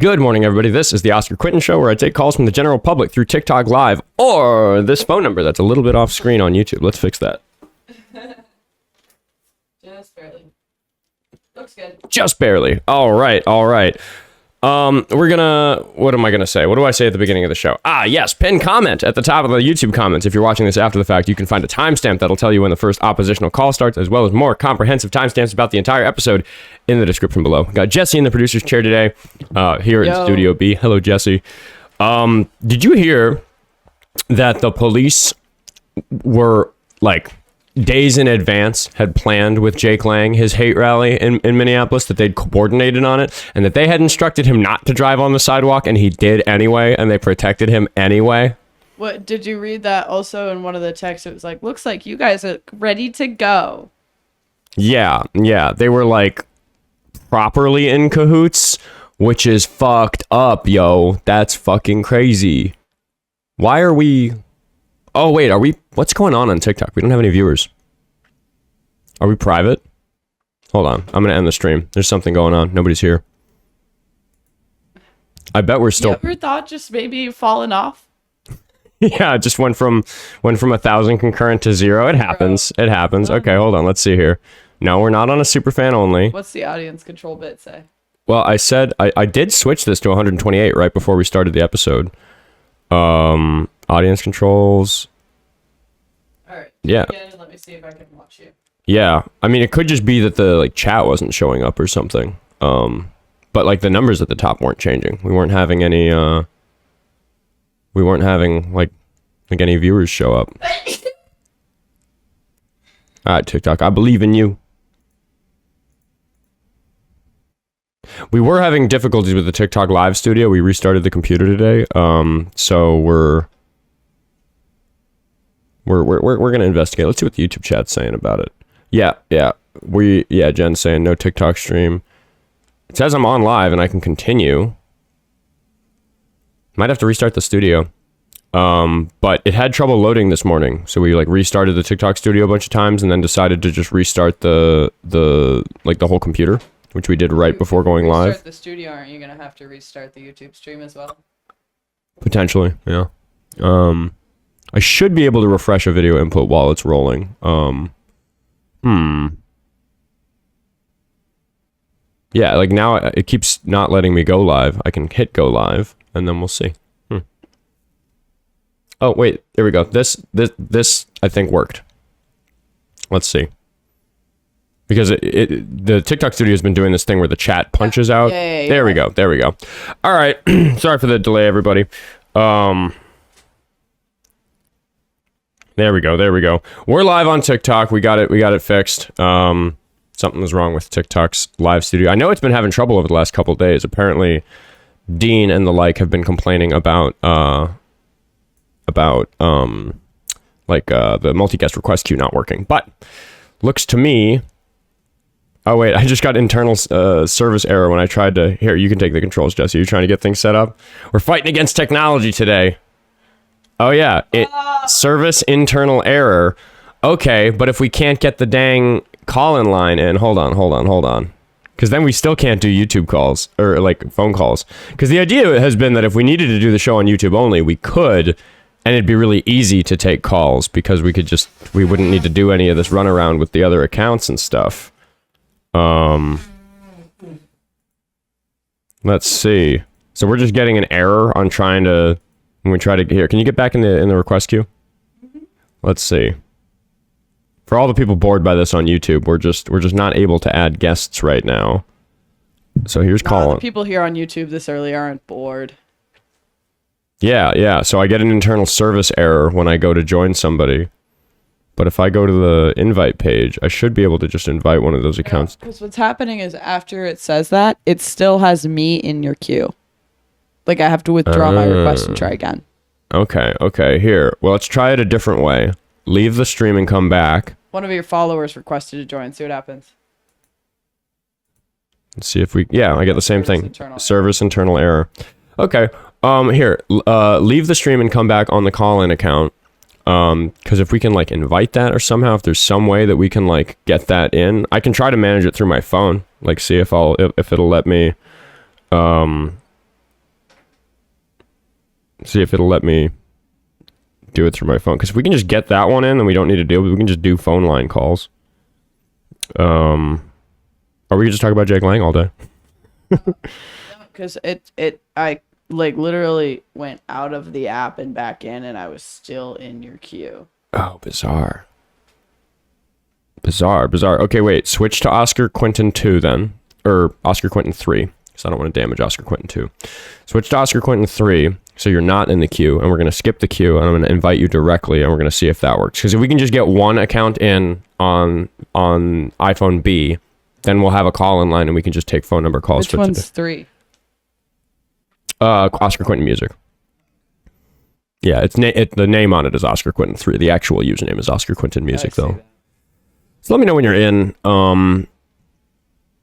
Good morning, everybody. This is the Oskar Quentin Show, where I take calls from the general public through TikTok Live or this phone number that's a little bit off screen on YouTube. Let's fix that. Just barely. Looks good. Just barely. All right. What am I gonna say? What do I say at the beginning of the show? Yes, pin comment at the top of the YouTube comments. If you're watching this after the fact, you can find a timestamp that'll tell you when the first oppositional call starts, as well as more comprehensive timestamps about the entire episode in the description below. Got Jessie in the producer's chair today, here in Studio B. Hello, Jessie. Did you hear that the police were like days in advance had planned with Jake Lang his hate rally in Minneapolis, that they'd coordinated on it, and that they had instructed him not to drive on the sidewalk, and he did anyway, and they protected him anyway? What did you read that also in one of the texts? It was like, looks like you guys are ready to go. Yeah, they were like properly in cahoots, which is fucked up, yo. That's fucking crazy. Why are we... Oh, wait, are we... What's going on TikTok? We don't have any viewers. Are we private? Hold on. I'm going to end the stream. There's something going on. Nobody's here. I bet we're still... You ever thought just maybe falling off? Yeah, it just went from 1,000 concurrent to 0. It happens. It happens. Okay, hold on. Let's see here. No, we're not on a superfan only. What's the audience control bit say? Well, I said... I did switch this to 128 right before we started the episode. Audience controls. All right. Yeah. Let me see if I can watch you. Yeah. I mean, it could just be that the like chat wasn't showing up or something. But like the numbers at the top weren't changing. We weren't having any like any viewers show up. All right, TikTok, I believe in you. We were having difficulties with the TikTok live studio. We restarted the computer today. So we're gonna investigate. Let's see what the YouTube chat's saying about it. Yeah. Jen's saying no TikTok stream. It says I'm on live and I can continue. Might have to restart the studio. But it had trouble loading this morning, so we like restarted the TikTok studio a bunch of times and then decided to just restart the whole computer, which we did right before going live. Restart the studio, aren't you gonna have to restart the YouTube stream as well? Potentially, yeah. I should be able to refresh a video input while it's rolling. Yeah, like now it keeps not letting me go live. I can hit go live, and then we'll see. Oh, wait, there we go. This I think worked. Let's see. Because the TikTok studio has been doing this thing where the chat punches out. Yeah. There we go. All right. Sorry for the delay, everybody. There we go. We're live on TikTok. We got it fixed. Something was wrong with TikTok's live studio. I know it's been having trouble over the last couple of days. Apparently, Dean and the like have been complaining about the multi-guest request queue not working. But looks to me... Oh, wait, I just got internal service error when I tried to... Here, you can take the controls, Jesse. You're trying to get things set up? We're fighting against technology today. Oh, yeah. Service internal error. Okay, but if we can't get the dang call-in line in... Hold on. Because then we still can't do YouTube calls, or, like, phone calls. Because the idea has been that if we needed to do the show on YouTube only, we could... And it'd be really easy to take calls, because we wouldn't need to do any of this runaround with the other accounts and stuff. Let's see. So we're just getting an error on when we try to here. Can you get back in the request queue? Let's see. For all the people bored by this on YouTube, we're just not able to add guests right now. So here's calling. The people here on YouTube this early aren't bored. Yeah. So I get an internal service error when I go to join somebody. But if I go to the invite page, I should be able to just invite one of those accounts. Because what's happening is after it says that, it still has me in your queue. Like I have to withdraw my request and try again. Okay. Here. Well, let's try it a different way. Leave the stream and come back. One of your followers requested to join. See what happens. Let's see if we... Yeah, I get the same thing. Service internal error. Okay. Here. Leave the stream and come back on the call-in account. Because if we can like invite that or somehow if there's some way that we can like get that in, I can try to manage it through my phone, like see if it'll let me See if it'll let me do it through my phone. Because if we can just get that one in, then we don't need to deal with it. We can just do phone line calls. Or we can just talk about Jake Lang all day. Because I like literally went out of the app and back in, and I was still in your queue. Oh, bizarre. Okay, wait. Switch to Oskar Quentin 2 then. Or Oskar Quentin 3. Because I don't want to damage Oskar Quentin 2. Switch to Oskar Quentin 3. So you're not in the queue. And we're going to skip the queue. And I'm going to invite you directly. And we're going to see if that works. Because if we can just get one account in on iPhone B, then we'll have a call in line. And we can just take phone number calls. Which one's 3? Oskar Quentin Music. Yeah, the name on it is Oskar Quentin 3. The actual username is Oskar Quentin Music, though. That. So let me know when you're in.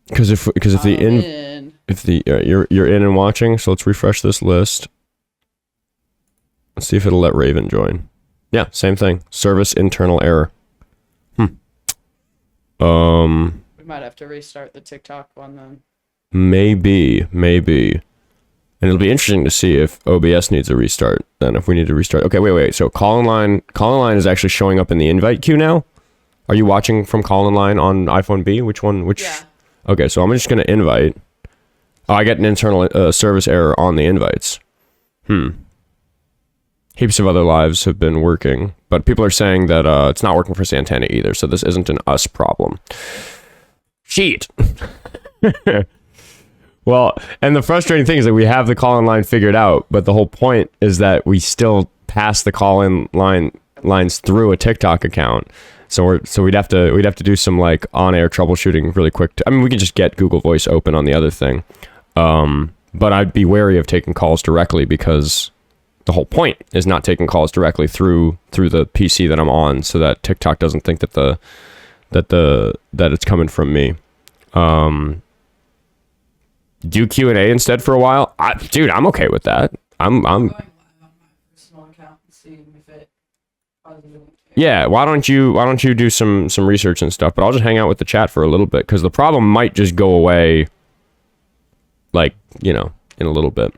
Because if you're in and watching, so let's refresh this list. Let's see if it'll let Raven join. Yeah, same thing. Service internal error. We might have to restart the TikTok one then. Maybe. And it'll be interesting to see if OBS needs a restart. Then if we need to restart. Okay, wait. So call in line is actually showing up in the invite queue now. Are you watching from call in line on iPhone B? Which one? Yeah. Okay, so I'm just going to invite. Oh, I get an internal service error on the invites. Heaps of other lives have been working, but people are saying that it's not working for Santana either, so this isn't an us problem. Shit. Well, and the frustrating thing is that we have the call-in line figured out, but the whole point is that we still pass the call-in lines through a TikTok account. So we'd have to do some like on-air troubleshooting really quick. I mean, we can just get Google Voice open on the other thing, but I'd be wary of taking calls directly because the whole point is not taking calls directly through the PC that I'm on, so that TikTok doesn't think that it's coming from me. Do Q&A instead for a while, dude. I'm okay with that. I'm going live on my personal account and seeing if it. Yeah, why don't you do some research and stuff? But I'll just hang out with the chat for a little bit because the problem might just go away, like, in a little bit.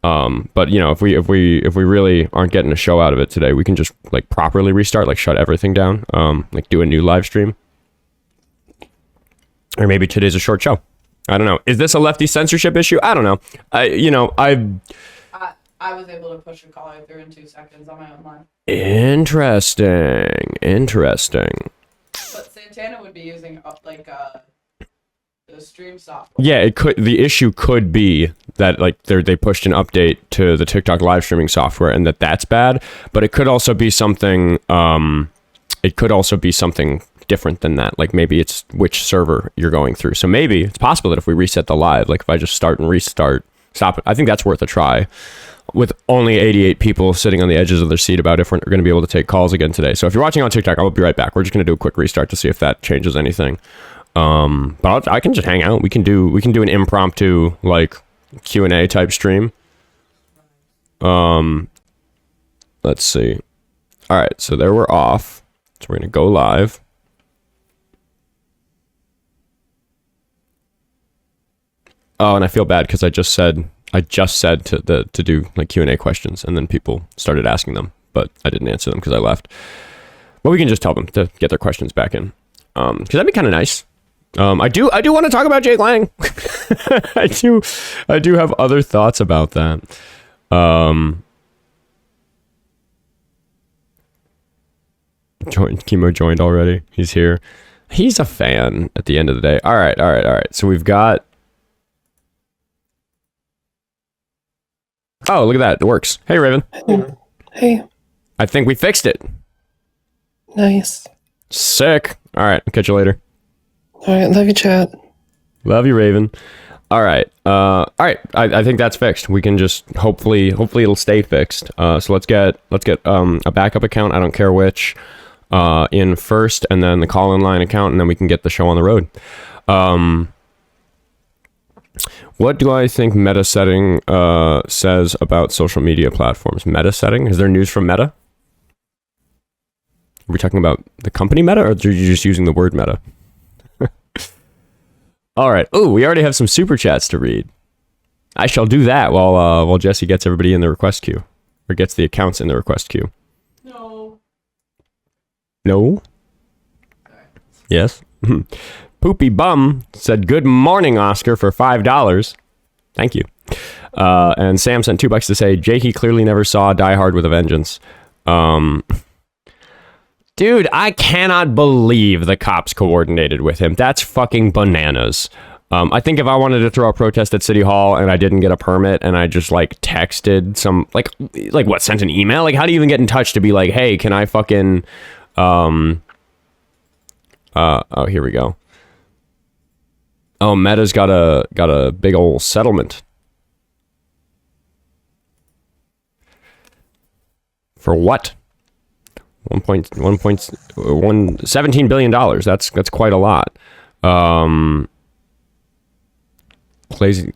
But if we really aren't getting a show out of it today, we can just like properly restart, like shut everything down, like do a new live stream, or maybe today's a short show. I don't know. Is this a lefty censorship issue? I don't know. I was able to push a call through in 2 seconds on my own line. Interesting. But Santana would be using the stream software. Yeah, it could. The issue could be that like they pushed an update to the TikTok live streaming software, and that's bad. But it could also be something. It could also be something different than that. Like maybe it's which server you're going through. So maybe it's possible that if we reset the live, like if I just start and restart, stop it. I think that's worth a try. With only 88 people sitting on the edges of their seat about if we're going to be able to take calls again today. So if you're watching on TikTok, I'll be right back. We're just going to do a quick restart to see if that changes anything. But I can just hang out. We can do an impromptu like Q&A type stream. Let's see. All right, so there we're off. So we're going to go live. Oh, and I feel bad because I just said to do like Q&A questions, and then people started asking them, but I didn't answer them because I left. But we can just tell them to get their questions back in, because that'd be kind of nice. I do want to talk about Jake Lang. I do have other thoughts about that. Chemo joined already. He's here. He's a fan at the end of the day. All right. So we've got. Oh, look at that. It works. Hey, Raven. Hey. I think we fixed it. Nice. Sick. All right. I'll catch you later. All right. Love you, chat. Love you, Raven. All right. I think that's fixed. We can just hopefully it'll stay fixed. So let's get a backup account. I don't care which, in first, and then the call-in line account, and then we can get the show on the road. What do I think meta setting says about social media platforms? Meta setting? Is there news from Meta? Are we talking about the company Meta, or are you just using the word Meta? All right. Oh, we already have some super chats to read. I shall do that while Jessie gets everybody in the request queue. or gets the accounts in the request queue. No. No? Yes? Poopy Bum said, good morning, Oscar, for $5. Thank you. And Sam sent $2 to say, Jakey clearly never saw Die Hard with a Vengeance. Dude, I cannot believe the cops coordinated with him. That's fucking bananas. I think if I wanted to throw a protest at City Hall and I didn't get a permit and I just like texted some like what, sent an email? Like, how do you even get in touch to be like, hey, can I fucking oh, here we go. Oh, Meta's got a big old settlement. For what? $17 billion. That's quite a lot.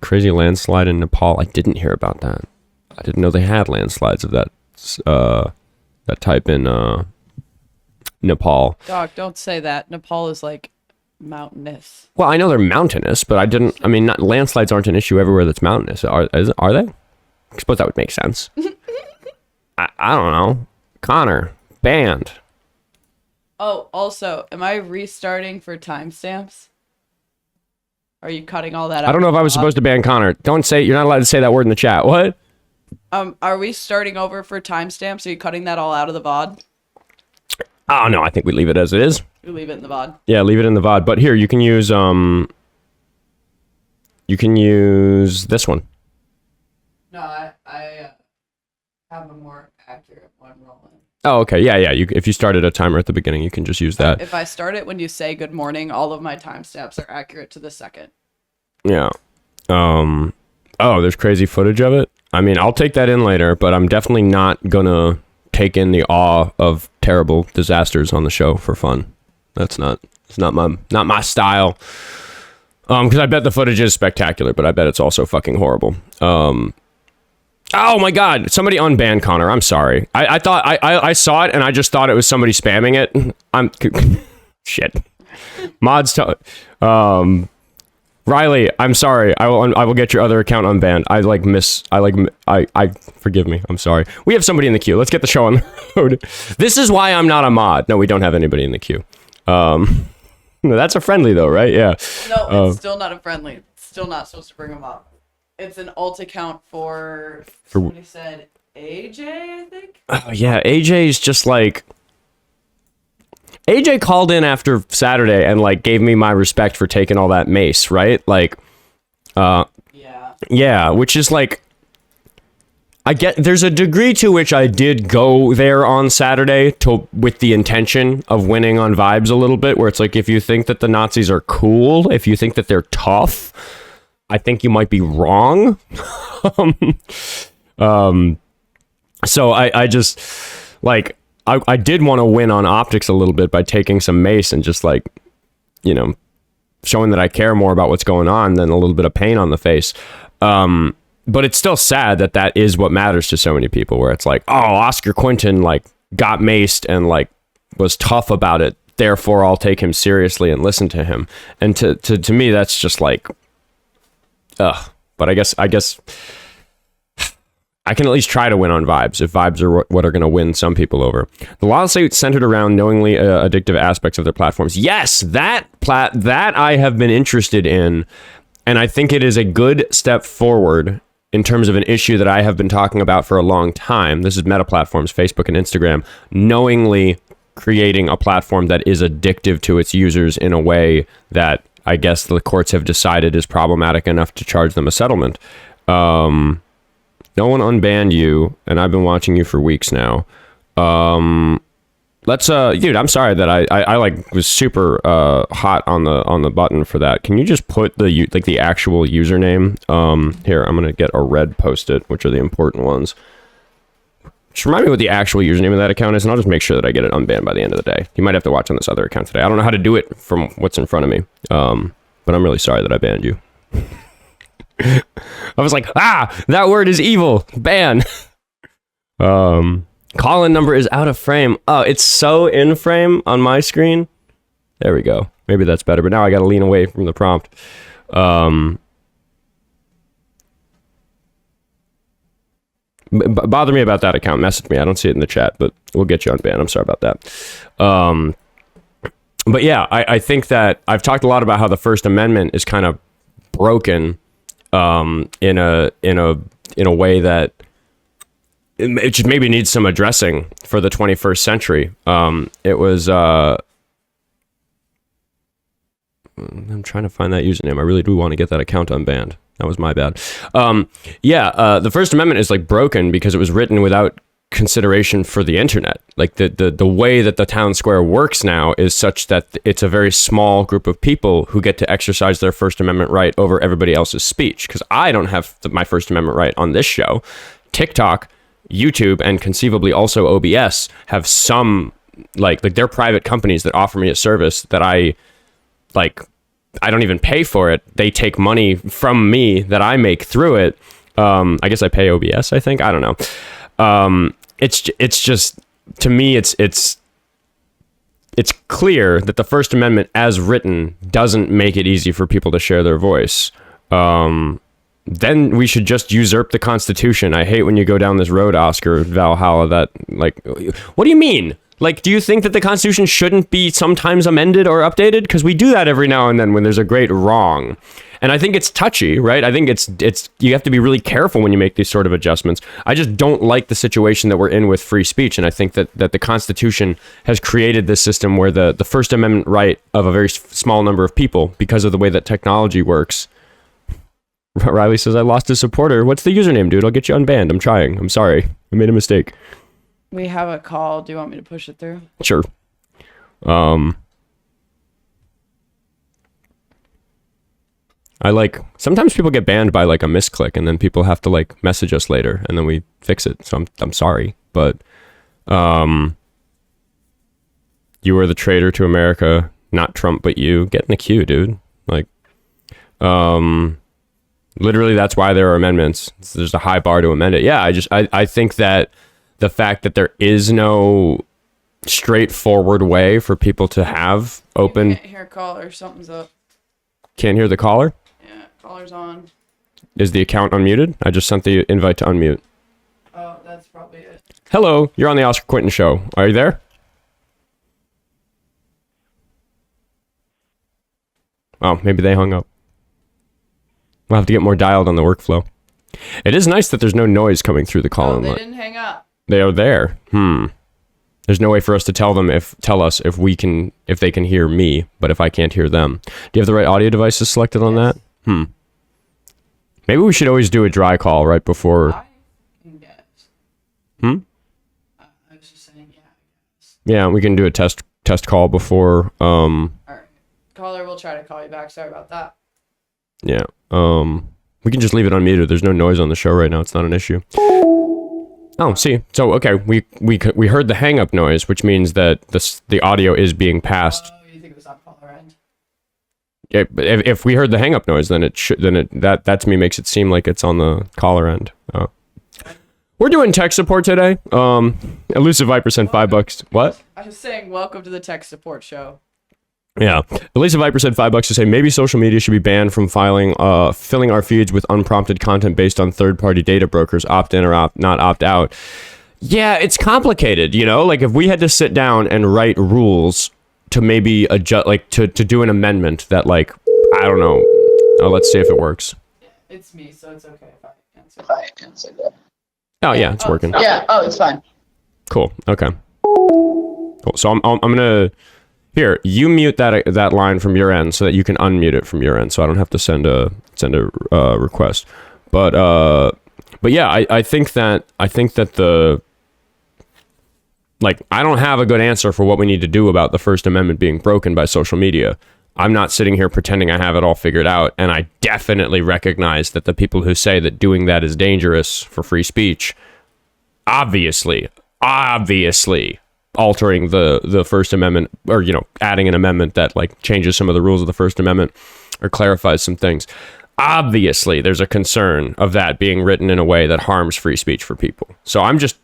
Crazy landslide in Nepal. I didn't hear about that. I didn't know they had landslides of that type in Nepal. Dog, don't say that. Nepal is like mountainous. Well, I know they're mountainous, but I mean, landslides aren't an issue everywhere that's mountainous. Are they? I suppose that would make sense. I don't know. Connor, banned. Oh, also, am I restarting for timestamps? Are you cutting all that out? I don't know if I was supposed to ban Connor. Don't say, you're not allowed to say that word in the chat. What? Are we starting over for timestamps? Are you cutting that all out of the VOD? Oh, no, I think we leave it as it is. We leave it in the VOD. Yeah, leave it in the VOD. But here, you can use this one. No, I have a more accurate one rolling. Oh, okay. Yeah. If you started a timer at the beginning, you can just use that. If I start it when you say good morning, all of my timestamps are accurate to the second. Yeah. Oh, there's crazy footage of it. I mean, I'll take that in later, but I'm definitely not gonna take in the awe of terrible disasters on the show for fun. It's not my style. Because I bet the footage is spectacular, but I bet it's also fucking horrible. Oh my God! Somebody unbanned Connor. I'm sorry. I thought I saw it and I just thought it was somebody spamming it. Shit. Mods. Riley, I'm sorry. I will get your other account unbanned. I forgive me. I'm sorry. We have somebody in the queue. Let's get the show on the road. This is why I'm not a mod. No, we don't have anybody in the queue. That's a friendly though, right? Yeah. No, it's still not a friendly. Still not supposed to bring them up. It's an alt account for somebody said AJ, I think. Oh yeah, AJ's just like. AJ called in after Saturday and like gave me my respect for taking all that mace, right? Like, yeah, which is like, I get there's a degree to which I did go there on Saturday with the intention of winning on vibes a little bit, where it's like, if you think that the Nazis are cool, if you think that they're tough, I think you might be wrong. So I just like, I did want to win on optics a little bit by taking some mace and just like, showing that I care more about what's going on than a little bit of pain on the face. But it's still sad that is what matters to so many people, where it's like, oh, Oskar Quentin like got maced and like was tough about it, therefore I'll take him seriously and listen to him. And to me, that's just like, ugh. But I guess I can at least try to win on vibes, if vibes are what are going to win some people over. The lawsuit centered around knowingly addictive aspects of their platforms. Yes, that I have been interested in, and I think it is a good step forward in terms of an issue that I have been talking about for a long time. This is Meta platforms, Facebook and Instagram, knowingly creating a platform that is addictive to its users in a way that I guess the courts have decided is problematic enough to charge them a settlement. No one unbanned you, and I've been watching you for weeks now. Dude, I'm sorry that I like was super hot on the button for that. Can you just put the actual username? Here, I'm gonna get a red post-it, which are the important ones. Just remind me what the actual username of that account is, and I'll just make sure that I get it unbanned by the end of the day. You might have to watch on this other account today. I don't know how to do it from what's in front of me, but I'm really sorry that I banned you. I was like, that word is evil. Ban. Call-in number is out of frame. Oh, it's so in frame on my screen. There we go. Maybe that's better, but now I got to lean away from the prompt. bother me about that account. Message me. I don't see it in the chat, but we'll get you unbanned. I'm sorry about that. But yeah, I think that I've talked a lot about how the First Amendment is kind of broken in a way that it just maybe needs some addressing for the 21st century. It was I'm trying to find that username. I really do want to get that account unbanned. That was my bad. The First Amendment is like broken because it was written without consideration for the internet. Like the way that the town square works now is such that it's a very small group of people who get to exercise their First Amendment right over everybody else's speech. Because I don't have my First Amendment right on this show. TikTok, YouTube, and conceivably also OBS have some like they're private companies that offer me a service that I don't even pay for it. They take money from me that I make through it. I guess I pay OBS, I think. I don't know. It's just, to me, it's clear that the First Amendment as written doesn't make it easy for people to share their voice. Then we should just usurp the Constitution. I hate when you go down this road, Oskar, Valhalla, that, like, what do you mean? Like, do you think that the Constitution shouldn't be sometimes amended or updated? Because we do that every now and then when there's a great wrong. And I think it's touchy, right? I think it's you have to be really careful when you make these sort of adjustments. I just don't like the situation that we're in with free speech. And I think that the Constitution has created this system where the First Amendment right of a very small number of people, because of the way that technology works. Riley says, I lost a supporter. What's the username, dude? I'll get you unbanned. I'm trying. I'm sorry. I made a mistake. We have a call. Do you want me to push it through? Sure. Sometimes people get banned by like a misclick, and then people have to like message us later, and then we fix it. So I'm sorry, but you were the traitor to America, not Trump, but you. Get in the queue, dude. Like, literally, that's why there are amendments. There's a high bar to amend it. Yeah, I think that the fact that there is no straightforward way for people to have open. Can't hear caller. Something's up. Can't hear the caller? Yeah, caller's on. Is the account unmuted? I just sent the invite to unmute. Oh, that's probably it. Hello, you're on the Oskar Quentin show. Are you there? Oh, maybe they hung up. We'll have to get more dialed on the workflow. It is nice that there's no noise coming through the call. Oh, they didn't hang up. They are there. There's no way for us to tell us if they can hear me, but if I can't hear them. Do you have the right audio devices selected on that? Maybe we should always do a dry call right before. I can guess. I was just saying, yeah, I guess. Yeah, we can do a test call before. All right. Caller, we'll try to call you back. Sorry about that. Yeah. We can just leave it unmuted. There's no noise on the show right now. It's not an issue. Oh, see. So, okay, we heard the hang up noise, which means that the audio is being passed. Oh, you think it was on caller end? Yeah, if we heard the hang up noise, then that to me makes it seem like it's on the caller end. We're doing tech support today. Elusive Viper sent $5. What? I was saying, welcome to the tech support show. Yeah. Elisa Viper said $5 to say maybe social media should be banned from filling our feeds with unprompted content based on third-party data brokers, opt in or not opt out. Yeah, it's complicated, you know? Like if we had to sit down and write rules to maybe adjust, like to do an amendment that, like, I don't know. Let's see if it works. It's me, so it's okay if I answer that. Oh yeah, it's working. Yeah. Oh, it's fine. Cool. Okay. Cool. So I'm gonna. Here, you mute that line from your end so that you can unmute it from your end, so I don't have to send a request. But yeah, I think that the, like, I don't have a good answer for what we need to do about the First Amendment being broken by social media. I'm not sitting here pretending I have it all figured out, and I definitely recognize that the people who say that doing that is dangerous for free speech, obviously altering the First Amendment, or, you know, adding an amendment that like changes some of the rules of the First Amendment or clarifies some things. Obviously, there's a concern of that being written in a way that harms free speech for people. So I'm just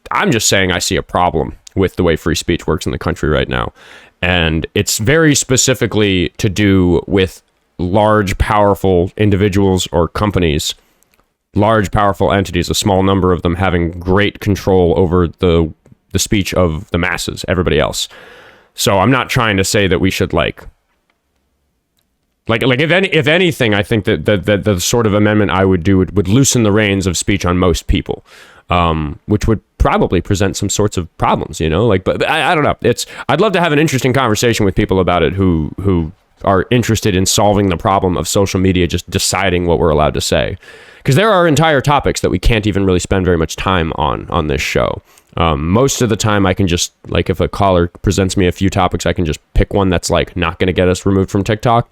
saying I see a problem with the way free speech works in the country right now. And it's very specifically to do with large, powerful individuals or companies large, powerful entities, a small number of them having great control over the speech of the masses, everybody else. So I'm not trying to say that we should like if anything, I think that the sort of amendment I would do would loosen the reins of speech on most people, which would probably present some sorts of problems, but I don't know. I'd love to have an interesting conversation with people about it who are interested in solving the problem of social media just deciding what we're allowed to say. Because there are entire topics that we can't even really spend very much time on this show. Most of the time I can just, like, if a caller presents me a few topics, I can just pick one that's like not going to get us removed from TikTok.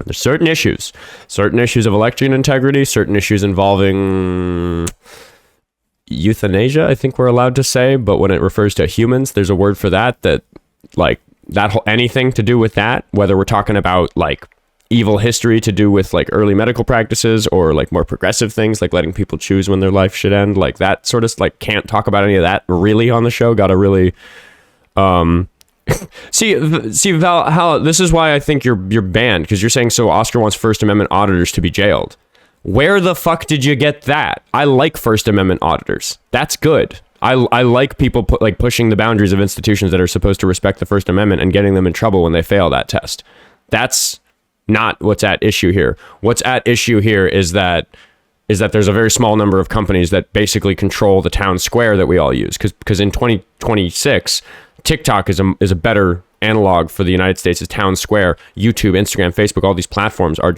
There's certain issues of election integrity, certain issues involving euthanasia, I think we're allowed to say, but when it refers to humans, there's a word for that like that whole anything to do with that, whether we're talking about like evil history to do with like early medical practices or like more progressive things like letting people choose when their life should end, like that sort of like can't talk about any of that really on the show. Gotta really see Val, how this is why I think you're banned, because you're saying so Oskar wants First Amendment auditors to be jailed. Where the fuck did you get that? I like First Amendment auditors. That's good. I like people pushing the boundaries of institutions that are supposed to respect the First Amendment and getting them in trouble when they fail that test. That's not what's at issue here. What's at issue here is that there's a very small number of companies that basically control the town square that we all use. Because in 2026, TikTok is a better analog for the United States as town square. YouTube, Instagram, Facebook, all these platforms are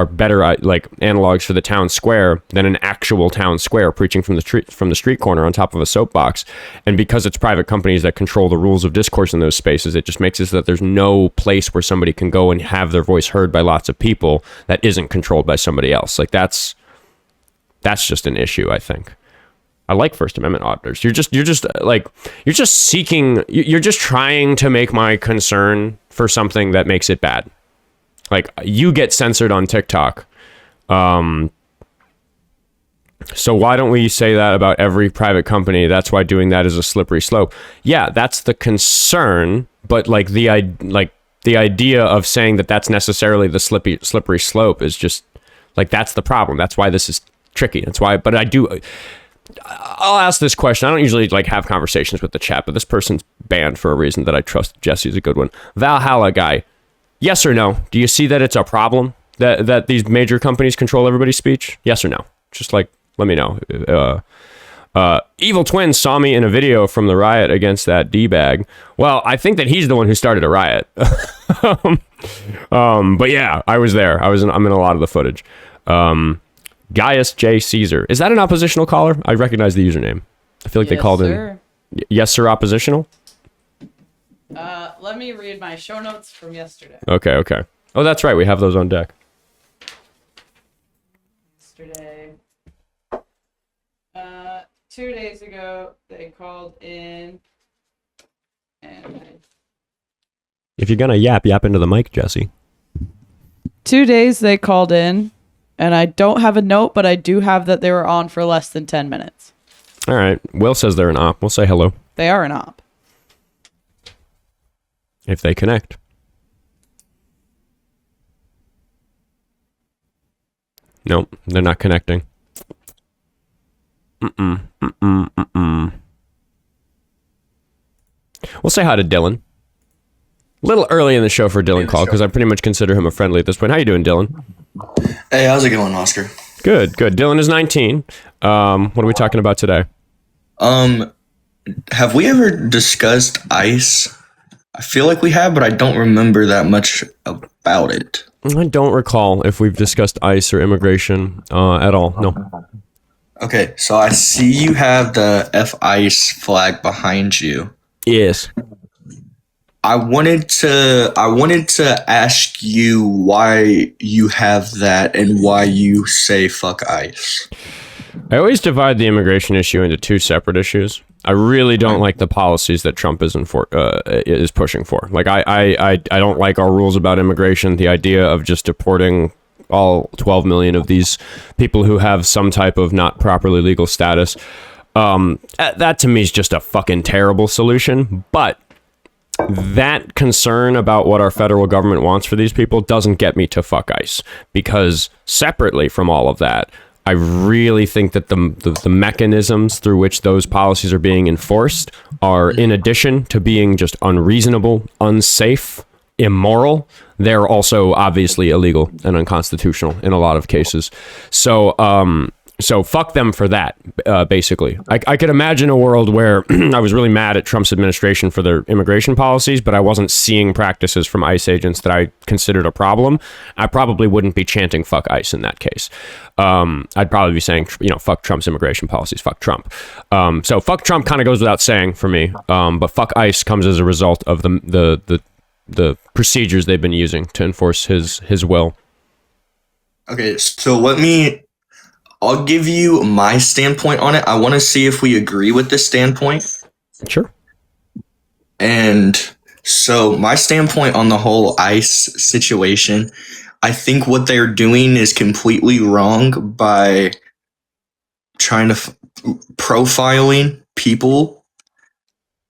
better like analogs for the town square than an actual town square preaching from the street corner on top of a soapbox. And because it's private companies that control the rules of discourse in those spaces, it just makes it so that there's no place where somebody can go and have their voice heard by lots of people that isn't controlled by somebody else. Like that's just an issue, I think. I like First Amendment auditors. You're just trying to make my concern for something that makes it bad. Like, you get censored on TikTok. So why don't we say that about every private company? That's why doing that is a slippery slope. Yeah, that's the concern, but like the idea of saying that that's necessarily the slippery slope is just like, that's the problem. That's why this is tricky. That's why, but I'll ask this question. I don't usually like have conversations with the chat, but this person's banned for a reason that I trust. Jesse's a good one. Valhalla guy. Yes or no? Do you see that it's a problem that these major companies control everybody's speech? Yes or no? Just like, let me know. Evil Twin saw me in a video from the riot against that D-bag. Well, I think that he's the one who started a riot. But yeah, I was there. I'm in a lot of the footage. Gaius J. Caesar. Is that an oppositional caller? I recognize the username. I feel like they called in. Yes, sir, oppositional? Let me read my show notes from yesterday. Okay. Oh, that's right. We have those on deck. Yesterday. 2 days ago, they called in. And if you're gonna yap into the mic, Jessie. 2 days they called in, and I don't have a note, but I do have that they were on for less than 10 minutes. All right. Will says they're an op. We'll say hello. They are an op. If they connect. Nope, they're not connecting. We'll say hi to Dylan. A little early in the show for Dylan call, because I pretty much consider him a friendly at this point. How you doing, Dylan? Hey, how's it going, Oskar? Good. Dylan is 19. What are we talking about today? Have we ever discussed ICE? I feel like we have, but I don't remember that much about it. I don't recall if we've discussed ICE or immigration at all. No. Okay, so I see you have the F-ICE flag behind you. Yes. I wanted to ask you why you have that and why you say fuck ICE. I always divide the immigration issue into two separate issues. I really don't like the policies that Trump is pushing for. Like, I don't like our rules about immigration. The idea of just deporting all 12 million of these people who have some type of not properly legal status. That to me is just a fucking terrible solution. But that concern about what our federal government wants for these people doesn't get me to fuck ICE. Because separately from all of that, I really think that the mechanisms through which those policies are being enforced are, in addition to being just unreasonable, unsafe, immoral, they're also obviously illegal and unconstitutional in a lot of cases. So fuck them for that, basically. I could imagine a world where I was really mad at Trump's administration for their immigration policies, but I wasn't seeing practices from ICE agents that I considered a problem. I probably wouldn't be chanting fuck ICE in that case. I'd probably be saying, fuck Trump's immigration policies, fuck Trump. So fuck Trump kind of goes without saying for me, but fuck ICE comes as a result of the procedures they've been using to enforce his will. Okay, so I'll give you my standpoint on it. I want to see if we agree with this standpoint. Sure. And so my standpoint on the whole ICE situation, I think what they're doing is completely wrong by trying to profiling people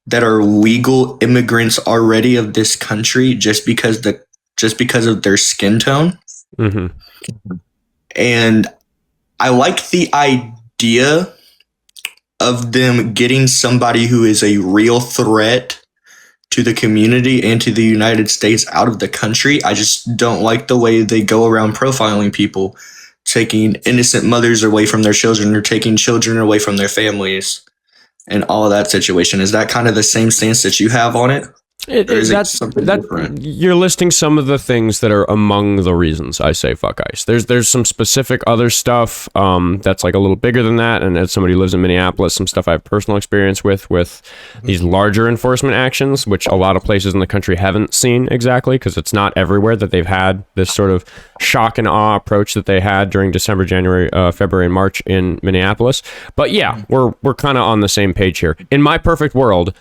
that are legal immigrants already of this country just because of their skin tone. Mm-hmm. And I like the idea of them getting somebody who is a real threat to the community and to the United States out of the country. I just don't like the way they go around profiling people, taking innocent mothers away from their children or taking children away from their families and all of that situation. Is that kind of the same stance that you have on it? Something different? You're listing some of the things that are among the reasons I say fuck ICE. There's some specific other stuff that's like a little bigger than that, and as somebody who lives in Minneapolis, some stuff I have personal experience with these larger enforcement actions, which a lot of places in the country haven't seen exactly, because it's not everywhere that they've had this sort of shock and awe approach that they had during December, January, February, and March in Minneapolis. But yeah, we're kind of on the same page here. In my perfect world,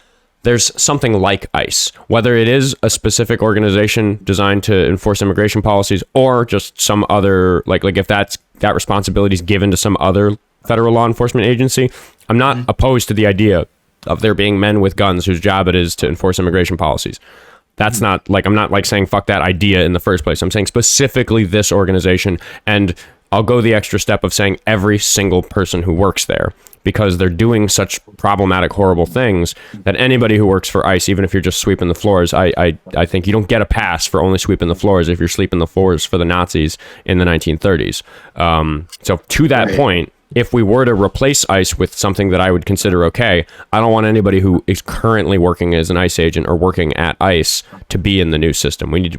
there's something like ICE, whether it is a specific organization designed to enforce immigration policies or just some other, like if that responsibility is given to some other federal law enforcement agency. I'm not opposed to the idea of there being men with guns whose job it is to enforce immigration policies. That's not like, I'm not like saying fuck that idea in the first place. I'm saying specifically this organization, and I'll go the extra step of saying every single person who works there, because they're doing such problematic, horrible things that anybody who works for ICE, even if you're just sweeping the floors, I think you don't get a pass for only sweeping the floors if you're sweeping the floors for the Nazis in the 1930s. So to that point, if we were to replace ICE with something that I would consider okay, I don't want anybody who is currently working as an ICE agent or working at ICE to be in the new system. We need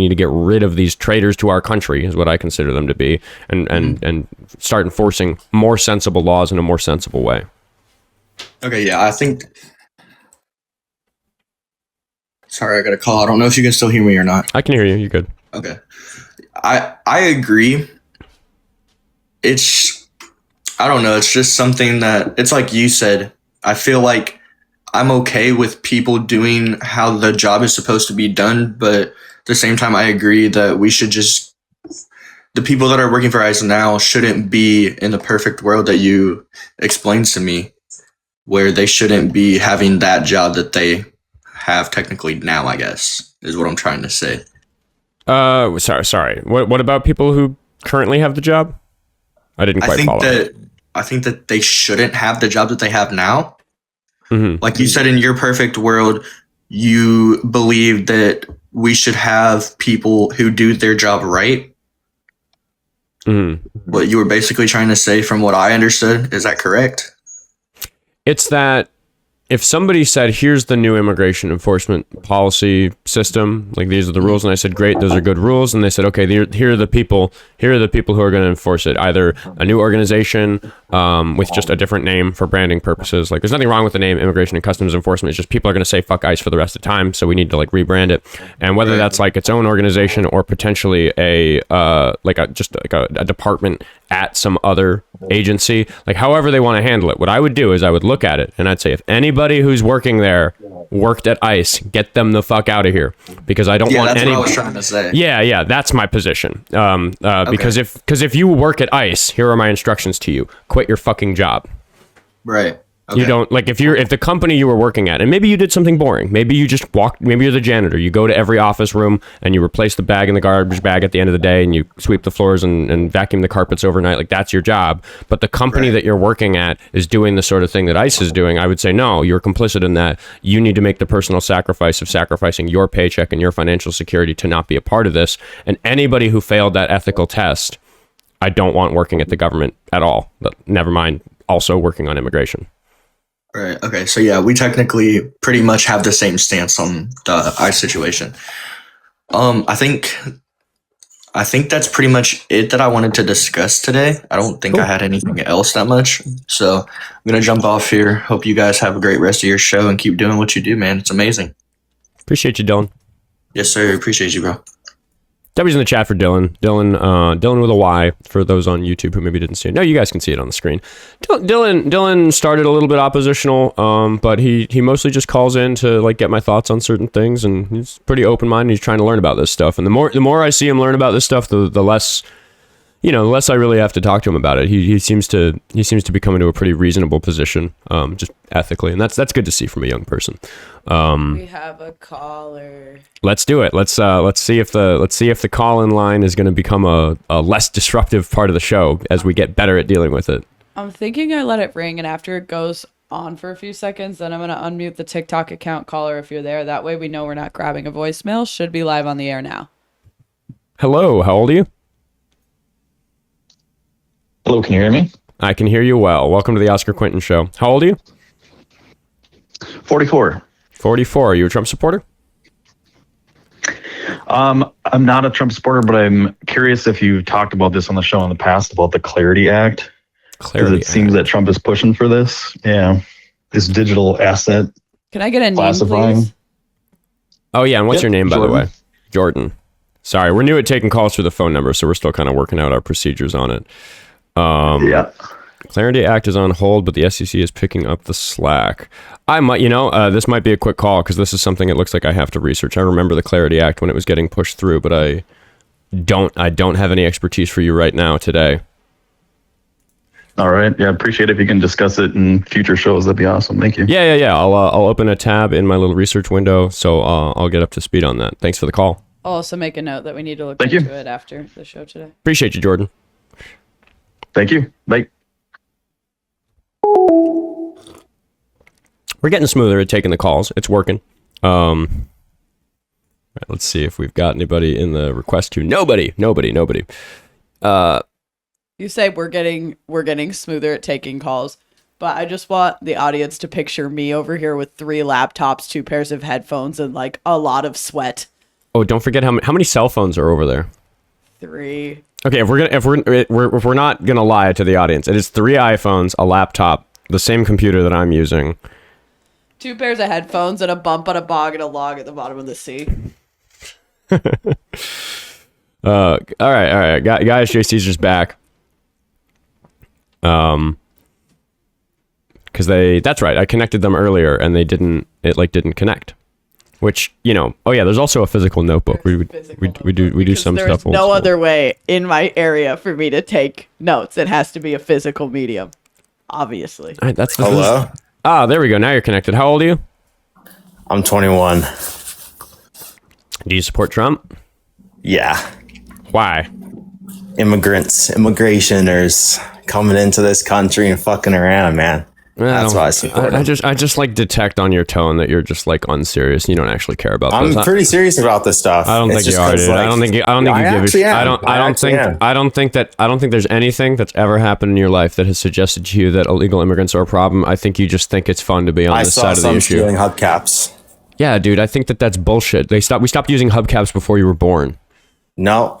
to get rid of these traitors to our country, is what I consider them to be, and start enforcing more sensible laws in a more sensible way. Okay, yeah, I think. Sorry, I got a call. I don't know if you can still hear me or not. I can hear you. You're good. Okay, I agree. I don't know. It's just something that, it's like you said, I feel like I'm okay with people doing how the job is supposed to be done. But at the same time, I agree that we should just, the people that are working for ICE now shouldn't be in the perfect world that you explained to me, where they shouldn't be having that job that they have technically now, I guess, is what I'm trying to say. Sorry. What about people who currently have the job? I didn't quite follow. I think that they shouldn't have the job that they have now. Mm-hmm. Like you said, in your perfect world, you believe that we should have people who do their job right. Mm-hmm. What you were basically trying to say, from what I understood, is that correct? It's that if somebody said, here's the new immigration enforcement policy system, like these are the rules, and I said, great, those are good rules, and they said, okay, here are the people who are going to enforce it, either a new organization with just a different name for branding purposes. Like, there's nothing wrong with the name Immigration and Customs Enforcement. It's just people are going to say fuck ICE for the rest of the time, so we need to like rebrand it. And whether that's like its own organization or potentially a department at some other agency, like however they want to handle it, what I would do is I would look at it and I'd say, if anybody who's working there worked at ICE, get them the fuck out of here, because I don't want that's any. What I was trying to say. Yeah, that's my position. Because if you work at ICE, here are my instructions to you: quit your fucking job. Right. You don't like if the company you were working at, and maybe you did something boring. Maybe you just walked. Maybe you're the janitor. You go to every office room and you replace the bag in the garbage bag at the end of the day, and you sweep the floors and vacuum the carpets overnight. Like that's your job. But the company that you're working at is doing the sort of thing that ICE is doing. I would say no. You're complicit in that. You need to make the personal sacrifice of sacrificing your paycheck and your financial security to not be a part of this. And anybody who failed that ethical test, I don't want working at the government at all. But never mind. Also working on immigration. Right. Okay. So yeah, we technically pretty much have the same stance on the ICE situation. I think that's pretty much it that I wanted to discuss today. I don't think I had anything else that much. So I'm gonna jump off here. Hope you guys have a great rest of your show and keep doing what you do, man. It's amazing. Appreciate you, Dylan. Yes, sir. Appreciate you, bro. W's in the chat for Dylan. Dylan with a Y for those on YouTube who maybe didn't see it. No, you guys can see it on the screen. Dylan started a little bit oppositional, but he mostly just calls in to like get my thoughts on certain things, and he's pretty open minded. He's trying to learn about this stuff, and the more I see him learn about this stuff, the less. The less I really have to talk to him about it. He seems to be coming to a pretty reasonable position, just ethically, and that's good to see from a young person. We have a caller. Let's do it. Let's see if the call-in line is going to become a less disruptive part of the show as we get better at dealing with it. I'm thinking I let it ring, and after it goes on for a few seconds, then I'm going to unmute the TikTok account caller if you're there. That way we know we're not grabbing a voicemail. Should be live on the air now. Hello, how old are you? Hello, can you hear me? I can hear you well. Welcome to the Oskar Quentin Show. How old are you? 44. 44. Are you a Trump supporter? I'm not a Trump supporter, but I'm curious if you talked about this on the show in the past about the Clarity Act. Because it seems that Trump is pushing for this. Yeah. This digital asset Can I get a name, classifying. please? Oh, yeah. And what's your name, by Jordan. the way? Jordan. Sorry, we're new at taking calls through the phone number, so we're still kind of working out our procedures on it. Yeah. Clarity Act is on hold, but the SEC is picking up the slack. I might, this might be a quick call because this is something it looks like I have to research. I remember the Clarity Act when it was getting pushed through, but I don't have any expertise for you right now today. All right. Yeah. Appreciate it if you can discuss it in future shows. That'd be awesome. Thank you. Yeah. I'll open a tab in my little research window, so I'll get up to speed on that. Thanks for the call. I'll also make a note that we need to look Thank into you. it after the show today. Appreciate you, Jordan. Thank you. Bye. We're getting smoother at taking the calls. It's working. Right, let's see if we've got anybody in the request queue. Nobody. You say we're getting smoother at taking calls, but I just want the audience to picture me over here with 3 laptops, 2 pairs of headphones, and like a lot of sweat. Oh, don't forget how many cell phones are over there. 3. Okay, if we're not gonna lie to the audience, it is 3 iPhones, a laptop, the same computer that I'm using, 2 pairs of headphones, and a bump on a bog and a log at the bottom of the sea. all right. Gaius J Caesar's back. Because that's right. I connected them earlier, and it didn't connect. Which, oh yeah, there's also a physical notebook. We do some stuff. There's no other way in my area for me to take notes. It has to be a physical medium, obviously. All right, that's the Hello? There we go. Now you're connected. How old are you? I'm 21. Do you support Trump? Yeah. Why? Immigrationers coming into this country and fucking around, man. That's why I support him. I just like detect on your tone that you're just like unserious. You don't actually care about this. I'm pretty serious about this stuff. I don't think you are, dude. I don't think you give a shit. I don't think there's anything that's ever happened in your life that has suggested to you that illegal immigrants are a problem. I think you just think it's fun to be on this side of the issue. I saw some stealing hubcaps. Yeah, dude. I think that's bullshit. We stopped using hubcaps before you were born. No.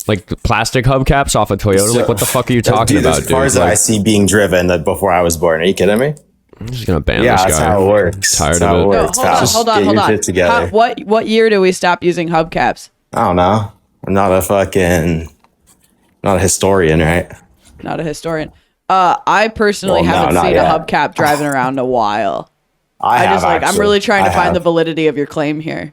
Like the plastic hubcaps off a Toyota. Like, what the fuck are you talking about, dude? Cars that I see being driven that before I was born. Are you kidding me? I'm just gonna ban this guy. Yeah, that's how it works. I'm tired of it. Hold on. Get your shit together. What year do we stop using hubcaps? I don't know. I'm not a historian, right? Not a historian. I personally haven't seen a hubcap driving around in a while. I'm really trying to find the validity of your claim here.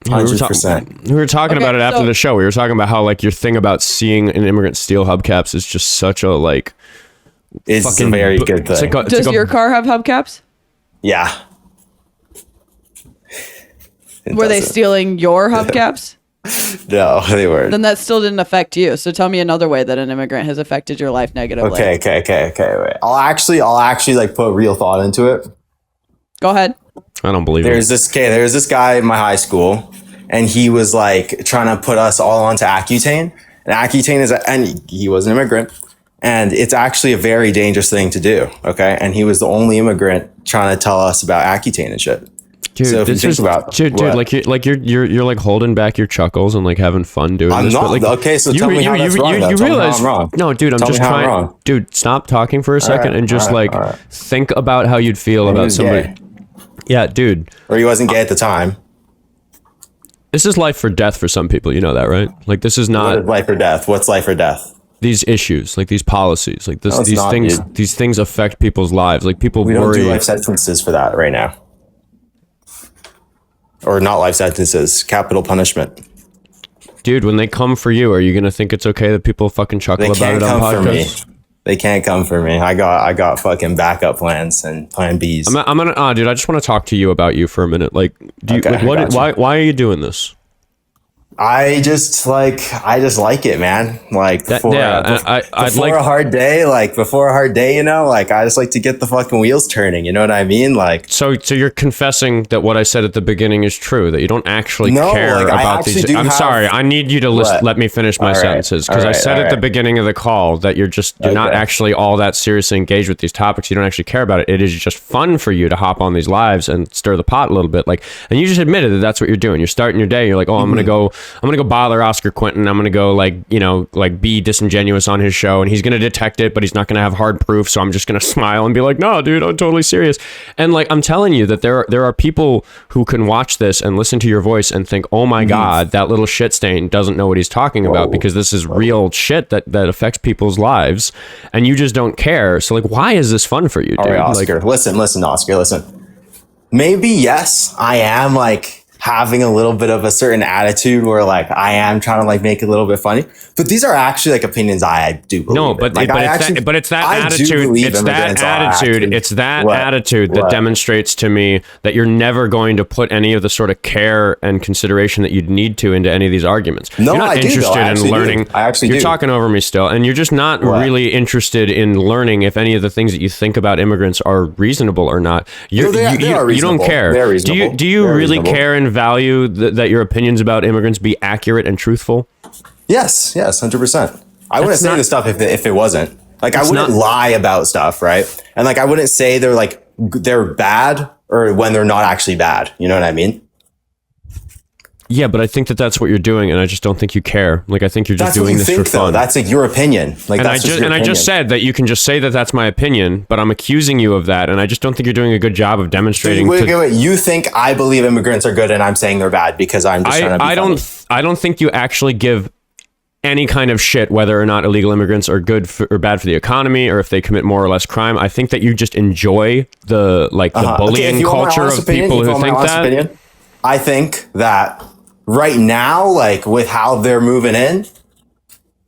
100%. We were talking about it after the show. We were talking about how like your thing about seeing an immigrant steal hubcaps is just such a like It's a very good thing. Does your car have hubcaps? Yeah. Were they stealing your hubcaps? No, they weren't. Then that still didn't affect you. So tell me another way that an immigrant has affected your life negatively. Okay. Wait. I'll actually like put real thought into it. Go ahead. I don't believe There's this guy in my high school, and he was like trying to put us all onto Accutane. And Accutane and he was an immigrant, and it's actually a very dangerous thing to do. Okay, and he was the only immigrant trying to tell us about Accutane and shit. Dude, so this is dude, you're like holding back your chuckles and like having fun doing I'm this. not. But, like, okay, so tell me how that's wrong. You realize I'm wrong. No, dude, I'm tell just trying. Dude, stop talking for a second and just think about how you'd feel about somebody. Gay. Yeah, dude. Or he wasn't gay at the time. This is life or death for some people. You know that, right? Like this is not What is life or death. What's life or death? These issues, like these policies, like this, these things, dude. These things affect people's lives. Like people We worry. don't do life sentences for that right now. Or not life sentences, capital punishment. Dude, when they come for you, are you gonna think it's okay that people fucking chuckle about it on podcasts? They can't come for me. I got fucking backup plans and plan Bs. I'm gonna, dude. I just want to talk to you about you for a minute. Like, do you, why are you doing this? I just like it, man. Like before a hard day, you know, like I just like to get the fucking wheels turning. You know what I mean? Like, so you're confessing that what I said at the beginning is true, that you don't actually care about these. I'm sorry. I need you to let me finish my sentences, because I said at the beginning of the call that you're not actually all that seriously engaged with these topics. You don't actually care about it. It is just fun for you to hop on these lives and stir the pot a little bit. Like, and you just admitted that that's what you're doing. You're starting your day. You're like, oh, I'm gonna go bother Oskar Quentin. I'm gonna go be disingenuous on his show, and he's gonna detect it, but he's not gonna have hard proof. So I'm just gonna smile and be like, no, dude, I'm totally serious. And like, I'm telling you that there are people who can watch this and listen to your voice and think, oh my God, that little shit stain doesn't know what he's talking about, because this is real shit that affects people's lives, and you just don't care. So like, why is this fun for you, dude? All right, Oskar, listen, Oskar, listen. Maybe yes, I am like having a little bit of a certain attitude where like I am trying to like make it a little bit funny, but these are actually like opinions I do believe. No, but it's that attitude. It's that attitude that demonstrates to me that you're never going to put any of the sort of care and consideration that you'd need to into any of these arguments. No, you're not interested in learning. You're talking over me still, and you're just not really interested in learning if any of the things that you think about immigrants are reasonable or not. You don't care. Do you really care and value that your opinions about immigrants be accurate and truthful? Yes, 100%. I wouldn't say this stuff if it wasn't. Like, I wouldn't lie about stuff, right? And like, I wouldn't say they're bad or when they're not actually bad. You know what I mean? Yeah, but I think that's what you're doing, and I just don't think you care. Like, I think you're just doing this for fun. That's like your opinion. Like, I just said that you can just say that that's my opinion, but I'm accusing you of that, and I just don't think you're doing a good job of demonstrating. Wait. You think I believe immigrants are good, and I'm saying they're bad because I'm just trying to be funny. I don't think you actually give any kind of shit whether or not illegal immigrants are good or bad for the economy, or if they commit more or less crime. I think that you just enjoy the bullying culture of people who think that. I think that right now, like with how they're moving in,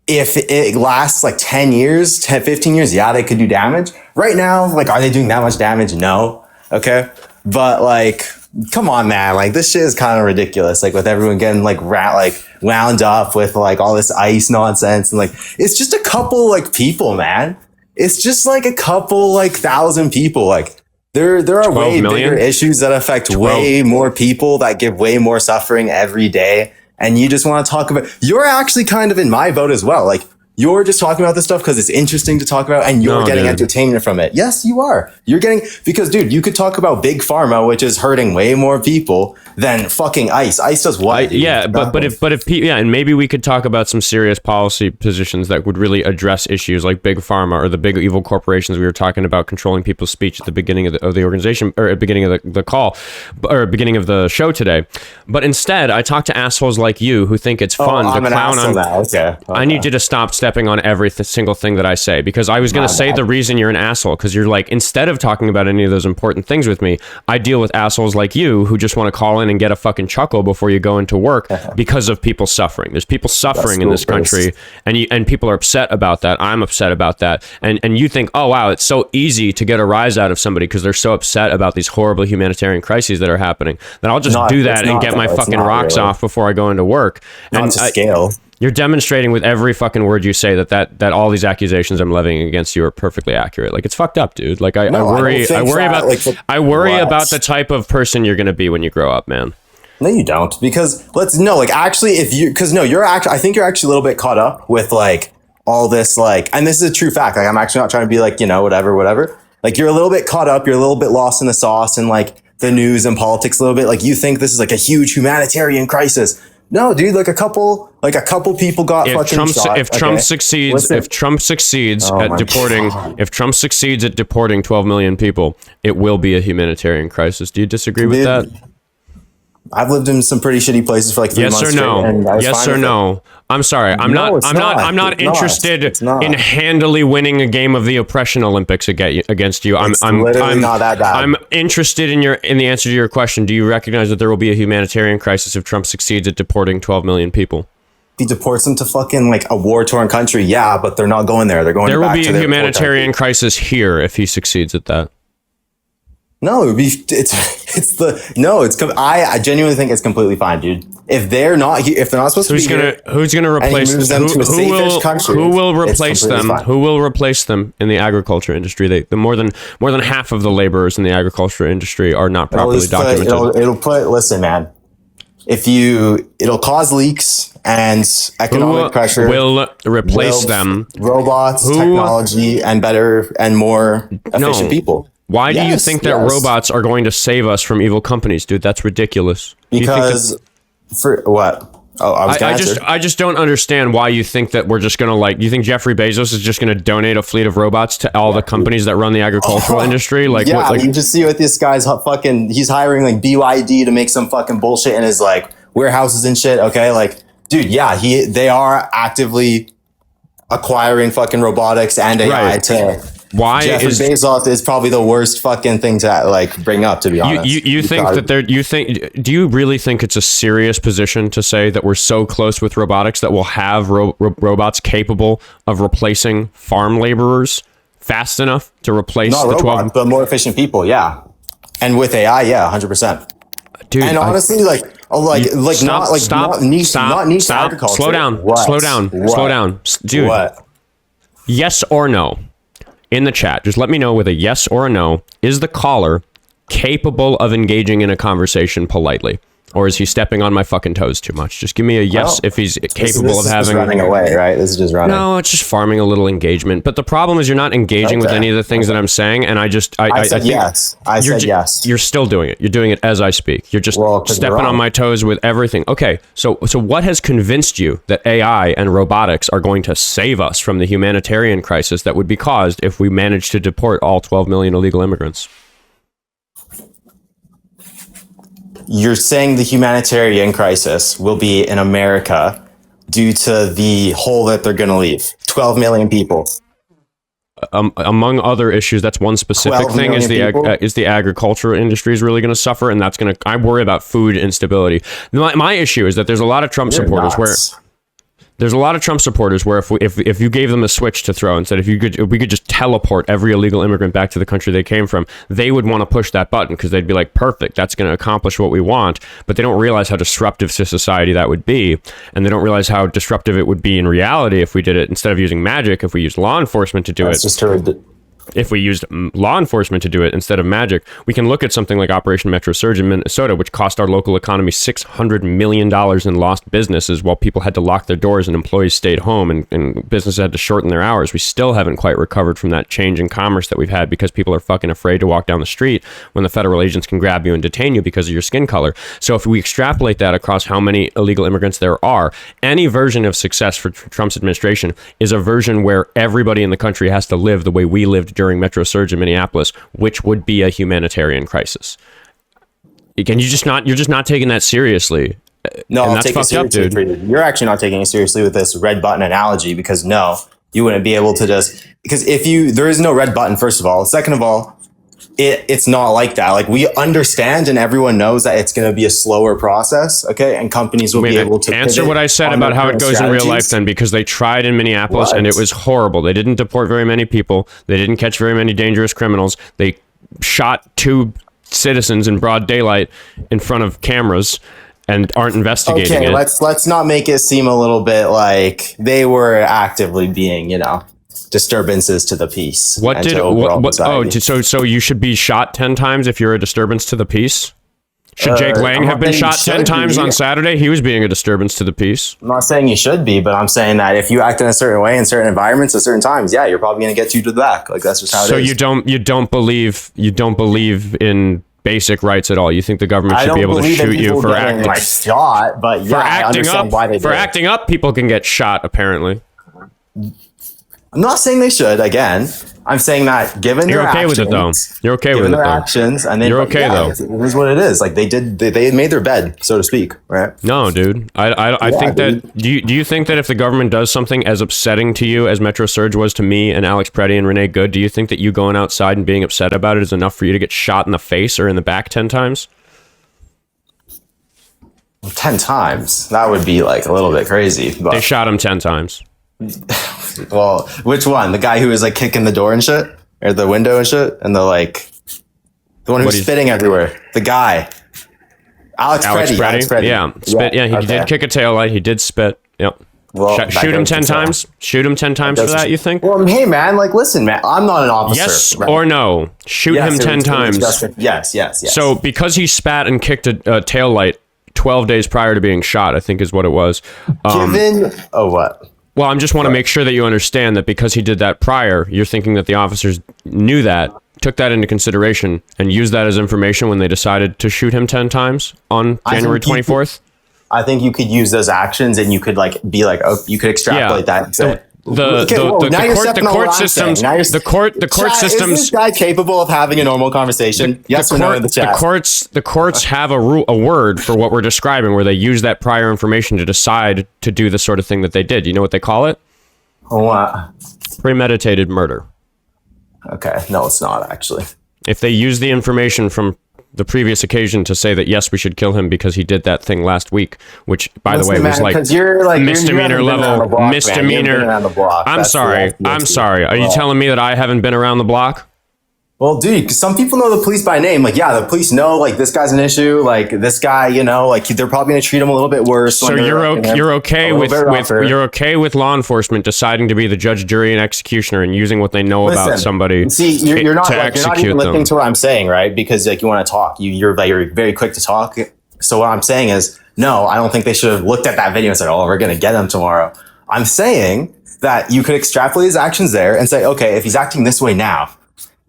if it lasts like 10 years, 15 years, yeah, they could do damage. Right now, like, are they doing that much damage? No. Okay. But like, come on, man. Like, this shit is kind of ridiculous. Like, with everyone getting wound up with like all this ICE nonsense, and like, it's just a couple like people, man. It's just like a couple like 1,000 people. Like, there are way bigger issues that affect way more people, that give way more suffering every day. And you just want to talk about, you're actually kind of in my boat as well. Like, you're just talking about this stuff because it's interesting to talk about, and you're getting entertainment from it. Yes, you are. You're getting, because dude, you could talk about big pharma, which is hurting way more people than fucking ICE. ICE does what? And maybe we could talk about some serious policy positions that would really address issues like big pharma or the big evil corporations we were talking about controlling people's speech at the beginning of the organization, or at the beginning of the call, or beginning of the show today. But instead, I talk to assholes like you who think it's fun to clown on. Okay. I need you to stop stepping on every single thing that I say, because I was going to say the reason you're an asshole, because you're like, instead of talking about any of those important things with me, I deal with assholes like you who just want to call in and get a fucking chuckle before you go into work because of people suffering. There's people suffering in this country, and people are upset about that. I'm upset about that. And you think, oh, wow, it's so easy to get a rise out of somebody because they're so upset about these horrible humanitarian crises that are happening, that I'll just do that and get my fucking rocks off before I go into work. Not to scale. You're demonstrating with every fucking word you say that all these accusations I'm levying against you are perfectly accurate. Like, it's fucked up, dude. Like, I worry about the type of person you're going to be when you grow up, man. No, you don't. Because actually, I think you're actually a little bit caught up with like all this, like, and this is a true fact. Like, I'm actually not trying to be like, whatever. Like, you're a little bit caught up. You're a little bit lost in the sauce and like the news and politics a little bit. Like, you think this is like a huge humanitarian crisis. No, dude, like a couple people got fucking shot. If Trump succeeds at deporting 12 million people, it will be a humanitarian crisis. Do you disagree with that? I've lived in some pretty shitty places for like 3 months. Yes or no? Yes or no? I'm sorry. I'm not interested in handily winning a game of the oppression Olympics against you. I'm not that bad. I'm interested in the answer to your question. Do you recognize that there will be a humanitarian crisis if Trump succeeds at deporting 12 million people? He deports them to fucking like a war-torn country, yeah, but they're not going there. They're going. There will back be to a their humanitarian crisis here if he succeeds at that. No, it would be. I genuinely think it's completely fine, dude. If they're not here, if they're not supposed to be here, who's gonna replace them? Who will replace them? Fine. Who will replace them in the agriculture industry? The more than half of the laborers in the agriculture industry are not properly documented. Listen, man. It'll cause leaks and economic pressure. Will replace them. Robots, technology, and better and more efficient people. Why do you think that robots are going to save us from evil companies, dude? That's ridiculous. Because for what? Oh, I just don't understand why you think that we're just going to you think Jeffrey Bezos is just going to donate a fleet of robots to all the companies that run the agricultural industry? You just see what this guy's he's hiring like BYD to make some fucking bullshit in his like warehouses and shit. Okay. Like, dude, yeah, they are actively acquiring fucking robotics and AI to. Why Jeffrey Bezos is probably the worst fucking thing to like bring up, to be honest. Do you really think it's a serious position to say that we're so close with robotics that we'll have robots capable of replacing farm laborers fast enough to replace the 12, but more efficient people, yeah. And with AI, yeah, 100%. Dude, and honestly, not niche agriculture. Slow down, dude. What? Yes or no? In the chat, just let me know with a yes or a no. Is the caller capable of engaging in a conversation politely? Or is he stepping on my fucking toes too much? Just give me a yes if he's capable of having... This is running away, right? This is just running. No, it's just farming a little engagement. But the problem is you're not engaging with any of the things that I'm saying. And I said yes. I said yes. You're still doing it. You're doing it as I speak. You're just stepping on my toes with everything. Okay, so what has convinced you that AI and robotics are going to save us from the humanitarian crisis that would be caused if we managed to deport all 12 million illegal immigrants? You're saying the humanitarian crisis will be in America due to the hole that they're going to leave. 12 million people. Among other issues, that's one specific thing. Is the agricultural industry is really going to suffer, and that's going to. I worry about food instability. My issue is that there's a lot of Trump supporters where. There's a lot of Trump supporters where if you gave them a switch to throw and said if we could just teleport every illegal immigrant back to the country they came from, they would want to push that button because they'd be like, perfect, that's going to accomplish what we want. But they don't realize how disruptive to society that would be, and they don't realize how disruptive it would be in reality if we did it instead of using magic. If we used law enforcement to do it. If we used law enforcement to do it instead of magic, we can look at something like Operation Metro Surge in Minnesota, which cost our local economy $600 million in lost businesses while people had to lock their doors and employees stayed home and businesses had to shorten their hours. We still haven't quite recovered from that change in commerce that we've had because people are fucking afraid to walk down the street when the federal agents can grab you and detain you because of your skin color. So if we extrapolate that across how many illegal immigrants there are, any version of success for Trump's administration is a version where everybody in the country has to live the way we lived during Metro Surge in Minneapolis, which would be a humanitarian crisis. Again, you're just not taking that seriously. No, And I'll that's take it fucked up, seriously. dude. You're actually not taking it seriously with this red button analogy because no, you wouldn't be able to just because there is no red button. First of all, second of all, it's not like that. Like we understand and everyone knows that it's going to be a slower process. Okay, and companies will be able to answer what I said about how it goes in real life then, because they tried in Minneapolis and it was horrible. They didn't deport very many people. They didn't catch very many dangerous criminals. They shot 2 citizens in broad daylight in front of cameras and aren't investigating it. Let's not make it seem a little bit like they were actively being, disturbances to the peace. So you should be shot 10 times if you're a disturbance to the peace? Should Jake Lang have been shot 10 times on Saturday? He was being a disturbance to the peace. I'm not saying you should be, but I'm saying that if you act in a certain way in certain environments at certain times, yeah, you're probably going to get you to the back. Like that's just how it is. So you don't believe in basic rights at all. You think the government should be able to shoot you for acting shot, but yeah, I understand why they do. For acting up, people can get shot apparently. I'm not saying they should. Again, I'm saying that given you're their okay actions, with it though. You're okay with it their though. actions, and then you're okay though. It is what it is. Like they made their bed, so to speak, right? No, dude. I think that. Do you think that if the government does something as upsetting to you as Metro Surge was to me and Alex Preddy and Renee Good, do you think that you going outside and being upset about it is enough for you to get shot in the face or in the back 10 times? 10 times. That would be like a little bit crazy. But they shot him 10 times. Well, which one? The guy who was like kicking the door and shit, or the window and shit, and the one who's spitting everywhere. The guy, Alex Preddy. Yeah, spit. Yeah, he did kick a taillight. He did spit. Yep. Well, shoot him 10 times. Shoot him 10 times for that. You think? Well, hey man, listen, man, I'm not an officer. Yes or no? Shoot him 10 times. Yes. So because he spat and kicked a taillight 12 days prior to being shot, I think is what it was. What? Well, I just want to make sure that you understand that because he did that prior, you're thinking that the officers knew that, took that into consideration, and used that as information when they decided to shoot him 10 times on January 24th? I think you could use those actions and you could you could extrapolate that and say, the court systems. Is this guy capable of having a normal conversation? Yes or no in the chat. The courts have a word for what we're describing, where they use that prior information to decide to do the sort of thing that they did. You know what they call it? What? Premeditated murder. Okay, no, it's not actually. If they use the information from the previous occasion to say that yes, we should kill him because he did that thing last week, which by the way was misdemeanor level misdemeanor. I'm sorry. Are you telling me that I haven't been around the block? Well, dude, some people know the police by name. Like, yeah, the police know, like, this guy's an issue. Like, this guy, they're probably going to treat him a little bit worse. So you're okay with law enforcement deciding to be the judge, jury, and executioner and using what they know about somebody. See, you're not even listening to what I'm saying, right? Because you want to talk. You're very quick to talk. So what I'm saying is, no, I don't think they should have looked at that video and said, oh, we're going to get him tomorrow. I'm saying that you could extrapolate his actions there and say, okay, if he's acting this way now,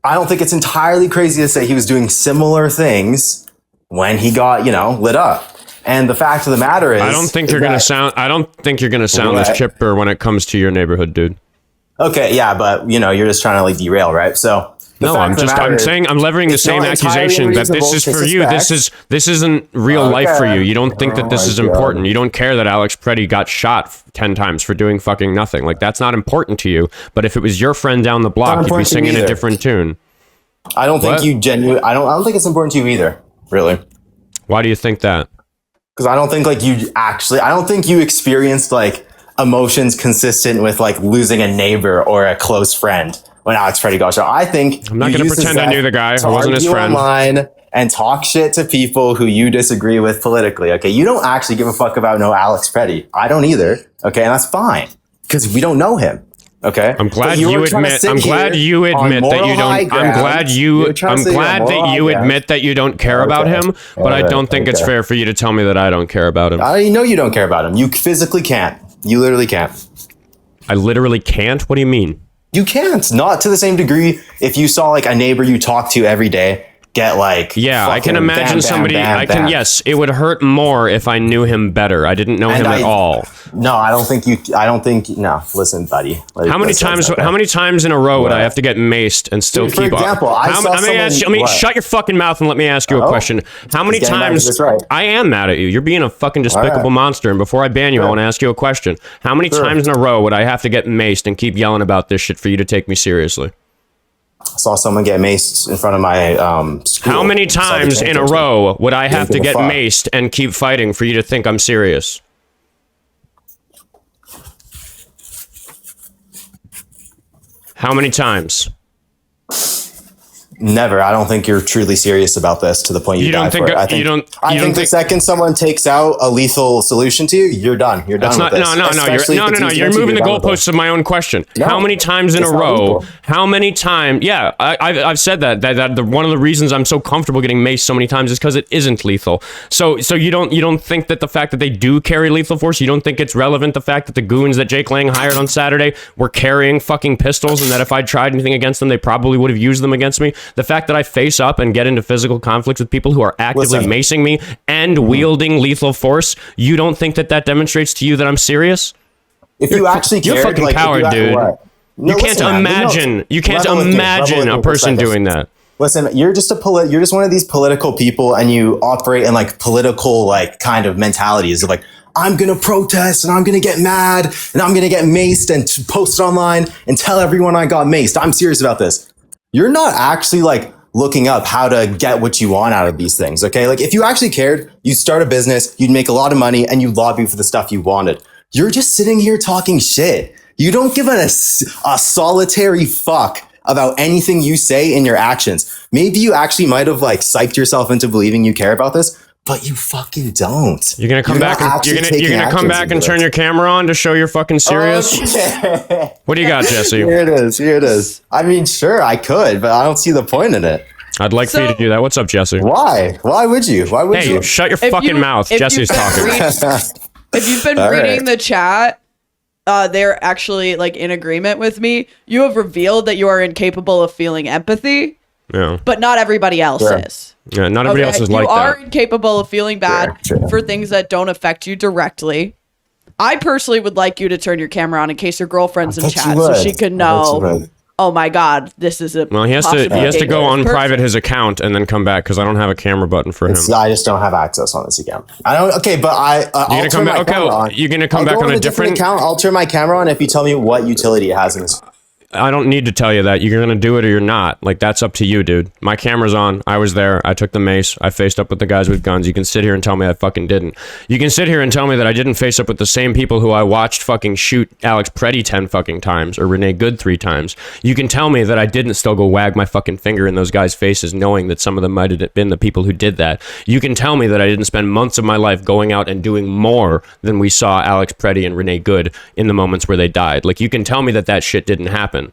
I don't think it's entirely crazy to say he was doing similar things when he got, lit up. And the fact of the matter is, I don't think you're gonna sound this chipper when it comes to your neighborhood, dude. Okay, yeah, but you're just trying to derail, right? So I'm levying the same accusation that this is for you. This isn't real life for you. You don't think that this is important. You don't care that Alex Preddy got shot 10 times for doing fucking nothing. Like, that's not important to you. But if it was your friend down the block, you'd be singing a different tune. I don't think I don't think it's important to you either, really. Why do you think that? Because I don't think I don't think you experienced emotions consistent with losing a neighbor or a close friend when Alex Preddy got shot. I think I'm not going to pretend I knew the guy. I wasn't his friend. Online and talk shit to people who you disagree with politically. Okay, you don't actually give a fuck about Alex Preddy. I don't either. Okay, and that's fine because we don't know him. Okay, I'm glad you admit that you don't. I'm glad that you don't care about him. But I don't think it's fair for you to tell me that I don't care about him. I know you don't care about him. You physically can't. You literally can't. I literally can't? What do you mean? You can't. Not to the same degree if you saw a neighbor you talk to every day get like I can imagine bam, somebody. bam, I can bam. yes, it would hurt more if I knew him better. I didn't know him at all. No, I don't think. No, listen, buddy. How many times in a row would I have to get maced and still Dude, for keep example, up? Let me what? shut your fucking mouth and let me ask you a question. How many times? I am mad at you. You're being a fucking despicable monster. And before I ban you, I want to ask you a question. How many times in a row would I have to get maced and keep yelling about this shit for you to take me seriously? I saw someone get maced in front of my school. How many times in a row would I have to get maced and keep fighting for you to think I'm serious? How many times? Never. I don't think you're truly serious about this to the point you die for it. I think the second someone takes out a lethal solution to you, you're done. You're done with this. No. You're moving the goalposts of my own question. No, how many times in a row? How many times? Yeah, I've said that one of the reasons I'm so comfortable getting maced so many times is because it isn't lethal. So you don't think that the fact that they do carry lethal force, you don't think it's relevant the fact that the goons that Jake Lang hired on Saturday were carrying fucking pistols, and that if I tried anything against them, they probably would have used them against me? The fact that I face up and get into physical conflicts with people who are actively macing me and wielding lethal force, you don't think that demonstrates to you that I'm serious? If you actually cared, you're a fucking coward, dude. No, you can't imagine. You can't imagine a person doing that. Listen, you're just you're just one of these political people, and you operate in like political like kind of mentalities of like, I'm going to protest and I'm going to get mad and I'm going to get maced and post it online and tell everyone I got maced. I'm serious about this. You're not actually like looking up how to get what you want out of these things. Okay. Like if you actually cared, you'd start a business, you'd make a lot of money, and you'd lobby for the stuff you wanted. You're just sitting here talking shit. You don't give a solitary fuck about anything you say in your actions. Maybe you actually might have like psyched yourself into believing you care about this, but you fucking don't. You're gonna come back and you're gonna come back and turn your camera on to show you're fucking serious. Okay. What do you got, Jesse? Here it is. I mean, sure, I could, but I don't see the point in it. I'd like for you to do that. What's up, Jesse? Why? Why would you? Hey, shut your fucking mouth. Jesse's talking. If you've been reading the chat, they're actually like in agreement with me. You have revealed that you are incapable of feeling empathy. Yeah. But not everybody else is. Yeah, not everybody else is like that. You are incapable of feeling bad for things that don't affect you directly. I personally would like you to turn your camera on in case your girlfriend's in chat so she can know, oh my God, this is a Well, he has to go unprivate his account and then come back because I don't have a camera button for him. I just don't have access on this account. I don't. Okay, but I'll turn my camera on. You're gonna come back on a different account. I'll turn my camera on if you tell me what utility it has in this. I don't need to tell you that. You're going to do it or you're not. Like, that's up to you, dude. My camera's on. I was there. I took the mace. I faced up with the guys with guns. You can sit here and tell me I fucking didn't. You can sit here and tell me that I didn't face up with the same people who I watched fucking shoot Alex Preddy 10 fucking times or Renee Good 3 times. You can tell me that I didn't still go wag my fucking finger in those guys' faces knowing that some of them might have been the people who did that. You can tell me that I didn't spend months of my life going out and doing more than we saw Alex Preddy and Renee Good in the moments where they died. Like, you can tell me that shit didn't happen.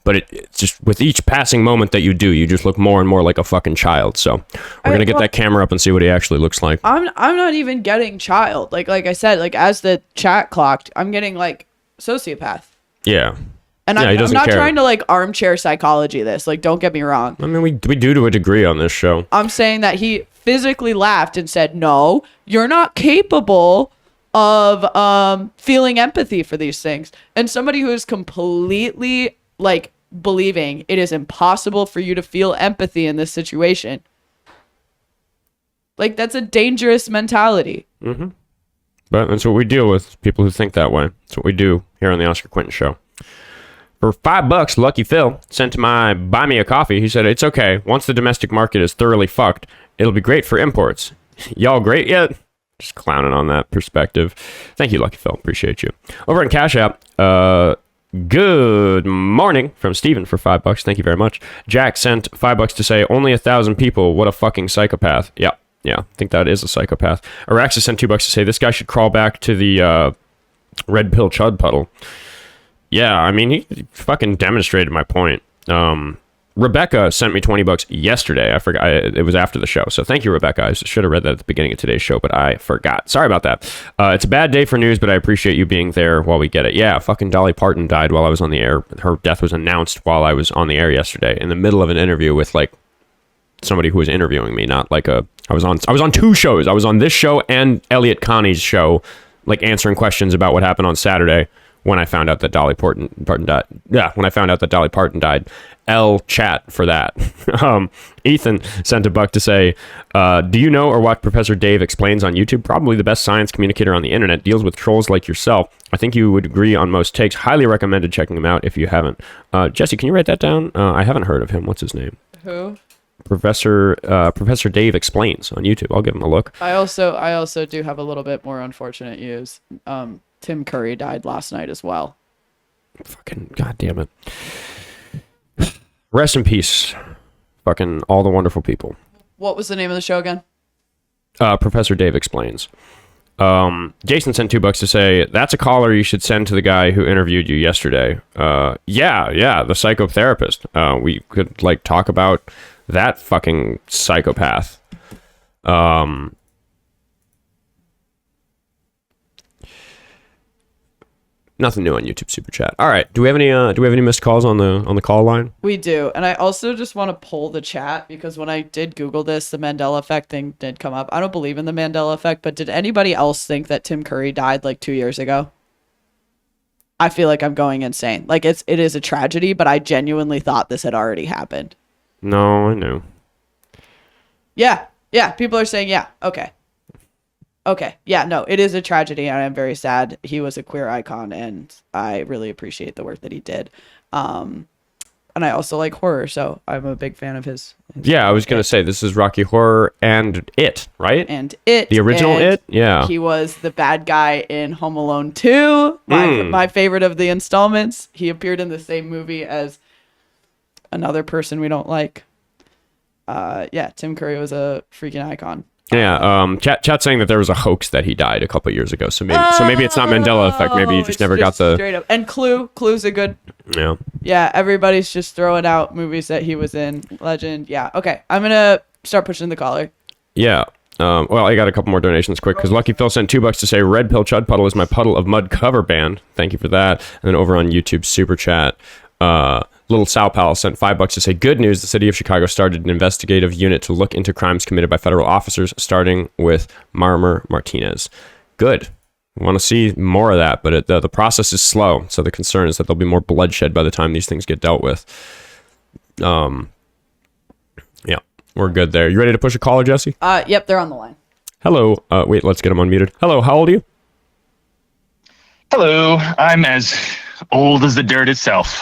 But it's just with each passing moment that you do, you just look more and more like a fucking child. So we're gonna get that camera up and see what he actually looks like. I'm not even getting child. Like I said, like as the chat clocked, I'm getting like sociopath. Yeah. And I'm not trying to like armchair psychology this. Like, don't get me wrong. I mean, we do to a degree on this show. I'm saying that he physically laughed and said, "No, you're not capable of feeling empathy for these things." And somebody who is completely like believing it is impossible for you to feel empathy in this situation. Like, that's a dangerous mentality. Mm-hmm. But that's what we deal with, people who think that way. That's what we do here on the Oskar Quentin Show. For $5, Lucky Phil sent my buy me a coffee. He said, "It's okay. Once the domestic market is thoroughly fucked, it'll be great for imports." Y'all great yet? Just clowning on that perspective. Thank you, Lucky Phil. Appreciate you. Over in Cash App, good morning from Steven for $5. Thank you very much. Jack sent $5 to say, "Only 1,000 people. What a fucking psychopath." Yeah, I think that is a psychopath. Araxis sent $2 to say, "This guy should crawl back to the red pill chud puddle." Yeah, I mean, he fucking demonstrated my point. Rebecca sent me $20 yesterday. I forgot. It was after the show. So thank you, Rebecca. I should have read that at the beginning of today's show, but I forgot. Sorry about that. It's a bad day for news, but I appreciate you being there while we get it. Yeah, fucking Dolly Parton died while I was on the air. Her death was announced while I was on the air yesterday in the middle of an interview with like somebody who was interviewing me, not like I was on two shows. I was on this show and Elliot Connie's show, like answering questions about what happened on Saturday when I found out that Dolly Parton died. Yeah, when I found out that Dolly Parton died. Chat for that. Ethan sent $1 to say, do you know or watch Professor Dave Explains on YouTube? Probably the best science communicator on the internet. Deals with trolls like yourself. I think you would agree on most takes. Highly recommended checking him out if you haven't. Jessie, can you write that down? I haven't heard of him. What's his name? Who? Professor Dave Explains on YouTube. I'll give him a look. I also do have a little bit more unfortunate news. Tim Curry died last night as well. Fucking goddamn it. Rest in peace. Fucking all the wonderful people. What was the name of the show again? Professor Dave Explains. Jason sent $2 to say, that's a caller you should send to the guy who interviewed you yesterday. Yeah, the psychotherapist. We could like talk about that fucking psychopath. Nothing new on YouTube Super Chat. All right, do we have any missed calls on the call line? We do, and I also just want to pull the chat because when I did Google this, the Mandela effect thing did come up. I don't believe in the Mandela effect, but did anybody else think that Tim Curry died like 2 years ago? I feel like I'm going insane. Like it is a tragedy, but I genuinely thought this had already happened. No, I knew. Yeah, people are saying yeah. Okay. Yeah, no, it is a tragedy, and I'm very sad. He was a queer icon, and I really appreciate the work that he did. And I also like horror, so I'm a big fan of his. Yeah, I was going to say, this is Rocky Horror and It, right? And It. The original It? Yeah. He was the bad guy in Home Alone 2, my favorite of the installments. He appeared in the same movie as another person we don't like. Tim Curry was a freaking icon. Yeah, chat saying that there was a hoax that he died a couple years ago. So maybe it's not Mandela effect. Maybe you just never got the straight up. And Clue's a good. Yeah. Yeah, everybody's just throwing out movies that he was in. Legend. Yeah. Okay, I'm gonna start pushing the collar. Yeah. Well, I got a couple more donations quick because Lucky Phil sent $2 to say Red Pill Chud Puddle is my Puddle of Mud cover band. Thank you for that. And then over on YouTube Super Chat, Little Sal Pal sent $5 to say, good news, the city of Chicago started an investigative unit to look into crimes committed by federal officers, starting with Marmer Martinez. Good. We want to see more of that, but the process is slow, so the concern is that there'll be more bloodshed by the time these things get dealt with. Yeah, we're good there. You ready to push a caller, Jessie? Yep, they're on the line. Hello. Wait, let's get them unmuted. Hello, how old are you? Hello, I'm as old as the dirt itself.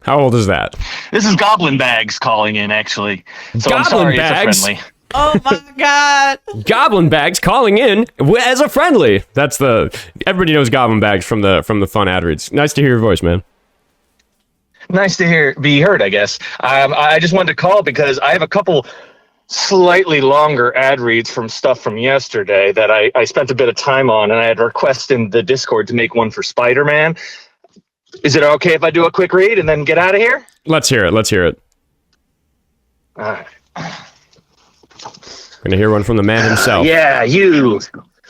How old is that? This is Goblin Bags calling in, actually. So Goblin I'm sorry, Bags? it's a friendly. Oh my God. Goblin Bags calling in as a friendly. Everybody knows Goblin Bags from the fun ad reads. Nice to hear your voice, man. Nice to be heard, I guess. I just wanted to call because I have a couple slightly longer ad reads from stuff from yesterday that I spent a bit of time on, and I had requested in the Discord to make one for Spider-Man. Is it okay if I do a quick read and then get out of here? Let's hear it. All right. Gonna hear one from the man himself. Yeah, you,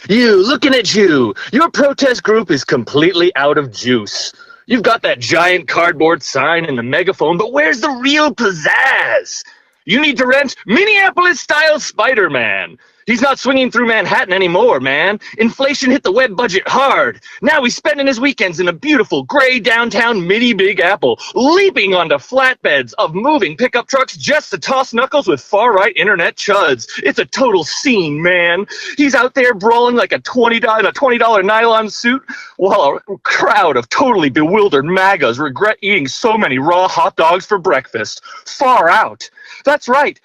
looking at you. Your protest group is completely out of juice. You've got that giant cardboard sign and the megaphone, but where's the real pizzazz? You need to rent Minneapolis-style Spider-Man. He's not swinging through Manhattan anymore, man. Inflation hit the web budget hard. Now he's spending his weekends in a beautiful gray downtown mini Big Apple, leaping onto flatbeds of moving pickup trucks just to toss knuckles with far-right internet chuds. It's a total scene, man. He's out there brawling like a $20 nylon suit while a crowd of totally bewildered MAGAs regret eating so many raw hot dogs for breakfast. Far out. That's right,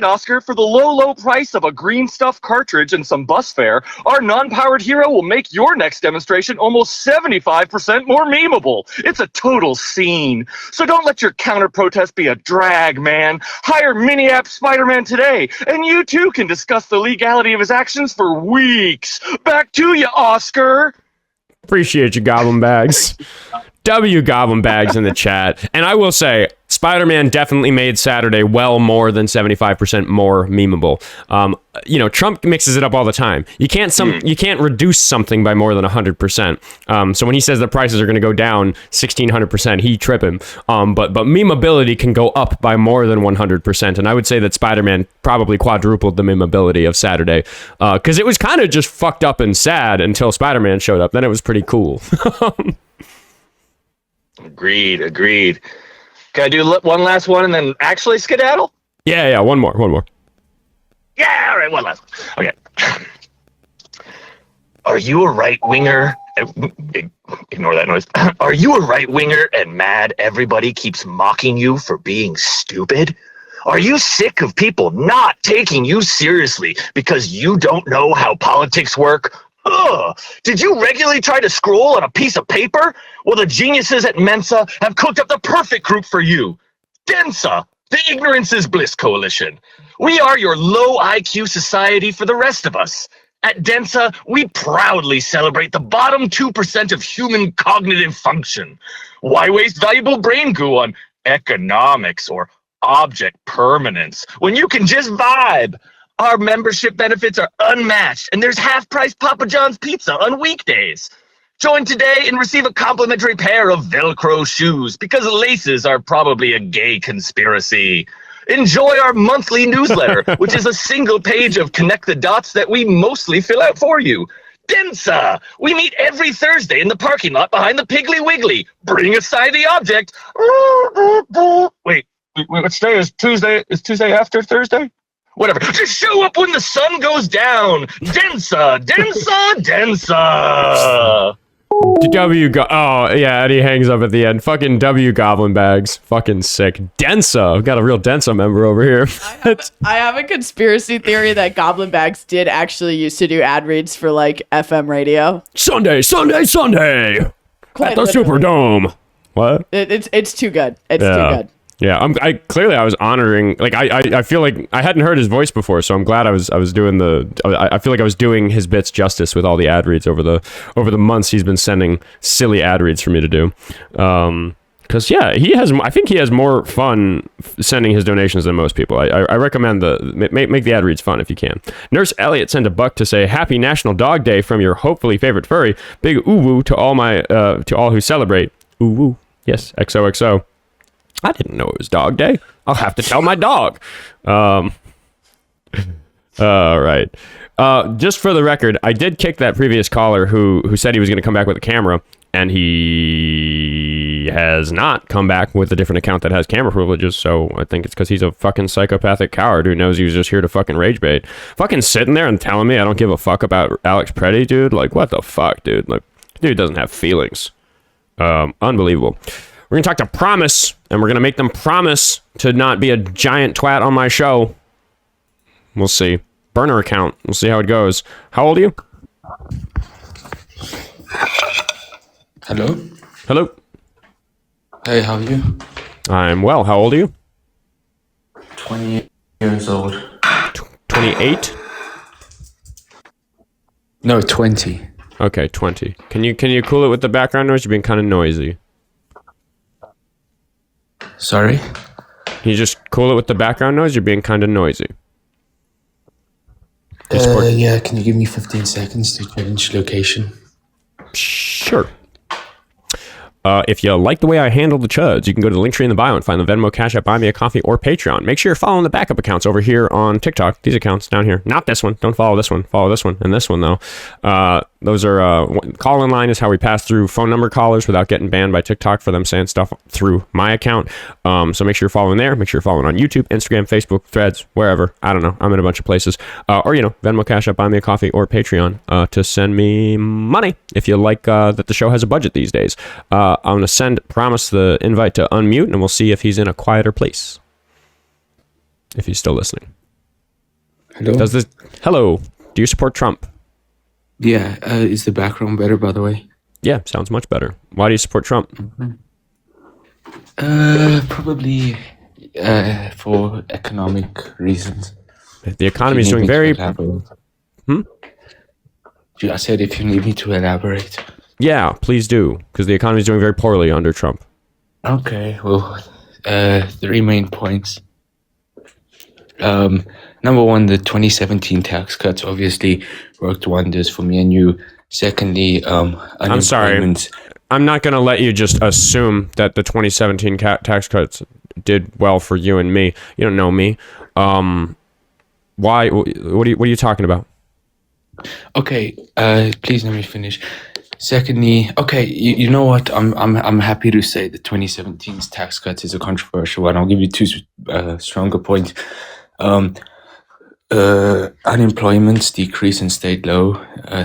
Oscar. For the low price of a green stuff cartridge and some bus fare, our non-powered hero will make your next demonstration almost 75% more memeable. It's a total scene. So don't let your counter-protest be a drag, man. Hire Mini-App Spider-Man today, and you too can discuss the legality of his actions for weeks. Back to you, Oscar. Appreciate you, Goblin Bags. W Goblin Bags in the chat. And I will say, Spider-Man definitely made Saturday well more than 75% more memeable. Trump mixes it up all the time. You can't reduce something by more than 100%. So when he says the prices are going to go down 1,600%, he tripping. But memeability can go up by more than 100%. And I would say that Spider-Man probably quadrupled the memeability of Saturday, because it was kind of just fucked up and sad until Spider-Man showed up. Then it was pretty cool. Agreed. Can I do one last one and then actually skedaddle? Yeah, one more. Yeah, all right, one last one. Okay. Are you a right-winger? Ignore that noise. Are you a right-winger and mad everybody keeps mocking you for being stupid? Are you sick of people not taking you seriously because you don't know how politics work? Ugh. Did you regularly try to scroll on a piece of paper? Well, the geniuses at Mensa have cooked up the perfect group for you. Densa, the Ignorance is Bliss Coalition. We are your low IQ society for the rest of us. At Densa, we proudly celebrate the bottom 2% of human cognitive function. Why waste valuable brain goo on economics or object permanence when you can just vibe? Our membership benefits are unmatched, and there's half-price Papa John's pizza on weekdays. Join today and receive a complimentary pair of Velcro shoes, because laces are probably a gay conspiracy. Enjoy our monthly newsletter, which is a single page of connect the dots that we mostly fill out for you. Densa! We meet every Thursday in the parking lot behind the Piggly Wiggly. Bring aside the object. Wait, what's today? Is Tuesday after Thursday? Whatever. Just show up when the sun goes down. Densa. Eddie hangs up at the end. Fucking W Goblin Bags. Fucking sick. Densa. I've got a real Densa member over here. I have a conspiracy theory that Goblin Bags did actually used to do ad reads for like FM radio. Sunday. At the Superdome. What? It's too good. It's too good. Yeah, I was honoring, like, I feel like I hadn't heard his voice before, so I'm glad I was doing I feel like I was doing his bits justice with all the ad reads over the months he's been sending silly ad reads for me to do. Because I think he has more fun sending his donations than most people. I recommend make the ad reads fun if you can. Nurse Elliot sent $1 to say Happy National Dog Day from your hopefully favorite furry. Big ooh woo to all who celebrate. Ooh woo. Yes, XOXO. I didn't know it was dog day. I'll have to tell my dog. All right. Just for the record, I did kick that previous caller who said he was going to come back with a camera, and he has not come back with a different account that has camera privileges, so I think it's because he's a fucking psychopathic coward who knows he was just here to fucking rage bait. Fucking sitting there and telling me I don't give a fuck about Alex Preddy, dude. Like, what the fuck, dude? Like, dude doesn't have feelings. Unbelievable. We're going to talk to Promise, and we're going to make them promise to not be a giant twat on my show. We'll see. Burner account. We'll see how it goes. How old are you? Hello. Hey, how are you? I'm well. How old are you? 28 years old. 28? No, 20. Okay, 20. Can you cool it with the background noise? You're being kind of noisy. Sorry? Can you just cool it with the background noise? You're being kind of noisy. Yeah, can you give me 15 seconds to change location? Sure. If you like the way I handle the chuds, you can go to the link tree in the bio and find the Venmo, Cash App, Buy Me a Coffee, or Patreon. Make sure you're following the backup accounts over here on TikTok. These accounts down here. Not this one. Don't follow this one. Follow this one and this one, though. Those are call-in line is how we pass through phone number callers without getting banned by TikTok for them saying stuff through my account. So make sure you're following there. Make sure you're following on YouTube, Instagram, Facebook, Threads, wherever. I don't know. I'm in a bunch of places. Or, Venmo, Cash App, Buy Me a Coffee, or Patreon to send me money if you like that the show has a budget these days. I'm going to send Promise the invite to unmute, and we'll see if he's in a quieter place. If he's still listening. Hello? Hello. Do you support Trump? Yeah, is the background better, by the way? Yeah, sounds much better. Why do you support Trump? Probably for economic reasons. The economy is doing very... I said if you need me to elaborate. Yeah, please do, because the economy is doing very poorly under Trump. Okay, well, 3 main points. Number one, the 2017 tax cuts obviously worked wonders for me and you. Secondly, I'm sorry. I'm not going to let you just assume that the 2017 tax cuts did well for you and me. You don't know me. Why? What are you talking about? Okay, please let me finish. Secondly, okay, you know what? I'm happy to say the 2017's tax cuts is a controversial one. I'll give you two stronger points. Unemployment's decrease and stayed low.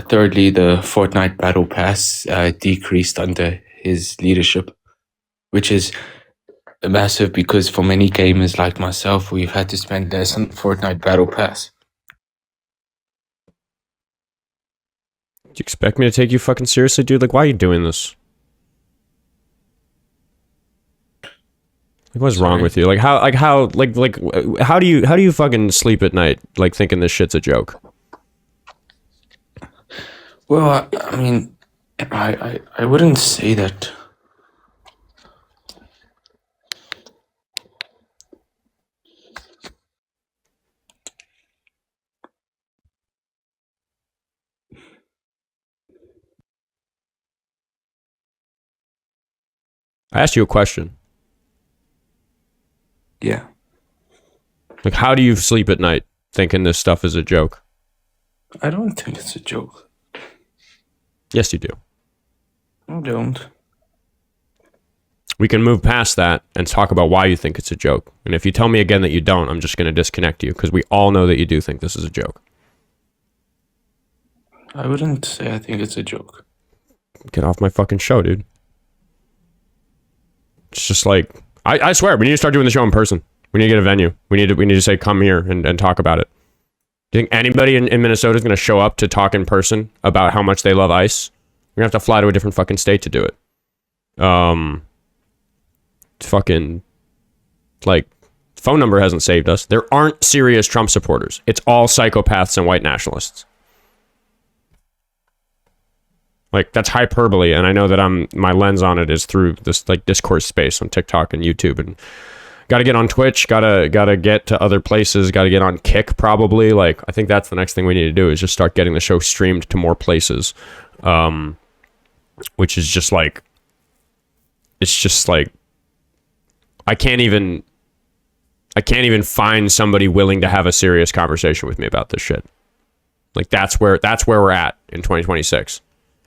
Thirdly, the Fortnite Battle Pass decreased under his leadership, which is massive because for many gamers like myself, we've had to spend less on Fortnite Battle Pass. Do you expect me to take you fucking seriously, dude? Like, why are you doing this? Like, what's wrong with you? Like, how do you fucking sleep at night, like, thinking this shit's a joke? Well, I mean, I wouldn't say that. I asked you a question. Yeah. Like, how do you sleep at night thinking this stuff is a joke? I don't think it's a joke. Yes, you do. I don't. We can move past that and talk about why you think it's a joke. And if you tell me again that you don't, I'm just going to disconnect you, because we all know that you do think this is a joke. I wouldn't say I think it's a joke. Get off my fucking show, dude. It's just like, I swear, we need to start doing the show in person. We need to get a venue. We need to say, come here and talk about it. Do you think anybody in Minnesota is going to show up to talk in person about how much they love ice? We're going to have to fly to a different fucking state to do it. Fucking, like, phone number hasn't saved us. There aren't serious Trump supporters. It's all psychopaths and white nationalists. Like, that's hyperbole, and I know that my lens on it is through this, like, discourse space on TikTok and YouTube, and gotta get on Twitch, gotta get to other places, gotta get on Kick, probably. Like, I think that's the next thing we need to do, is just start getting the show streamed to more places, which is just like, it's just like, I can't even find somebody willing to have a serious conversation with me about this shit. Like, that's where we're at in 2026.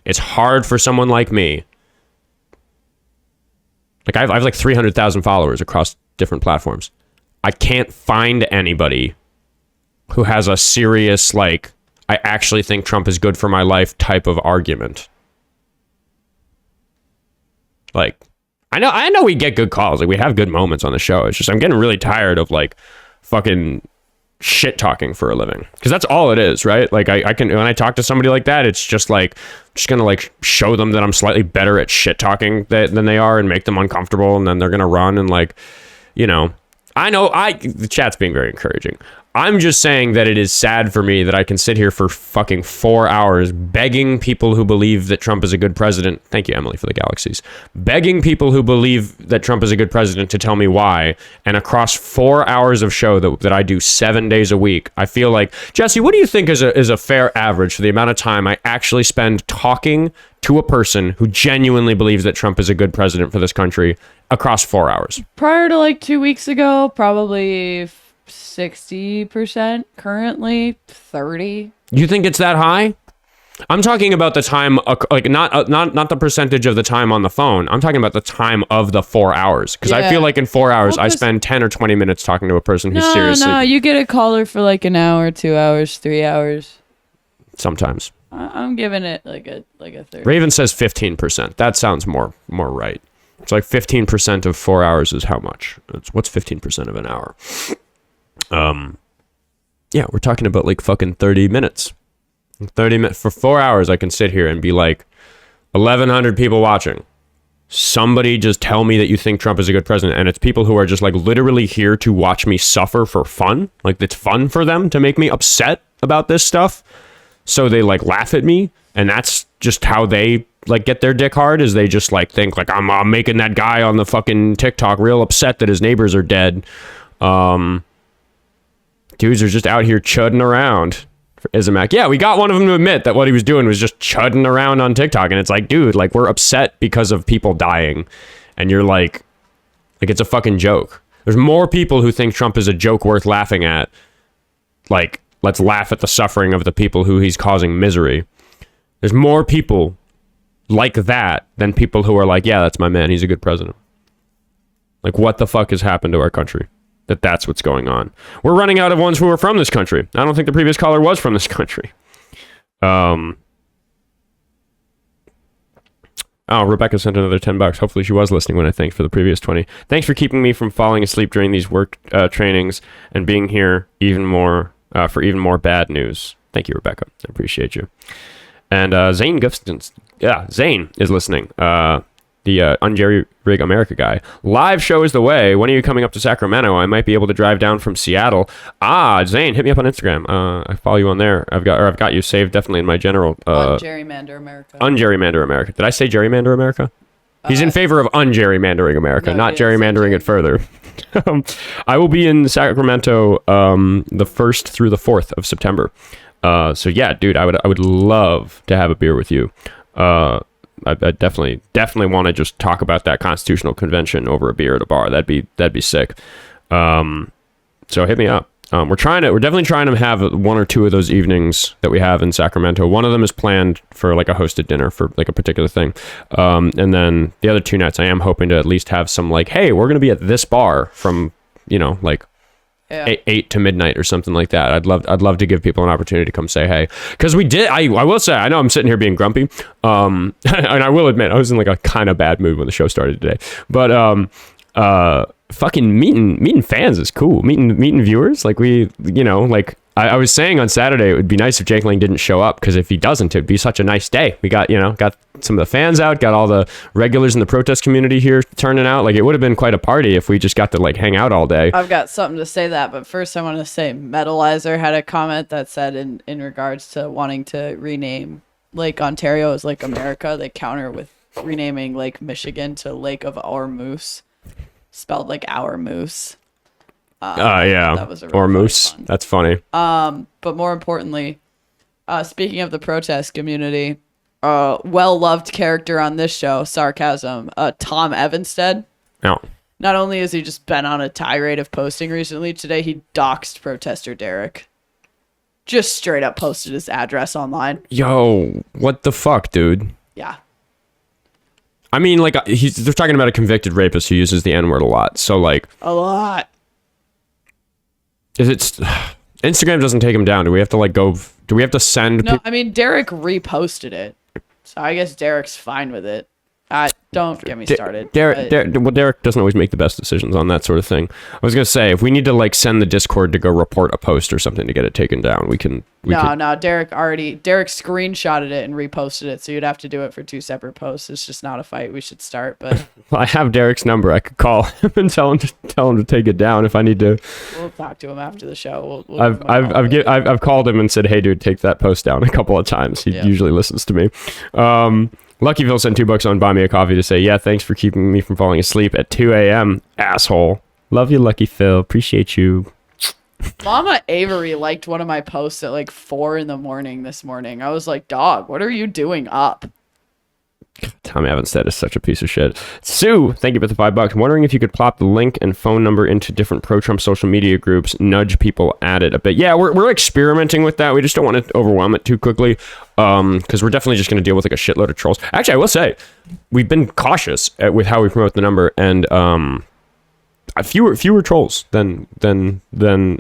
It's hard for someone like me. Like, I have like 300,000 followers across different platforms. I can't find anybody who has a serious, like, I actually think Trump is good for my life type of argument. Like, I know we get good calls. Like, we have good moments on the show. It's just, I'm getting really tired of, like, fucking shit talking for a living, because that's all it is, right? Like, I can, when I talk to somebody like that, it's just like, just gonna, like, show them that I'm slightly better at shit talking than they are and make them uncomfortable, and then they're gonna run. And, like, you know, the chat's being very encouraging. I'm just saying that it is sad for me that I can sit here for fucking 4 hours begging people who believe that Trump is a good president. Thank you, Emily, for the galaxies. Begging people who believe that Trump is a good president to tell me why. And across 4 hours of show that I do 7 days a week, I feel like, Jessie, what do you think is a fair average for the amount of time I actually spend talking to a person who genuinely believes that Trump is a good president for this country across 4 hours? Prior to like 2 weeks ago, probably 60%. Currently 30%. You think it's that high? I'm talking about the time, like, not the percentage of the time on the phone. I'm talking about the time of the 4 hours, because I feel like in 4 hours I spend 10 or 20 minutes talking to a person who's seriously. No, you get a caller for like an hour, 2 hours, 3 hours. Sometimes. I'm giving it like a 30. Raven says 15%. That sounds more right. It's like 15% of 4 hours is how much? What's 15% of an hour? Yeah, we're talking about like fucking 30 minutes. 30 minutes for 4 hours. I can sit here and be like, 1,100 people watching. Somebody just tell me that you think Trump is a good president, and it's people who are just like literally here to watch me suffer for fun. Like, it's fun for them to make me upset about this stuff. So they like laugh at me, and that's just how they like get their dick hard? Is they just like think like I'm making that guy on the fucking TikTok real upset that his neighbors are dead. Dudes are just out here chudding around. Izamak. Yeah, we got one of them to admit that what he was doing was just chudding around on TikTok, and it's like, dude, like we're upset because of people dying, and you're like it's a fucking joke. There's more people who think Trump is a joke worth laughing at. Like, let's laugh at the suffering of the people who he's causing misery. There's more people like that than people who are like, yeah, that's my man. He's a good president. Like, what the fuck has happened to our country? That's what's going on. We're running out of ones who are from this country. I don't think the previous caller was from this country. Oh, Rebecca sent another $10. Hopefully she was listening when I thanked for the previous 20. Thanks for keeping me from falling asleep during these work trainings and being here even more for even more bad news. Thank you, Rebecca. I appreciate you. And Zane Gustafson, Zane is listening. The Unjerry Rig America guy. Live show is the way. When are you coming up to Sacramento? I might be able to drive down from Seattle. Zane, hit me up on Instagram. I follow you on there. I've got you saved definitely in my general. Ungerrymander America. Ungerrymander America. Did I say gerrymander America? He's in favor of ungerrymandering America, not gerrymandering it further. I will be in Sacramento the 1st through the 4th of September. So yeah, dude, I would love to have a beer with you. I definitely want to just talk about that constitutional convention over a beer at a bar. That'd be sick. So hit me up. We're definitely trying to have one or two of those evenings that we have in Sacramento. One of them is planned for like a hosted dinner for like a particular thing. And then the other 2 nights I am hoping to at least have some like, hey, we're going to be at this bar from, like 8 to midnight or something like that. I'd love to give people an opportunity to come say hey, because we did. I will say, I know I'm sitting here being grumpy, and I will admit I was in like a kind of bad mood when the show started today. But fucking meeting fans is cool. Meeting viewers, like I was saying on Saturday, it would be nice if Jake Lang didn't show up, because if he doesn't, it'd be such a nice day. We got some of the fans out, got all the regulars in the protest community here turning out. Like, it would have been quite a party if we just got to like hang out all day. I've got something to say that, but first I want to say Metalizer had a comment that said in regards to wanting to rename Lake Ontario as Lake America, they counter with renaming Lake Michigan to Lake of Our Moose, spelled like Our Moose. Yeah, that was or moose. Fun. That's funny. But more importantly, speaking of the protest community, well-loved character on this show, Sarcasm, Tom Evanstead. No. Not only has he just been on a tirade of posting recently, today he doxed protester Derek. Just straight up posted his address online. Yo, what the fuck, dude? Yeah. I mean, like, they're talking about a convicted rapist who uses the N-word a lot. So, like... A lot. Instagram doesn't take him down. Do we have to like go? Do we have to send? No, I mean Derek reposted it, so I guess Derek's fine with it. Don't get me started. Derek doesn't always make the best decisions on that sort of thing. I was gonna say, if we need to like send the Discord to go report a post or something to get it taken down, we can. No, Derek screenshotted it and reposted it, so you'd have to do it for 2 separate posts. It's just not a fight we should start. But well, I have Derek's number. I could call him and tell him to take it down if I need to. We'll talk to him after the show. I've called him and said, hey dude, take that post down a couple of times. He usually listens to me. Luckyville sent $2 on Buy Me a Coffee to say, yeah, thanks for keeping me from falling asleep at 2 a.m. Asshole. Love you, Lucky Phil. Appreciate you. Mama Avery liked one of my posts at like 4 a.m. this morning. I was like, dog, what are you doing up? Tom Evanstead is such a piece of shit. Sue, thank you for the $5. Wondering if you could plop the link and phone number into different pro-Trump social media groups, nudge people at it a bit. Yeah, we're experimenting with that. We just don't want to overwhelm it too quickly, because we're definitely just going to deal with like a shitload of trolls. Actually, I will say, we've been cautious with how we promote the number, and fewer trolls than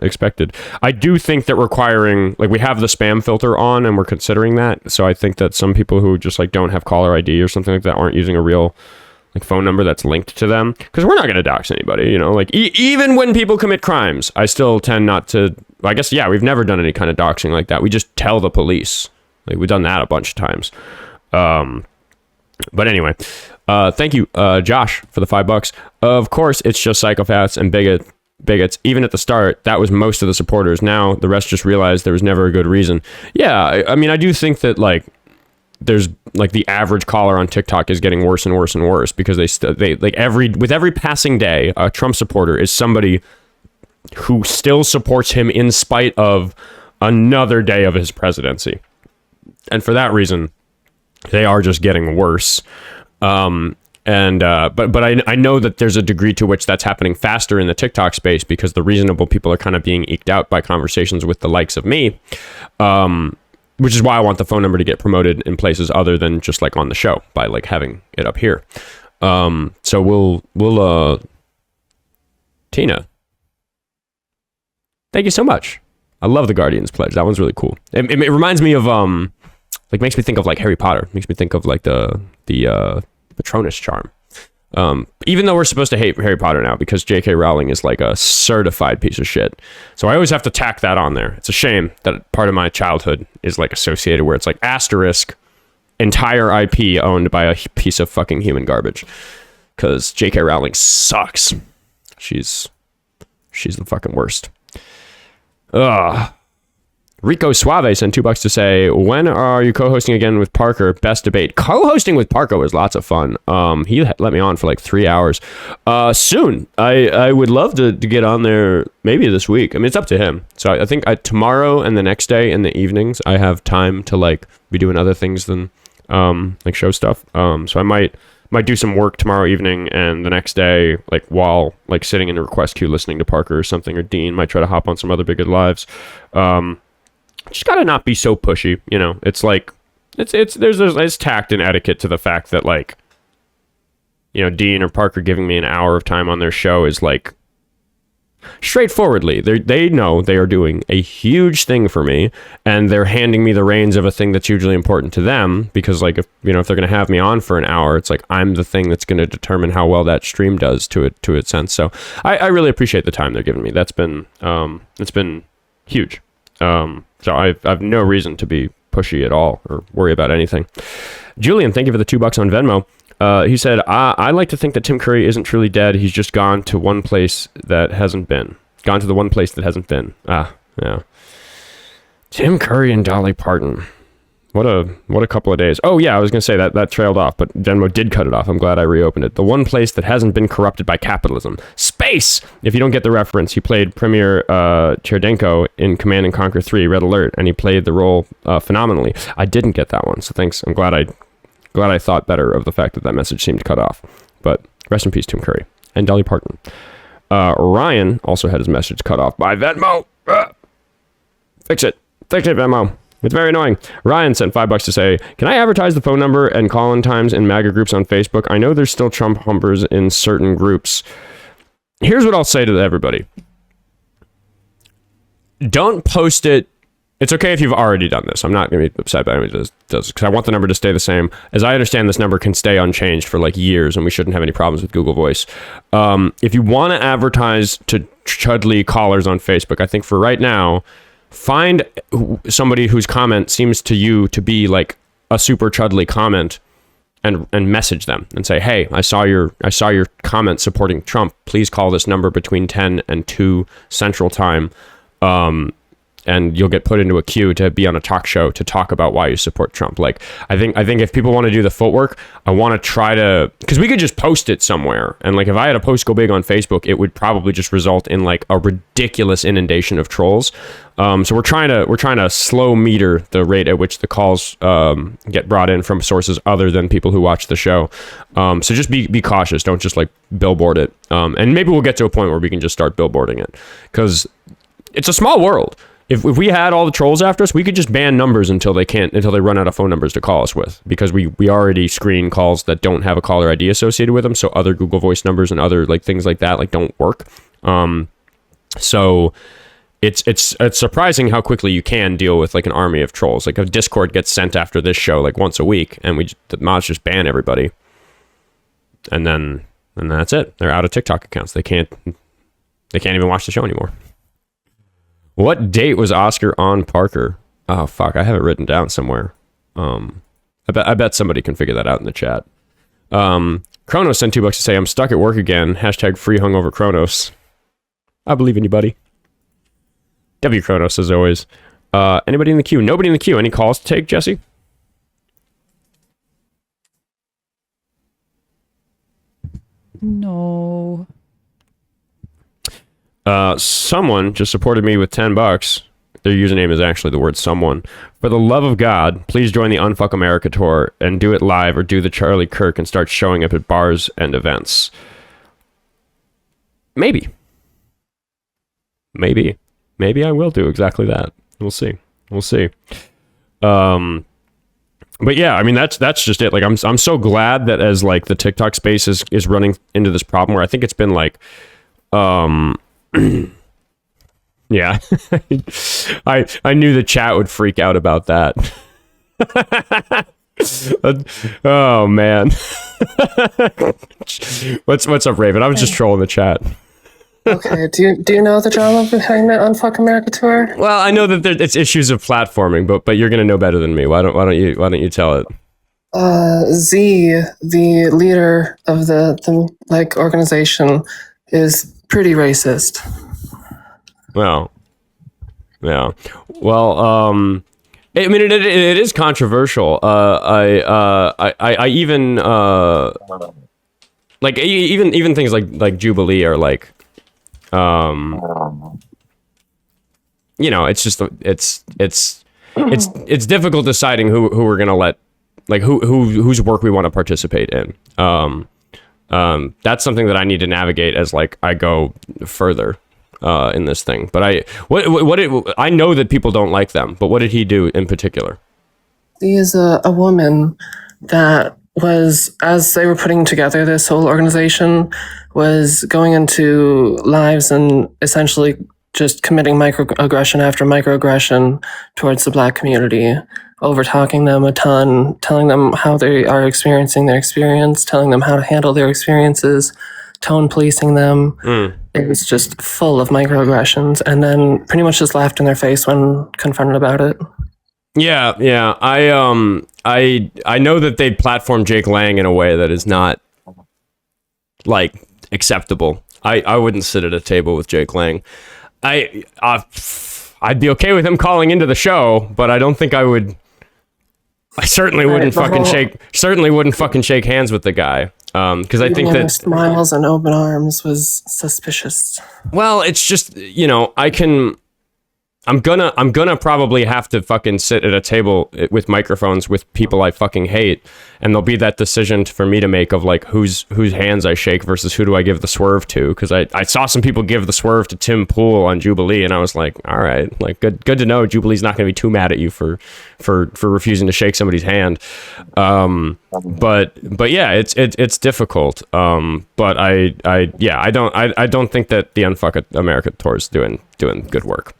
expected. I do think that requiring, like, we have the spam filter on and we're considering that, so I think that some people who just like don't have caller ID or something like that aren't using a real like phone number that's linked to them, because we're not going to dox anybody, like even when people commit crimes, I still tend not to. I guess, yeah, we've never done any kind of doxing like that. We just tell the police. Like, we've done that a bunch of times. But anyway, thank you, Josh, for the $5. Of course, it's just psychopaths and bigots. Even at the start, that was most of the supporters. Now, the rest just realized there was never a good reason. Yeah, I mean, I do think that, like, there's like the average caller on TikTok is getting worse and worse and worse because they like with every passing day, a Trump supporter is somebody who still supports him in spite of another day of his presidency. And for that reason, they are just getting worse. But I know that there's a degree to which that's happening faster in the TikTok space because the reasonable people are kind of being eked out by conversations with the likes of me, which is why I want the phone number to get promoted in places other than just like on the show by like having it up here. So we'll Tina, thank you so much. I love the Guardian's Pledge. That one's really cool. It reminds me of like makes me think of like Harry Potter. Makes me think of like the Patronus charm. Even though we're supposed to hate Harry Potter now because J.K. Rowling is like a certified piece of shit. So I always have to tack that on there. It's a shame that part of my childhood is like associated where it's like asterisk entire IP owned by a piece of fucking human garbage. Because J.K. Rowling sucks. She's the fucking worst. Ugh. Rico Suave sent $2 to say, when are you co-hosting again with Parker? Best debate. Co-hosting with Parker was lots of fun. He let me on for like 3 hours. Soon. I would love to get on there maybe this week. I mean, it's up to him. So I think tomorrow and the next day in the evenings, I have time to like be doing other things than like show stuff. So I might do some work tomorrow evening, and the next day, like while like sitting in the request queue listening to Parker or something, or Dean might try to hop on some other Big Good Lives. Just gotta not be so pushy, you know. It's like there's tact and etiquette to the fact that like, you know, Dean or Parker giving me an hour of time on their show is like straightforwardly they know they are doing a huge thing for me, and they're handing me the reins of a thing that's hugely important to them because like if they're gonna have me on for an hour, it's like I'm the thing that's gonna determine how well that stream does to its sense. So I really appreciate the time they're giving me. That's been it's been huge. So I've no reason to be pushy at all or worry about anything. Julian, thank you for the $2 on Venmo. He said, I like to think that Tim Curry isn't truly dead. He's just gone to one place that hasn't been. Gone to the one place that hasn't been. Yeah. Tim Curry and Dolly Parton. What a couple of days. Oh yeah, I was gonna say that trailed off, but Venmo did cut it off. I'm glad I reopened it. The one place that hasn't been corrupted by capitalism. Space! If you don't get the reference, he played Premier Cherdenko in Command and Conquer 3, Red Alert, and he played the role phenomenally. I didn't get that one, so thanks. I'm glad I thought better of the fact that message seemed cut off. But rest in peace, Tim Curry. And Dolly Parton. Ryan also had his message cut off by Venmo. Fix it, Venmo. It's very annoying. Ryan sent $5 to say, can I advertise the phone number and call-in times in MAGA groups on Facebook? I know there's still Trump humpers in certain groups. Here's what I'll say to everybody. Don't post it. It's okay if you've already done this. I'm not going to be upset by anybody that does because I want the number to stay the same. As I understand, this number can stay unchanged for like years, and we shouldn't have any problems with Google Voice. If you want to advertise to Chudley callers on Facebook, I think for right now, find somebody whose comment seems to you to be like a super Chudley comment and message them and say, hey, I saw your comment supporting Trump. Please call this number between 10 and 2 Central Time. And you'll get put into a queue to be on a talk show to talk about why you support Trump. Like, I think if people want to do the footwork, I want to try to, because we could just post it somewhere. And like, if I had a post go big on Facebook, it would probably just result in like a ridiculous inundation of trolls. So we're trying to slow meter the rate at which the calls get brought in from sources other than people who watch the show. So just be cautious. Don't just like billboard it. And maybe we'll get to a point where we can just start billboarding it, because it's a small world. If we had all the trolls after us, we could just ban numbers until they run out of phone numbers to call us with, because we already screen calls that don't have a caller ID associated with them. So other Google Voice numbers and other like things like that like don't work. So it's surprising how quickly you can deal with like an army of trolls. Like a Discord gets sent after this show like once a week, and the mods just ban everybody, and then that's it. They're out of TikTok accounts. They can't even watch the show anymore. What date was Oskar on Parker? Oh, fuck. I have it written down somewhere. I bet somebody can figure that out in the chat. Kronos sent $2 to say, I'm stuck at work again. # free hungover Kronos. I believe in you, buddy. W Kronos, as always. Anybody in the queue? Nobody in the queue. Any calls to take, Jessie? No. Someone just supported me with $10. Their username is actually the word someone. For the love of God, please join the Unfuck America tour and do it live, or do the Charlie Kirk and start showing up at bars and events. Maybe I will do exactly that. We'll see. But yeah, I mean, that's just it. Like, I'm so glad that as like the TikTok space is running into this problem where I think it's been like, yeah, I knew the chat would freak out about that. Oh man. What's up, Raven? I was just trolling the chat. Okay, do you know the drama behind the Unfuck America tour? Well, I know that it's issues of platforming, but you're gonna know better than me. Why don't you tell it? Z, the leader of the like organization, is pretty racist. Well, yeah. Well, I mean, it is controversial. I even like even things like Jubilee are like, you know, it's just it's difficult deciding who we're gonna let, like whose work we want to participate in. That's something that I need to navigate as like I go further in this thing. But I know that people don't like them. But what did he do in particular? She is a woman that was, as they were putting together this whole organization, was going into lives and essentially just committing microaggression after microaggression towards the Black community, over-talking them a ton, telling them how they are experiencing their experience, telling them how to handle their experiences, tone policing them. It was just full of microaggressions, and then pretty much just laughed in their face when confronted about it. Yeah. I know that they platformed Jake Lang in a way that is not like acceptable. I wouldn't sit at a table with Jake Lang. I'd be okay with him calling into the show, but I don't think I would. I certainly wouldn't fucking shake hands with the guy. Because I think that smiles and open arms was suspicious. Well, it's just, you know, I'm gonna probably have to fucking sit at a table with microphones with people I fucking hate, and there'll be that decision for me to make of like whose hands I shake versus who do I give the swerve to, because I saw some people give the swerve to Tim Pool on Jubilee, and I was like, all right, like good to know Jubilee's not gonna be too mad at you for refusing to shake somebody's hand. But yeah, it's difficult. But I don't think that the Unfuck America tour is doing good work.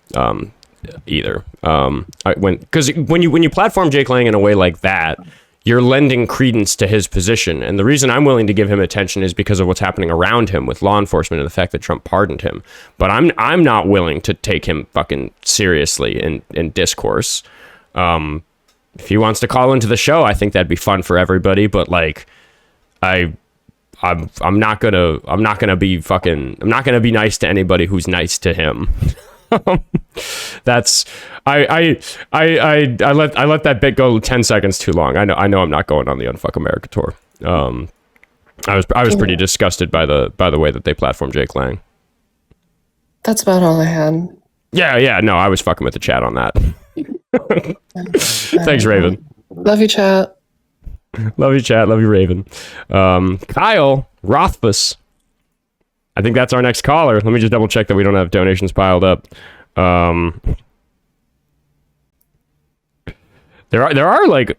Either. Because when you platform Jake Lang in a way like that, you're lending credence to his position. And the reason I'm willing to give him attention is because of what's happening around him with law enforcement and the fact that Trump pardoned him. But I'm not willing to take him fucking seriously in discourse. If he wants to call into the show, I think that'd be fun for everybody. But like, I'm not gonna be nice to anybody who's nice to him. That's I let that bit go 10 seconds too long. I know I'm not going on the Unfuck America tour. I was pretty disgusted by the way that they platformed Jake Lang. That's about all I had. Yeah, no, I was fucking with the chat on that. Thanks, Raven. Love you, chat. Love you, chat. Love you, Raven. Kyle Rothfus. I think that's our next caller. Let me just double check that we don't have donations piled up. There are like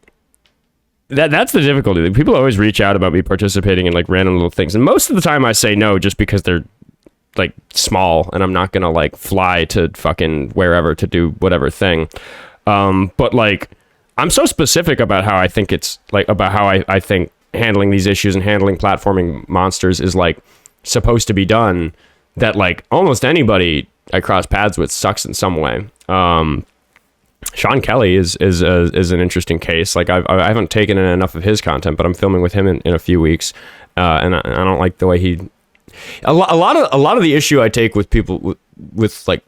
that's the difficulty. People always reach out about me participating in like random little things, and most of the time I say no just because they're like small and I'm not gonna like fly to fucking wherever to do whatever thing. But like I'm so specific about how I think it's like about how I think handling these issues and handling platforming monsters is like supposed to be done, that like almost anybody I cross paths with sucks in some way. Sean Kelly is an interesting case. Like I haven't taken in enough of his content, but I'm filming with him in a few weeks, and I don't like the way he. A lot of the issue I take with people with like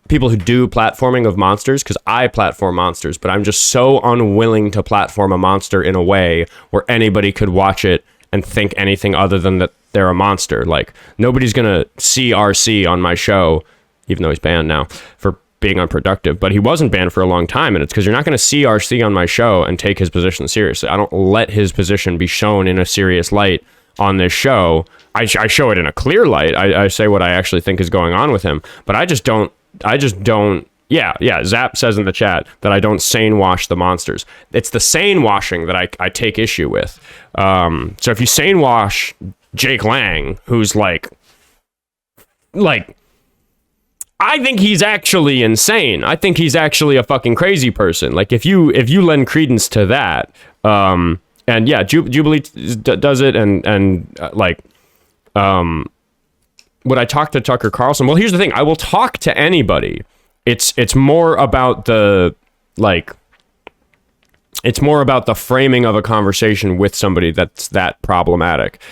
people who do platforming of monsters, because I platform monsters, but I'm just so unwilling to platform a monster in a way where anybody could watch it and think anything other than that they're a monster. Like, nobody's gonna see RC on my show, even though he's banned now for being unproductive, but he wasn't banned for a long time, and it's because you're not going to see RC on my show and take his position seriously. I don't let his position be shown in a serious light on this show. I show it in a clear light. I say what I actually think is going on with him, but I just don't. Yeah. Zap says in the chat that I don't sane wash the monsters. It's the sane washing that I take issue with. So if you sane wash Jake Lang, who's like. I think he's actually insane. I think he's actually a fucking crazy person. Like, if you lend credence to that, and yeah, Jubilee does it, and would I talk to Tucker Carlson? Well, here's the thing: I will talk to anybody. It's more about the it's more about the framing of a conversation with somebody that's that problematic.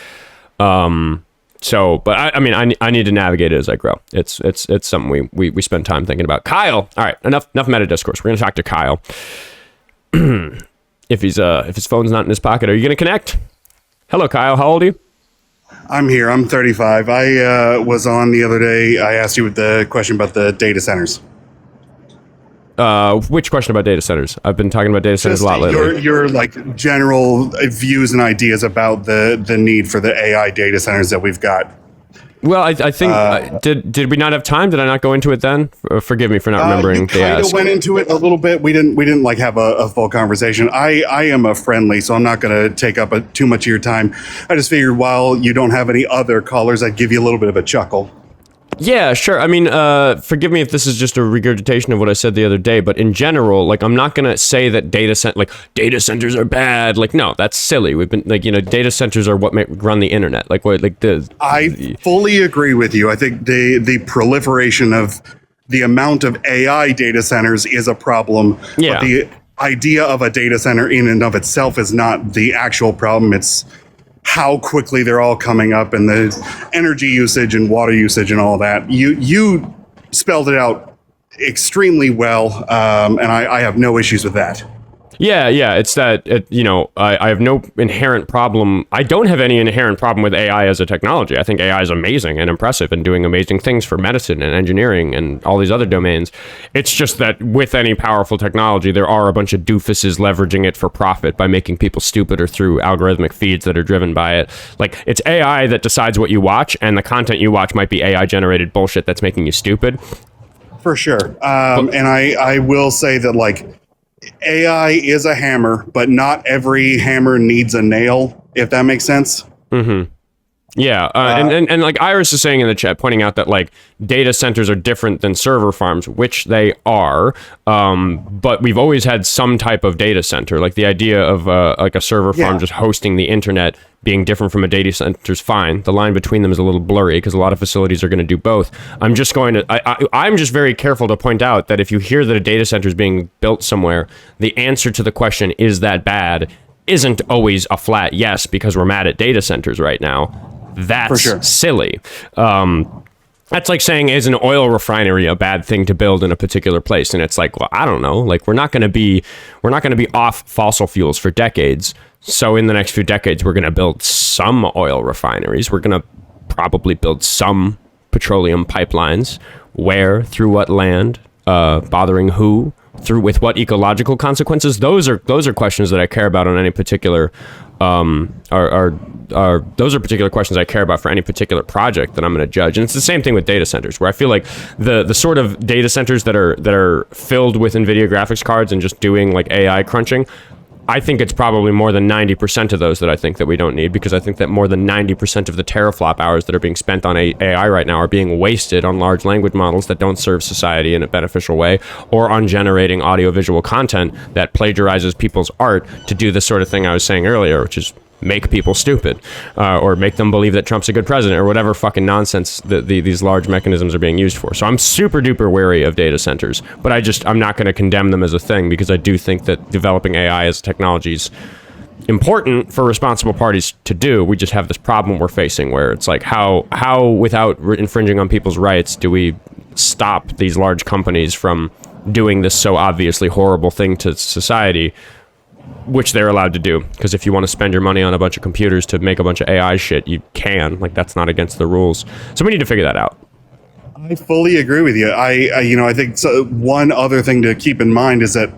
So, but I mean, I need to navigate it as I grow. It's something we spend time thinking about. Kyle, all right, enough meta discourse. We're gonna talk to Kyle. if his phone's not in his pocket, are you gonna connect? Hello, Kyle. How old are you? I'm here. I'm 35. I was on the other day. I asked you the question about the data centers. Which question about data centers? I've been talking about data centers a lot lately. Your like general views and ideas about the need for the AI data centers that we've got. Well, I think did we not have time? Did I not go into it then? Forgive me for not remembering. You kind of went into it a little bit. We didn't like have a full conversation. I am a friendly, so I'm not going to take up too much of your time. I just figured while you don't have any other callers, I'd give you a little bit of a chuckle. Yeah, sure. I mean, forgive me if this is just a regurgitation of what I said the other day, but in general, like, I'm not going to say that data centers are bad. Like, no, that's silly. We've been data centers are what run the internet. I fully agree with you. I think the proliferation of the amount of AI data centers is a problem. Yeah. But the idea of a data center in and of itself is not the actual problem. It's how quickly they're all coming up and the energy usage and water usage and all that. You spelled it out extremely well, and I have no issues with that. Yeah, it's that, I have no inherent problem. I don't have any inherent problem with AI as a technology. I think AI is amazing and impressive and doing amazing things for medicine and engineering and all these other domains. It's just that with any powerful technology, there are a bunch of doofuses leveraging it for profit by making people stupider through algorithmic feeds that are driven by it. Like, it's AI that decides what you watch, and the content you watch might be AI-generated bullshit that's making you stupid. For sure. And I will say that, like, AI is a hammer, but not every hammer needs a nail, if that makes sense. Mm-hmm. Yeah. And like Iris is saying in the chat, pointing out that, like, data centers are different than server farms, which they are. But we've always had some type of data center. Like, the idea of like a server farm just hosting the internet being different from a data center is fine. The line between them is a little blurry because a lot of facilities are going to do both. I'm just very careful to point out that if you hear that a data center is being built somewhere, the answer to the question, is that bad, isn't always a flat yes because we're mad at data centers right now. That's silly. That's like saying, is an oil refinery a bad thing to build in a particular place? And it's like, well, I don't know. Like, we're not going to be off fossil fuels for decades. So in the next few decades, we're going to build some oil refineries. We're going to probably build some petroleum pipelines. Where, through what land, bothering who, with what ecological consequences? Those are questions that I care about on any particular. Those are particular questions I care about for any particular project that I'm going to judge. And it's the same thing with data centers, where I feel like the sort of data centers that are filled with NVIDIA graphics cards and just doing like AI crunching, I think it's probably more than 90% of those that I think that we don't need, because I think that more than 90% of the teraflop hours that are being spent on AI right now are being wasted on large language models that don't serve society in a beneficial way, or on generating audiovisual content that plagiarizes people's art to do the sort of thing I was saying earlier, which is make people stupid, or make them believe that Trump's a good president, or whatever fucking nonsense these large mechanisms are being used for. So I'm super duper wary of data centers, but I'm not going to condemn them as a thing, because I do think that developing AI as technology is important for responsible parties to do. We just have this problem we're facing where it's like, how without infringing on people's rights do we stop these large companies from doing this so obviously horrible thing to society which they're allowed to do, because if you want to spend your money on a bunch of computers to make a bunch of AI shit, you can. Like, that's not against the rules. So we need to figure that out. I fully agree with you. I think one other thing to keep in mind is that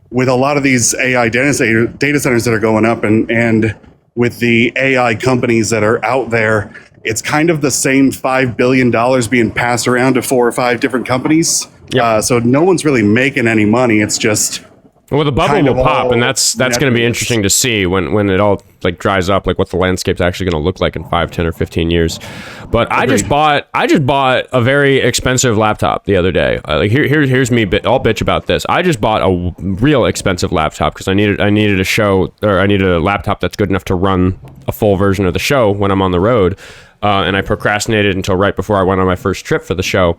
with a lot of these AI data centers that are going up, and with the AI companies that are out there, it's kind of the same $5 billion being passed around to 4 or 5 different companies. Yep. So no one's really making any money. It's just... Well, the bubble will pop, and that's going to be interesting to see when it all like dries up, like what the landscape's actually going to look like in 5, 10, or 15 years. But I just bought a very expensive laptop the other day. Here's me. I'll bitch about this. I just bought a real expensive laptop because I needed a laptop that's good enough to run a full version of the show when I'm on the road. And I procrastinated until right before I went on my first trip for the show,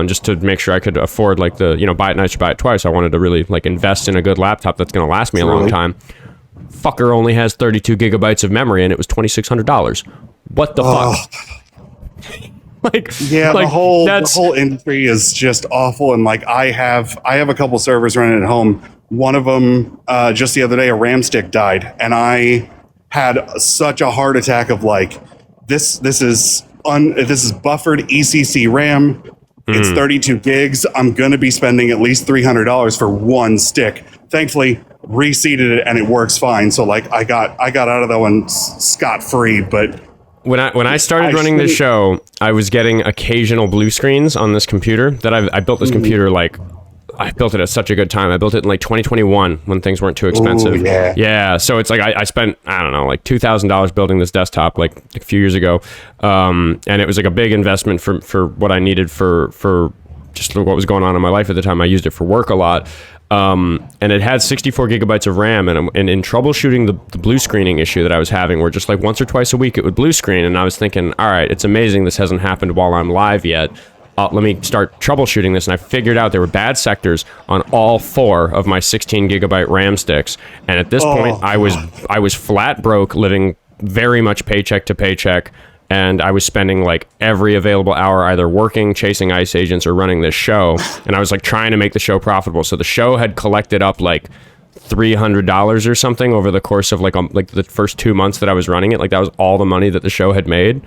just to make sure I could afford buy it once, you buy it twice. I wanted to really invest in a good laptop that's going to last me a long time. Fucker only has 32 gigabytes of memory, and it was $2,600. What the fuck? The whole industry is just awful. And I have a couple servers running at home. One of them, just the other day, a RAM stick died, and I had such a heart attack of this is buffered ECC RAM. It's 32 gigs. I'm going to be spending at least $300 for one stick. Thankfully, reseated it and it works fine. So I got out of that one scot-free. But when I started running this show, I was getting occasional blue screens on this computer that I built this computer I built it at such a good time. I built it in 2021 when things weren't too expensive. Ooh, yeah. Yeah. So it's I spent, I don't know, $2,000 building this desktop a few years ago. And it was a big investment for what I needed for just what was going on in my life at the time. I used it for work a lot. And it had 64 gigabytes of RAM, and in troubleshooting the blue screening issue that I was having, where just once or twice a week it would blue screen. And I was thinking, all right, it's amazing this hasn't happened while I'm live yet. Let me start troubleshooting this, and I figured out there were bad sectors on all 4 of my 16 gigabyte RAM sticks. And at this point, I was flat broke, living very much paycheck to paycheck, and I was spending every available hour either working, chasing ICE agents, or running this show. And I was trying to make the show profitable. So the show had collected up $300 or something over the course of the first 2 months that I was running it. that was all the money that the show had made.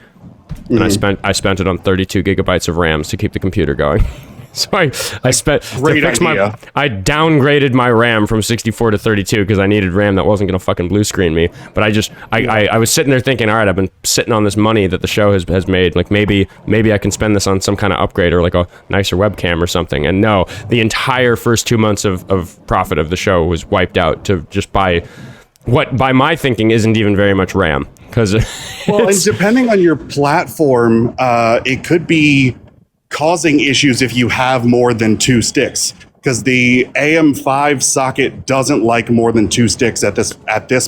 And I spent it on 32 gigabytes of RAMs to keep the computer going. So I downgraded my RAM from 64 to 32 because I needed RAM that wasn't going to fucking blue screen me. But I was sitting there thinking, all right, I've been sitting on this money that the show has made. Maybe I can spend this on some kind of upgrade or a nicer webcam or something. And no, the entire first 2 months of profit of the show was wiped out to just buy what, by my thinking, isn't even very much RAM. And depending on your platform, it could be causing issues if you have more than 2 sticks, because the AM5 socket doesn't like more than 2 sticks at this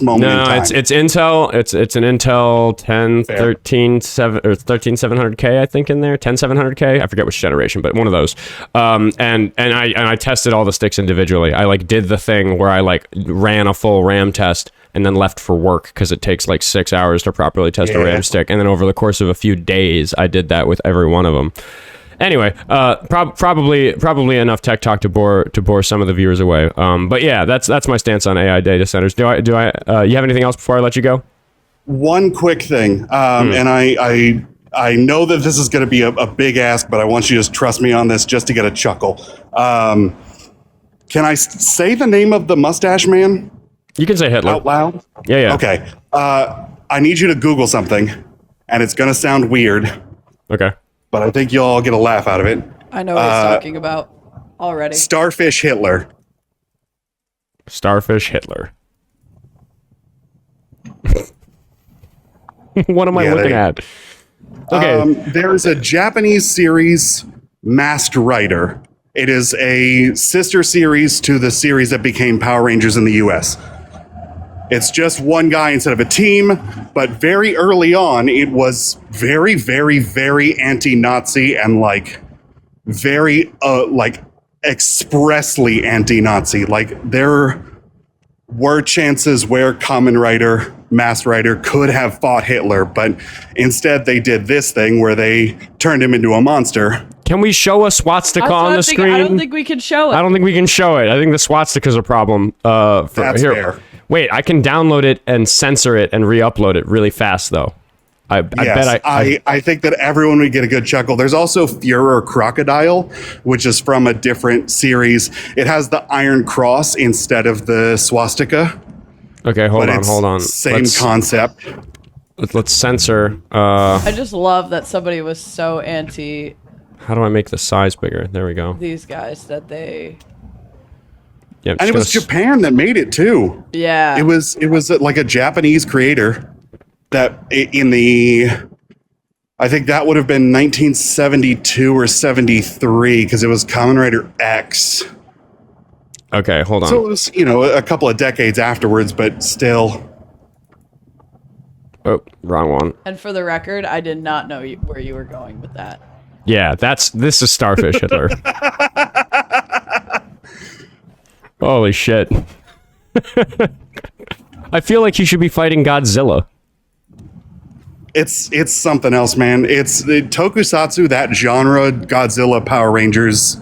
moment in time. It's Intel. It's an Intel 13700K, I think, in there. 10700K. I forget which generation, but one of those. And I tested all the sticks individually. I did the thing where I ran a full RAM test and then left for work because it takes 6 hours to properly test a RAM stick. And then over the course of a few days, I did that with every one of them. Anyway, probably enough tech talk to bore some of the viewers away. But yeah, that's my stance on AI data centers. Do I you have anything else before I let you go? One quick thing, and I know that this is going to be a big ask, but I want you to just trust me on this just to get a chuckle. Can I say the name of the mustache man? You can say Hitler out loud. Yeah. Okay. I need you to Google something, and it's going to sound weird. Okay. But I think you'll all get a laugh out of it. I know what he's talking about already. Starfish Hitler. Starfish Hitler. What am I looking at? Okay. There's a Japanese series, Masked Rider. It is a sister series to the series that became Power Rangers in the US. It's just one guy instead of a team, but very early on, it was very, very, very anti-Nazi and very expressly anti-Nazi. There were chances where Kamen Rider, Masked Rider could have fought Hitler, but instead they did this thing where they turned him into a monster. Can we show a swastika on the screen? I don't think we can show it. I don't think we can show it. I think the swastika's a problem. That's fair. Wait, I can download it and censor it and re-upload it really fast, though. I think that everyone would get a good chuckle. There's also Furor Crocodile, which is from a different series. It has the Iron Cross instead of the swastika. Okay, hold on. Same concept. Let's censor. I just love that somebody was so anti. How do I make the size bigger? There we go. These guys that they. Yeah, and it was Japan that made it too. Yeah. It was like a Japanese creator that I think that would have been 1972 or 73 because it was Kamen Rider X. Okay, hold on. So it was, a couple of decades afterwards, but still. Oh, wrong one. And for the record, I did not know where you were going with that. Yeah, this is Starfish Hitler. Holy shit. I feel like he should be fighting Godzilla. It's something else, man. It's the tokusatsu, that genre, Godzilla, Power Rangers,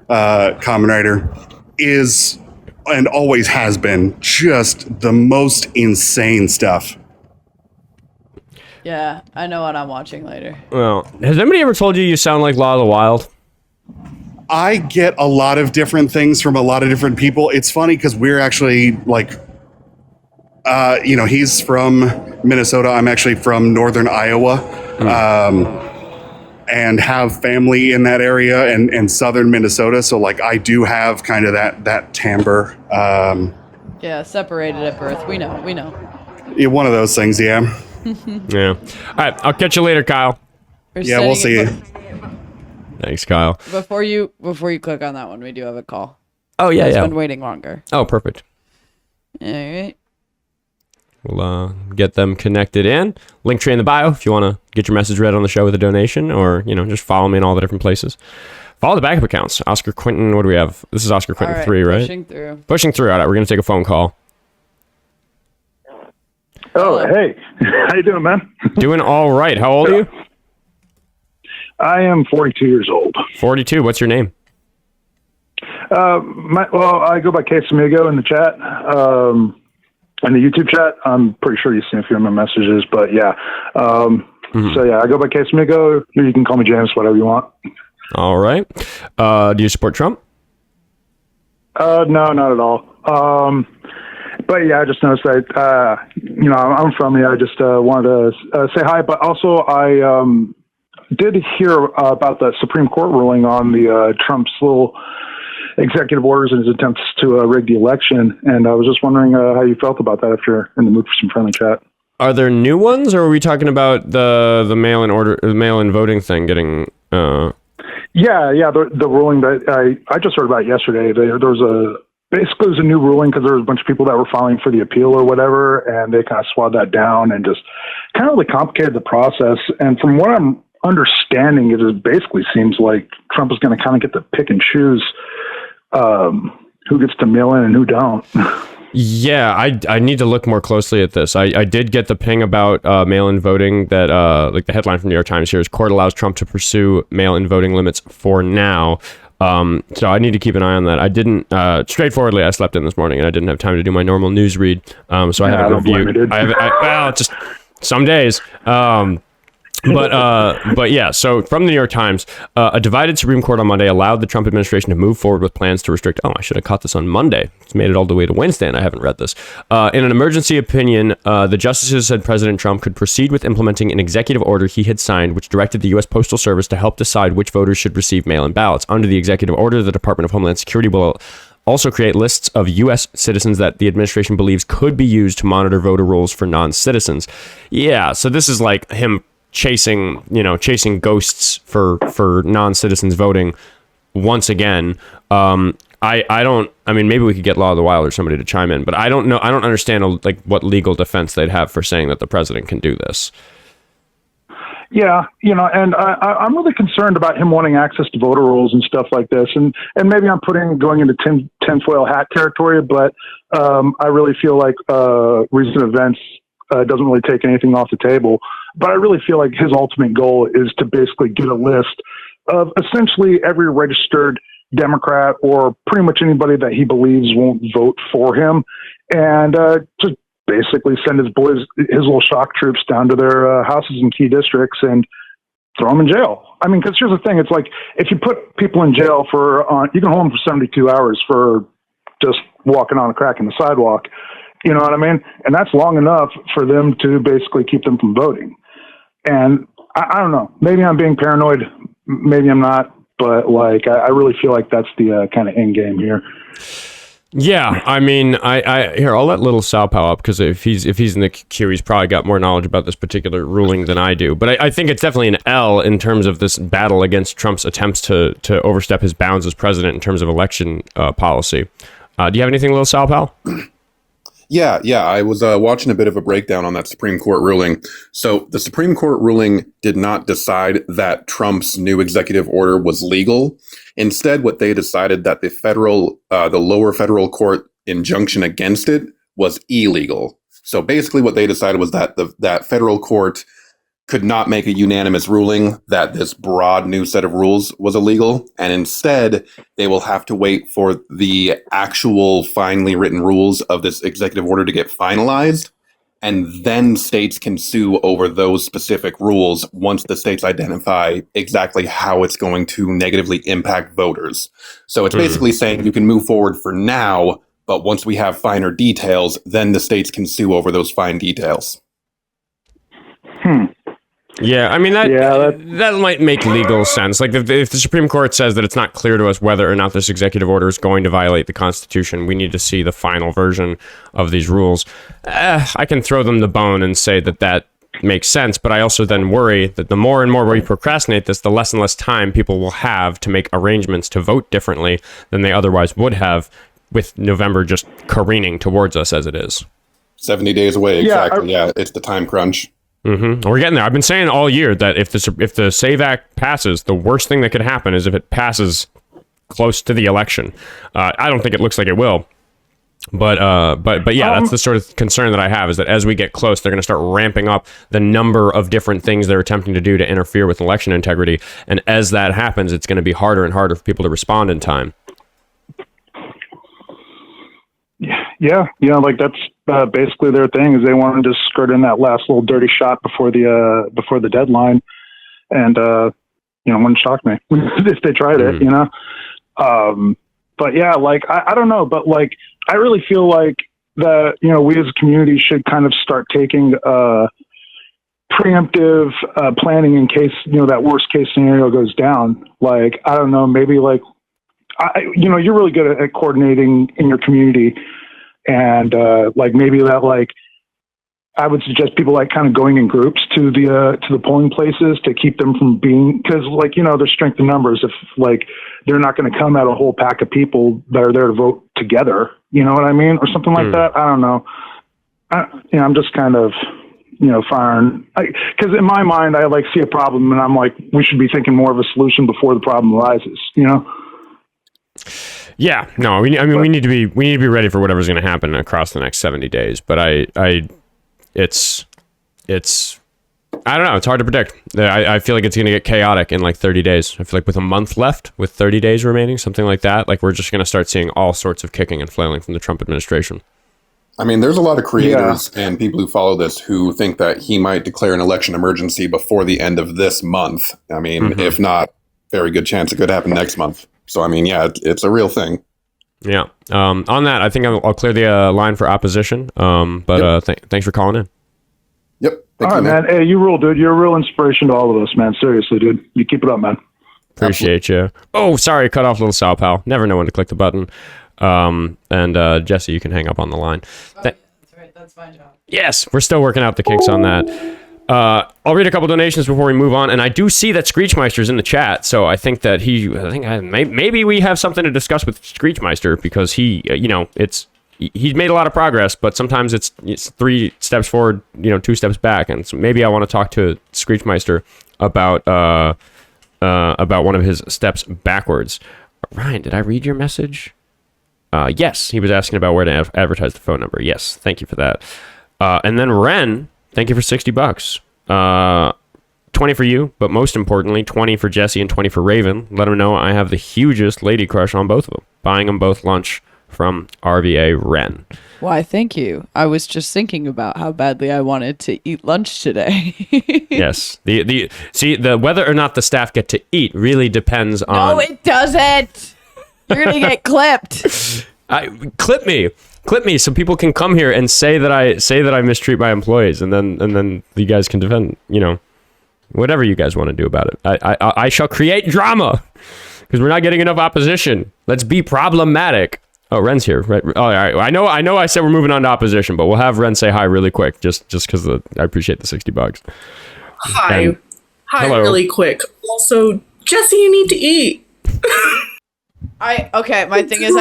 Kamen Rider, is and always has been just the most insane stuff. Yeah, I know what I'm watching later. Well, has anybody ever told you sound like Law of the Wild? I get a lot of different things from a lot of different people. It's funny because we're actually like, he's from Minnesota. I'm actually from northern Iowa, and have family in that area and southern Minnesota. So like, I do have kind of that timbre. Yeah, separated at birth. We know. Yeah, one of those things. Yeah. Yeah. All right. I'll catch you later, Kyle. Yeah, we'll see you. Thanks, Kyle. Before you click on that one, we do have a call. Oh, yeah, It's been waiting longer. Oh, perfect. All right. We'll get them connected in. Linktree in the bio if you want to get your message read on the show with a donation, or, just follow me in all the different places. Follow the backup accounts. Oskar Quentin, what do we have? This is Oskar Quentin 3, right? Pushing through. All right, we're going to take a phone call. Oh, hey. How you doing, man? Doing all right. How old are you? I am 42 years old. 42. What's your name? I go by casamigo in the chat, in the YouTube chat. I'm pretty sure you've seen a few of my messages, but yeah. So yeah, I go by casamigo. You can call me James, whatever you want. All right. Do you support Trump? No, not at all. But yeah, I just noticed that, I'm from you. I just wanted to say hi, but also I did hear about the Supreme Court ruling on the Trump's little executive orders and his attempts to rig the election. And I was just wondering how you felt about that if you're in the mood for some friendly chat. Are there new ones, or are we talking about the mail-in voting thing getting... Yeah, the ruling that I just heard about yesterday. There was basically a new ruling because there was a bunch of people that were filing for the appeal or whatever, and they kind of swallowed that down and just kind of really complicated the process. And from what I'm understanding, it just basically seems like Trump is going to kind of get to pick and choose who gets to mail in and who don't. Yeah, I need to look more closely at this. I did get the ping about mail-in voting that like the headline from New York Times here is court allows Trump to pursue mail-in voting limits for now. So I need to keep an eye on that. I didn't straightforwardly. I slept in this morning and I didn't have time to do my normal news read. So I haven't reviewed. Well, just some days. But yeah, so from the New York Times, a divided Supreme Court on Monday allowed the Trump administration to move forward with plans to restrict. Oh, I should have caught this on Monday. It's made it all the way to Wednesday, and I haven't read this. In an emergency opinion, the justices said President Trump could proceed with implementing an executive order he had signed, which directed the U.S. Postal Service to help decide which voters should receive mail-in ballots. Under the executive order, the Department of Homeland Security will also create lists of U.S. citizens that the administration believes could be used to monitor voter rolls for non-citizens. Yeah, so this is like him chasing ghosts for non-citizens voting once again. Maybe we could get Law of the Wild or somebody to chime in, but I don't know. I don't understand what legal defense they'd have for saying that the president can do this. Yeah, and I'm really concerned about him wanting access to voter rolls and stuff like this. And maybe I'm going into tinfoil hat territory, but I really feel like recent events doesn't really take anything off the table. But I really feel like his ultimate goal is to basically get a list of essentially every registered Democrat or pretty much anybody that he believes won't vote for him, and just basically send his little shock troops down to their houses in key districts and throw them in jail. I mean, because here's the thing: it's like if you put people in jail for, you can hold them for 72 hours for just walking on a crack in the sidewalk. You know what I mean? And that's long enough for them to basically keep them from voting. And I don't know. Maybe I'm being paranoid. Maybe I'm not. But like, I really feel like that's the kind of end game here. Yeah, I mean, here, I'll let little Sao Paulo up because if he's in the queue, he's probably got more knowledge about this particular ruling than I do. But I think it's definitely an L in terms of this battle against Trump's attempts to overstep his bounds as president in terms of election policy. Do you have anything, little Sao Paulo? Yeah. I was watching a bit of a breakdown on that Supreme Court ruling. So the Supreme Court ruling did not decide that Trump's new executive order was legal. Instead, what they decided that the lower federal court injunction against it was illegal. So basically what they decided was that that federal court could not make a unanimous ruling that this broad new set of rules was illegal. And instead, they will have to wait for the actual finely written rules of this executive order to get finalized. And then states can sue over those specific rules once the states identify exactly how it's going to negatively impact voters. So it's basically saying you can move forward for now, but once we have finer details, then the states can sue over those fine details. Yeah, I mean, that might make legal sense. Like, if the Supreme Court says that it's not clear to us whether or not this executive order is going to violate the Constitution, we need to see the final version of these rules. I can throw them the bone and say that makes sense, but I also then worry that the more and more we procrastinate this, the less and less time people will have to make arrangements to vote differently than they otherwise would have, with November just careening towards us as it is. 70 days away, exactly. Yeah, it's the time crunch. Mm-hmm. We're getting there. I've been saying all year that if the SAVE Act passes, the worst thing that could happen is if it passes close to the election. I don't think it looks like it will. But yeah, that's the sort of concern that I have, is that as we get close, they're going to start ramping up the number of different things they're attempting to do to interfere with election integrity. And as that happens, it's going to be harder and harder for people to respond in time. Yeah, like that's basically their thing, is they want to just skirt in that last little dirty shot before the deadline, and wouldn't shock me if they tried it, you know. But yeah, like I don't know, but like I really feel like that, you know, we as a community should kind of start taking preemptive planning in case, you know, that worst case scenario goes down. Like, I don't know, maybe like you're really good at coordinating in your community. And like maybe that, like, I would suggest people like kind of going in groups to the polling places to keep them from being, because like, you know, there's strength in numbers. If like they're not going to come at a whole pack of people that are there to vote together, you know what I mean, or something like that. I don't know. I'm just kind of, you know, firing, because in my mind I like see a problem and I'm like, we should be thinking more of a solution before the problem arises, you know. Yeah, no, we need to be ready for whatever's going to happen across the next 70 days. But it's I don't know. It's hard to predict. I feel like it's going to get chaotic in like 30 days. I feel like with a month left, with 30 days remaining, something like that, like we're just going to start seeing all sorts of kicking and flailing from the Trump administration. I mean, there's a lot of creators and people who follow this who think that he might declare an election emergency before the end of this month. I mean, if not, very good chance it could happen next month. So, I mean, yeah, it's a real thing. Yeah. On that, I think I'll clear the line for opposition. Thanks for calling in. Yep. All right, man. Hey, you rule, dude. You're a real inspiration to all of us, man. Seriously, dude. You keep it up, man. Appreciate you. Oh, sorry. Cut off little Sao Paulo. Never know when to click the button. And Jessie, you can hang up on the line. That's right. That's fine, John. Yes, we're still working out the kinks on that. I'll read a couple donations before we move on, and I do see that Screechmeister's in the chat, so I think that maybe we have something to discuss with Screechmeister, because he, he's made a lot of progress, but sometimes it's 3 steps forward, 2 steps back, and so maybe I want to talk to Screechmeister about one of his steps backwards. Ryan, did I read your message? Yes, he was asking about where to advertise the phone number. Yes, thank you for that. And then Ren, thank you for $60. 20 for you, but most importantly, 20 for Jessie and 20 for Raven. Let them know I have the hugest lady crush on both of them. Buying them both lunch from RVA Ren. Why, thank you. I was just thinking about how badly I wanted to eat lunch today. Yes. The whether or not the staff get to eat really depends on... No, it doesn't. You're going to get clipped. Clip me so people can come here and say that I mistreat my employees, and then you guys can defend, whatever you guys want to do about it. I shall create drama because we're not getting enough opposition. Let's be problematic. Oh, Ren's here. Right. Oh, all right. I know. I said we're moving on to opposition, but we'll have Ren say hi really quick, just because I appreciate the $60. Hi. And, Hi, hello. really quick. Also, Jessie, you need to eat. My thing is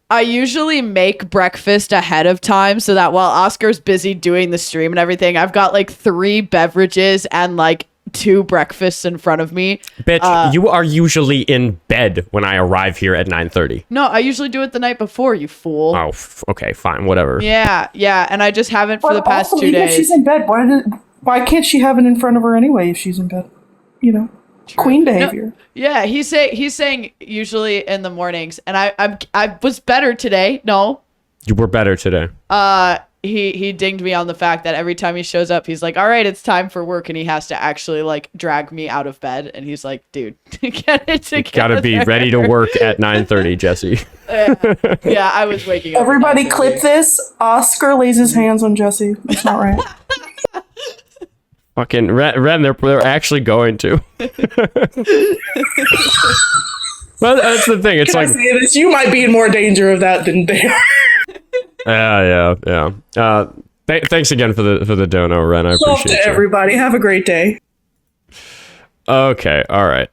I usually make breakfast ahead of time so that while Oscar's busy doing the stream and everything, I've got like 3 beverages and like 2 breakfasts in front of me. Bitch, you are usually in bed when I arrive here at 9:30. No, I usually do it the night before, you fool. Oh, okay, fine, whatever. Yeah, and I just haven't for the past 2 Even if days. she's in bed, why can't she have it in front of her anyway if she's in bed? Queen behavior. No, yeah, he's saying usually in the mornings, and I was better today. No, You were better today. He dinged me on the fact that every time he shows up, he's like, "All right, it's time for work," and he has to actually like drag me out of bed, and he's like, "Dude, get it together." You gotta be ready to work at 9:30, Jessie. Yeah, I was waking up. Everybody clip this. Oscar lays his hands on Jessie. That's not right. Fucking Ren, they're actually going to. Well, that's the thing. It's Can like I say this? You might be in more danger of that than they are. Yeah. Thanks again for the dono, Ren. I Love appreciate to you. everybody. Have a great day. Okay. All right.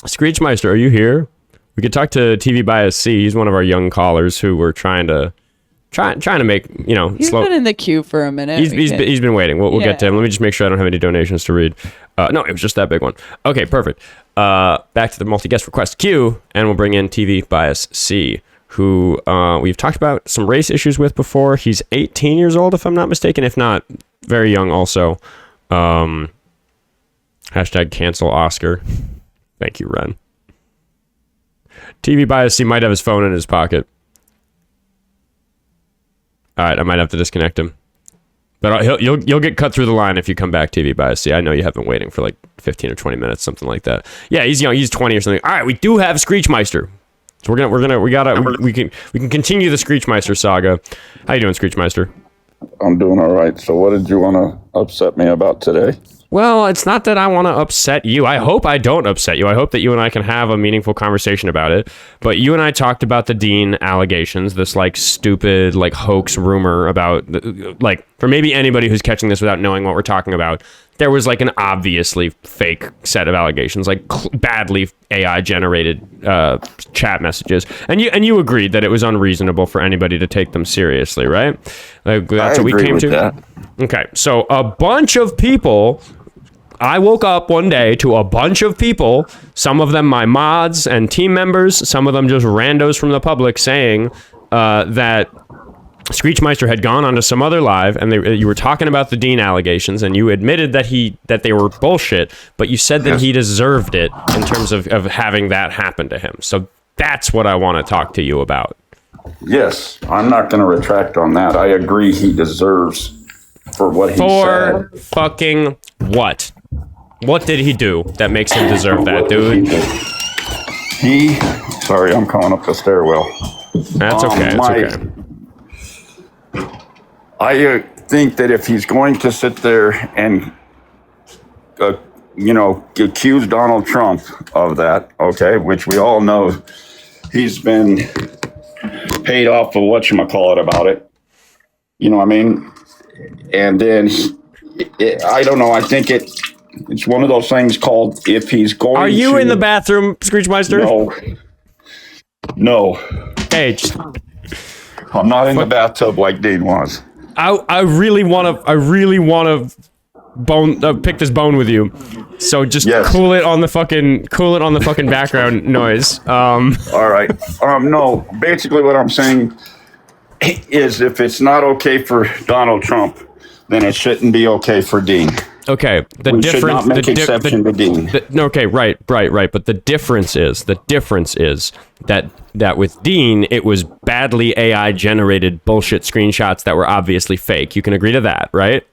Screechmeister, are you here? We could talk to TV Bias C. He's one of our young callers who we're trying to make, He's slow. been in the queue for a minute. He's been waiting. We'll Yeah. get to him. Let me just make sure I don't have any donations to read. No, it was just that big one. Okay, perfect. Back to the multi-guest request queue, and we'll bring in TV Bias C, who we've talked about some race issues with before. He's 18 years old, if I'm not mistaken. If not, very young also. Hashtag cancel Oscar. Thank you, Ren. TV Bias C might have his phone in his pocket. All right, I might have to disconnect him. But you'll get cut through the line if you come back, TV Bias. See, I know you have been waiting for like 15 or 20 minutes, something like that. Yeah, he's young. He's 20 or something. All right, we do have Screechmeister. So we can continue the Screechmeister saga. How you doing, Screechmeister? I'm doing all right. So what did you want to upset me about today? Well, it's not that I want to upset you. I hope I don't upset you. I hope that you and I can have a meaningful conversation about it. But you and I talked about the Dean allegations, this like stupid like hoax rumor about like for maybe anybody who's catching this without knowing what we're talking about. There was like an obviously fake set of allegations, like badly AI generated chat messages, and you agreed that it was unreasonable for anybody to take them seriously, right? Like, that's what we came to. That. Okay, so a bunch of people. I woke up one day to a bunch of people, some of them my mods and team members, some of them just randos from the public, saying that Screechmeister had gone onto some other live, and you were talking about the Dean allegations, and you admitted that they were bullshit, but you said that he deserved it in terms of having that happen to him. So that's what I want to talk to you about. Yes, I'm not going to retract on that. I agree he deserves for what he said. For fucking what? What did he do that makes him deserve that, dude? Sorry, I'm coming up the stairwell. That's okay. It's okay. I think that if he's going to sit there and, accuse Donald Trump of that, okay, which we all know he's been paid off of whatchamacallit about it. You know what I mean? And then, I don't know, I think it's one of those things called if he's going to... Are you in the bathroom, Screechmeister? No. Hey, I'm not in the bathtub like Dean was. I really want to pick this bone with you. So just cool it on the fucking background noise. All right. Basically what I'm saying is if it's not okay for Donald Trump then it shouldn't be okay for Dean. Okay, We should not make exception to Dean. Okay, right. But the difference is that with Dean, it was badly AI generated bullshit screenshots that were obviously fake. You can agree to that, right?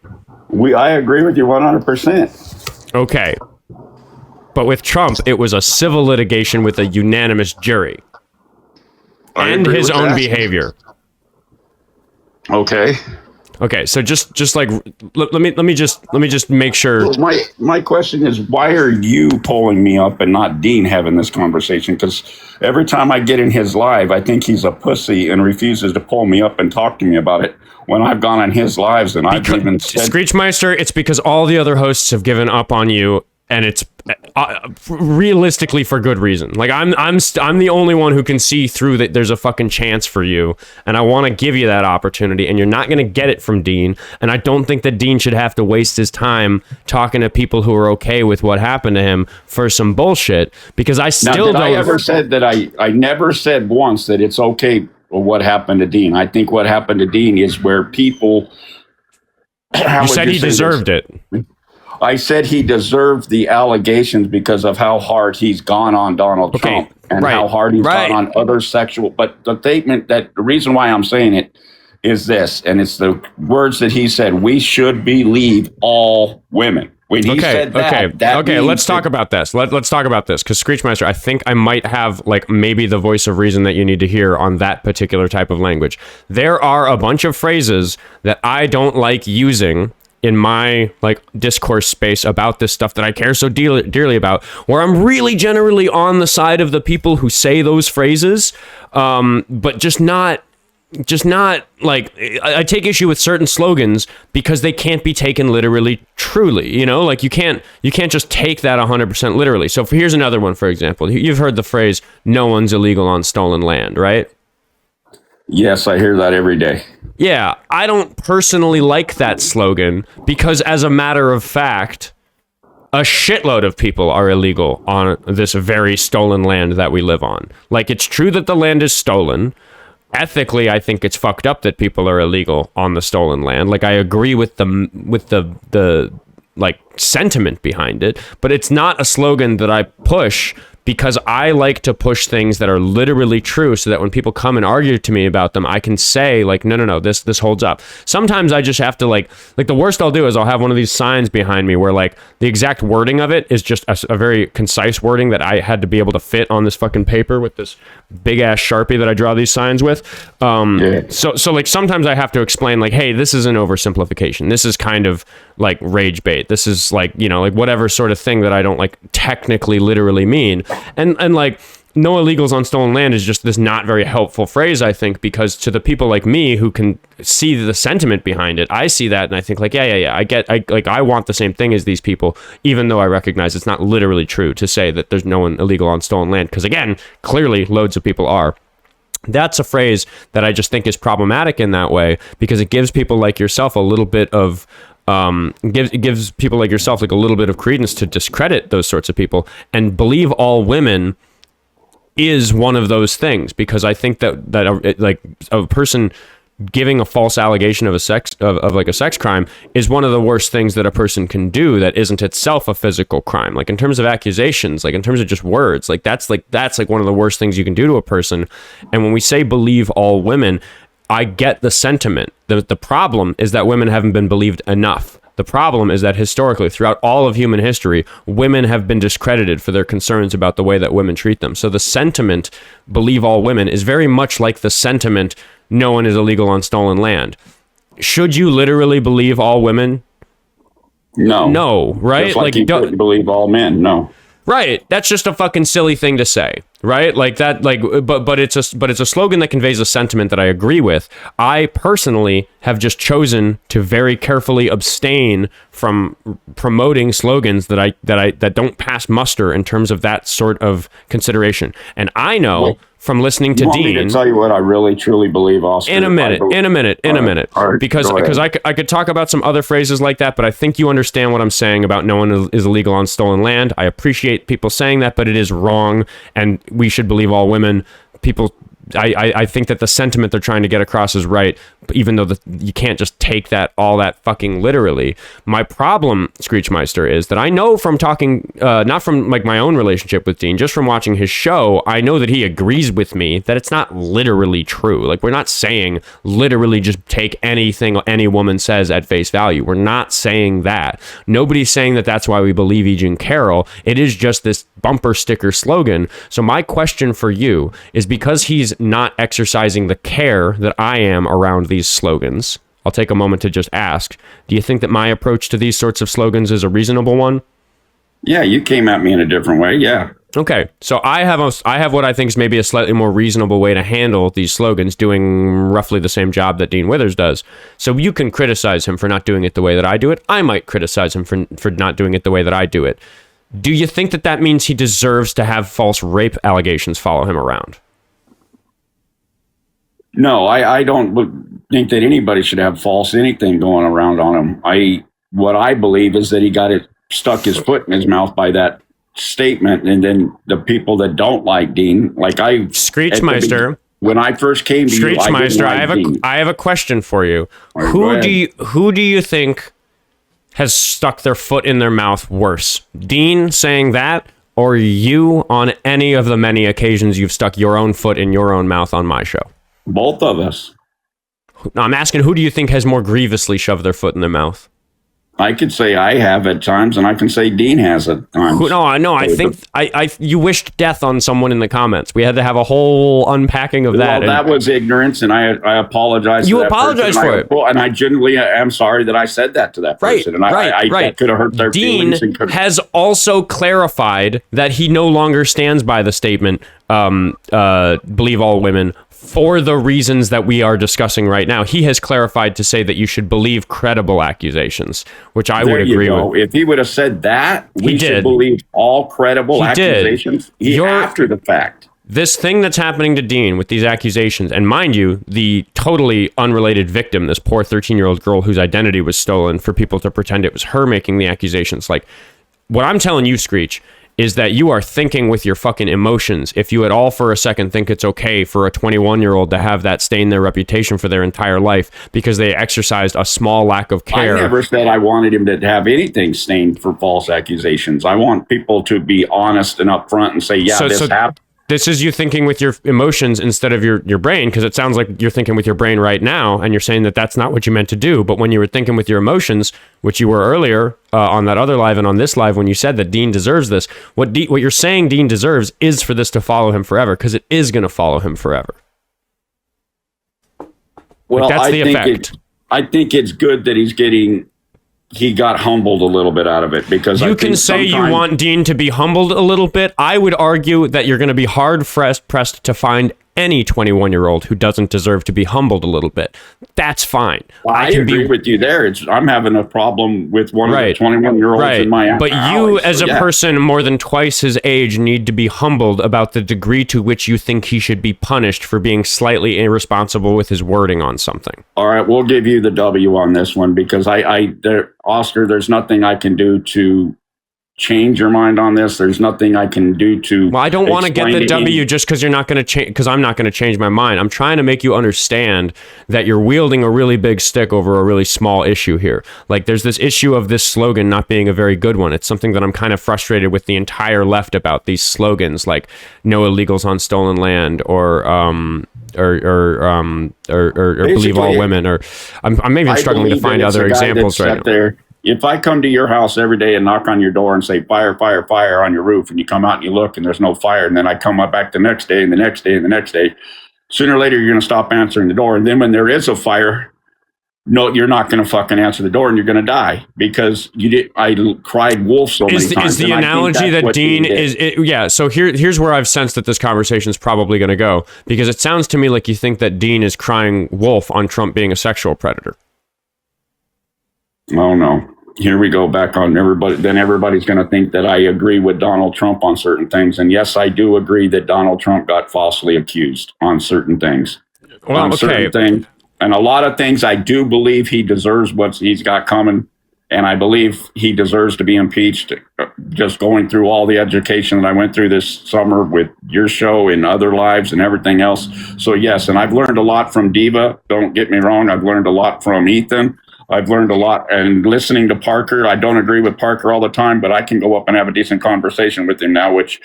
I agree with you 100%. Okay. But with Trump, it was a civil litigation with a unanimous jury. And his own behavior. Okay. Okay, so just like let me just make sure. My question is, why are you pulling me up and not Dean having this conversation? Because every time I get in his live, I think he's a pussy and refuses to pull me up and talk to me about it. When I've gone on his lives and I've even said, Screechmeister, it's because all the other hosts have given up on you, and it's realistically for good reason. Like I'm the only one who can see through that there's a fucking chance for you, and I want to give you that opportunity, and you're not going to get it from Dean. And I don't think that Dean should have to waste his time talking to people who are okay with what happened to him for some bullshit, because I still don't. I ever said that I never said once that it's okay with what happened to Dean. I think what happened to Dean is where people. You said he deserved it. I said he deserved the allegations because of how hard he's gone on Donald Trump and how hard he's gone on other sexual. But the statement the reason why I'm saying it is this, and it's the words that he said: we should believe all women. When he said that, let's talk about this. Let's talk about this, because Screechmeister, I think I might have like maybe the voice of reason that you need to hear on that particular type of language. There are a bunch of phrases that I don't like using in my like discourse space about this stuff that I care so dearly about, where I'm really generally on the side of the people who say those phrases, but just not like I take issue with certain slogans because they can't be taken literally truly, like you can't just take that 100% literally. So here's another one, for example. You've heard the phrase, no one's illegal on stolen land, right? Yes, I hear that every day. Yeah, I don't personally like that slogan because, as a matter of fact, a shitload of people are illegal on this very stolen land that we live on. Like, it's true that the land is stolen. Ethically, I think it's fucked up that people are illegal on the stolen land. Like, I agree with the like sentiment behind it, but it's not a slogan that I push because I like to push things that are literally true, so that when people come and argue to me about them, I can say like, no, this holds up. Sometimes I just have to like the worst I'll do is I'll have one of these signs behind me where like the exact wording of it is just a very concise wording that I had to be able to fit on this fucking paper with this big ass Sharpie that I draw these signs with. So like sometimes I have to explain like, hey, this is an oversimplification. This is kind of like rage bait. This is like, like whatever sort of thing that I don't like technically literally mean. And like no illegals on stolen land is just this not very helpful phrase, I think, because to the people like me who can see the sentiment behind it, I see that and I think like, I want the same thing as these people, even though I recognize it's not literally true to say that there's no one illegal on stolen land. Because again, clearly loads of people are. That's a phrase that I just think is problematic in that way, because it gives people like yourself a little bit of gives people like yourself like a little bit of credence to discredit those sorts of people, and believe all women is one of those things, because I think that a person giving a false allegation of a sex crime is one of the worst things that a person can do that isn't itself a physical crime. Like in terms of accusations, like in terms of just words, that's one of the worst things you can do to a person. And when we say believe all women, I get the sentiment. The problem is that women haven't been believed enough. The problem is that historically, throughout all of human history, women have been discredited for their concerns about the way that women treat them. So the sentiment, believe all women, is very much like the sentiment, no one is illegal on stolen land. Should you literally believe all women? No, right? Just like you couldn't believe all men, no. Right. That's just a fucking silly thing to say, right? Like that, like, but it's a slogan that conveys a sentiment that I agree with. I personally have just chosen to very carefully abstain from promoting slogans that don't pass muster in terms of that sort of consideration. And I know from listening to Dean, to tell you what I really truly believe, Oscar. In a minute, because go ahead. I could talk about some other phrases like that, but I think you understand what I'm saying about no one is illegal on stolen land. I appreciate people saying that, but it is wrong, and we should believe all women. People I think that the sentiment they're trying to get across is right, even though you can't just take all that fucking literally. My problem, Screechmeister, is that I know from talking, not from like my own relationship with Dean, just from watching his show, I know that he agrees with me that it's not literally true. Like, we're not saying literally just take anything any woman says at face value. We're not saying that. Nobody's saying that that's why we believe Eugene Carroll. It is just this bumper sticker slogan. So my question for you is, because he's not exercising the care that I am around these slogans, I'll take a moment to just ask, do you think that my approach to these sorts of slogans is a reasonable one? Yeah, you came at me in a different way. Yeah. Okay, so I have what I think is maybe a slightly more reasonable way to handle these slogans, doing roughly the same job that Dean Withers does. So you can criticize him for not doing it the way that I do it. I might criticize him for not doing it the way that I do it. Do you think that that means he deserves to have false rape allegations follow him around? No, I don't think that anybody should have false anything going around on him. What I believe is that he got stuck his foot in his mouth by that statement, and then the people that don't like Dean, Screechmeister. When I first came to Screechmeister, you, I have a question for you. Right, who do you think has stuck their foot in their mouth worse? Dean saying that, or you on any of the many occasions you've stuck your own foot in your own mouth on my show? Both of us. No, I'm asking, who do you think has more grievously shoved their foot in their mouth? I could say I have at times, and I can say Dean has at times. I think you wished death on someone in the comments. We had to have a whole unpacking of that. Well, that was ignorance, and I apologize. You apologized for it, and I genuinely am sorry that I said that to that person. And I that could have hurt their feelings. Dean has also clarified that he no longer stands by the statement, "Believe all women," for the reasons that we are discussing right now. He has clarified to say that you should believe credible accusations, which I would agree with. If he would have said that, we should believe all credible accusations. After the fact. This thing that's happening to Dean with these accusations, and mind you, the totally unrelated victim, this poor 13-year-old girl whose identity was stolen, for people to pretend it was her making the accusations. Like, what I'm telling you, Screech, is that you are thinking with your fucking emotions. If you at all for a second think it's okay for a 21-year-old to have that stain their reputation for their entire life because they exercised a small lack of care. I never said I wanted him to have anything stained for false accusations. I want people to be honest and upfront and say, this happened. This is you thinking with your emotions instead of your brain, because it sounds like you're thinking with your brain right now, and you're saying that that's not what you meant to do. But when you were thinking with your emotions, which you were earlier on that other live and on this live, when you said that Dean deserves this, what you're saying Dean deserves is for this to follow him forever, because it is going to follow him forever. Well, that's the effect. I think it's good that he got humbled a little bit out of it, because you can say you want Dean to be humbled a little bit. I would argue that you're going to be hard pressed to find any 21-year-old who doesn't deserve to be humbled a little bit. That's fine. Well, I agree with you there. I'm having a problem with one of the 21-year-olds in my But you, as a person more than twice his age, need to be humbled about the degree to which you think he should be punished for being slightly irresponsible with his wording on something. All right, we'll give you the W on this one, because Oscar, there's nothing I can do to change your mind on this. There's nothing I can do to. Well, I don't want to get the W just because you're not going to change, because I'm not going to change my mind. I'm trying to make you understand that you're wielding a really big stick over a really small issue here. Like, there's this issue of this slogan not being a very good one. It's something that I'm kind of frustrated with the entire left about, these slogans like "No illegals on stolen land" or "Believe all women," or I'm maybe struggling to find other examples right now. If I come to your house every day and knock on your door and say fire, fire, fire on your roof, and you come out and you look and there's no fire, and then I come up back the next day and the next day and the next day, sooner or later you're going to stop answering the door. And then when there is a fire, no, you're not going to fucking answer the door, and you're going to die because you did. I cried wolf so many times. Is the analogy that Dean is? So here's where I've sensed that this conversation is probably going to go, because it sounds to me like you think that Dean is crying wolf on Trump being a sexual predator. Oh no. Here we go back on everybody. Then everybody's going to think that I agree with Donald Trump on certain things. And yes, I do agree that Donald Trump got falsely accused on certain things. Well, certain things. And a lot of things, I do believe he deserves what he's got coming. And I believe he deserves to be impeached. Just going through all the education that I went through this summer with your show and other lives and everything else. So yes, and I've learned a lot from Diva. Don't get me wrong. I've learned a lot from Ethan. I've learned a lot, and listening to Parker. I don't agree with Parker all the time, but I can go up and have a decent conversation with him now, which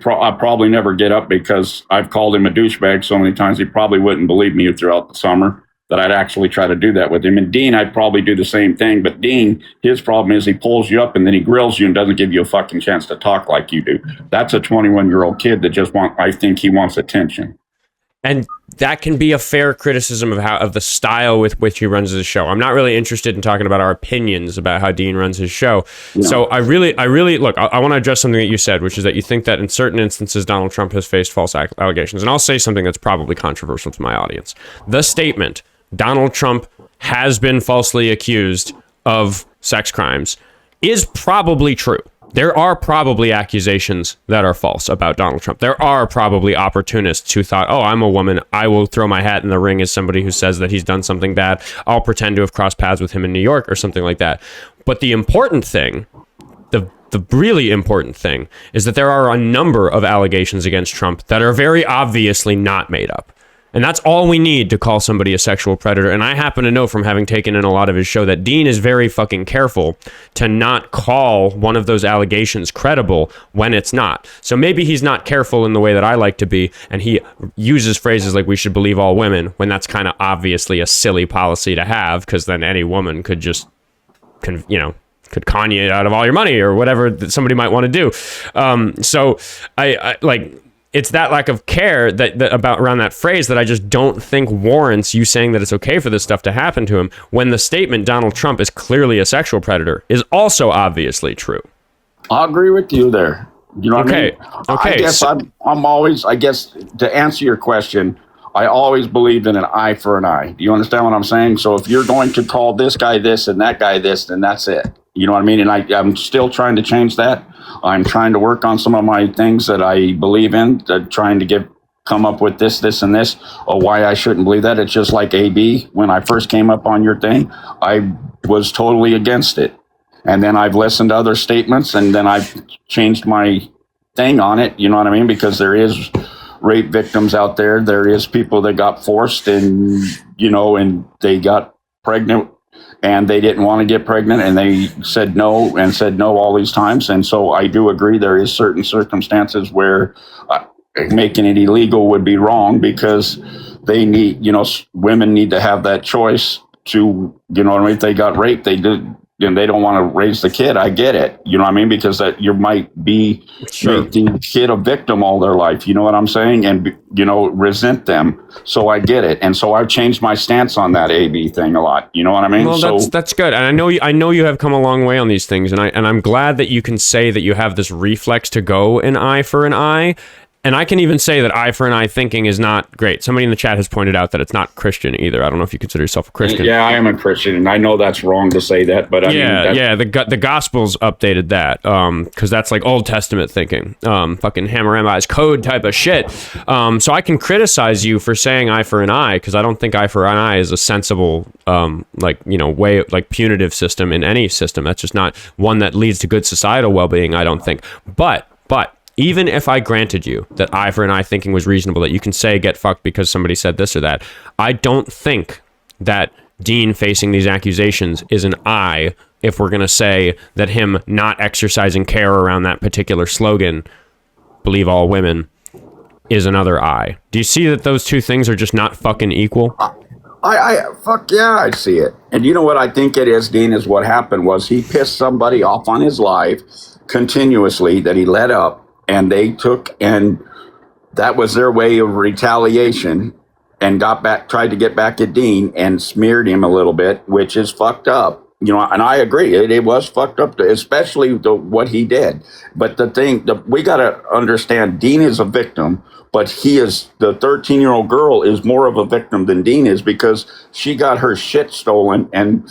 I'll probably never get up because I've called him a douchebag so many times he probably wouldn't believe me throughout the summer that I'd actually try to do that with him. And Dean, I'd probably do the same thing. But Dean, his problem is he pulls you up and then he grills you and doesn't give you a fucking chance to talk like you do. That's a 21-year-old kid that I think he wants attention. And that can be a fair criticism of the style with which he runs his show. I'm not really interested in talking about our opinions about how Dean runs his show. No. So I really look, I want to address something that you said, which is that you think that in certain instances, Donald Trump has faced false allegations. And I'll say something that's probably controversial to my audience. The statement, Donald Trump has been falsely accused of sex crimes, is probably true. There are probably accusations that are false about Donald Trump. There are probably opportunists who thought, oh, I'm a woman, I will throw my hat in the ring as somebody who says that he's done something bad. I'll pretend to have crossed paths with him in New York or something like that. But the important thing, the really important thing, is that there are a number of allegations against Trump that are very obviously not made up. And that's all we need to call somebody a sexual predator. And I happen to know from having taken in a lot of his show that Dean is very fucking careful to not call one of those allegations credible when it's not. So maybe he's not careful in the way that I like to be, and he uses phrases like we should believe all women when that's kind of obviously a silly policy to have, because then any woman could just, could con you out of all your money or whatever that somebody might want to do. So I like... It's that lack of care that about around that phrase that I just don't think warrants you saying that it's okay for this stuff to happen to him when the statement Donald Trump is clearly a sexual predator is also obviously true. I agree with you there. You know what I mean? Okay. I guess I'm always, to answer your question, I always believed in an eye for an eye. Do you understand what I'm saying? So if you're going to call this guy this and that guy this, then that's it. You know what I mean? And I'm still trying to change that. I'm trying to work on some of my things that I believe in, trying to come up with this, and this, or why I shouldn't believe that. It's just like AB. When I first came up on your thing, I was totally against it. And then I've listened to other statements, and then I've changed my thing on it. You know what I mean? Because there is rape victims out there. There is people that got forced and they got pregnant and they didn't want to get pregnant and they said no all these times. And so I do agree there is certain circumstances where making it illegal would be wrong because they need, women need to have that choice to, if they got raped, they did. And they don't want to raise the kid. I get it. You know what I mean? Because that you might be making the kid a victim all their life. You know what I'm saying? And, resent them. So I get it. And so I've changed my stance on that AB thing a lot. You know what I mean? Well, that's good. And I know you have come a long way on these things. And I'm glad that you can say that you have this reflex to go an eye for an eye. And I can even say that eye for an eye thinking is not great. Somebody in the chat has pointed out that it's not Christian either. I don't know if you consider yourself a Christian. Yeah, I am a Christian, and I know that's wrong to say that, but the Gospels updated that because that's like Old Testament thinking, fucking hammer eyes code type of shit. So I can criticize you for saying eye for an eye because I don't think eye for an eye is a sensible way, like punitive system in any system. That's just not one that leads to good societal well-being, I don't think. But even if I granted you that eye for an eye thinking was reasonable, that you can say get fucked because somebody said this or that, I don't think that Dean facing these accusations is an eye if we're going to say that him not exercising care around that particular slogan, believe all women, is another eye. Do you see that those two things are just not fucking equal? I see it. And you know what I think it is, Dean, is what happened was he pissed somebody off on his live continuously that he let up. And they took, and that was their way of retaliation, and tried to get back at Dean and smeared him a little bit, which is fucked up. And I agree, it was fucked up, especially what he did. But we got to understand, Dean is a victim, but the 13-year-old girl is more of a victim than Dean is because she got her shit stolen and,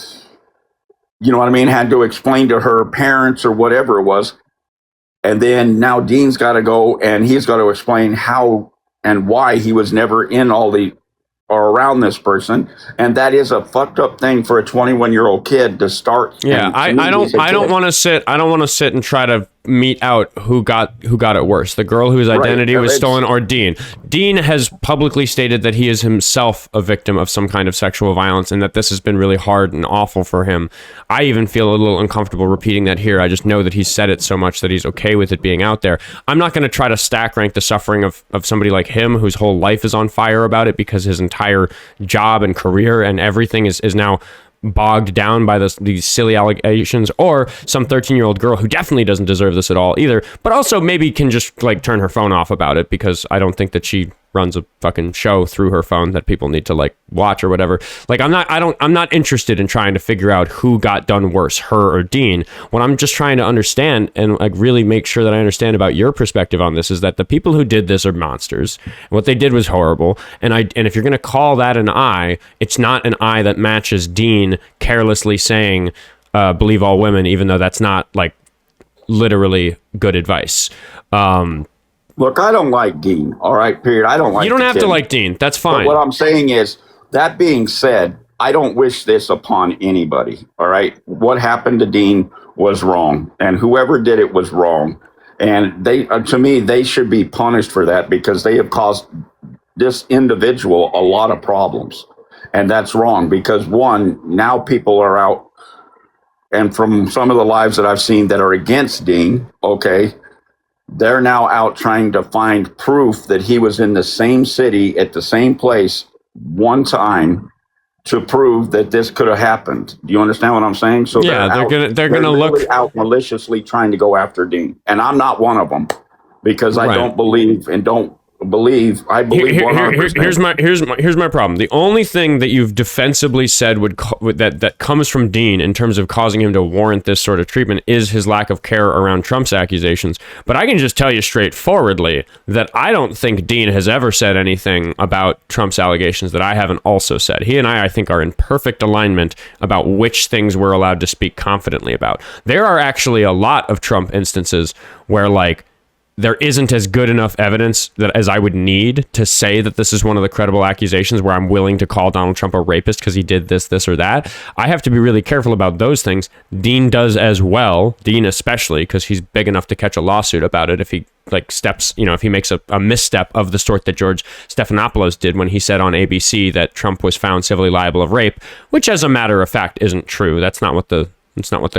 had to explain to her parents or whatever it was. And then now Dean's got to go and he's got to explain how and why he was never in all the are around this person, and that is a fucked up thing for a 21-year-old kid to start. Yeah, I don't want to sit and try to mete out who got it worse, the girl whose identity was stolen or Dean. Dean has publicly stated that he is himself a victim of some kind of sexual violence and that this has been really hard and awful for him. I even feel a little uncomfortable repeating that here. I just know that he's said it so much that he's okay with it being out there. I'm not going to try to stack rank the suffering of somebody like him whose whole life is on fire about it because his entire job and career and everything is now bogged down by these silly allegations, or some 13-year-old girl who definitely doesn't deserve this at all either, but also maybe can just like turn her phone off about it, because I don't think that she runs a fucking show through her phone that people need to like watch or whatever. Like I'm not interested in trying to figure out who got done worse, her or Dean. What I'm just trying to understand and like really make sure that I understand about your perspective on this is that the people who did this are monsters. What they did was horrible. And if you're going to call that an eye, it's not an eye that matches Dean carelessly saying, believe all women, even though that's not like literally good advice. Look, I don't like Dean. All right, period. I don't like. You don't have to like Dean. That's fine. But what I'm saying is, that being said, I don't wish this upon anybody. All right, what happened to Dean was wrong, and whoever did it was wrong. And they, to me, they should be punished for that because they have caused this individual a lot of problems, and that's wrong. Because one, now people are out, and from some of the lives that I've seen that are against Dean, okay. They're now out trying to find proof that he was in the same city at the same place one time to prove that this could have happened. Do you understand what I'm saying? So yeah, they're gonna look out maliciously trying to go after Dean, and I'm not one of them because I don't believe and don't believe. I believe 100%. Here's my problem. The only thing that you've defensively said that comes from Dean in terms of causing him to warrant this sort of treatment is his lack of care around Trump's accusations. But I can just tell you straightforwardly that I don't think Dean has ever said anything about Trump's allegations that I haven't also said. He and I think, are in perfect alignment about which things we're allowed to speak confidently about. There are actually a lot of Trump instances where, like, there isn't as good enough evidence that as I would need to say that this is one of the credible accusations where I'm willing to call Donald Trump a rapist because he did this or that. I have to be really careful about those things. Dean does as well. Dean especially, because he's big enough to catch a lawsuit about it if he if he makes a misstep of the sort that George Stephanopoulos did when he said on ABC that Trump was found civilly liable of rape, which as a matter of fact isn't true. That's not what the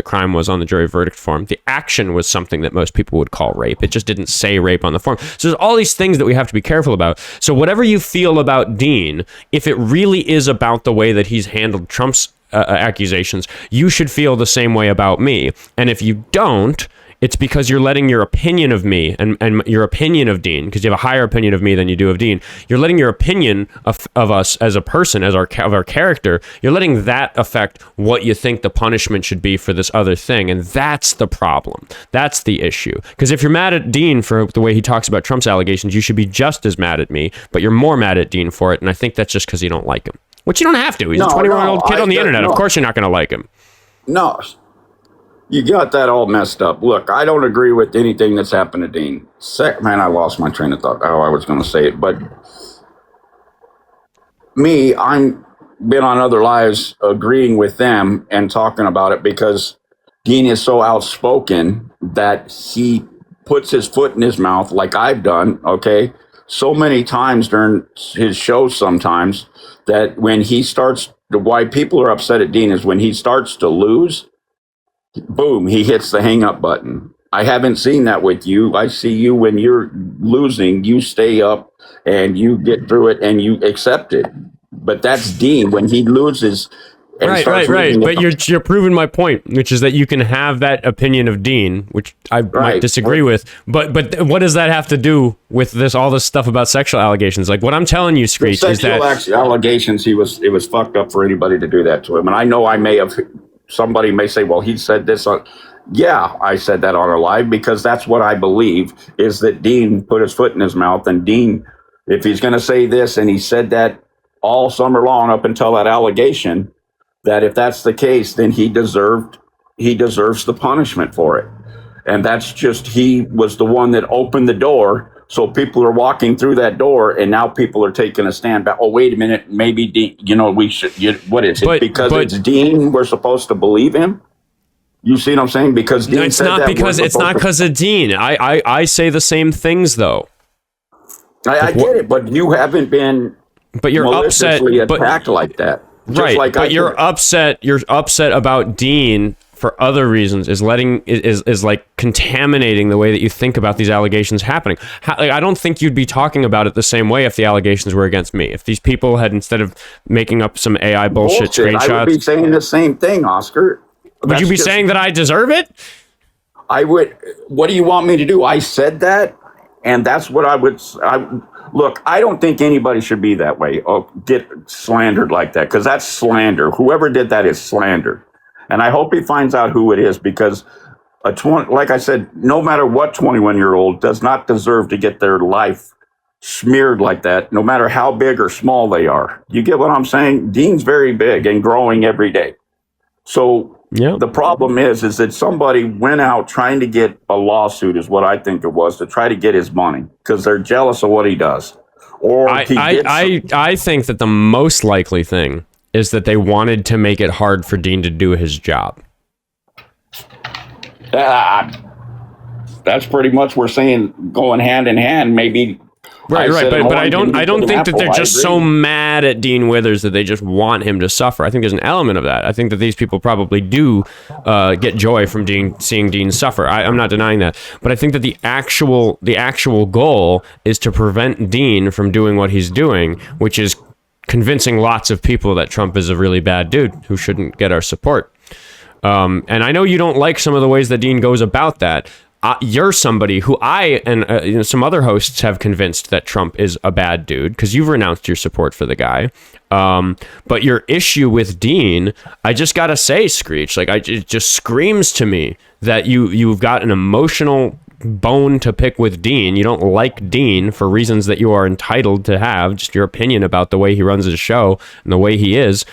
crime was on the jury verdict form. The action was something that most people would call rape. It just didn't say rape on the form. So there's all these things that we have to be careful about. So whatever you feel about Dean, if it really is about the way that he's handled Trump's accusations, you should feel the same way about me. And if you don't, it's because you're letting your opinion of me and your opinion of Dean, because you have a higher opinion of me than you do of Dean, you're letting your opinion of us as a person, of our character, you're letting that affect what you think the punishment should be for this other thing. And that's the problem. That's the issue. Because if you're mad at Dean for the way he talks about Trump's allegations, you should be just as mad at me, but you're more mad at Dean for it. And I think that's just because you don't like him. Which you don't have to. He's a 21-year-old kid on the internet. Of course you're not going to like him. No. You got that all messed up. Look, I don't agree with anything that's happened to Dean. Man, I lost my train of thought. How I was going to say it. But me, I'm been on other lives agreeing with them and talking about it because Dean is so outspoken that he puts his foot in his mouth like I've done, okay, so many times during his shows sometimes that when he starts, why people are upset at Dean is when he starts to lose, boom, he hits the hang up button. I haven't seen that with you. I see you when you're losing, you stay up and you get through it and you accept it. But that's Dean when he loses. Right. But you're proving my point, which is that you can have that opinion of Dean, which I might disagree with. But what does that have to do with all this stuff about sexual allegations? Like what I'm telling you, Screech, is that allegations. It was fucked up for anybody to do that to him. And I know I may have. Somebody may say, well, he said this on. Yeah, I said that on a live because that's what I believe is that Dean put his foot in his mouth. And Dean, if he's going to say this, and he said that all summer long up until that allegation, that if that's the case, then he deserves the punishment for it. And that's just, he was the one that opened the door So people are walking through that door, and now people are taking a stand back. Oh, wait a minute, maybe Dean, we should. What is it? Because it's Dean, we're supposed to believe him. You see what I'm saying? Because Dean it's not because of Dean. I say the same things though. I get it, but you haven't been. But you're upset. Attacked like that, right? Like but you're upset. You're upset about Dean for other reasons. Is like contaminating the way that you think about these allegations happening. I don't think you'd be talking about it the same way if the allegations were against me. If these people had, instead of making up some AI bullshit screenshots, I would be saying the same thing, Oscar. Would you be saying that I deserve it? I would. What do you want me to do? I said that, and that's what I would. Look, I don't think anybody should be that way or get slandered like that, because that's slander. Whoever did that is slander, and I hope he finds out who it is, because like I said, no matter what 21-year-old does not deserve to get their life smeared like that, no matter how big or small they are. You get what I'm saying? Dean's very big and growing every day. So the problem is that somebody went out trying to get a lawsuit, is what I think it was, to try to get his money because they're jealous of what he does. Or I think that the most likely thing is that they wanted to make it hard for Dean to do his job. That's pretty much we're saying going hand in hand. Maybe. Right. But I don't think that they're just so mad at Dean Withers that they just want him to suffer. I think there's an element of that. I think that these people probably do get joy from seeing Dean suffer. I'm not denying that. But I think that the actual goal is to prevent Dean from doing what he's doing, which is convincing lots of people that Trump is a really bad dude who shouldn't get our support. And I know you don't like some of the ways that Dean goes about that. You're somebody who I and some other hosts have convinced that Trump is a bad dude because you've renounced your support for the guy. But your issue with Dean, I just gotta say, Screech, like it just screams to me that you've got an emotional bone to pick with Dean. You don't like Dean for reasons that you are entitled to have, just your opinion about the way he runs his show and the way he is.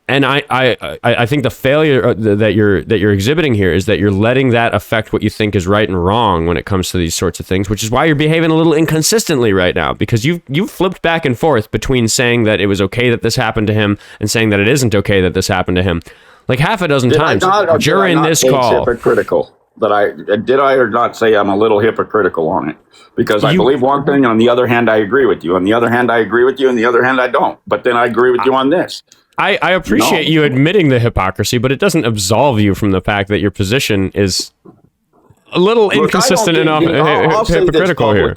And I think the failure that you're exhibiting here is that you're letting that affect what you think is right and wrong when it comes to these sorts of things, which is why you're behaving a little inconsistently right now, because you've flipped back and forth between saying that it was okay that this happened to him and saying that it isn't okay that this happened to him, like half a dozen times during this call. Hypocritical that I or not say I'm a little hypocritical on it, because I believe one thing, on the other hand I agree with you, on the other hand I agree with you, on the other hand I don't, but then I agree with you on this. I appreciate you admitting the hypocrisy, but it doesn't absolve you from the fact that your position is a little inconsistent enough, hypocritical here.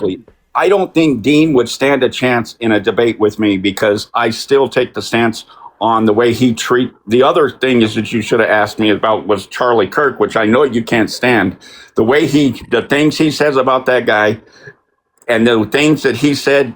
I don't think Dean would stand a chance in a debate with me, because I still take the stance on the way he treat. The other thing is that you should have asked me about was Charlie Kirk, which I know you can't stand. The way the things he says about that guy, and the things that he said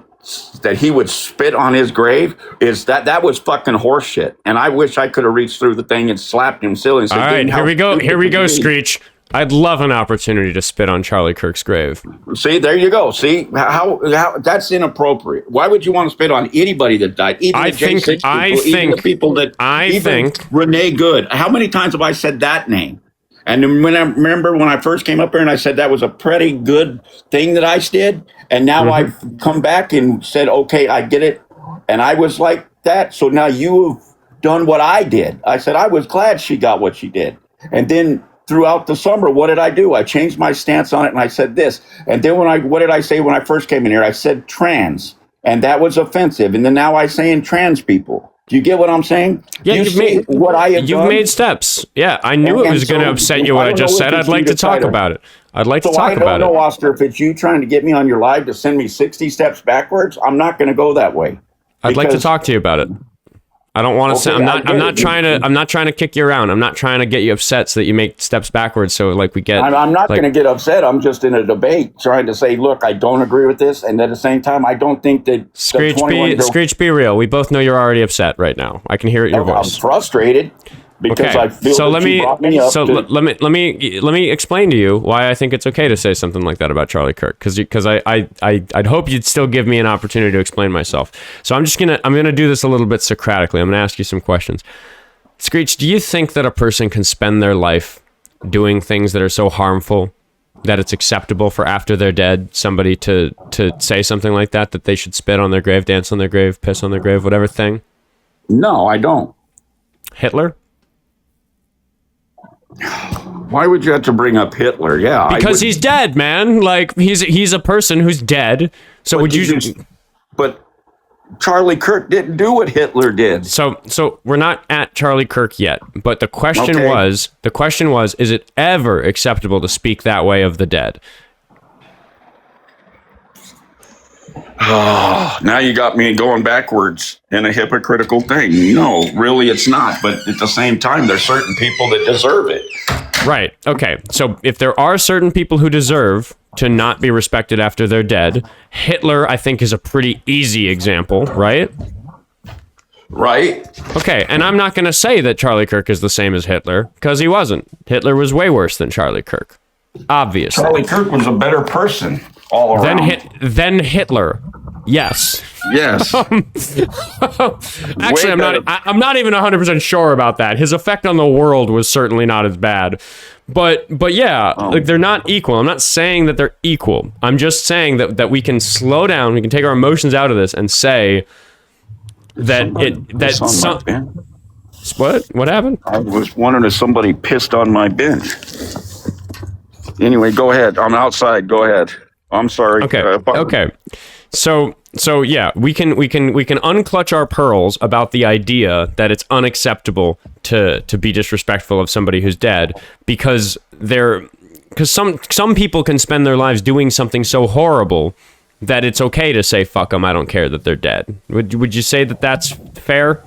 that he would spit on his grave, is that was fucking horseshit. And I wish I could have reached through the thing and slapped him silly and said, all right, here we go, Screech. I'd love an opportunity to spit on Charlie Kirk's grave. See, there you go. See how that's inappropriate. Why would you want to spit on anybody that died? Even the people that Renee Good. How many times have I said that name? And when I first came up here and I said that was a pretty good thing that I did, and now I've come back and said, okay, I get it, and I was like that. So now you've done what I did. I said I was glad she got what she did, and then throughout the summer, what did I do? I changed my stance on it, and I said this. And then what did I say when I first came in here? I said trans, and that was offensive. And then now I saying trans people. Do you get what I'm saying? Yeah, you've made steps. Yeah, I knew it was going to upset you what I just said. I'd like to talk about it. I'd like to talk about it. I don't know, Oscar, if it's you trying to get me on your live to send me 60 steps backwards, I'm not going to go that way. I'd like to talk to you about it. I don't want to. Okay, I'm not trying to kick you around. I'm not trying to get you upset so that you make steps backwards. So like we get. I'm not going to get upset. I'm just in a debate trying to say, look, I don't agree with this, and at the same time, I don't think that. Screech, be real. We both know you're already upset right now. I can hear it in your voice. I'm frustrated. Because I feel so let me let me explain to you why I think it's okay to say something like that about Charlie Kirk, because I'd hope you'd still give me an opportunity to explain myself. So I'm gonna do this a little bit Socratically. I'm gonna ask you some questions. Screech, do you think that a person can spend their life doing things that are so harmful that it's acceptable for after they're dead somebody to say something like that they should spit on their grave, dance on their grave, piss on their grave, whatever thing? No, I don't. Hitler? Why would you have to bring up Hitler? Yeah, because he's dead, man. Like he's a person who's dead. So would you? But Charlie Kirk didn't do what Hitler did. So we're not at Charlie Kirk yet. But the question was, is it ever acceptable to speak that way of the dead? Oh, now you got me going backwards in a hypocritical thing. No, really, it's not. But at the same time, there's certain people that deserve it. Right. Okay. So if there are certain people who deserve to not be respected after they're dead, Hitler, I think, is a pretty easy example, right? Right. Okay. And I'm not going to say that Charlie Kirk is the same as Hitler, because he wasn't. Hitler was way worse than Charlie Kirk. Obviously. Charlie Kirk was a better person all around. Then Hitler. Yes. Yes. Actually, I'm not even 100% sure about that. His effect on the world was certainly not as bad. But yeah, like they're not equal. I'm not saying that they're equal. I'm just saying that we can slow down, we can take our emotions out of this and say that what happened? I was wondering if somebody pissed on my bench. Anyway, go ahead. I'm outside. Go ahead. I'm sorry. Okay. Okay. So yeah, we can unclutch our pearls about the idea that it's unacceptable to be disrespectful of somebody who's dead because some people can spend their lives doing something so horrible that it's okay to say fuck them, I don't care that they're dead. Would you say that that's fair?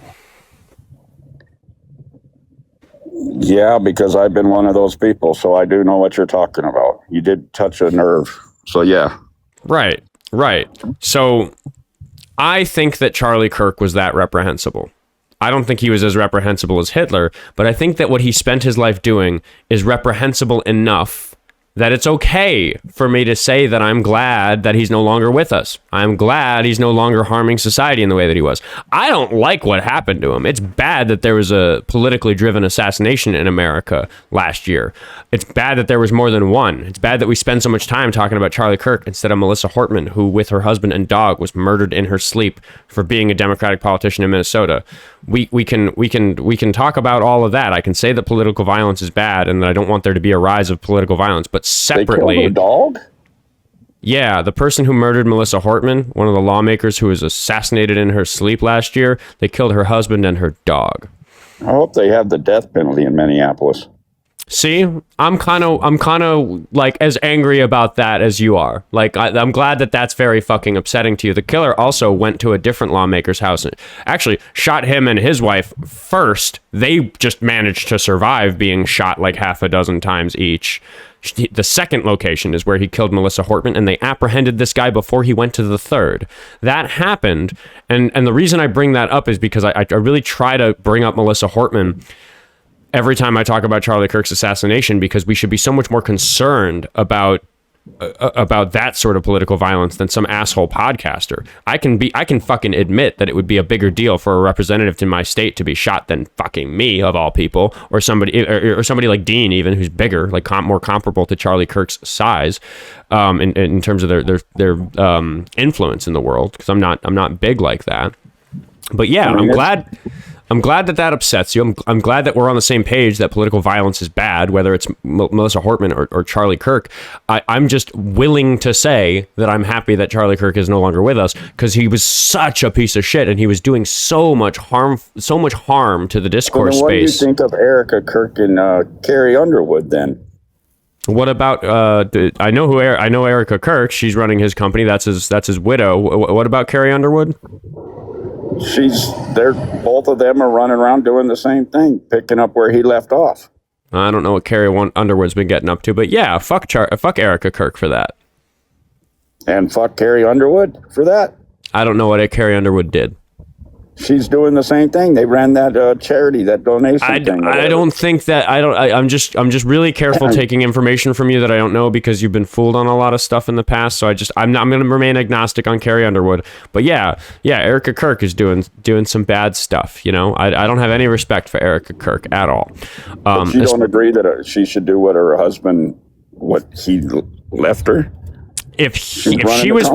Yeah, because I've been one of those people, so I do know what you're talking about. You did touch a nerve. So yeah. Right. So I think that Charlie Kirk was that reprehensible. I don't think he was as reprehensible as Hitler, but I think that what he spent his life doing is reprehensible enough that it's okay for me to say that I'm glad that he's no longer with us. I'm glad he's no longer harming society in the way that he was. I don't like what happened to him. It's bad that there was a politically driven assassination in America last year. It's bad that there was more than one. It's bad that we spend so much time talking about Charlie Kirk instead of Melissa Hortman, who with her husband and dog was murdered in her sleep for being a Democratic politician in Minnesota. We can talk about all of that. I can say that political violence is bad and that I don't want there to be a rise of political violence, but separately, they killed her dog? Yeah, the person who murdered Melissa Hortman, one of the lawmakers who was assassinated in her sleep last year, they killed her husband and her dog. I hope they have the death penalty in Minneapolis. See, I'm kind of like as angry about that as you are. Like, I'm glad that that's very fucking upsetting to you. The killer also went to a different lawmaker's house and actually shot him and his wife first. They just managed to survive being shot like half a dozen times each. The second location is where he killed Melissa Hortman, and they apprehended this guy before he went to the third. That happened, and the reason I bring that up is because I really try to bring up Melissa Hortman every time I talk about Charlie Kirk's assassination, because we should be so much more concerned about that sort of political violence than some asshole podcaster. I can fucking admit that it would be a bigger deal for a representative in my state to be shot than fucking me, of all people, or somebody like Dean, even, who's bigger, like more comparable to Charlie Kirk's size, in terms of their influence in the world. Because I'm not big like that. But yeah, I'm glad that upsets you. I'm glad that we're on the same page that political violence is bad, whether it's Melissa Hortman or Charlie Kirk. I'm just willing to say that I'm happy that Charlie Kirk is no longer with us, because he was such a piece of shit and he was doing so much harm to the discourse what space. What do you think of Erica Kirk and Carrie Underwood then? What about I know Erica Kirk. She's running his company. That's his widow. What about Carrie Underwood? Both of them are running around doing the same thing, picking up where he left off. I don't know what Carrie Underwood's been getting up to, but yeah, fuck Erica Kirk for that. And fuck Carrie Underwood for that. I don't know what Carrie Underwood did. She's doing the same thing. They ran that charity, that donation thing. I don't think that. I'm just really careful taking information from you that I don't know, because you've been fooled on a lot of stuff in the past. So I'm going to remain agnostic on Carrie Underwood. But yeah, Erica Kirk is doing some bad stuff. You know, I don't have any respect for Erica Kirk at all. But you don't agree that she should do what her husband what he left her? If she was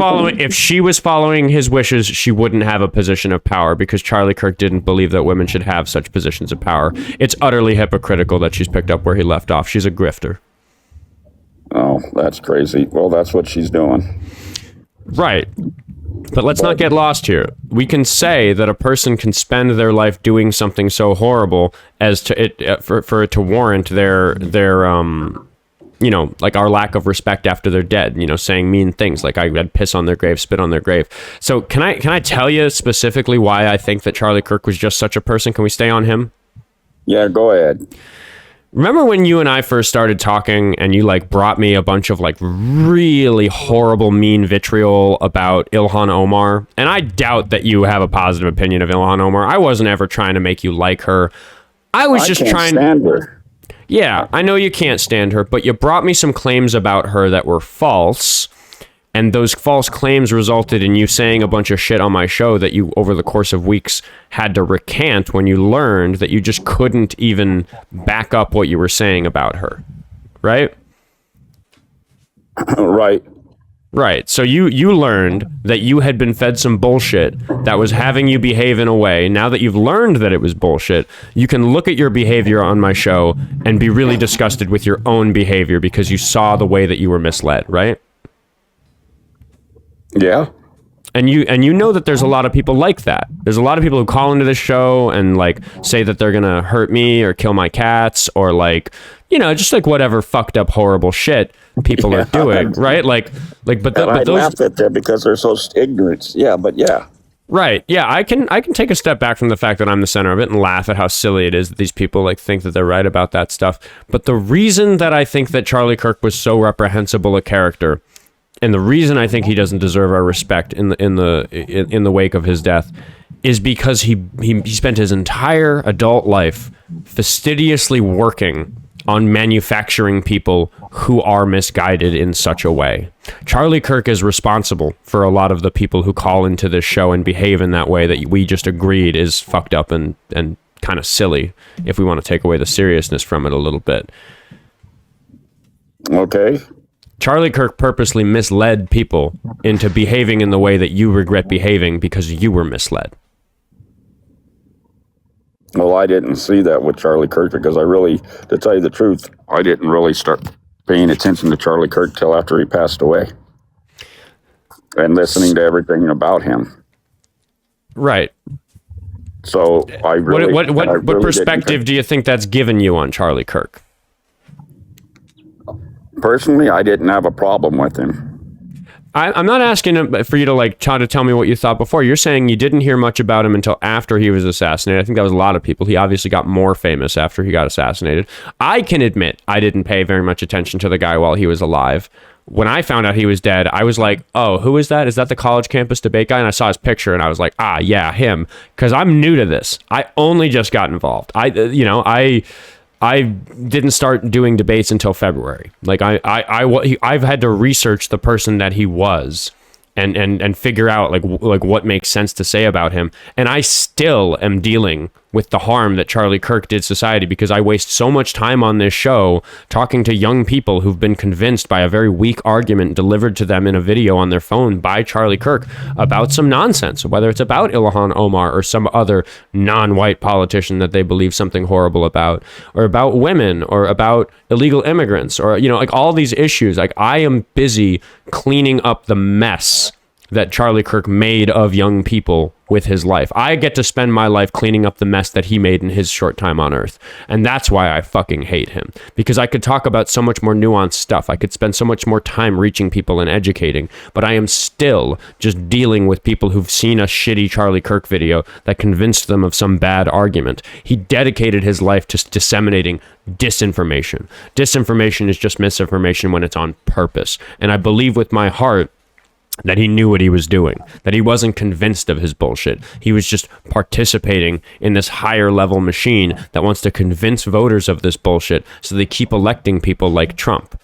following his wishes, she wouldn't have a position of power because Charlie Kirk didn't believe that women should have such positions of power. It's utterly hypocritical that she's picked up where he left off. She's a grifter. Oh, that's crazy. Well, that's what she's doing. Right. But let's not get lost here. We can say that a person can spend their life doing something so horrible as to it for it to warrant their like our lack of respect after they're dead, saying mean things like I'd piss on their grave, spit on their grave. So can I tell you specifically why I think that Charlie Kirk was just such a person? Can we stay on him? Yeah, go ahead. Remember when you and I first started talking and you brought me a bunch of really horrible, mean vitriol about Ilhan Omar? And I doubt that you have a positive opinion of Ilhan Omar. I wasn't ever trying to make you like her. I was just trying to stand her. Yeah, I know you can't stand her, but you brought me some claims about her that were false, and those false claims resulted in you saying a bunch of shit on my show that you, over the course of weeks, had to recant when you learned that you just couldn't even back up what you were saying about her, right? Right. Right. So you learned that you had been fed some bullshit that was having you behave in a way. Now that you've learned that it was bullshit, you can look at your behavior on my show and be really disgusted with your own behavior because you saw the way that you were misled, right? Yeah. And you know that there's a lot of people like that. There's a lot of people who call into this show and say that they're gonna hurt me or kill my cats or just whatever fucked up horrible shit people are doing, right? But I those laugh at them because they're so ignorant. Yeah, but yeah. Right. Yeah, I can take a step back from the fact that I'm the center of it and laugh at how silly it is that these people think that they're right about that stuff. But the reason that I think that Charlie Kirk was so reprehensible a character, and the reason I think he doesn't deserve our respect in the wake of his death, is because he spent his entire adult life fastidiously working on manufacturing people who are misguided in such a way. Charlie Kirk is responsible for a lot of the people who call into this show and behave in that way that we just agreed is fucked up and kind of silly, if we want to take away the seriousness from it a little bit. Okay. Charlie Kirk purposely misled people into behaving in the way that you regret behaving because you were misled. Well, I didn't see that with Charlie Kirk because to tell you the truth, I didn't really start paying attention to Charlie Kirk till after he passed away and listening to everything about him. Right. So I really... What perspective do you think that's given you on Charlie Kirk? Personally, I didn't have a problem with him. I'm not asking for you to try to tell me what you thought before. You're saying you didn't hear much about him until after he was assassinated. I think that was a lot of people. He obviously got more famous after he got assassinated. I can admit I didn't pay very much attention to the guy while he was alive. When I found out he was dead, I was like, oh, who is that? Is that the college campus debate guy? And I saw his picture and I was like, ah, yeah, him. Because I'm new to this. I only just got involved. I didn't start doing debates until February. I've had to research the person that he was and figure out what makes sense to say about him. And I still am dealing with the harm that Charlie Kirk did society because I waste so much time on this show talking to young people who've been convinced by a very weak argument delivered to them in a video on their phone by Charlie Kirk about some nonsense, whether it's about Ilhan Omar or some other non-white politician that they believe something horrible about, or about women, or about illegal immigrants, or all these issues. I am busy cleaning up the mess that Charlie Kirk made of young people with his life. I get to spend my life cleaning up the mess that he made in his short time on Earth. And that's why I fucking hate him. Because I could talk about so much more nuanced stuff. I could spend so much more time reaching people and educating. But I am still just dealing with people who've seen a shitty Charlie Kirk video that convinced them of some bad argument. He dedicated his life to disseminating disinformation. Disinformation is just misinformation when it's on purpose. And I believe with my heart that he knew what he was doing, that he wasn't convinced of his bullshit. He was just participating in this higher level machine that wants to convince voters of this bullshit so they keep electing people like Trump.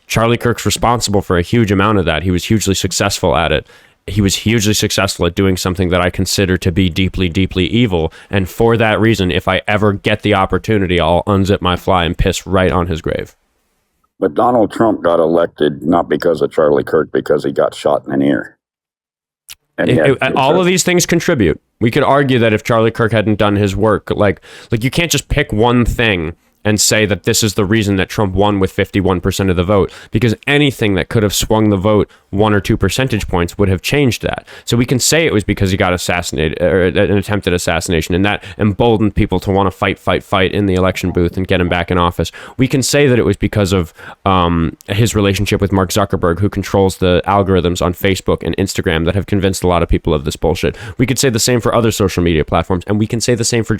Charlie Kirk's responsible for a huge amount of that. He was hugely successful at it. He was hugely successful at doing something that I consider to be deeply, deeply evil. And for that reason, if I ever get the opportunity, I'll unzip my fly and piss right on his grave. But Donald Trump got elected not because of Charlie Kirk, because he got shot in an ear. And all of these things contribute. We could argue that if Charlie Kirk hadn't done his work, like you can't just pick one thing and say that this is the reason that Trump won with 51% of the vote, because anything that could have swung the vote 1 or 2 percentage points would have changed that. So we can say it was because he got assassinated, or an attempted assassination, and that emboldened people to want to fight in the election booth and get him back in office. We can say that it was because of his relationship with Mark Zuckerberg, who controls the algorithms on Facebook and Instagram that have convinced a lot of people of this bullshit. We could say the same for other social media platforms, and we can say the same for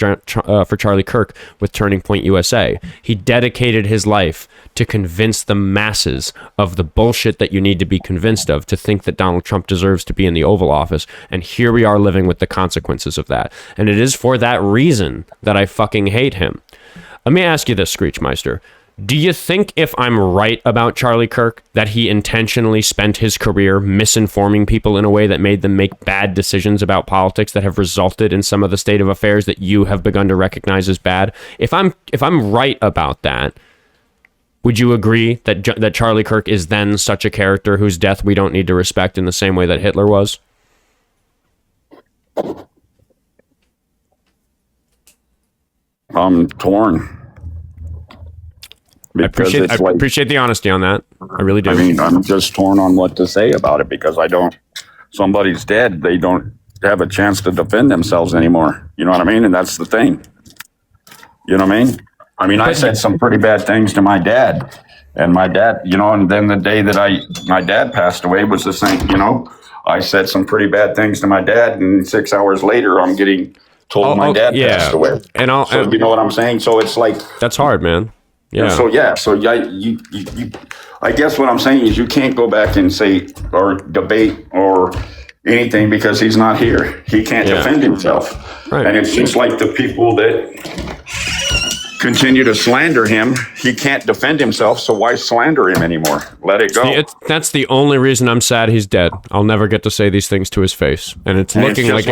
Charlie Kirk with Turning Point USA. He dedicated his life to convince the masses of the bullshit that you need to be convinced of to think that Donald Trump deserves to be in the Oval Office. And here we are living with the consequences of that. And it is for that reason that I fucking hate him. Let me ask you this, Screechmeister. Do you think, if I'm right about Charlie Kirk, that he intentionally spent his career misinforming people in a way that made them make bad decisions about politics that have resulted in some of the state of affairs that you have begun to recognize as bad? If I'm right about that, would you agree that Charlie Kirk is then such a character whose death we don't need to respect in the same way that Hitler was? I'm torn. I appreciate the honesty on that. I really do. I mean, I'm just torn on what to say about it, because somebody's dead. They don't have a chance to defend themselves anymore. You know what I mean? And that's the thing. You know what I mean? I mean, I said some pretty bad things to my dad, and my dad, and then the day that my dad passed away was the same, I said some pretty bad things to my dad, and 6 hours later, I'm getting told my dad passed away. So you know what I'm saying? So it's like, that's hard, man. Yeah. I guess what I'm saying is you can't go back and say or debate or anything because he's not here. He can't defend himself. Right. And it's just like the people that continue to slander him. He can't defend himself, so why slander him anymore? Let it go. See, that's the only reason I'm sad he's dead. I'll never get to say these things to his face, and it's looking like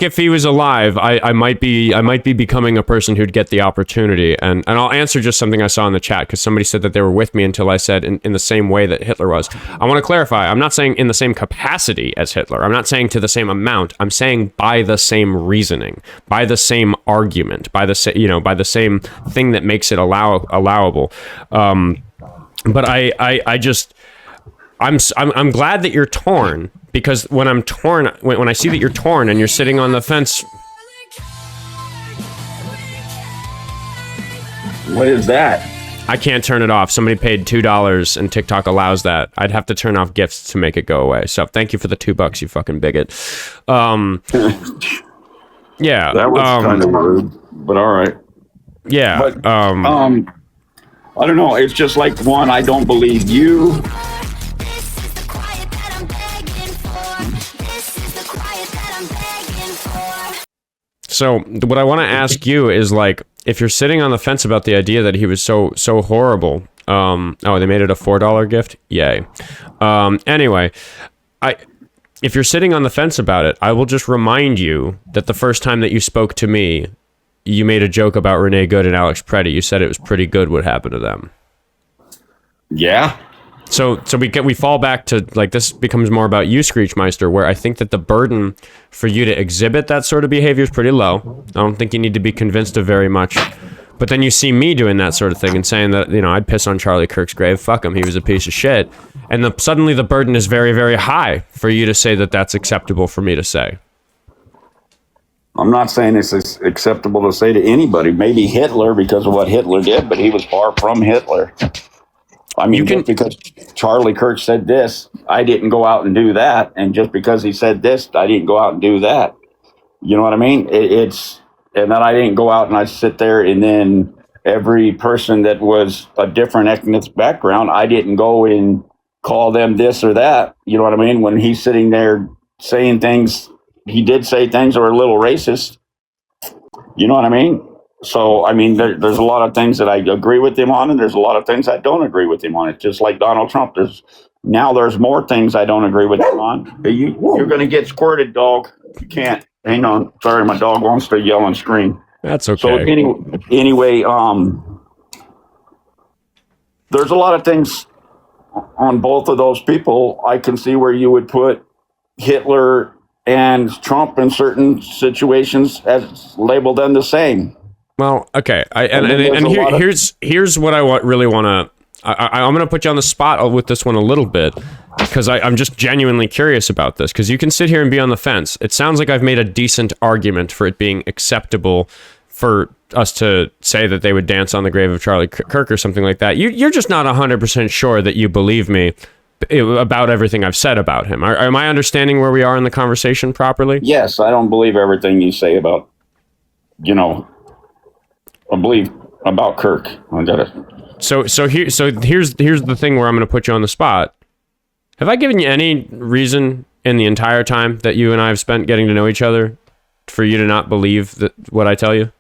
if he was alive, I might be becoming a person who'd get the opportunity. And I'll answer just something I saw in the chat, because somebody said that they were with me until I said in the same way that Hitler was. I want to clarify. I'm not saying in the same capacity as Hitler. I'm not saying to the same amount. I'm saying by the same reasoning, by the same argument, by the same thing that makes it allowable. But I'm glad that you're torn, because when I'm torn, when I see that you're torn and you're sitting on the fence. What is that? I can't turn it off. Somebody paid $2 and TikTok allows that. I'd have to turn off gifts to make it go away. So thank you for the $2, you fucking bigot. Yeah. That was kind of rude, but all right. Yeah. But, I don't know. It's just like, one, I don't believe you. So what I want to ask you is, like, if you're sitting on the fence about the idea that he was so horrible. They made it a $4 gift. Yay. Anyway, if you're sitting on the fence about it, I will just remind you that the first time that you spoke to me, you made a joke about Renee Good and Alex Preddy. You said it was pretty good what happened to them. Yeah. So we fall back to, like, this becomes more about you, Screechmeister, where I think that the burden for you to exhibit that sort of behavior is pretty low. I don't think you need to be convinced of very much. But then you see me doing that sort of thing and saying that, I'd piss on Charlie Kirk's grave. Fuck him. He was a piece of shit. And suddenly the burden is very, very high for you to say that that's acceptable for me to say. I'm not saying it's acceptable to say to anybody. Maybe Hitler because of what Hitler did, but he was far from Hitler. I mean, just because Charlie Kirk said this, I didn't go out and do that. And just because he said this, I didn't go out and do that. You know what I mean? And then I didn't go out and I sit there, and then every person that was a different ethnic background, I didn't go and call them this or that. You know what I mean? When he's sitting there saying things, he did say things that were a little racist. You know what I mean? So, I mean, there's a lot of things that I agree with him on, and there's a lot of things I don't agree with him on. It's just like Donald Trump. There's more things I don't agree with him on. You're going to get squirted, dog. You can't. Hang on. Sorry, my dog wants to yell and scream. That's okay. So anyway, there's a lot of things on both of those people. I can see where you would put Hitler and Trump in certain situations as label them the same. Well, okay. Here's what I really want to. I'm going to put you on the spot with this one a little bit because I'm just genuinely curious about this, because you can sit here and be on the fence. It sounds like I've made a decent argument for it being acceptable for us to say that they would dance on the grave of Charlie Kirk or something like that. You're just not 100% sure that you believe me about everything I've said about him. Am I understanding where we are in the conversation properly? Yes, I don't believe everything you say about, I believe about Kirk. I got it. So here's the thing where I'm going to put you on the spot. Have I given you any reason in the entire time that you and I have spent getting to know each other for you to not believe what I tell you?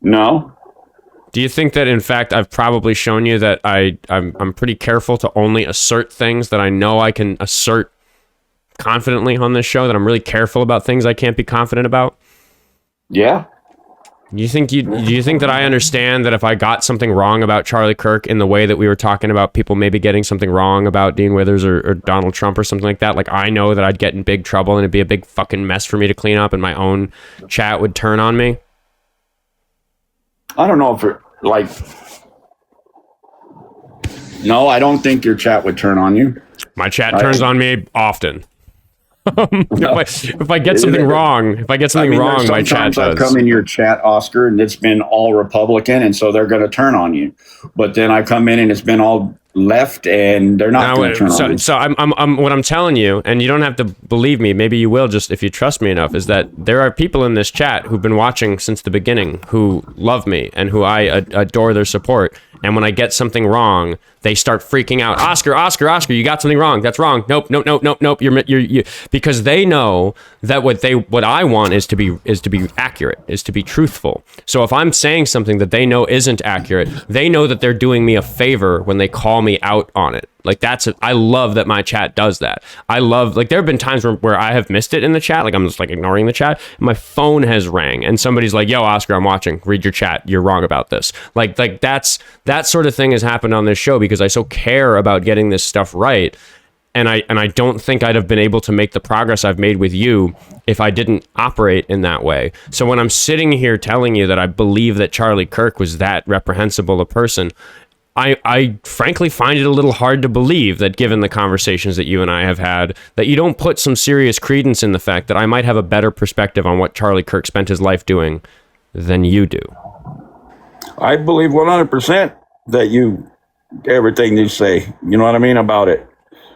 No. Do you think that in fact I've probably shown you that I'm pretty careful to only assert things that I know I can assert confidently on this show, that I'm really careful about things I can't be confident about? Yeah. Do you think that I understand that if I got something wrong about Charlie Kirk in the way that we were talking about people maybe getting something wrong about Dean Withers or Donald Trump or something like that, like I know that I'd get in big trouble and it'd be a big fucking mess for me to clean up and my own chat would turn on me? I don't know if no, I don't think your chat would turn on you. My chat turns on me often. If I get something wrong, my chat does. I come in your chat, Oscar, and it's been all Republican, and so they're going to turn on you. But then I come in and it's been all left, and they're not going to turn on you. So I'm what I'm telling you, and you don't have to believe me. Maybe you will, just if you trust me enough. Is that there are people in this chat who've been watching since the beginning who love me and who I adore their support. And when I get something wrong, they start freaking out. Oscar, you got something wrong. That's wrong. Nope. You're because they know that what I want is to be accurate, is to be truthful. So if I'm saying something that they know isn't accurate, they know that they're doing me a favor when they call me out on it. Like I love that my chat does that. I love, like, there have been times where I have missed it in the chat. Like I'm just like ignoring the chat. My phone has rang and somebody's like, yo, Oscar, I'm watching. Read your chat. You're wrong about this. Like that sort of thing has happened on this show because I so care about getting this stuff right. And I don't think I'd have been able to make the progress I've made with you if I didn't operate in that way. So when I'm sitting here telling you that I believe that Charlie Kirk was that reprehensible a person, I frankly find it a little hard to believe that, given the conversations that you and I have had, that you don't put some serious credence in the fact that I might have a better perspective on what Charlie Kirk spent his life doing than you do. I believe 100% that everything you say, you know what I mean, about it.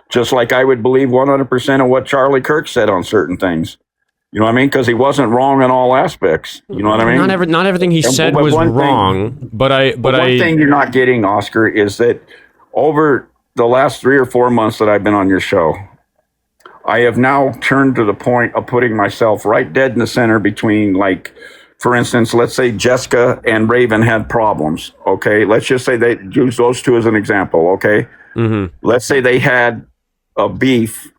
Just like I would believe 100% of what Charlie Kirk said on certain things. You know what I mean? Because he wasn't wrong in all aspects. You know what I mean? Not everything he said was wrong, but one thing you're not getting, Oscar, is that over the last 3 or 4 months that I've been on your show, I have now turned to the point of putting myself right dead in the center between, like, for instance, let's say Jessica and Raven had problems. Okay, let's just say they use those two as an example. Okay, Let's say they had a beef.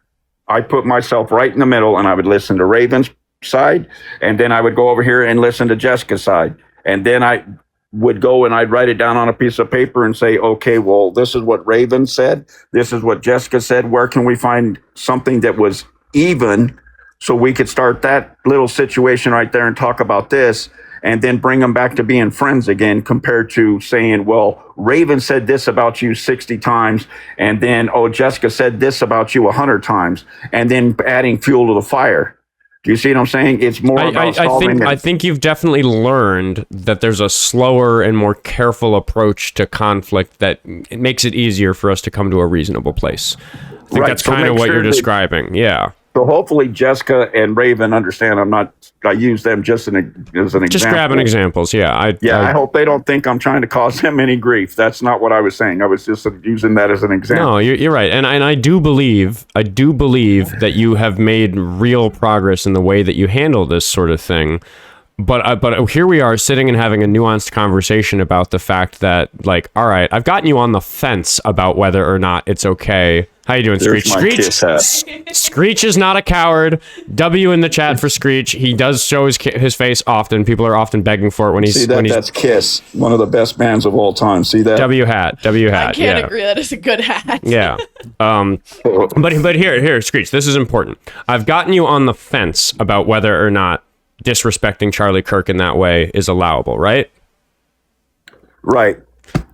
I put myself right in the middle and I would listen to Raven's side, and then I would go over here and listen to Jessica's side. And then I would go and I'd write it down on a piece of paper and say, okay, well, this is what Raven said. This is what Jessica said. Where can we find something that was even so we could start that little situation right there and talk about this, and then bring them back to being friends again, compared to saying, well, Raven said this about you 60 times, and then, oh, Jessica said this about you 100 times, and then adding fuel to the fire. Do you see what I'm saying? It's more about solving I think you've definitely learned that there's a slower and more careful approach to conflict that it makes it easier for us to come to a reasonable place. I think that's kind of what you're describing. Yeah. So hopefully Jessica and Raven understand I use them just as an example. Just grabbing examples, yeah. I hope they don't think I'm trying to cause them any grief. That's not what I was saying. I was just using that as an example. No, you're right. And I do believe that you have made real progress in the way that you handle this sort of thing. But here we are sitting and having a nuanced conversation about the fact that, like, all right, I've gotten you on the fence about whether or not it's okay How you doing, There's Screech? my kiss hat. Screech is not a coward. W in the chat for Screech. He does show his face often. People are often begging for it when he's. See that? That's Kiss, one of the best bands of all time. See that? W hat. I can't agree that is a good hat. Yeah. But here, Screech, this is important. I've gotten you on the fence about whether or not disrespecting Charlie Kirk in that way is allowable, right? Right.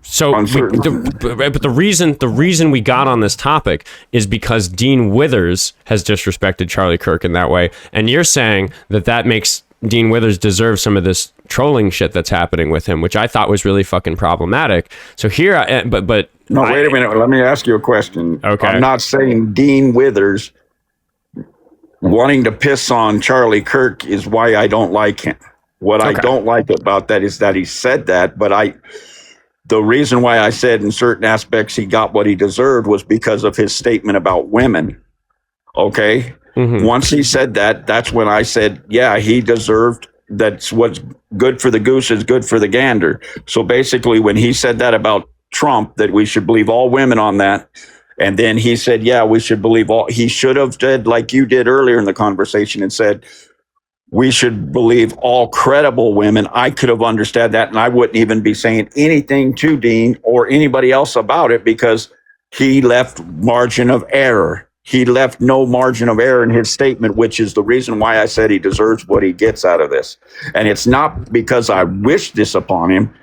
So, but the reason we got on this topic is because Dean Withers has disrespected Charlie Kirk in that way, and you're saying that makes Dean Withers deserve some of this trolling shit that's happening with him, which I thought was really fucking problematic. So here, but no, wait a minute. Let me ask you a question. Okay. I'm not saying Dean Withers wanting to piss on Charlie Kirk is why I don't like him. What I don't like about that is that he said that, but the reason why I said in certain aspects he got what he deserved was because of his statement about women. Okay? Mm-hmm. Once he said that, that's when I said, yeah, he deserved, that's what's good for the goose is good for the gander. So basically, when he said that about Trump, that we should believe all women on that, and then he said, yeah, we should believe all, he should have said, like you did earlier in the conversation, and said, we should believe all credible women. I could have understood that, and I wouldn't even be saying anything to Dean or anybody else about it because he left margin of error. He left no margin of error in his statement, which is the reason why I said he deserves what he gets out of this. And it's not because I wish this upon him.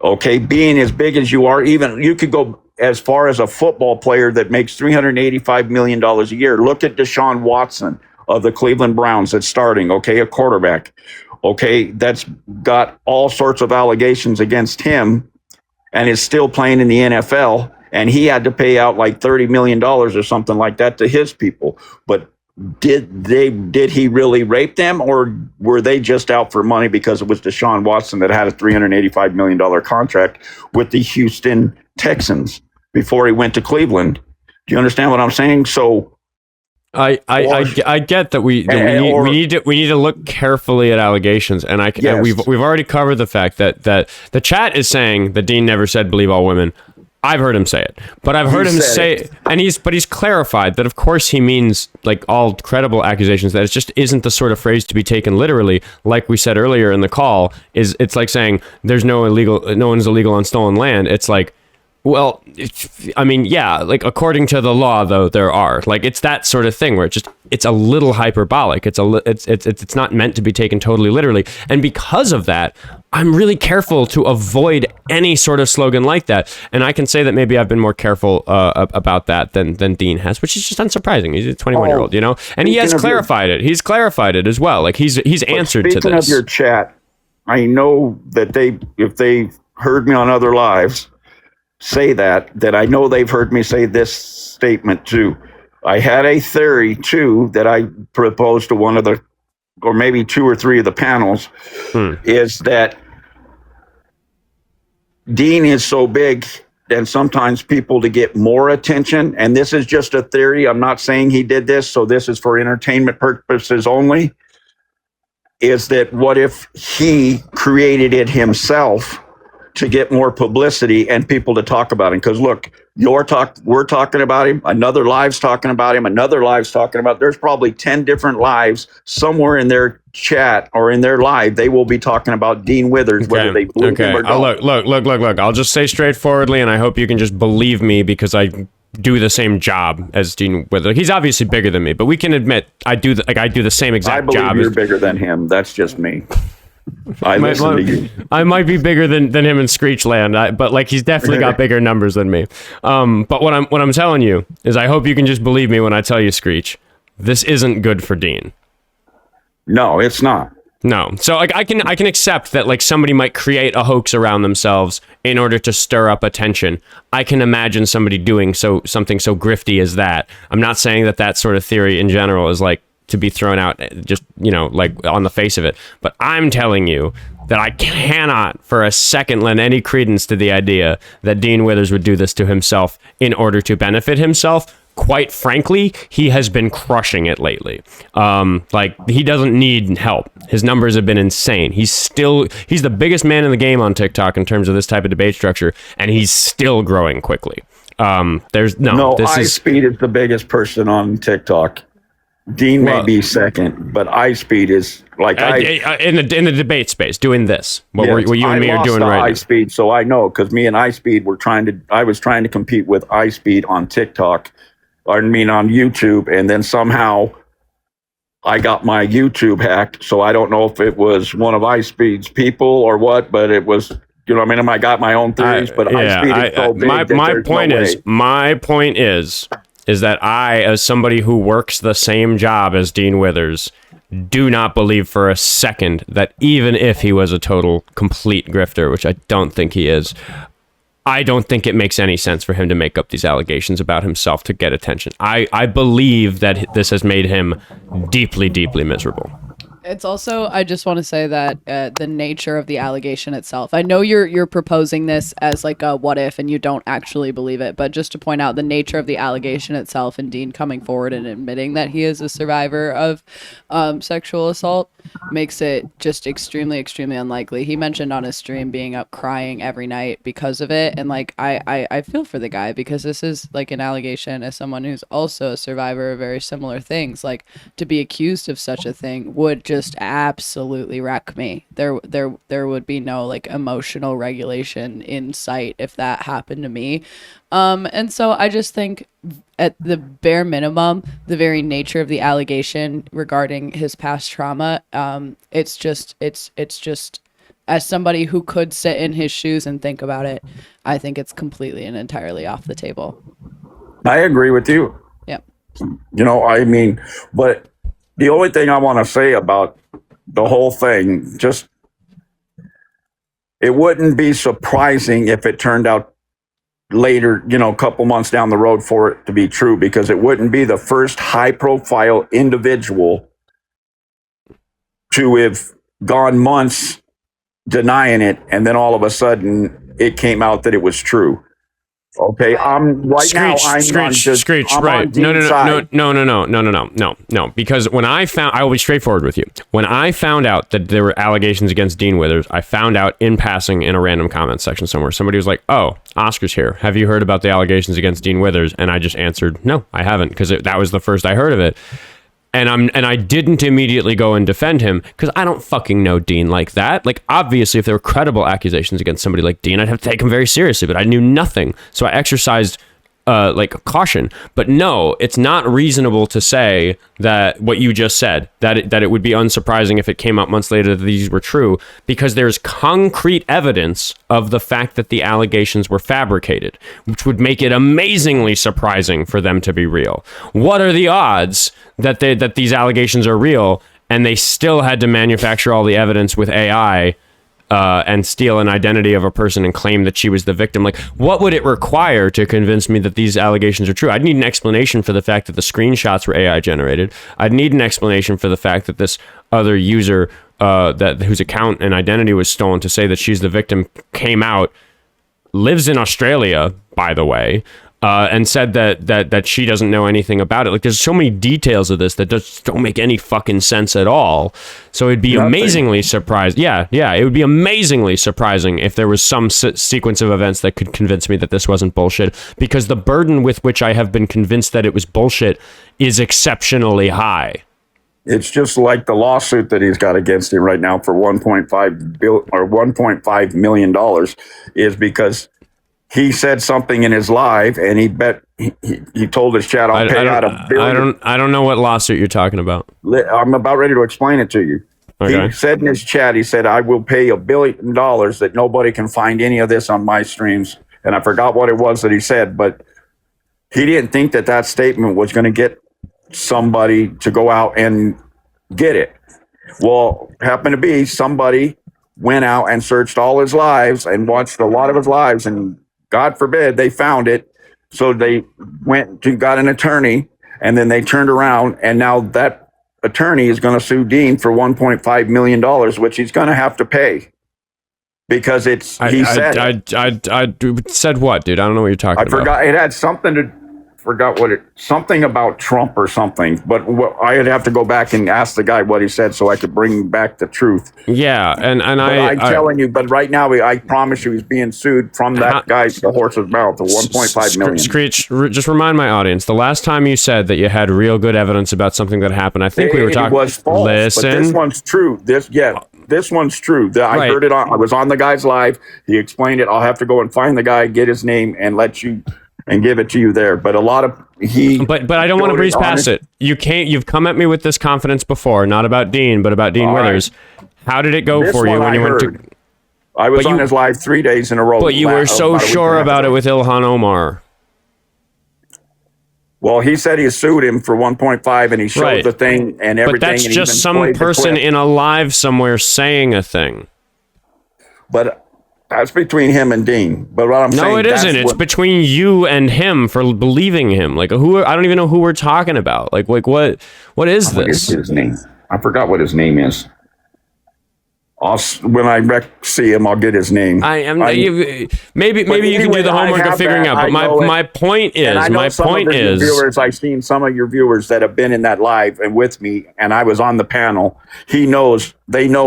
Okay, being as big as you are, even you could go as far as a football player that makes $385 million a year. Look at Deshaun Watson of the Cleveland Browns that's starting, okay, a quarterback, okay, that's got all sorts of allegations against him and is still playing in the NFL, and he had to pay out like $30 million or something like that to his people. But did he really rape them, or were they just out for money because it was Deshaun Watson that had a $385 million contract with the Houston Texans before he went to Cleveland? Do you understand what I'm saying? So I get that we need to look carefully at allegations, and we've already covered the fact that the chat is saying that Dean never said believe all women. I've heard him say it, but I've heard him say, and he's clarified that of course he means like all credible accusations, that it just isn't the sort of phrase to be taken literally. Like we said earlier in the call, it's like saying no one's illegal on stolen land. It's like, well, I mean, yeah, like according to the law, though, there are, like, it's that sort of thing where it's a little hyperbolic. It's not meant to be taken totally literally. And because of that, I'm really careful to avoid any sort of slogan like that. And I can say that maybe I've been more careful about that than Dean has, which is just unsurprising. He's a 21-year-old, you know, and he has clarified it. He's clarified it as well. Like he's answered to this. Speaking of your chat, I know that if they heard me on other lives say that I know they've heard me say this statement too. I had a theory too that I proposed to one of the, or maybe two or three of the panels, is that Dean is so big and sometimes people to get more attention, and this is just a theory, I'm not saying he did this, so this is for entertainment purposes only, is that what if he created it himself to get more publicity and people to talk about him? Because look, we're talking about him, another live's talking about him, another live's talking about, there's probably 10 different lives somewhere in their chat or in their live, they will be talking about Dean Withers, whether they believe him or don't. Look, I'll just say straightforwardly, and I hope you can just believe me because I do the same job as Dean Withers. He's obviously bigger than me, but we can admit I do the same exact job. I believe you're bigger than him. That's just me. I listen to you. I might be bigger than him in Screechland, but like he's definitely got bigger numbers than me. But what I'm telling you is, I hope you can just believe me when I tell you, Screech, this isn't good for Dean. No, it's not. No. So like I can accept that like somebody might create a hoax around themselves in order to stir up attention. I can imagine somebody doing something so grifty as that. I'm not saying that sort of theory in general is like to be thrown out just, you know, like on the face of it. But I'm telling you that I cannot for a second lend any credence to the idea that Dean Withers would do this to himself in order to benefit himself. Quite frankly, he has been crushing it lately. Like he doesn't need help. His numbers have been insane. He's the biggest man in the game on TikTok in terms of this type of debate structure, and he's still growing quickly. There's No, this Ice Speed is the biggest person on TikTok. Dean may be second, but Ice Speed is like in the debate space doing this. What you and me are doing I right Ice Speed, so I know because me and Ice Speed were I was trying to compete with Ice Speed on TikTok, on YouTube, and then somehow I got my YouTube hacked. So I don't know if it was one of Ice Speed's people or what, but it was. You know what I mean? I got my own theories, but Ice Speed is so big. My point is that I, as somebody who works the same job as Dean Withers, do not believe for a second that even if he was a total complete grifter, which I don't think he is, I don't think it makes any sense for him to make up these allegations about himself to get attention. I believe that this has made him deeply, deeply miserable. It's also, I just want to say that the nature of the allegation itself. I know you're proposing this as like a what if, and you don't actually believe it. But just to point out the nature of the allegation itself, and Dean coming forward and admitting that he is a survivor of sexual assault, makes it just extremely, extremely unlikely. He mentioned on his stream being up crying every night because of it, and like I feel for the guy because this is like an allegation as someone who's also a survivor of very similar things. Like to be accused of such a thing would just absolutely wreck me. There would be no like emotional regulation in sight if that happened to me. And so I just think at the bare minimum, the very nature of the allegation regarding his past trauma, it's just as somebody who could sit in his shoes and think about it, I think it's completely and entirely off the table. I agree with you. Yeah. You know, I mean, but the only thing I want to say about the whole thing, just it wouldn't be surprising if it turned out later, you know, a couple months down the road for it to be true, because it wouldn't be the first high profile individual to have gone months denying it, and then all of a sudden it came out that it was true. Okay, I'm Screech, right? No. Because when I will be straightforward with you. When I found out that there were allegations against Dean Withers, I found out in passing in a random comment section somewhere. Somebody was like, "Oh, Oscar's here. Have you heard about the allegations against Dean Withers?" And I just answered, "No, I haven't," because that was the first I heard of it. And I didn't immediately go and defend him because I don't fucking know Dean like that. Like, obviously, if there were credible accusations against somebody like Dean, I'd have to take him very seriously, but I knew nothing. So I exercised caution. But no, it's not reasonable to say that what you just said, that it would be unsurprising if it came out months later that these were true, because there's concrete evidence of the fact that the allegations were fabricated, which would make it amazingly surprising for them to be real. What are the odds that these allegations are real and they still had to manufacture all the evidence with AI and steal an identity of a person and claim that she was the victim? Like, what would it require to convince me that these allegations are true? I'd need an explanation for the fact that the screenshots were AI generated. I'd need an explanation for the fact that this other user whose account and identity was stolen to say that she's the victim came out, lives in Australia, by the way, and said that she doesn't know anything about it. Like, there's so many details of this that just don't make any fucking sense at all. So it'd be amazingly surprised. Yeah, it would be amazingly surprising if there was some sequence of events that could convince me that this wasn't bullshit, because the burden with which I have been convinced that it was bullshit is exceptionally high. It's just like the lawsuit that he's got against him right now for $1.5 million is because he said something in his live, and he told his chat, "I'll pay out $1 billion." I don't know what lawsuit you're talking about. I'm about ready to explain it to you. Okay. He said in his chat, he said, "I will pay $1 billion that nobody can find any of this on my streams." And I forgot what it was that he said, but he didn't think that statement was going to get somebody to go out and get it. Well, happened to be somebody went out and searched all his lives and watched a lot of his lives, and God forbid they found it. So they got an attorney, and then they turned around, and now that attorney is going to sue Dean for $1.5 million, which he's going to have to pay because said what, dude? I don't know what you're talking about. I forgot. It had something to forgot what something about Trump or something, but I'd have to go back and ask the guy what he said so I could bring back the truth. Yeah, and I'm telling you, but right now I promise you, he's being sued from that guy's the horse's mouth, the 1.5 million. Screech, just remind my audience. The last time you said that you had real good evidence about something that happened, I think we were talking. It was false. Listen, but this one's true. This one's true. I heard it on. I was on the guy's live. He explained it. I'll have to go and find the guy, get his name, and give it to you there. But a lot of But I don't want to breeze past it. You can't. You've come at me with this confidence before, not about Dean, but about Dean Withers. Right. How did it go for you when you went to? I was on his live 3 days in a row. But you were so sure about it with Ilhan Omar. Well, he said he sued him for 1.5, and he showed the thing and everything. But that's just some person in a live somewhere saying a thing. But that's between him and Dean. But what I'm saying, no, it isn't. It's between you and him for believing him. Like who? I don't even know who we're talking about. Like what is this? What is his name? I forgot what his name is. When I see him, I'll get his name. Maybe you can do the homework of figuring out. But my point is, viewers, I've seen some of your viewers that have been in that live and with me, and I was on the panel. They know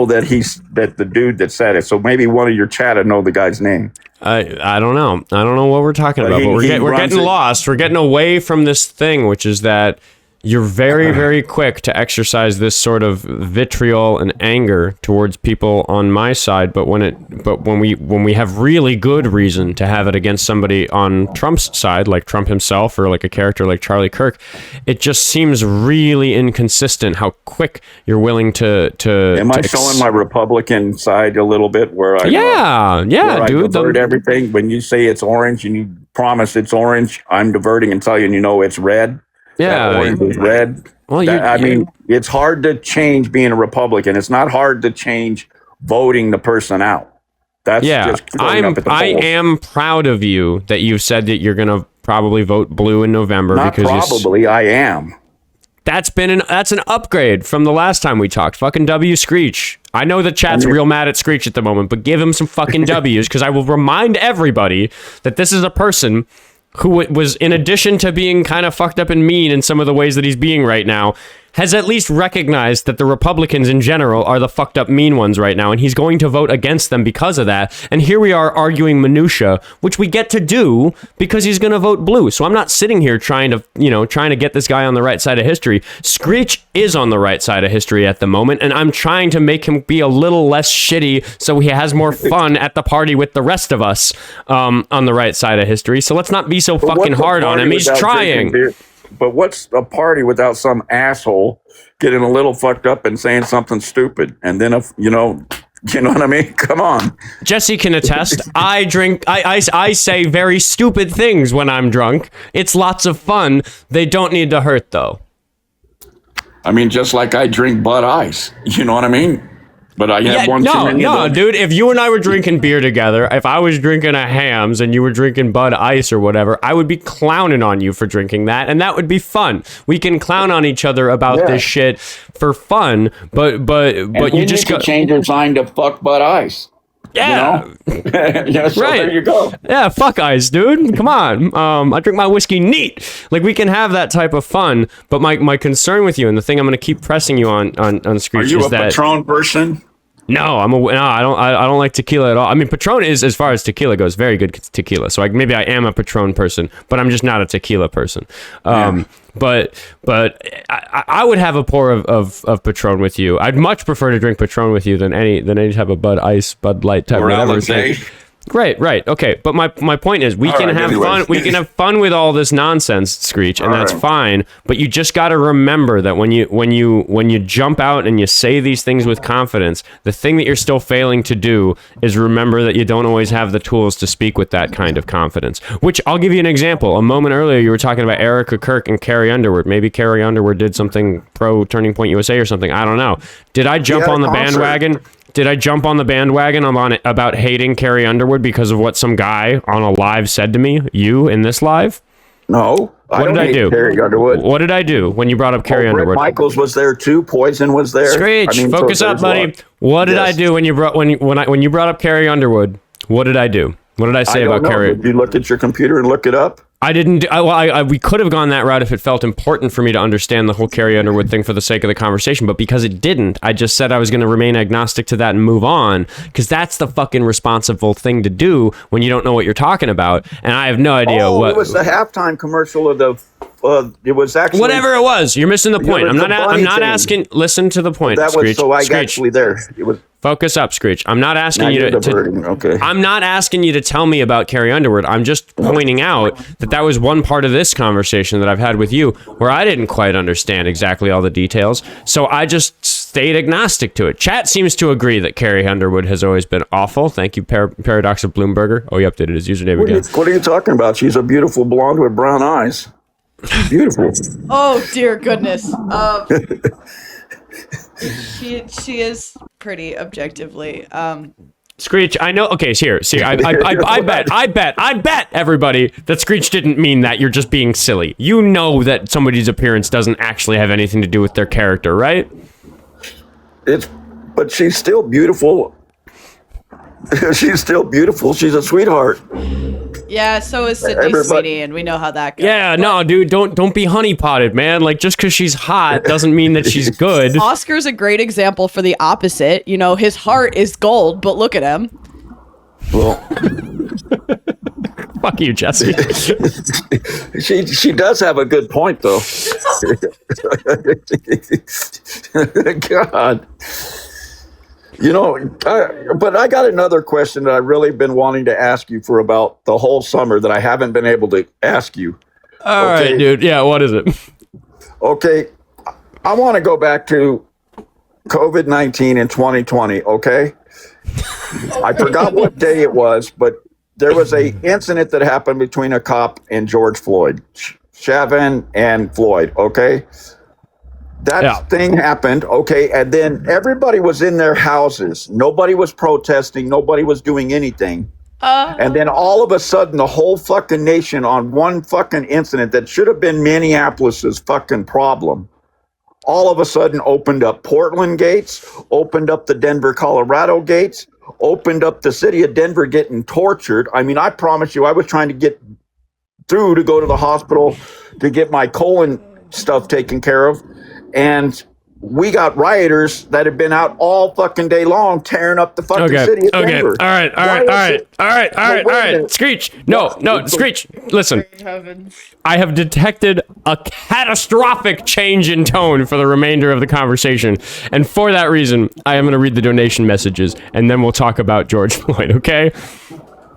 that the dude that said it. So maybe one of your chat would know the guy's name. I don't know. I don't know what we're talking about. But we're getting lost. We're getting away from this thing, which is that you're very, very quick to exercise this sort of vitriol and anger towards people on my side, but when we have really good reason to have it against somebody on Trump's side, like Trump himself or like a character like Charlie Kirk, it just seems really inconsistent how quick you're willing to. Am I showing my Republican side a little bit? Where I dude, divert everything. When you say it's orange and you promise it's orange, I'm diverting and tell you, it's red. Yeah, orange is red. Well, mean, it's hard to change being a Republican. It's not hard to change voting the person out. That's just I am proud of you that you've said that you're going to probably vote blue in November. I am. That's an upgrade from the last time we talked. Fucking W Screech. I know the chat's real mad at Screech at the moment, but give him some fucking W's because I will remind everybody that this is a person who was, in addition to being kind of fucked up and mean in some of the ways that he's being right now, has at least recognized that the Republicans in general are the fucked up mean ones right now, and he's going to vote against them because of that. And here we are arguing minutia, which we get to do because he's going to vote blue. So I'm not sitting here trying to get this guy on the right side of history. Screech is on the right side of history at the moment, and I'm trying to make him be a little less shitty so he has more fun at the party with the rest of us on the right side of history. So let's not be so fucking hard on him. He's trying. But what's a party without some asshole getting a little fucked up and saying something stupid? And then, you know what I mean? Come on. Jessie can attest. I drink. I say very stupid things when I'm drunk. It's lots of fun. They don't need to hurt, though. I mean, just like I drink Bud Ice. You know what I mean? But I have one too many of them. Dude, if you and I were drinking beer together, if I was drinking a Hams and you were drinking Bud Ice or whatever, I would be clowning on you for drinking that, and that would be fun. We can clown on each other about this shit for fun, but you just got to change your sign to fuck Bud Ice. Yeah. So right. There you go. Yeah, fuck ice, dude. Come on. I drink my whiskey neat. Like, we can have that type of fun, but my concern with you, and the thing I'm going to keep pressing you on Screech, is that... Are you a Patron person? No, I don't like tequila at all. I mean, Patron is, as far as tequila goes, very good tequila. So maybe I am a Patron person, but I'm just not a tequila person. But I would have a pour of Patron with you. I'd much prefer to drink Patron with you than any type of Bud Ice, Bud Light type, whatever. Right. Okay, but my point is, we can have fun. We can have fun with all this nonsense, Screech, and that's fine. But you just got to remember that when you jump out and you say these things with confidence, the thing that you're still failing to do is remember that you don't always have the tools to speak with that kind of confidence. Which, I'll give you an example. A moment earlier, you were talking about Erica Kirk and Carrie Underwood. Maybe Carrie Underwood did something pro Turning Point USA or something. I don't know. Did I jump on the bandwagon? Did I jump on the bandwagon about hating Carrie Underwood because of what some guy on a live said to me? You in this live? No. What did I do? Carrie Underwood. What did I do when you brought up Carrie Underwood? Michaels was there too. Poison was there. Screech, focus up, buddy. What did I do when you brought up Carrie Underwood? What did I do? What did I say about Carrie? Did you look at your computer and look it up? I didn't. We could have gone that route if it felt important for me to understand the whole Carrie Underwood thing for the sake of the conversation. But because it didn't, I just said I was going to remain agnostic to that and move on, because that's the fucking responsible thing to do when you don't know what you're talking about. And I have no idea what. It was the halftime commercial of the. It was actually whatever it was. You're missing the point. I'm not asking. Listen to the point. That Screech. was so I Screech. actually there. It was. Focus up, Screech. I'm not asking you to okay. I'm not asking you to tell me about Carrie Underwood. I'm just pointing out that was one part of this conversation that I've had with you where I didn't quite understand exactly all the details. So I just stayed agnostic to it. Chat seems to agree that Carrie Underwood has always been awful. Thank you, Paradox of Bloomberger. Oh, he updated his username again. What are you talking about? She's a beautiful blonde with brown eyes. Beautiful. Oh dear goodness. She is pretty objectively. Screech, I know. Okay, here. See, I bet everybody that Screech didn't mean that. You're just being silly. You know that somebody's appearance doesn't actually have anything to do with their character, right? But she's still beautiful. She's still beautiful. She's a sweetheart. Yeah, so is Sydney Sweeney, and we know how that goes. Yeah, no, dude, don't be honeypotted, man. Like, just because she's hot doesn't mean that she's good. Oscar's a great example for the opposite. You know, his heart is gold, but look at him. Well, fuck you, Jessie. she does have a good point, though. God. You know, but I got another question that I've really been wanting to ask you for about the whole summer that I haven't been able to ask you. All right, dude. Yeah, what is it? Okay, I want to go back to COVID-19 in 2020, okay? I forgot what day it was, but there was a incident that happened between a cop and George Floyd, Chauvin and Floyd, okay? That thing happened, okay, and then everybody was in their houses. Nobody was protesting. Nobody was doing anything. And then all of a sudden, the whole fucking nation on one fucking incident that should have been Minneapolis's fucking problem, all of a sudden opened up Portland gates, opened up the Denver, Colorado gates, opened up the city of Denver getting tortured. I mean, I promise you, I was trying to get through to go to the hospital to get my colon stuff taken care of. And we got rioters that have been out all fucking day long tearing up the fucking city of Denver. All right. Screech. No, Screech. Listen. I have detected a catastrophic change in tone for the remainder of the conversation. And for that reason, I am going to read the donation messages, and then we'll talk about George Floyd, okay?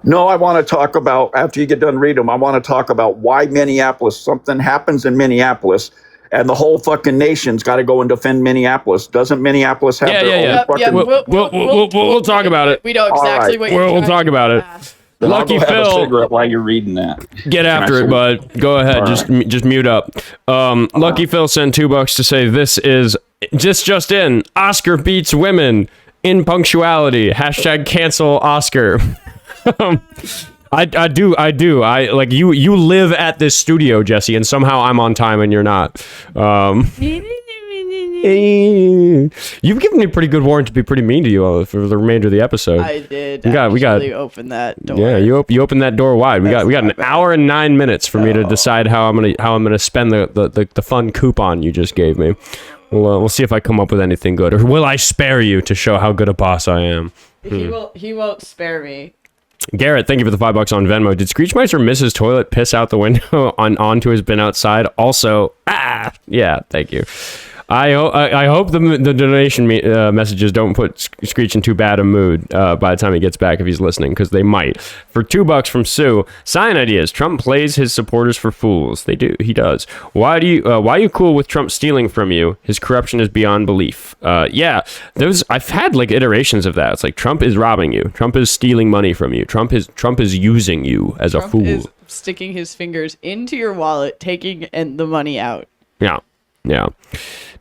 No, I want to talk about, after you get done reading them, I want to talk about why Minneapolis, something happens in Minneapolis, and the whole fucking nation's got to go and defend Minneapolis. Doesn't Minneapolis have their own fucking... We'll talk about it. We know exactly what you're We'll talk about it. Lucky Phil, while you're reading that, get after it, bud. Go ahead, just mute up. Lucky Phil sent $2 to say this is just in. Oscar beats women in punctuality. # cancel Oscar. I do. I like you. You live at this studio, Jessie, and somehow I'm on time and you're not. You've given me a pretty good warrant to be pretty mean to you for the remainder of the episode. I did. We got open that door. Yeah, you opened that door wide. We got an hour and 9 minutes for me to decide how I'm gonna spend the fun coupon you just gave me. We'll see if I come up with anything good, or will I spare you to show how good a boss I am? He won't spare me. Garrett, thank you for the $5 on Venmo. Did Screechmeister miss his toilet piss out the window onto his bin outside? Also, yeah, thank you. I hope the donation messages don't put Screech in too bad a mood by the time he gets back, if he's listening, because they might. For $2 from Sue, sign ideas. Trump plays his supporters for fools. They do. He does. Why are you cool with Trump stealing from you? His corruption is beyond belief. Yeah, I've had like iterations of that. It's like Trump is robbing you. Trump is stealing money from you. Trump is using you as a fool. Is sticking his fingers into your wallet, taking the money out. Yeah.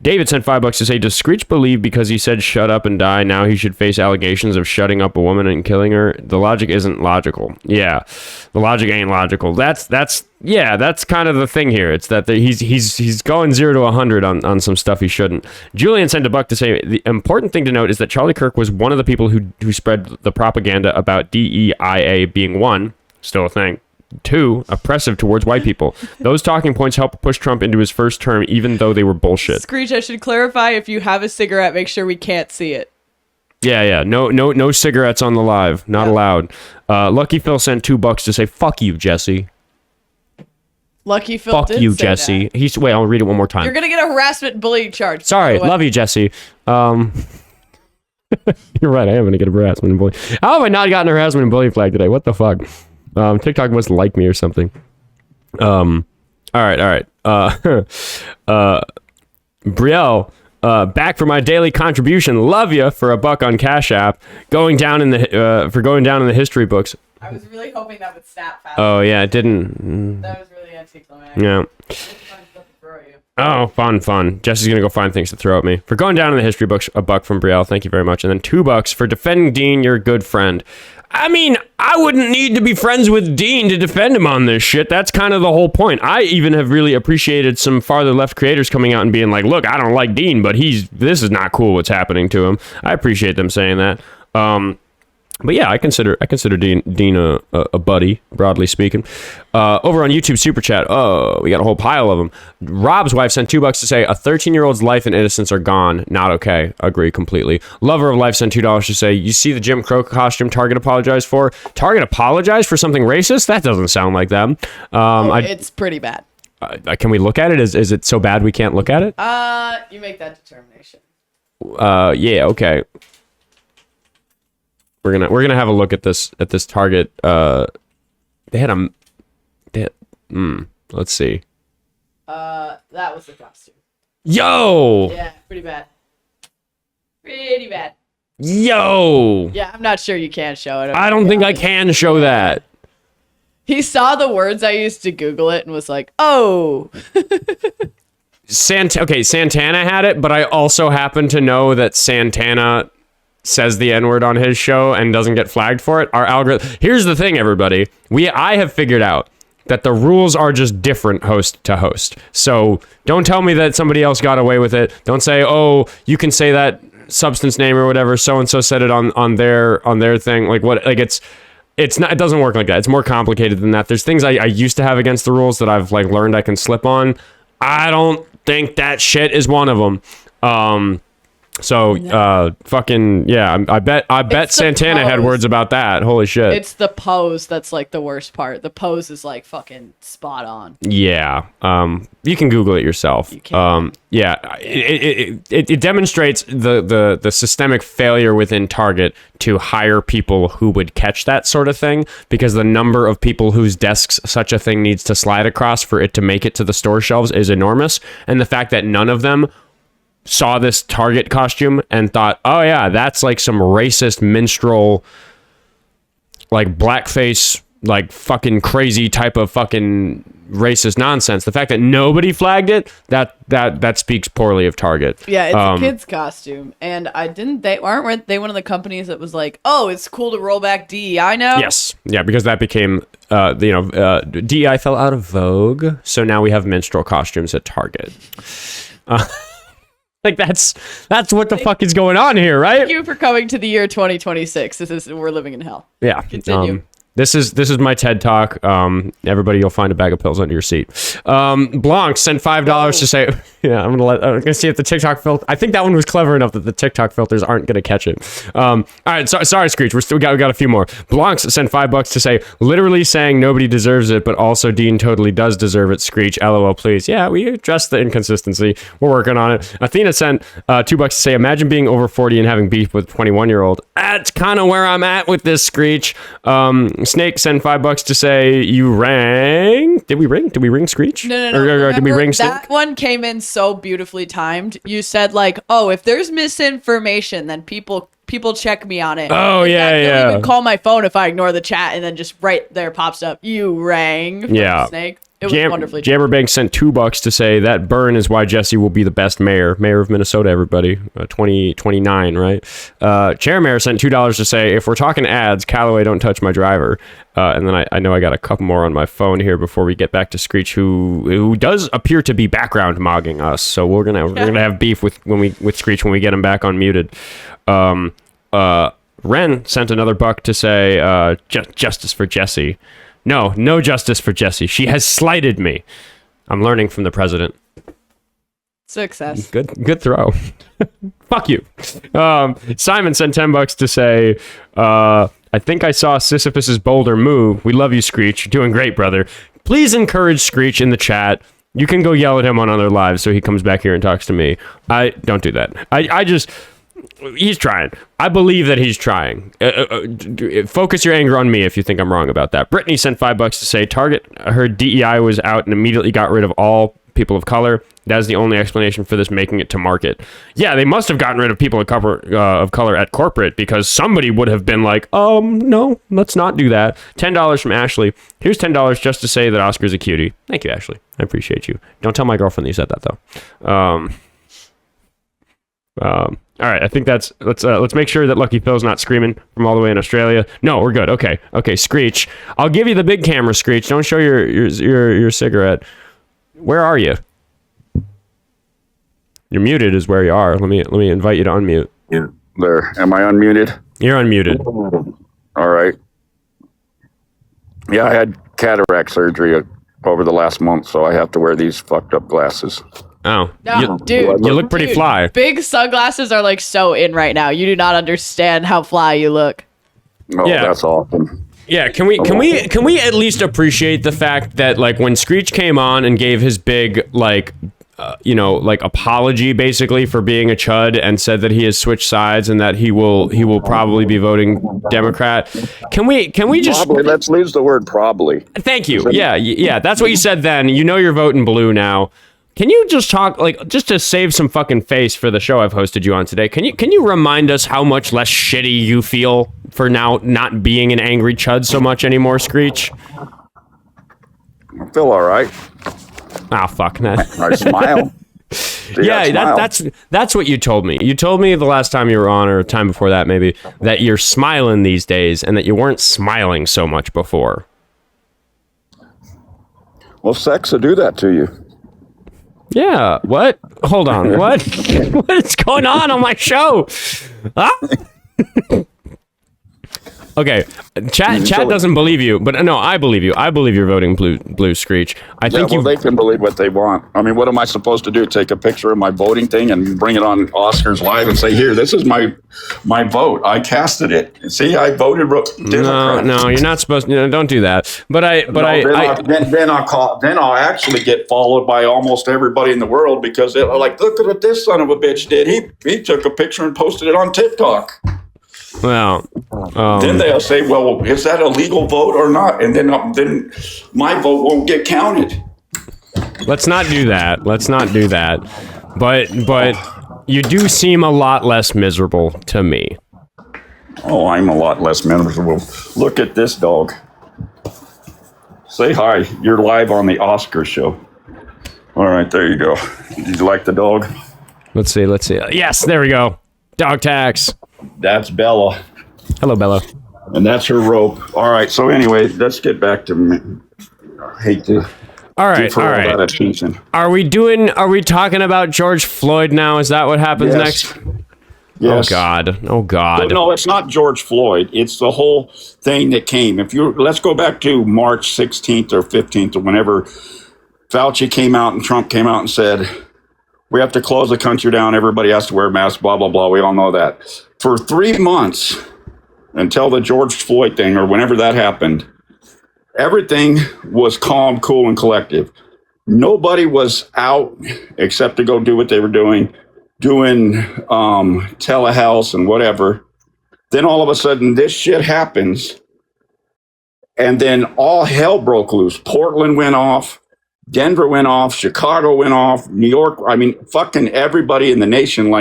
David sent $5 to say, does Screech believe because he said shut up and die, now he should face allegations of shutting up a woman and killing her? The logic isn't logical. Yeah, the logic ain't logical. That's kind of the thing here. It's that he's going 0 to 100 on some stuff he shouldn't. Julian sent $1 to say, the important thing to note is that Charlie Kirk was one of the people who spread the propaganda about DEIA being one, still a thing, 2, oppressive towards white people. Those talking points helped push Trump into his first term, even though they were bullshit. Screech, I should clarify, if you have a cigarette, make sure we can't see it. Yeah. No cigarettes on the live. Not allowed. Lucky Phil sent $2 to say, fuck you, Jessie. Lucky Phil Fuck did you, say Jessie. that. Wait, I'll read it one more time. You're going to get a harassment and bullying charge. Sorry, love you, Jessie. You're right, I am going to get a harassment and bullying. How have I not gotten a harassment and bullying flag today? What the fuck? TikTok must like me or something. All right. Brielle, back for my daily contribution. Love you for $1 on Cash App. Going down in the history books. I was really hoping that would snap fast. Oh yeah, it didn't. That was really anticlimactic. Yeah. Oh, fun. Jessie's gonna go find things to throw at me for going down in the history books. $1 from Brielle, thank you very much, and then $2 for defending Dean, your good friend. I mean, I wouldn't need to be friends with Dean to defend him on this shit. That's kind of the whole point. I even have really appreciated some farther left creators coming out and being like, look, I don't like Dean, but this is not cool what's happening to him. I appreciate them saying that. But yeah, I consider Dean a buddy, broadly speaking. Over on YouTube Super Chat, we got a whole pile of them. Rob's wife sent $2 to say, a 13-year-old's life and innocence are gone. Not okay. Agree completely. Lover of Life sent $2 to say, you see the Jim Crow costume Target apologized for? Target apologized for something racist? That doesn't sound like them. It's pretty bad. Can we look at it? Is it so bad we can't look at it? You make that determination. Yeah, okay. We're gonna have a look at this Target. Let's see. That was the costume. Yo. Yeah, pretty bad. Pretty bad. Yo. Yeah, I'm not sure you can show it. I don't think I can show that. He saw the words I used to Google it and was like, oh. Santana had it, but I also happen to know that Santana says the N-word on his show and doesn't get flagged for it. Our algorithm. Here's the thing, everybody. I have figured out that the rules are just different host to host. So don't tell me that somebody else got away with it. Don't say, oh, you can say that substance name or whatever. So and so said it on their thing. Like what? Like it's not. It doesn't work like that. It's more complicated than that. There's things I used to have against the rules that I've learned I can slip on. I don't think that shit is one of them. Fucking yeah, I bet Santana had words about that. Holy shit. It's the pose that's like the worst part. The pose is like fucking spot on. Yeah. You can Google it yourself. You can. Yeah. It demonstrates the systemic failure within Target to hire people who would catch that sort of thing, because the number of people whose desks such a thing needs to slide across for it to make it to the store shelves is enormous. And the fact that none of them saw this Target costume and thought, oh yeah, that's like some racist minstrel, like blackface, like fucking crazy type of fucking racist nonsense. The fact that nobody flagged it, that speaks poorly of Target. Yeah, it's a kid's costume, and aren't they one of the companies that was like, oh, it's cool to roll back DEI now? Yes, yeah, because that became DEI fell out of vogue, so now we have minstrel costumes at Target. Like that's what the fuck is going on here, right? Thank you for coming to the year 2026. We're living in hell. Yeah. Continue. This is my TED Talk. Everybody, you'll find a bag of pills under your seat. Blanc sent $5 to say, yeah, I'm gonna see if the TikTok filter. I think that one was clever enough that the TikTok filters aren't gonna catch it. All right, sorry, Screech. We got a few more. Blanc sent $5 to say, literally saying nobody deserves it, but also Dean totally does deserve it. Screech, LOL, please. Yeah, we addressed the inconsistency. We're working on it. Athena sent $2 to say, imagine being over 40 and having beef with a 21-year-old. That's kind of where I'm at with this, Screech. Snake sent $5 to say you rang. Did we ring Screech? No. Or did we ring Snake? That one came in so beautifully timed. You said like, oh, if there's misinformation, then people check me on it. Oh yeah. They'll even call my phone if I ignore the chat, and then just right there pops up, you rang. From Snake. It was wonderfully timed. Jammerbank sent $2 to say that burn is why Jessie will be the best mayor of Minnesota. Everybody, 2029, right? Chair Mayor sent $2 to say, if we're talking ads, Callaway, don't touch my driver. And then I know I got a couple more on my phone here before we get back to Screech, who does appear to be background mogging us. So we're gonna have beef with Screech when we get him back unmuted. Ren sent another $1 to say justice for Jessie. No justice for Jessie. She has slighted me. I'm learning from the president. Success. Good throw. Fuck you. Simon sent $10 to say, I think I saw Sisyphus's boulder move. We love you, Screech. You're doing great, brother. Please encourage Screech in the chat. You can go yell at him on other lives so he comes back here and talks to me. Don't do that. He's trying. I believe that he's trying. Focus your anger on me if you think I'm wrong about that. Brittany sent $5 to say Target heard DEI was out and immediately got rid of all people of color. That is the only explanation for this making it to market. Yeah, they must have gotten rid of people of color at corporate because somebody would have been like, no, let's not do that. $10 from Ashley. Here's $10 just to say that Oscar's a cutie. Thank you, Ashley. I appreciate you. Don't tell my girlfriend that you said that, though. All right, I think let's make sure that Lucky Phil's not screaming from all the way in Australia. No, we're good. Okay, Screech. I'll give you the big camera, Screech. Don't show your cigarette. Where are you? You're muted is where you are. Let me invite you to unmute. Yeah, there. Am I unmuted? You're unmuted. All right. Yeah, I had cataract surgery over the last month, so I have to wear these fucked up glasses. Oh, dude, you look pretty fly. Big sunglasses are like so in right now. You do not understand how fly you look. Oh, yeah. That's awesome. Yeah, can we at least appreciate the fact that like when Screech came on and gave his big apology basically for being a chud and said that he has switched sides and that he will probably be voting Democrat. Can we just probably, let's lose the word probably. Thank you. Yeah, that's what you said then. You know you're voting blue now. Can you just talk, just to save some fucking face for the show I've hosted you on today, can you remind us how much less shitty you feel for now not being an angry chud so much anymore, Screech? I feel all right. Ah, fuck, man. I smile. That's what you told me. You told me the last time you were on, or time before that maybe, that you're smiling these days and that you weren't smiling so much before. Well, sex will do that to you. Yeah, what? Hold on, what? What is going on my show? Huh? Okay, chat doesn't believe you, but no, I believe you. I believe you're voting blue, Screech. I think they can believe what they want. I mean, what am I supposed to do? Take a picture of my voting thing and bring it on Oscar's Live and say, "Here, this is my vote. I casted it. See, I voted Democrat." No, you're not supposed to. Don't do that. Then I'll actually get followed by almost everybody in the world because they're like, "Look at what this son of a bitch did. He took a picture and posted it on TikTok." Well, then they'll say, "Well, is that a legal vote or not?" And then my vote won't get counted. Let's not do that. But you do seem a lot less miserable to me. Oh, I'm a lot less miserable. Look at this dog. Say hi. You're live on the Oscar show. All right, there you go. Did you like the dog? Let's see. Yes, there we go. Dog tax. That's Bella. Hello, Bella. And that's her rope. All right. So anyway, let's get back to me. I hate to. All right. Are we talking about George Floyd now? Is that what happens next? Yes. Oh God. No, it's not George Floyd. It's the whole thing that came. Let's go back to March 16th or 15th or whenever Fauci came out and Trump came out and said, we have to close the country down. Everybody has to wear masks, blah, blah, blah. We all know that. For 3 months, until the George Floyd thing or whenever that happened, everything was calm, cool, and collective. Nobody was out except to go do what they were doing telehealth and whatever. Then all of a sudden, this shit happens. And then all hell broke loose. Portland went off. Denver went off, Chicago went off, New York. I mean, fucking everybody in the nation,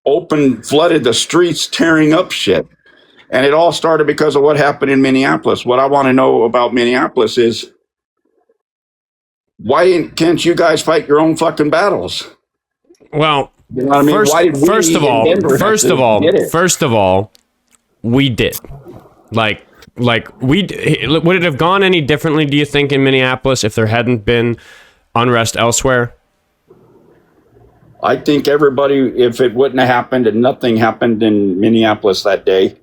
flooded the streets, tearing up shit. And it all started because of what happened in Minneapolis. What I want to know about Minneapolis is, why can't you guys fight your own fucking battles? Well, you know what I mean? First of all, we did. Would it have gone any differently, do you think, in Minneapolis if there hadn't been unrest elsewhere? I think everybody, if it wouldn't have happened and nothing happened in Minneapolis that day,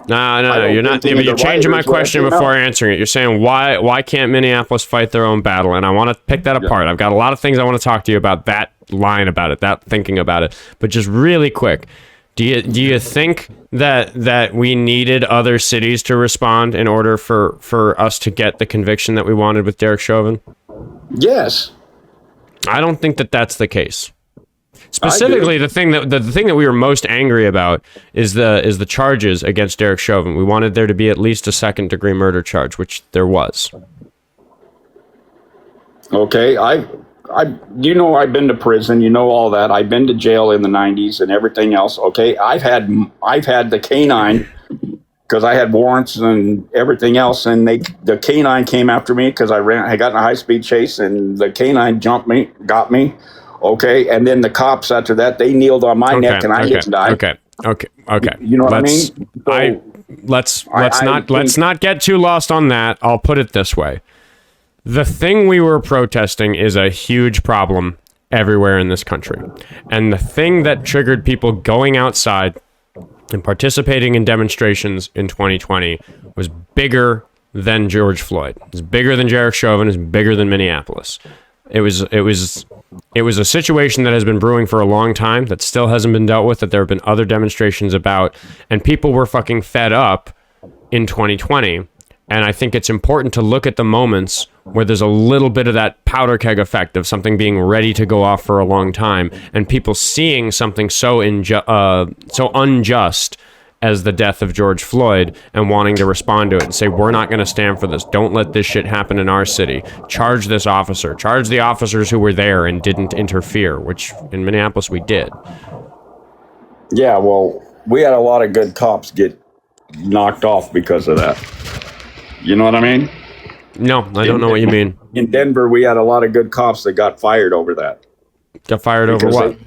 No. You're not. But you're changing my question before answering it. You're saying why can't Minneapolis fight their own battle? And I want to pick that apart. I've got a lot of things I want to talk to you about that line about it, that thinking about it. But just really quick, do you think that we needed other cities to respond in order for us to get the conviction that we wanted with Derek Chauvin? Yes. I don't think that that's the case. Specifically, the thing that we were most angry about is the charges against Derek Chauvin. We wanted there to be at least a second-degree murder charge, which there was. Okay, I've been to prison, all that. I've been to jail in the 90s and everything else. Okay, I've had the canine because I had warrants and everything else, and the canine came after me because I got in a high-speed chase, and the canine got me. Okay, and then the cops after that, they kneeled on my neck, and I didn't die. Okay. You know what I mean? Let's not get too lost on that. I'll put it this way. The thing we were protesting is a huge problem everywhere in this country. And the thing that triggered people going outside and participating in demonstrations in 2020 was bigger than George Floyd. It was bigger than Derek Chauvin. It was bigger than Minneapolis. It was a situation that has been brewing for a long time that still hasn't been dealt with, that there have been other demonstrations about, and people were fucking fed up in 2020. And I think it's important to look at the moments where there's a little bit of that powder keg effect of something being ready to go off for a long time, and people seeing something so unjust as the death of George Floyd and wanting to respond to it and say, we're not going to stand for this. Don't let this shit happen in our city. Charge this officer. Charge the officers who were there and didn't interfere, which in Minneapolis we did. Yeah, well, we had a lot of good cops get knocked off because of that. You know what I mean? No, I don't know what you mean. In Denver, we had a lot of good cops that got fired over that. Got fired over what?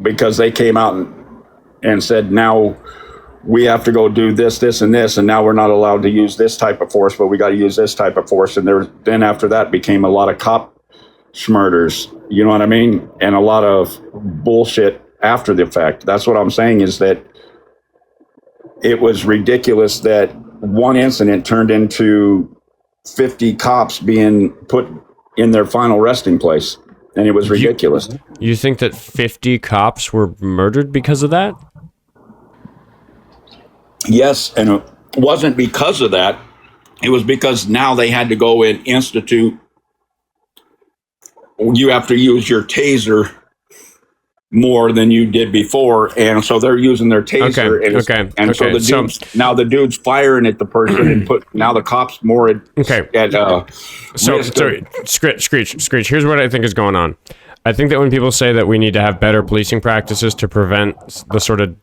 Because they came out and said, now we have to go do this, this, and this, and now we're not allowed to use this type of force, but we got to use this type of force. And then after that became a lot of cop schmurders, you know what I mean? And a lot of bullshit after the fact. That's what I'm saying, is that it was ridiculous that one incident turned into 50 cops being put in their final resting place. And it was ridiculous. You think that 50 cops were murdered because of that? Yes, and it wasn't because of that. It was because now they had to go and institute, you have to use your taser more than you did before, and so they're using their taser. Now the dude's firing at the person and now the cops more at Screech. Here's what I think is going on. I think that when people say that we need to have better policing practices to prevent the sort of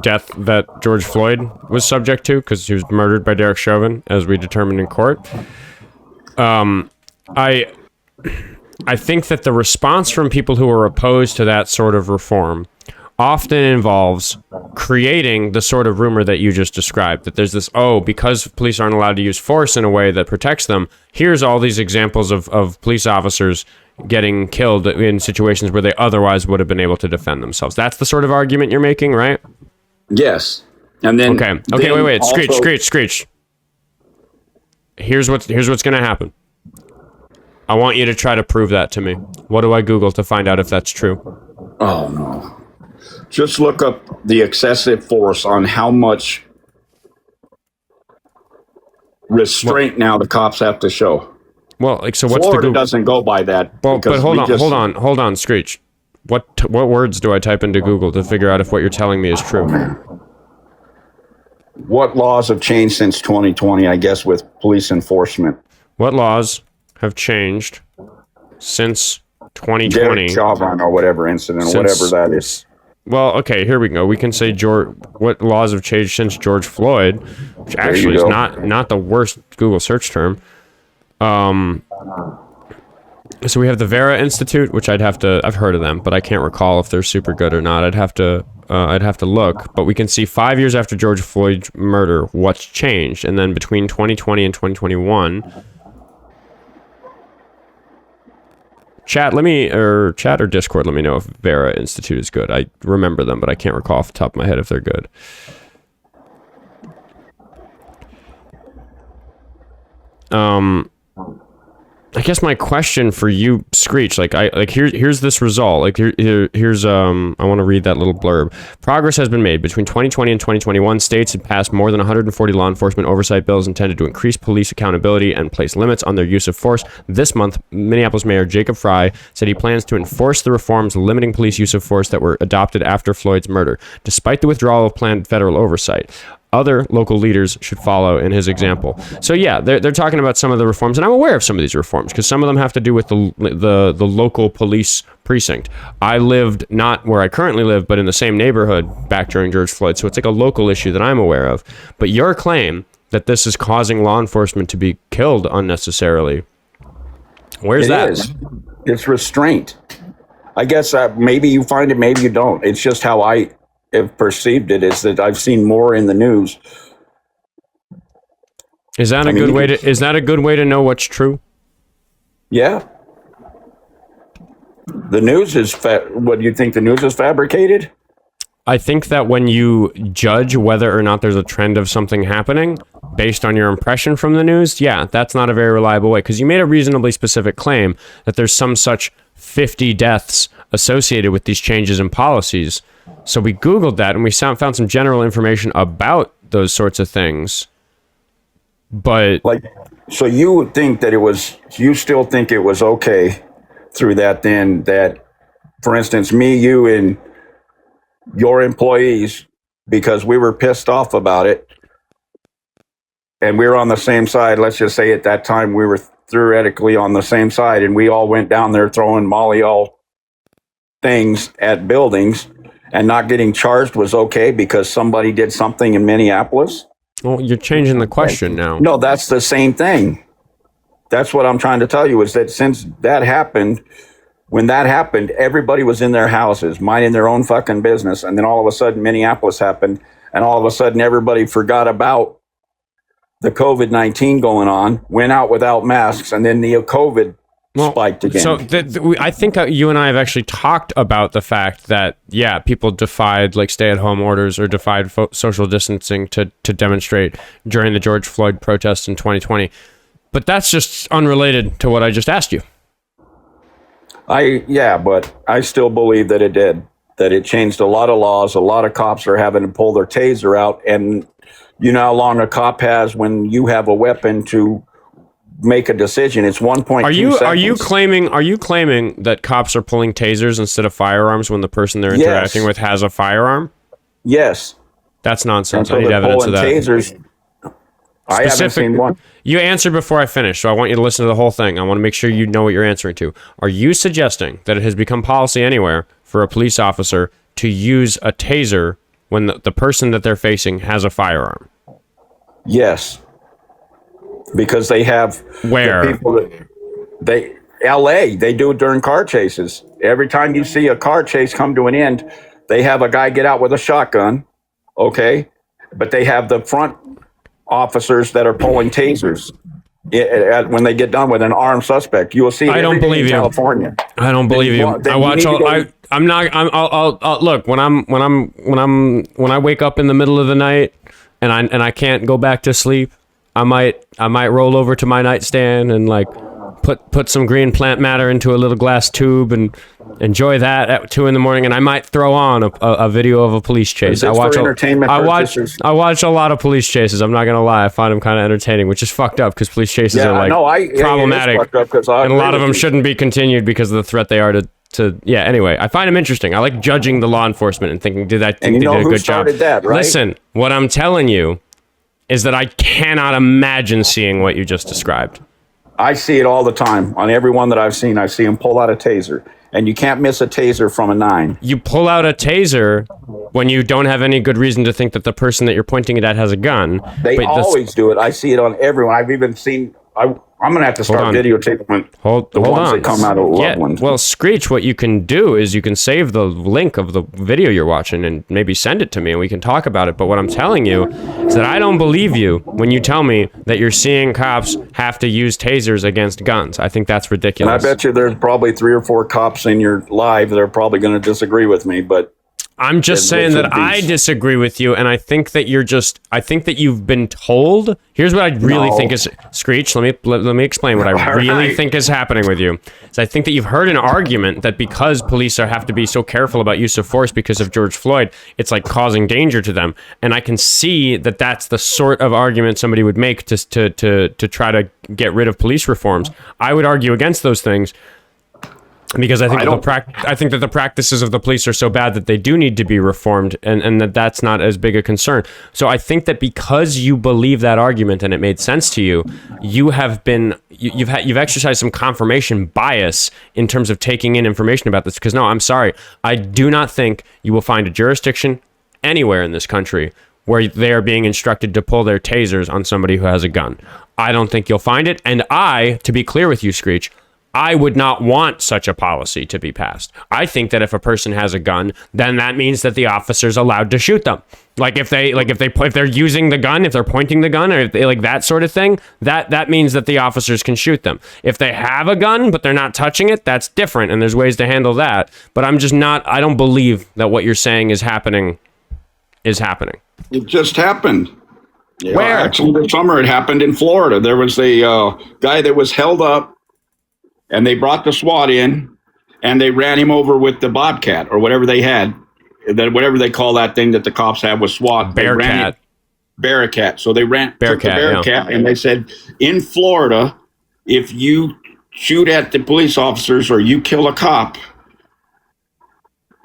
death that George Floyd was subject to, because he was murdered by Derek Chauvin, as we determined in court, I think that the response from people who are opposed to that sort of reform often involves creating the sort of rumor that you just described, that there's this, because police aren't allowed to use force in a way that protects them, here's all these examples of police officers getting killed in situations where they otherwise would have been able to defend themselves. That's the sort of argument you're making, right? Yes. And then wait. Screech. Here's what's going to happen. I want you to try to prove that to me. What do I Google to find out if that's true? Oh, no. Just look up the excessive force on how much restraint now the cops have to show. Well, so what's Florida doesn't go by that. Well, but hold on, Screech. What words do I type into Google to figure out if what you're telling me is true? What laws have changed since 2020, I guess, with police enforcement? What laws have changed since 2020? Derek Chauvin or whatever incident, whatever that is. Well, okay, here we go. We can say what laws have changed since George Floyd, which actually is not the worst Google search term. So we have the Vera Institute, which I've heard of them, but I can't recall if they're super good or not. I'd have to look, but we can see 5 years after George Floyd's murder, what's changed. And then between 2020 and 2021, chat or Discord, let me know if Vera Institute is good. I remember them, but I can't recall off the top of my head if they're good. I guess my question for you, Screech, here's this result. Here's I want to read that little blurb. Progress has been made. Between 2020 and 2021, states had passed more than 140 law enforcement oversight bills intended to increase police accountability and place limits on their use of force. This month, Minneapolis Mayor Jacob Frey said he plans to enforce the reforms limiting police use of force that were adopted after Floyd's murder, despite the withdrawal of planned federal oversight. Other local leaders should follow in his example. So yeah, they're talking about some of the reforms, and I'm aware of some of these reforms because some of them have to do with the local police precinct. I lived not where I currently live, but in the same neighborhood back during George Floyd, so it's like a local issue that I'm aware of. But your claim that this is causing law enforcement to be killed unnecessarily, where's that? It's restraint. I guess maybe you find it, maybe you don't. It's just how I have perceived it, is that I've seen more in the news. Is that a good way to know what's true? Yeah. The news is what do you think, the news is fabricated? I think that when you judge whether or not there's a trend of something happening based on your impression from the news, yeah, that's not a very reliable way, because you made a reasonably specific claim that there's some such 50 deaths associated with these changes in policies. So we Googled that and we found some general information about those sorts of things. But so you would think that you still think it was okay through that, then, that, for instance, me, you, and your employees, because we were pissed off about it and we were on the same side, let's just say at that time we were theoretically on the same side, and we all went down there throwing molly-all things at buildings and not getting charged was okay because somebody did something in Minneapolis? Well, you're changing the question now. No, that's the same thing. That's what I'm trying to tell you, is that since that happened, when that happened, everybody was in their houses, minding their own fucking business. And then all of a sudden, Minneapolis happened. And all of a sudden, everybody forgot about the COVID-19 going on, went out without masks, and then the COVID spiked again. So I think you and I have actually talked about the fact that, yeah, people defied stay-at-home orders or defied social distancing to demonstrate during the George Floyd protests in 2020. But that's just unrelated to what I just asked you. But I still believe that it did. That it changed a lot of laws. A lot of cops are having to pull their taser out. And you know how long a cop has when you have a weapon to make a decision? It's 1.2 seconds. Are you claiming that cops are pulling tasers instead of firearms when the person they're interacting with has a firearm? Yes. That's nonsense. So I need evidence of that. Tasers. I haven't seen one. You answered before I finished, so I want you to listen to the whole thing. I want to make sure you know what you're answering to. Are you suggesting that it has become policy anywhere for a police officer to use a taser when the person that they're facing has a firearm? Yes. Because they have... Where? LA, they do it during car chases. Every time you see a car chase come to an end, they have a guy get out with a shotgun, okay? But they have the front officers that are pulling tasers when they get done with an armed suspect. You will see. I don't believe you. California. I don't believe you. I watch all. I'll look when I wake up in the middle of the night and I can't go back to sleep. I might roll over to my nightstand and put some green plant matter into a little glass tube and enjoy that at 2 a.m. and I might throw on a video of a police chase. I watch a lot of police chases. I'm not gonna lie, I find them kind of entertaining, which is fucked up because police chases are problematic, and a lot of them shouldn't be continued because of the threat they are to. Anyway, I find them interesting. I like judging the law enforcement and thinking, did they did a good job? That, right? Listen, what I'm telling you is that I cannot imagine seeing what you just described. I see it all the time. On every one that I've seen, I see them pull out a taser. And you can't miss a taser from a 9. You pull out a taser when you don't have any good reason to think that the person that you're pointing it at has a gun. They always do it. I see it on everyone. I've even seen... I'm going to have to start videotaping the ones that come out of loved ones. Well, Screech, what you can do is you can save the link of the video you're watching and maybe send it to me and we can talk about it. But what I'm telling you is that I don't believe you when you tell me that you're seeing cops have to use tasers against guns. I think that's ridiculous. And I bet you there's probably 3 or 4 cops in your live that are probably going to disagree with me, but I'm just saying that I disagree with you, and I think that I think that you've been told. Here's what I really think is Screech. Let me explain what I really think is happening with you. So I think that you've heard an argument that because police have to be so careful about use of force because of George Floyd, it's like causing danger to them. And I can see that that's the sort of argument somebody would make to try to get rid of police reforms. I would argue against those things. Because I think that the practices of the police are so bad that they do need to be reformed, and that's not as big a concern. So I think that because you believe that argument and it made sense to you, you've exercised some confirmation bias in terms of taking in information about this. Because no, I'm sorry, I do not think you will find a jurisdiction anywhere in this country where they are being instructed to pull their tasers on somebody who has a gun. I don't think you'll find it, and to be clear with you, Screech, I would not want such a policy to be passed. I think that if a person has a gun, then that means that the officer's allowed to shoot them. If they're using the gun, if they're pointing the gun, or if they, that sort of thing, that means that the officers can shoot them. If they have a gun but they're not touching it, that's different, and there's ways to handle that. But I don't believe that what you're saying is happening. It just happened. Where? Actually, this summer it happened in Florida. There was a guy that was held up, and they brought the SWAT in, and they ran him over with the Bobcat or whatever they had, whatever they call that thing that the cops have with SWAT. Bearcat. So they took the Bearcat, and they said, in Florida, if you shoot at the police officers or you kill a cop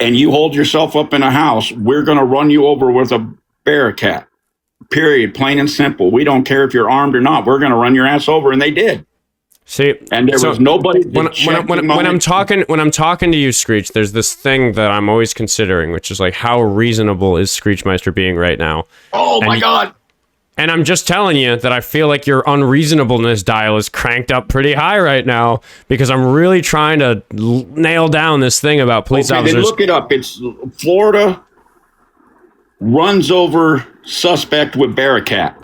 and you hold yourself up in a house, we're going to run you over with a Bearcat. Period. Plain and simple. We don't care if you're armed or not. We're going to run your ass over, and they did. See, and there was nobody. When I'm talking to you, Screech, there's this thing that I'm always considering, which is like, how reasonable is Screechmeister being right now? Oh my God! And I'm just telling you that I feel like your unreasonableness dial is cranked up pretty high right now, because I'm really trying to nail down this thing about police officers. Then look it up. It's Florida runs over suspect with Bearcat.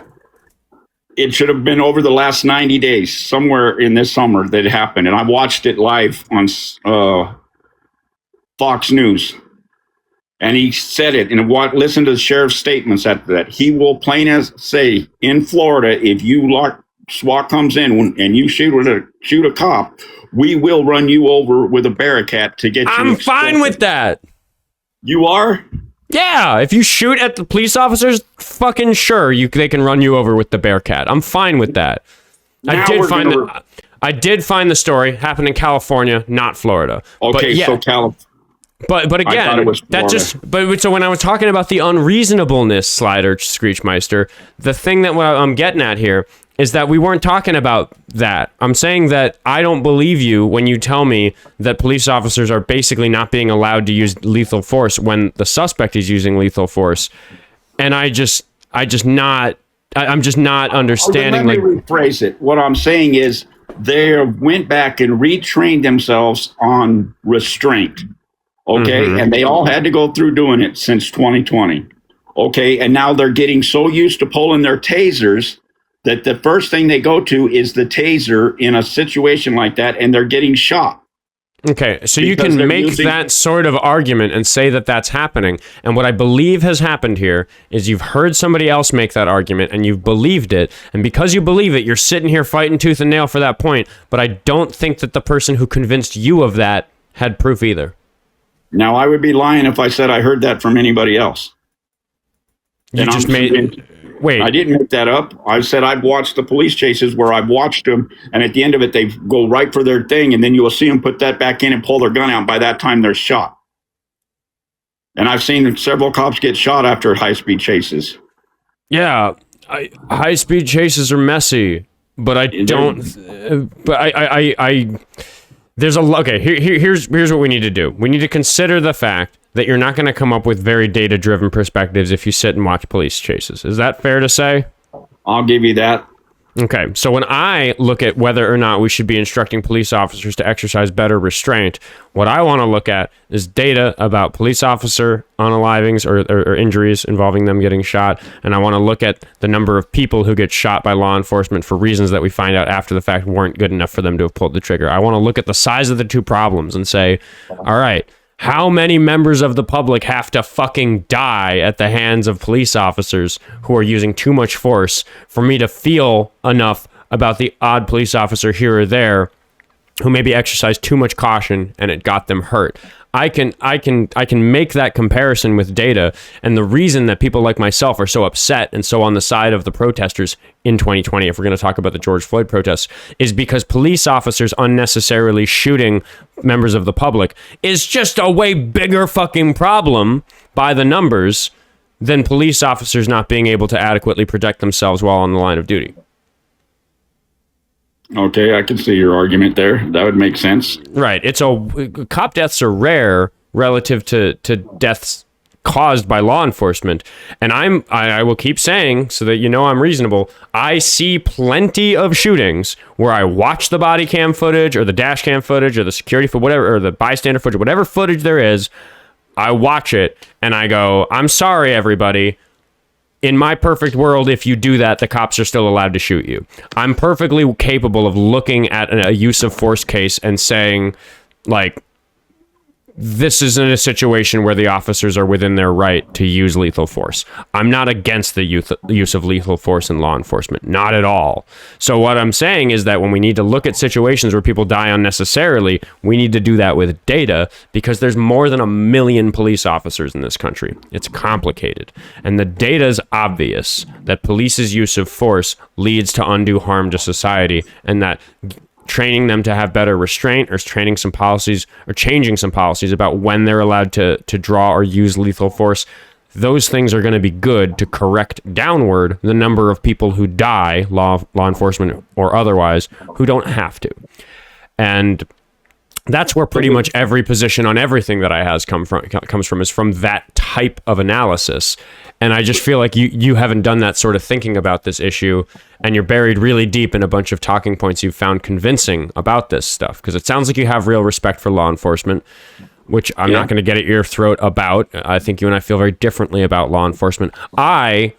It should have been over the last 90 days, somewhere in this summer that it happened. And I watched it live on Fox News. And he said it, and listen to the sheriff's statements after that. He will plain as say, in Florida, if SWAT comes in and you shoot a cop, we will run you over with a Bearcat to get you. I'm fine with that. You are? Yeah, if you shoot at the police officers, fucking sure, they can run you over with the Bearcat. I'm fine with that. I did find the story happened in California, not Florida. Okay, so California. But again, so when I was talking about the unreasonableness slider, Screechmeister, the thing that I'm getting at here is that we weren't talking about that. I'm saying that I don't believe you when you tell me that police officers are basically not being allowed to use lethal force when the suspect is using lethal force. And I'm just not understanding. Let me rephrase it. What I'm saying is they went back and retrained themselves on restraint. Okay. Mm-hmm. And they all had to go through doing it since 2020. Okay. And now they're getting so used to pulling their tasers that the first thing they go to is the taser in a situation like that, and they're getting shot. Okay, so you can make that sort of argument and say that that's happening. And what I believe has happened here is you've heard somebody else make that argument and you've believed it. And because you believe it, you're sitting here fighting tooth and nail for that point. But I don't think that the person who convinced you of that had proof either. Now, I would be lying if I said I heard that from anybody else. Wait. I didn't make that up. I said I've watched the police chases where I've watched them, and at the end of it, they go right for their thing, and then you will see them put that back in and pull their gun out. By that time, they're shot. And I've seen several cops get shot after high-speed chases. Yeah, high-speed chases are messy, but I don't. There's a okay. Here's what we need to do. We need to consider the fact that you're not going to come up with very data-driven perspectives if you sit and watch police chases. Is that fair to say? I'll give you that. Okay, so when I look at whether or not we should be instructing police officers to exercise better restraint, what I want to look at is data about police officer unalivings or injuries involving them getting shot, and I want to look at the number of people who get shot by law enforcement for reasons that we find out after the fact weren't good enough for them to have pulled the trigger. I want to look at the size of the two problems and say, all right, How many members of the public have to fucking die at the hands of police officers who are using too much force for me to feel enough about the odd police officer here or there who maybe exercised too much caution and it got them hurt? I can make that comparison with data, and the reason that people like myself are so upset and so on the side of the protesters in 2020, if we're going to talk about the George Floyd protests, is because police officers unnecessarily shooting members of the public is just a way bigger fucking problem by the numbers than police officers not being able to adequately protect themselves while on the line of duty. Okay, I can see your argument there. That would make sense. Right. Cop deaths are rare relative to deaths caused by law enforcement. And I will keep saying, so that you know I'm reasonable, I see plenty of shootings where I watch the body cam footage or the dash cam footage or the security footage, whatever, or the bystander footage, whatever footage there is, I watch it and I go, I'm sorry, everybody. In my perfect world, if you do that, the cops are still allowed to shoot you. I'm perfectly capable of looking at a use of force case and saying, like, this isn't a situation where the officers are within their right to use lethal force. I'm not against the use of lethal force in law enforcement. Not at all. So what I'm saying is that when we need to look at situations where people die unnecessarily, we need to do that with data, because there's more than 1 million police officers in this country. It's complicated. And the data is obvious that police's use of force leads to undue harm to society, and that training them to have better restraint, or training some policies, or changing some policies about when they're allowed to draw or use lethal force, those things are going to be good to correct downward the number of people who die, law enforcement or otherwise, who don't have to. And that's where pretty much every position on everything that I has comes from, is from that type of analysis. And I just feel like you haven't done that sort of thinking about this issue, and you're buried really deep in a bunch of talking points you've found convincing about this stuff, because it sounds like you have real respect for law enforcement, which I'm not going to get at your throat about. I think you and I feel very differently about law enforcement. I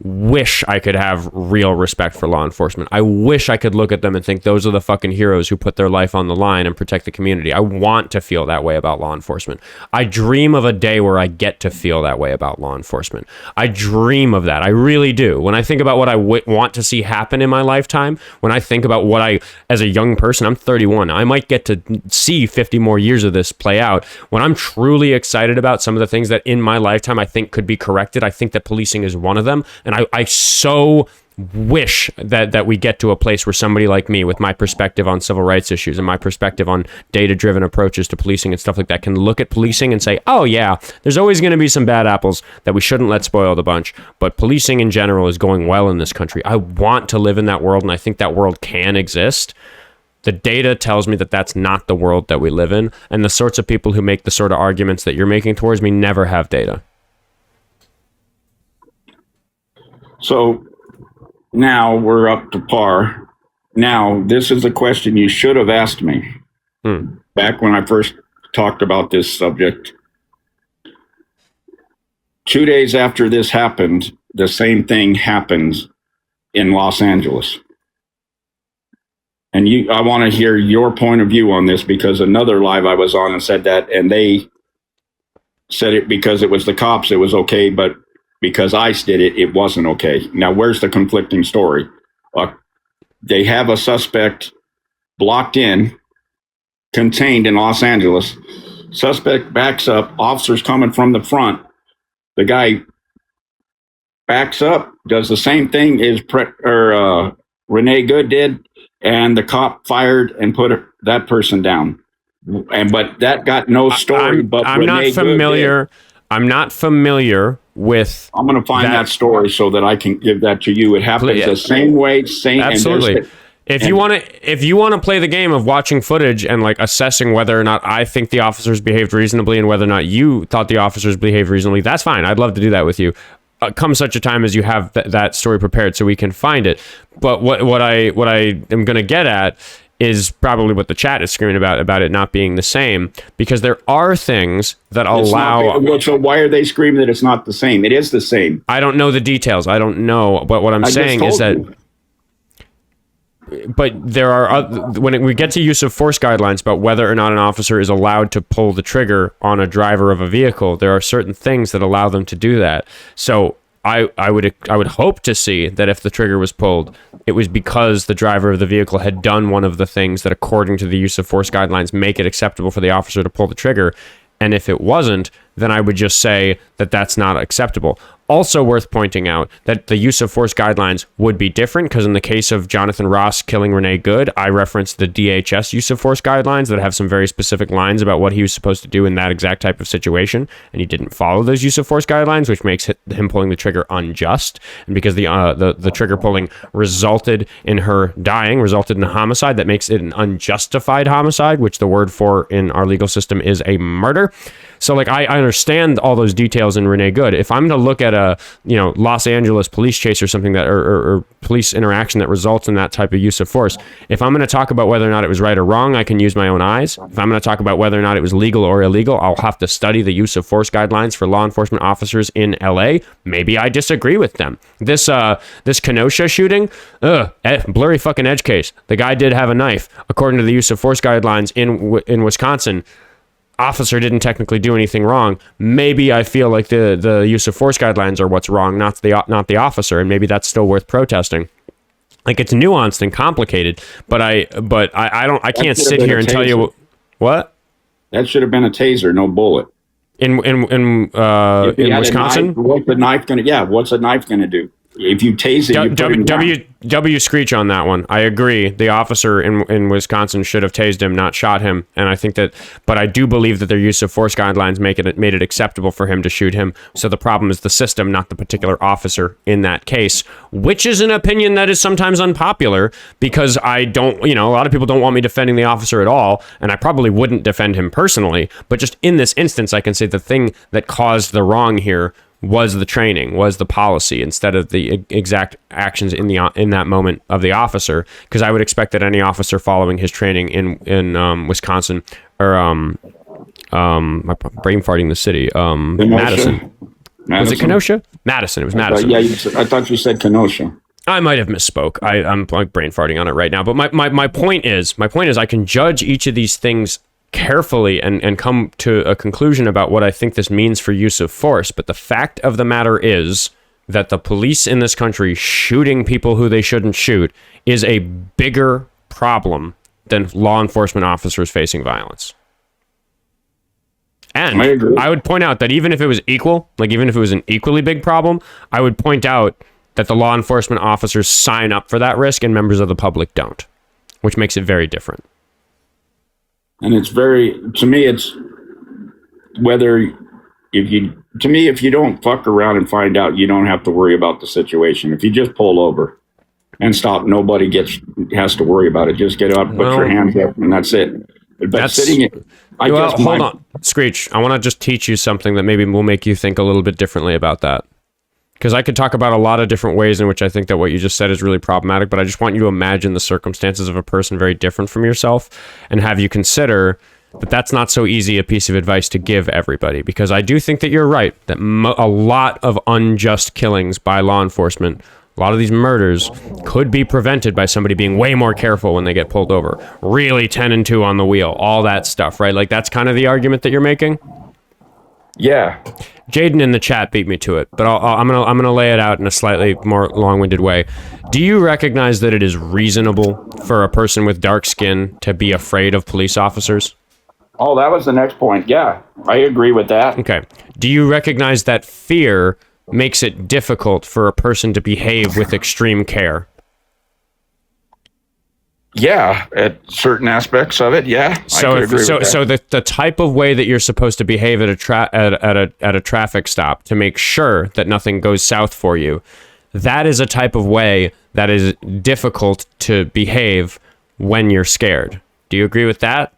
wish I could have real respect for law enforcement. I wish I could look at them and think those are the fucking heroes who put their life on the line and protect the community. I want to feel that way about law enforcement. I dream of a day where I get to feel that way about law enforcement. I dream of that. I really do. When I think about what I want to see happen in my lifetime, when I think about what as a young person, I'm 31, I might get to see 50 more years of this play out. When I'm truly excited about some of the things that in my lifetime I think could be corrected, I think that policing is one of them. And I so wish that we get to a place where somebody like me, with my perspective on civil rights issues and my perspective on data-driven approaches to policing and stuff like that, can look at policing and say, oh yeah, there's always going to be some bad apples that we shouldn't let spoil the bunch, but policing in general is going well in this country. I want to live in that world, and I think that world can exist. The data tells me that that's not the world that we live in, and the sorts of people who make the sort of arguments that you're making towards me never have data. So now we're up to par. Now, this is a question you should have asked me back when I first talked about this subject. 2 days after this happened, the same thing happens in Los Angeles. And I want to hear your point of view on this, because another live I was on and said that, and they said it because it was the cops, it was okay, but because ICE did it, it wasn't okay. Now, where's the conflicting story? They have a suspect blocked in, contained in Los Angeles. Suspect backs up, officers coming from the front. The guy backs up, does the same thing as Renee Good did, and the cop fired and put that person down. But that got no story. I'm not familiar. I'm not familiar with. I'm going to find that story so that I can give that to you. It happens the same way. Absolutely. If you want to play the game of watching footage and like assessing whether or not I think the officers behaved reasonably and whether or not you thought the officers behaved reasonably, that's fine. I'd love to do that with you. Come such a time as you have that story prepared so we can find it. But what I am going to get at is probably what the chat is screaming about it not being the same, because there are things that allow. So why are they screaming that it's not the same? It is the same. I don't know the details. I don't know. But what I'm saying is that there are when we get to use of force guidelines about whether or not an officer is allowed to pull the trigger on a driver of a vehicle, there are certain things that allow them to do that. So I would hope to see that if the trigger was pulled, it was because the driver of the vehicle had done one of the things that, according to the use of force guidelines, make it acceptable for the officer to pull the trigger. And if it wasn't, then I would just say that that's not acceptable. Also worth pointing out that the use of force guidelines would be different, because in the case of Jonathan Ross killing Renee Good, I referenced the DHS use of force guidelines that have some very specific lines about what he was supposed to do in that exact type of situation, and he didn't follow those use of force guidelines, which makes him pulling the trigger unjust. And because the trigger pulling resulted in her dying, resulted in a homicide, that makes it an unjustified homicide, which the word for in our legal system is a murder. So like I understand all those details in Renee Good. If I'm to look at a Los Angeles police chase or something that or police interaction that results in that type of use of force, if I'm going to talk about whether or not it was right or wrong, I can use my own eyes. If I'm going to talk about whether or not it was legal or illegal, I'll have to study the use of force guidelines for law enforcement officers in LA. Maybe I disagree with them. This Kenosha shooting, blurry fucking edge case. The guy did have a knife. According to the use of force guidelines in Wisconsin, officer didn't technically do anything wrong. Maybe I feel like the use of force guidelines are what's wrong, not the officer, and maybe that's still worth protesting. Like, it's nuanced and complicated, but I can't sit here and tell you what. That should have been a taser, no bullet. In Wisconsin, what's a knife gonna? Yeah, what's a knife gonna do? If you tase it, W screech on that one. I agree. The officer in Wisconsin should have tased him, not shot him. And I think that, but I do believe that their use of force guidelines made it acceptable for him to shoot him. So the problem is the system, not the particular officer in that case, which is an opinion that is sometimes unpopular, because I don't, a lot of people don't want me defending the officer at all. And I probably wouldn't defend him personally, but just in this instance, I can say the thing that caused the wrong here was the training, was the policy, instead of the exact actions in that moment of the officer. Because I would expect that any officer following his training in Wisconsin, or I'm brain farting the city, Madison. Was it Kenosha? Madison. It was Madison. I thought you said Kenosha. I might have misspoke. I'm like brain farting on it right now. But my point is I can judge each of these things carefully and come to a conclusion about what I think this means for use of force. But the fact of the matter is that the police in this country shooting people who they shouldn't shoot is a bigger problem than law enforcement officers facing violence. And I would point out that even if it was equal, like even if it was an equally big problem, I would point out that the law enforcement officers sign up for that risk and members of the public don't, which makes it very different. And it's to me, it's if you don't fuck around and find out, you don't have to worry about the situation. If you just pull over and stop, nobody has to worry about it. Just get up, put your hands up, and that's it. But hold on, Screech. I want to just teach you something that maybe will make you think a little bit differently about that. Because I could talk about a lot of different ways in which I think that what you just said is really problematic, but I just want you to imagine the circumstances of a person very different from yourself and have you consider that that's not so easy a piece of advice to give everybody. Because I do think that you're right, that a lot of unjust killings by law enforcement, a lot of these murders could be prevented by somebody being way more careful when they get pulled over. Really 10 and 2 on the wheel, all that stuff, right? Like, that's kind of the argument that you're making? Yeah. Jaden in the chat beat me to it, but I'm gonna lay it out in a slightly more long-winded way. Do you recognize that it is reasonable for a person with dark skin to be afraid of police officers? Oh, that was the next point. Yeah, I agree with that. Okay. Do you recognize that fear makes it difficult for a person to behave with extreme care? Yeah, at certain aspects of it, yeah. So the type of way that you're supposed to behave at a traffic stop to make sure that nothing goes south for you, that is a type of way that is difficult to behave when you're scared. Do you agree with that?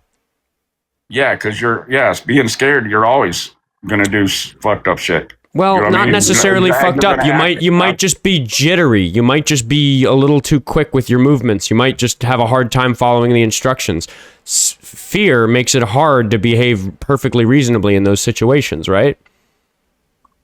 Yeah, because being scared, you're always gonna do fucked up shit. Well, you know not necessarily fucked up. You might just be jittery. You might just be a little too quick with your movements. You might just have a hard time following the instructions. Fear makes it hard to behave perfectly reasonably in those situations, right?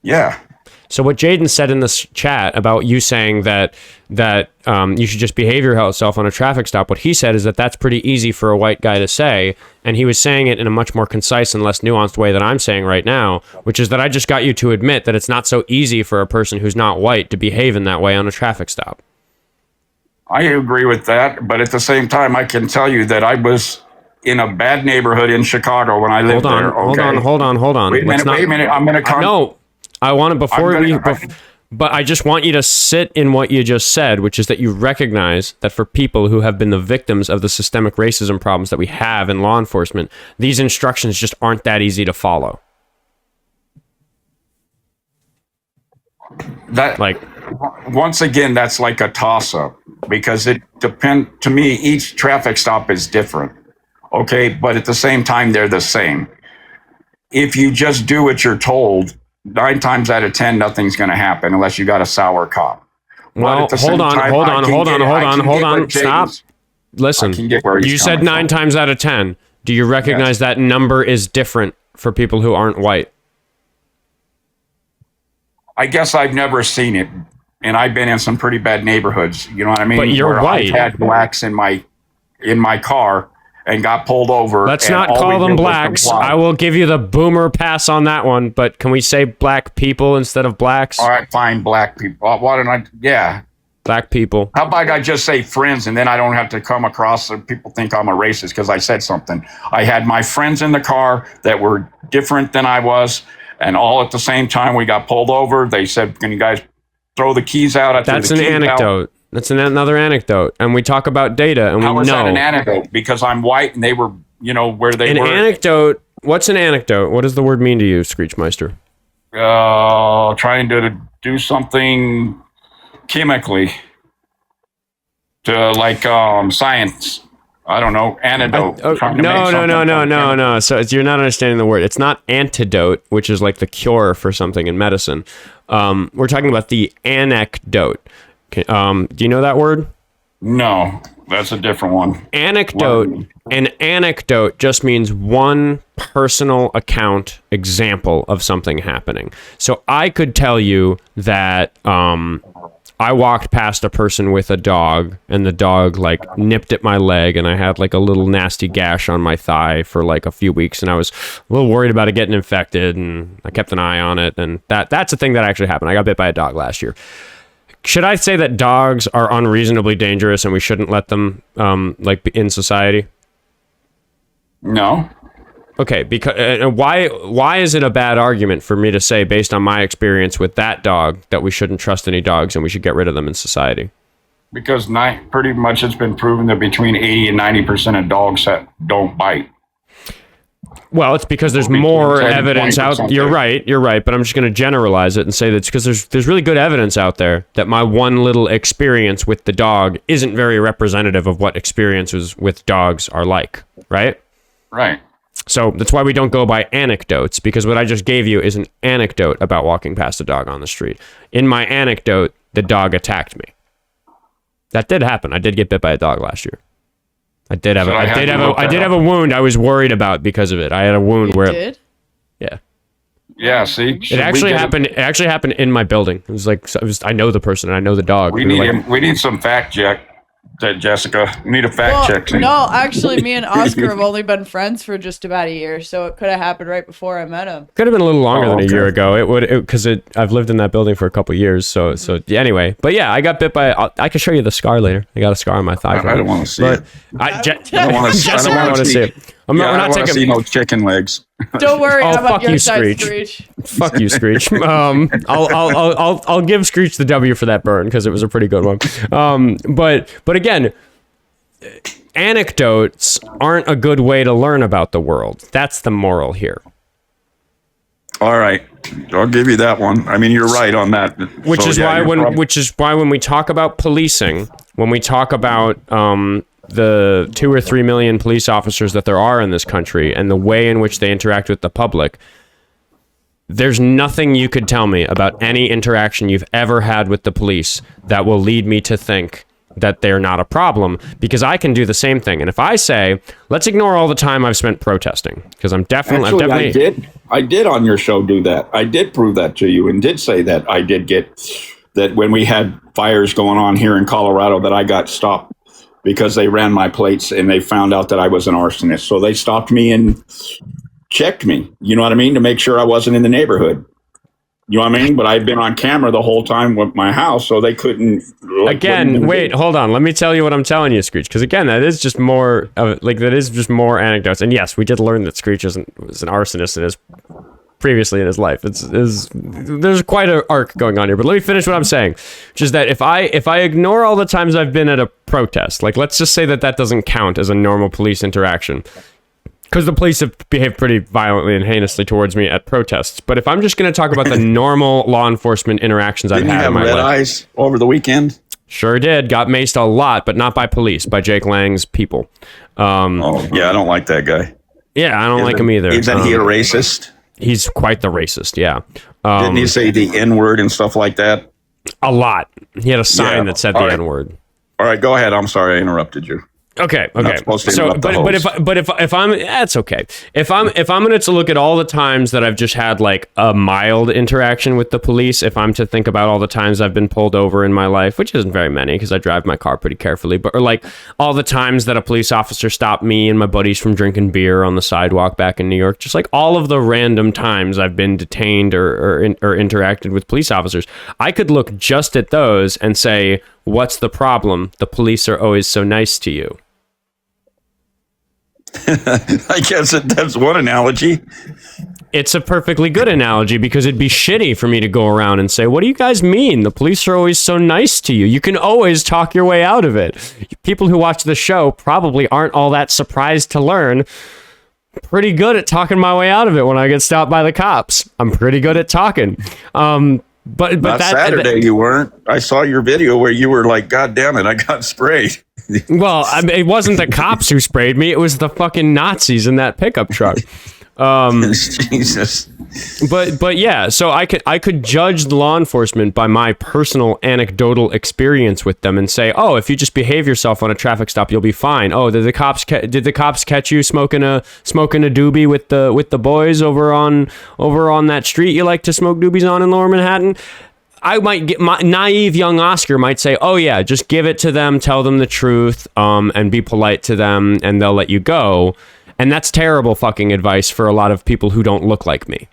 Yeah. So what Jaden said in this chat about you saying that you should just behave yourself on a traffic stop, what he said is that that's pretty easy for a white guy to say, and he was saying it in a much more concise and less nuanced way that I'm saying right now, which is that I just got you to admit that it's not so easy for a person who's not white to behave in that way on a traffic stop. I agree with that, but at the same time, I can tell you that I was in a bad neighborhood in Chicago when I lived there. Hold on. Wait a minute. I'm going to No, I want to but I just want you to sit in what you just said, which is that you recognize that for people who have been the victims of the systemic racism problems that we have in law enforcement, these instructions just aren't that easy to follow. That once again, that's like a toss-up because it depends. To me, each traffic stop is different. Okay, but at the same time, they're the same. If you just do what you're told, 9 times out of 10, nothing's going to happen unless you got a sour cop. Well, hold on. Stop. Listen, you said 9 times out of 10. Do you recognize that number is different for people who aren't white? I guess I've never seen it, and I've been in some pretty bad neighborhoods. You know what I mean? But you're white. I had blacks in my car and got pulled over. Let's not call them blacks. I will give you the boomer pass on that one, but can we say black people instead of blacks? All right, fine, black people. Why don't I? Yeah. Black people. How about I just say friends, and then I don't have to come across and people think I'm a racist because I said something. I had my friends in the car that were different than I was, and all at the same time we got pulled over. They said, "Can you guys throw the keys out?" That's an anecdote. That's another anecdote. And we talk about data, and we know. How is that an anecdote? Because I'm white, and they were, where they were. An anecdote. What's an anecdote? What does the word mean to you, Screechmeister? Trying to do something chemically to science. I don't know, antidote. No. So you're not understanding the word. It's not antidote, which is like the cure for something in medicine. We're talking about the anecdote. Do you know that word? No, that's a different one. Anecdote. An anecdote just means one personal account example of something happening. So I could tell you that I walked past a person with a dog, and the dog nipped at my leg, and I had a little nasty gash on my thigh for a few weeks, and I was a little worried about it getting infected, and I kept an eye on it, and that's a thing that actually happened. I got bit by a dog last year. Should I say that dogs are unreasonably dangerous and we shouldn't let them in society? No. Okay, because why is it a bad argument for me to say, based on my experience with that dog, that we shouldn't trust any dogs and we should get rid of them in society? Because pretty much it's been proven that between 80 and 90% of dogs that don't bite. Well, it's because there's more evidence out. You're right. But I'm just going to generalize it and say that's because there's really good evidence out there that my one little experience with the dog isn't very representative of what experiences with dogs are like. Right. Right. So that's why we don't go by anecdotes, because what I just gave you is an anecdote about walking past a dog on the street. In my anecdote, the dog attacked me. That did happen. I did get bit by a dog last year. I did have a wound I was worried about because of it. I had a wound where did? Yeah. Yeah, see? It actually happened in my building. It was I know the person and I know the dog. We need some fact check. Jessica, we need a fact check. No, actually, me and Oskar have only been friends for just about a year, so it could have happened right before I met him. Could have been a little longer than a year ago. It would, because I've lived in that building for a couple of years. So yeah, anyway, but yeah, I got bit by. I can show you the scar later. I got a scar on my thigh. I don't want to see it. I don't want to see it. We're not taking see no chicken legs. Don't worry about your side, Screech. Fuck you, Screech. I'll give Screech the W for that burn because it was a pretty good one. But again, anecdotes aren't a good way to learn about the world. That's the moral here. All right, I'll give you that one. I mean, you're right on that. Which is why when we talk about policing, when we talk about the 2 or 3 million police officers that there are in this country and the way in which they interact with the public, there's nothing you could tell me about any interaction you've ever had with the police that will lead me to think that they're not a problem, because I can do the same thing. And if I say, let's ignore all the time I've spent protesting, because I'm definitely I did on your show do that. I did prove that to you and did say that I did get that when we had fires going on here in Colorado, that I got stopped because they ran my plates and they found out that I was an arsonist. So they stopped me and checked me, you know what I mean, to make sure I wasn't in the neighborhood. You know what I mean? But I've been on camera the whole time with my house, so they couldn't. Again, wait, hold on. Let me tell you what I'm telling you, Screech. Because again, that is just more more anecdotes. And yes, we did learn that Screech was an arsonist in his previously in his life. There's quite an arc going on here. But let me finish what I'm saying, which is that if I ignore all the times I've been at a protest, like let's just say that doesn't count as a normal police interaction, because the police have behaved pretty violently and heinously towards me at protests. But if I'm just going to talk about the normal law enforcement interactions I've had in my life. Red eyes over the weekend? Sure did. Got maced a lot, but not by police, by Jake Lang's people. I don't like that guy. Yeah, I don't like him either. Isn't he a racist? He's quite the racist, yeah. Didn't he say the N-word and stuff like that? A lot. He had a sign that said the N-word. All right, go ahead. I'm sorry I interrupted you. Okay. So, but if I'm, that's okay. If I'm going to look at all the times that I've just had like a mild interaction with the police, if I'm to think about all the times I've been pulled over in my life, which isn't very many because I drive my car pretty carefully, but or like all the times that a police officer stopped me and my buddies from drinking beer on the sidewalk back in New York, just like all of the random times I've been detained or interacted with police officers, I could look just at those and say, what's the problem? The police are always so nice to you. I guess that's one analogy. It's a perfectly good analogy because it'd be shitty for me to go around and say, what do you guys mean? The police are always so nice to you. You can always talk your way out of it. People who watch the show probably aren't all that surprised to learn. Pretty good at talking my way out of it when I get stopped by the cops. I'm pretty good at talking. But that Saturday you weren't. I saw your video where you were like, God damn it, I got sprayed. Well, it wasn't the cops who sprayed me. It was the fucking Nazis in that pickup truck. Jesus. But yeah, so I could judge the law enforcement by my personal anecdotal experience with them and say, oh, if you just behave yourself on a traffic stop, you'll be fine. Oh, did the cops catch you smoking a doobie with the boys over on that street you like to smoke doobies on in Lower Manhattan? I might get my naive young Oskar might say, oh yeah, just give it to them, tell them the truth, and be polite to them, and they'll let you go. And that's terrible fucking advice for a lot of people who don't look like me.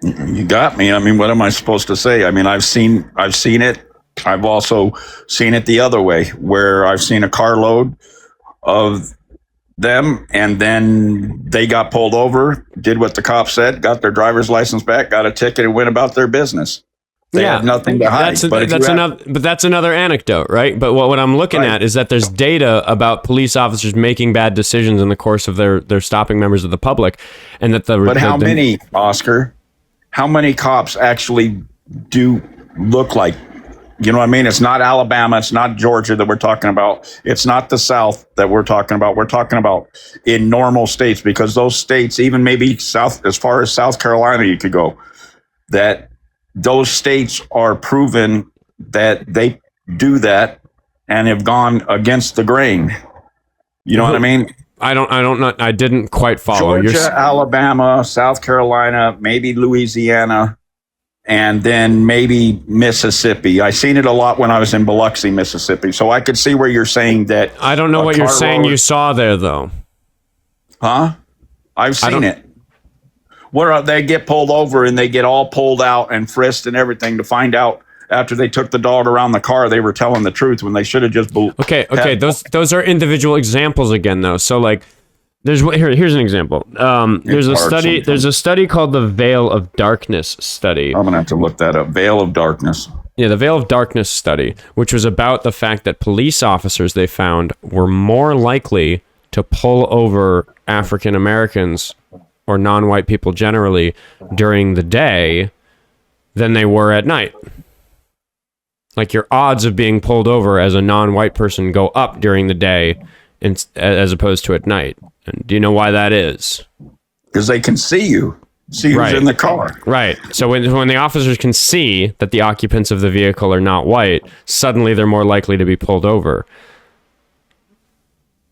You got me. I mean, what am I supposed to say? I mean, I've seen it. I've also seen it the other way, where I've seen a carload of them and then they got pulled over, did what the cop said, got their driver's license back, got a ticket, and went about their business. They had nothing to hide. That's another anecdote, right? But what I'm looking at is that there's data about police officers making bad decisions in the course of their stopping members of the public, and that how many, Oskar? How many cops actually do look like? You know what I mean? It's not Alabama. It's not Georgia that we're talking about. It's not the South that we're talking about. We're talking about in normal states, because those states, even maybe South, as far as South Carolina, you could go, that those states are proven that they do that and have gone against the grain. You know what I mean? I don't know. I didn't quite follow. Georgia, Alabama, South Carolina, maybe Louisiana, and then maybe Mississippi. I seen it a lot when I was in Biloxi, Mississippi. So I could see where you're saying that. I don't know what you're saying you saw there, though. Huh? I've seen it. Where they get pulled over and they get all pulled out and frisked and everything to find out after they took the dog around the car, they were telling the truth when they should have just. Okay. Those are individual examples again, though. So like, here's an example. There's a study called the Veil of Darkness study. I'm gonna have to look that up. Veil of Darkness. Yeah, the Veil of Darkness study, which was about the fact that police officers, they found, were more likely to pull over African Americans or non-white people generally during the day than they were at night. Like, your odds of being pulled over as a non-white person go up during the day as opposed to at night. And do you know why that is? Because they can see you. See who's in the car. Right. So when the officers can see that the occupants of the vehicle are not white, suddenly they're more likely to be pulled over.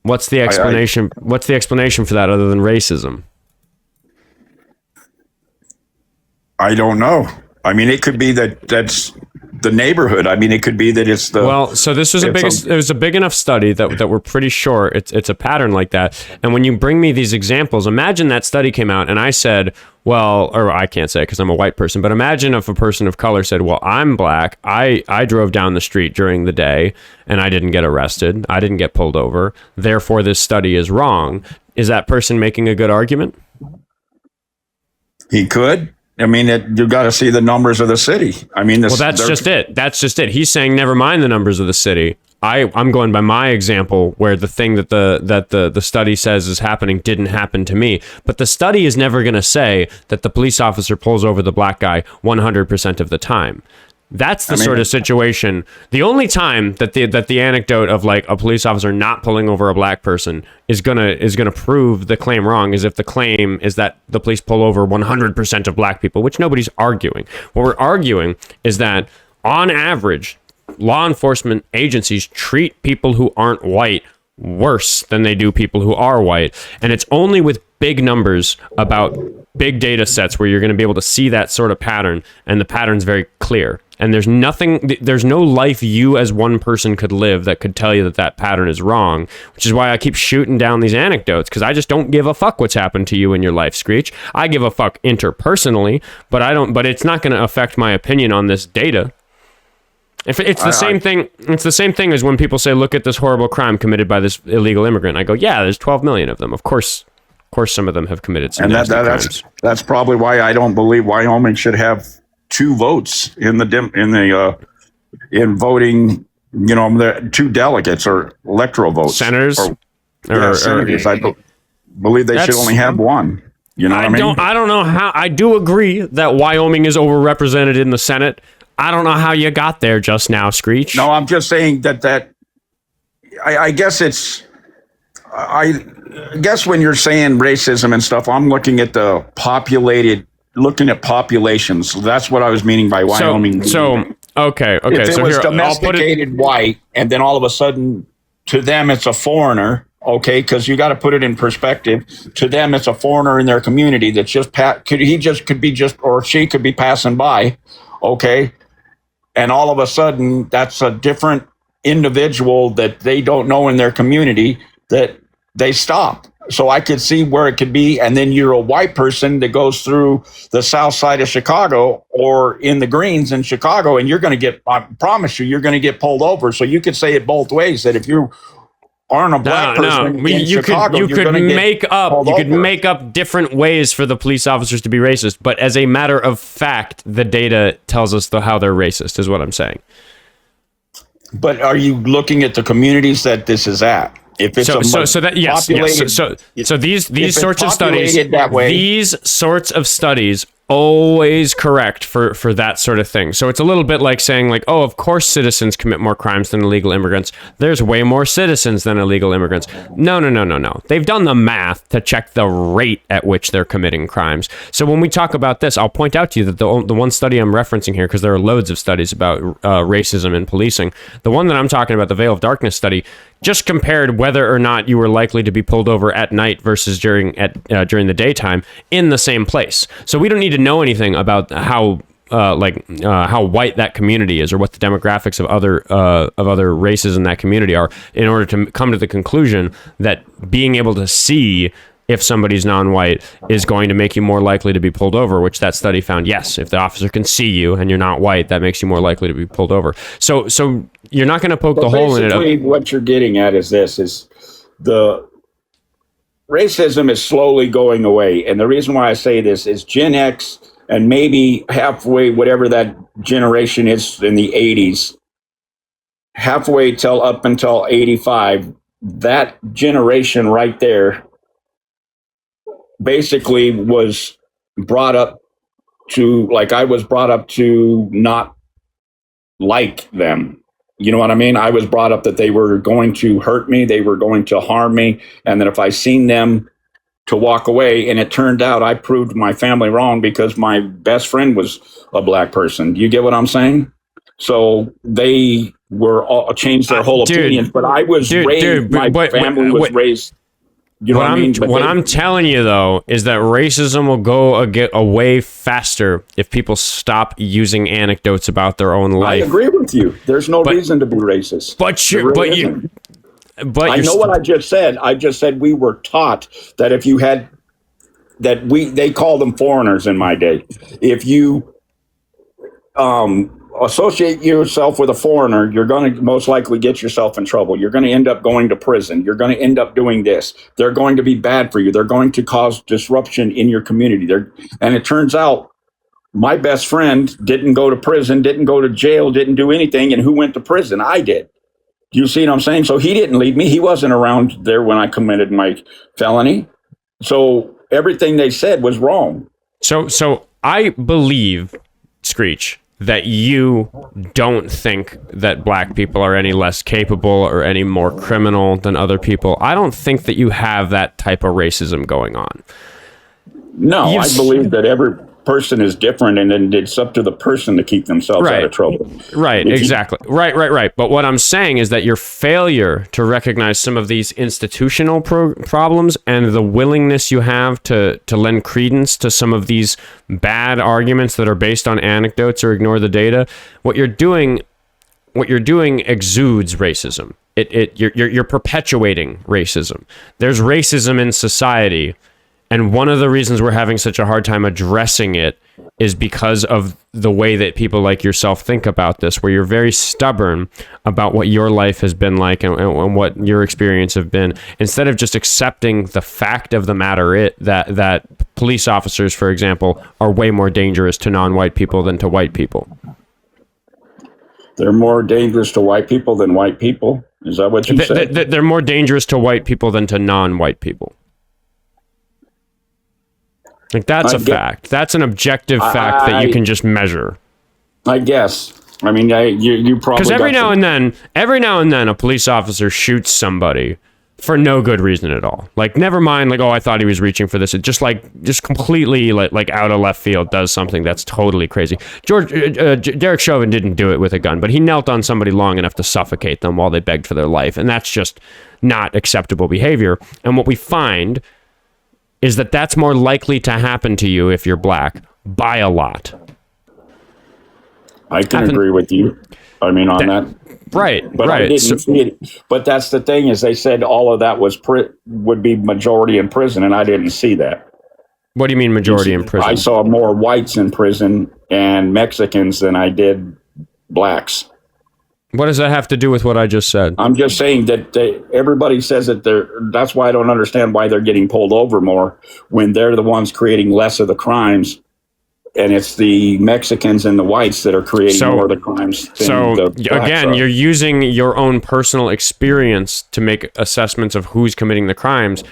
What's the explanation? What's the explanation for that other than racism? I don't know. I mean, it could be that's the neighborhood. I mean, it could be that it's the. Well, so this was it was a big enough study that we're pretty sure it's a pattern like that. And when you bring me these examples, imagine that study came out and I said, well, or I can't say it because I'm a white person, but imagine if a person of color said, well, I'm black. I drove down the street during the day and I didn't get arrested. I didn't get pulled over. Therefore, this study is wrong. Is that person making a good argument? He could. I mean, you got to see the numbers of the city. I mean, well, that's just it. That's just it. He's saying, never mind the numbers of the city. I'm going by my example, where the thing that the study says is happening didn't happen to me. But the study is never going to say that the police officer pulls over the black guy 100% of the time. That's the sort of situation. The only time that the anecdote of like a police officer not pulling over a black person is gonna prove the claim wrong is if the claim is that the police pull over 100% of black people, which nobody's arguing. What we're arguing is that on average, law enforcement agencies treat people who aren't white worse than they do people who are white, and it's only with big numbers about big data sets where you're going to be able to see that sort of pattern, and the pattern's very clear. And there's no life you as one person could live that could tell you that pattern is wrong, which is why I keep shooting down these anecdotes, because I just don't give a fuck what's happened to you in your life, Screech. I give a fuck interpersonally, but it's not going to affect my opinion on this data. It's the same thing. It's the same thing as when people say, look at this horrible crime committed by this illegal immigrant. I go, yeah, there's 12 million of them. Of course some of them have committed some nasty crimes. That's probably why I don't believe Wyoming should have 2 votes in voting. You know, the 2 delegates or electoral votes. Senators. Senators. I believe they should only have 1. You know what I mean? I don't know how. I do agree that Wyoming is overrepresented in the Senate. I don't know how you got there just now, Screech. No, I'm just saying that I guess it's. I guess when you're saying racism and stuff, I'm looking at looking at populations. So that's what I was meaning by Wyoming. Okay. If it was domesticated white, and then all of a sudden, to them it's a foreigner. Okay, because you got to put it in perspective. To them, it's a foreigner in their community that she could be passing by. Okay, and all of a sudden, that's a different individual that they don't know in their community that they stop. So I could see where it could be. And then you're a white person that goes through the south side of Chicago or in the Greens in Chicago, and I promise you, you're going to get pulled over. So you could say it both ways, that if you aren't a black person in Chicago, you could make up different ways for the police officers to be racist. But as a matter of fact, the data tells us how they're racist, is what I'm saying. But are you looking at the communities that this is at? If it's these sorts of studies always correct for that sort of thing. So it's a little bit like saying, like, oh, of course citizens commit more crimes than illegal immigrants. There's way more citizens than illegal immigrants. No. They've done the math to check the rate at which they're committing crimes. So when we talk about this, I'll point out to you that the one study I'm referencing here, because there are loads of studies about racism in policing, the one that I'm talking about, the Veil of Darkness study, just compared whether or not you were likely to be pulled over at night versus during the daytime in the same place. So we don't need to know anything about how white that community is or what the demographics of other races in that community are in order to come to the conclusion that being able to see if somebody's non-white is going to make you more likely to be pulled over, which that study found, yes, if the officer can see you and you're not white, that makes you more likely to be pulled over. So you're not going to poke the hole in it. Basically, what you're getting at is the racism is slowly going away. And the reason why I say this is Gen X and maybe halfway, whatever that generation is in the 80s, halfway up until 85, that generation right there basically was brought up to, like I was brought up to not like them. You know what I mean? I was brought up that they were going to hurt me, they were going to harm me, and that if I seen them to walk away. And it turned out I proved my family wrong because my best friend was a black person. Do you get what I'm saying? So they were all changed their whole opinions, but I was raised, my family was raised. You know what I mean? What I'm telling you, though, is that racism will get away faster if people stop using anecdotes about their own life. I agree with you. There's no reason to be racist. But I know what I just said. I just said we were taught that if you had they called them foreigners in my day. If you associate yourself with a foreigner, you're going to most likely get yourself in trouble. You're going to end up going to prison. You're going to end up doing this. They're going to be bad for you. They're going to cause disruption in your community. And it turns out my best friend didn't go to prison, didn't go to jail, didn't do anything. And who went to prison? I did. You see what I'm saying? So he didn't leave me. He wasn't around there when I committed my felony. So everything they said was wrong. So I believe, Screech, that you don't think that black people are any less capable or any more criminal than other people. I don't think that you have that type of racism going on. No, I believe that every person is different, and then it's up to the person to keep themselves out of trouble. Right, exactly. Right. But what I'm saying is that your failure to recognize some of these institutional problems and the willingness you have to lend credence to some of these bad arguments that are based on anecdotes or ignore the data, what you're doing exudes racism. You're perpetuating racism. There's racism in society. And one of the reasons we're having such a hard time addressing it is because of the way that people like yourself think about this, where you're very stubborn about what your life has been like and what your experience have been, instead of just accepting the fact of the matter that police officers, for example, are way more dangerous to non-white people than to white people. They're more dangerous to white people than white people? Is that what you said? They're more dangerous to white people than to non-white people. Like, that's a fact. That's an objective fact that you can just measure. I guess. I mean, you probably... Because every now and then, a police officer shoots somebody for no good reason at all. Like, never mind, like, oh, I thought he was reaching for this. It just completely, like out of left field does something that's totally crazy. Derek Chauvin didn't do it with a gun, but he knelt on somebody long enough to suffocate them while they begged for their life. And that's just not acceptable behavior. And what we find is that that's more likely to happen to you if you're black by a lot. I can agree with you. I mean, on that. Right, but right. I didn't see it. But that's the thing, is they said all of that would be majority in prison, and I didn't see that. What do you mean majority in prison? I saw more whites in prison and Mexicans than I did blacks. What does that have to do with what I just said? I'm just saying that everybody says that that's why I don't understand why they're getting pulled over more when they're the ones creating less of the crimes. And it's the Mexicans and the whites that are creating more of the crimes. Again, you're using your own personal experience to make assessments of who's committing the crimes.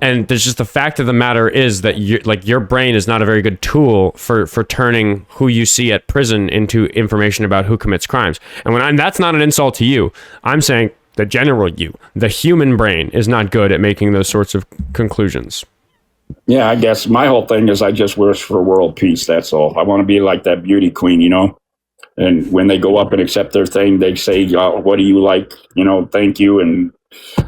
And there's just the fact of the matter is that your brain is not a very good tool for turning who you see at prison into information about who commits crimes. And that's not an insult to you. I'm saying the general you, the human brain, is not good at making those sorts of conclusions. Yeah, I guess my whole thing is I just wish for world peace. That's all. I want to be like that beauty queen, you know? And when they go up and accept their thing, they say, what do you like? You know, thank you. And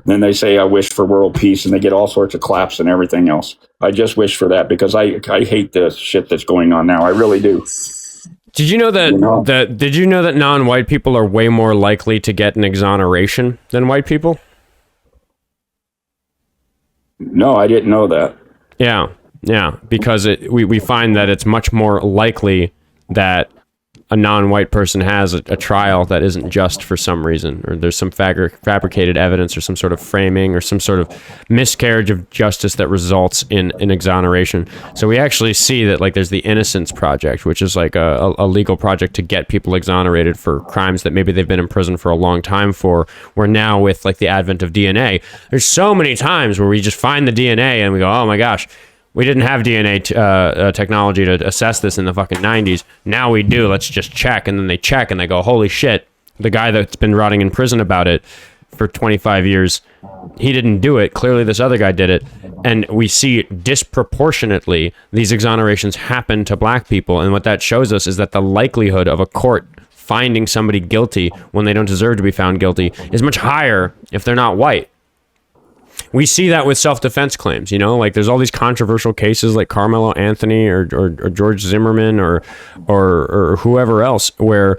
then they say, I wish for world peace, and they get all sorts of claps and everything else. I just wish for that because I hate the shit that's going on now. I really do. Did you know that non-white people are way more likely to get an exoneration than white people? No, I didn't know that. Yeah, because we find that it's much more likely that a non-white person has a trial that isn't just for some reason, or there's some fabricated evidence or some sort of framing or some sort of miscarriage of justice that results in an exoneration. So we actually see that, like, there's the Innocence Project, which is like a legal project to get people exonerated for crimes that maybe they've been in prison for a long time for, where now with like the advent of DNA, there's so many times where we just find the DNA and we go, oh my gosh, we didn't have DNA technology to assess this in the fucking 90s. Now we do. Let's just check. And then they check and they go, holy shit, the guy that's been rotting in prison about it for 25 years, he didn't do it. Clearly this other guy did it. And we see disproportionately these exonerations happen to black people. And what that shows us is that the likelihood of a court finding somebody guilty when they don't deserve to be found guilty is much higher if they're not white. We see that with self-defense claims, you know, like there's all these controversial cases like Carmelo Anthony or George Zimmerman or whoever else, where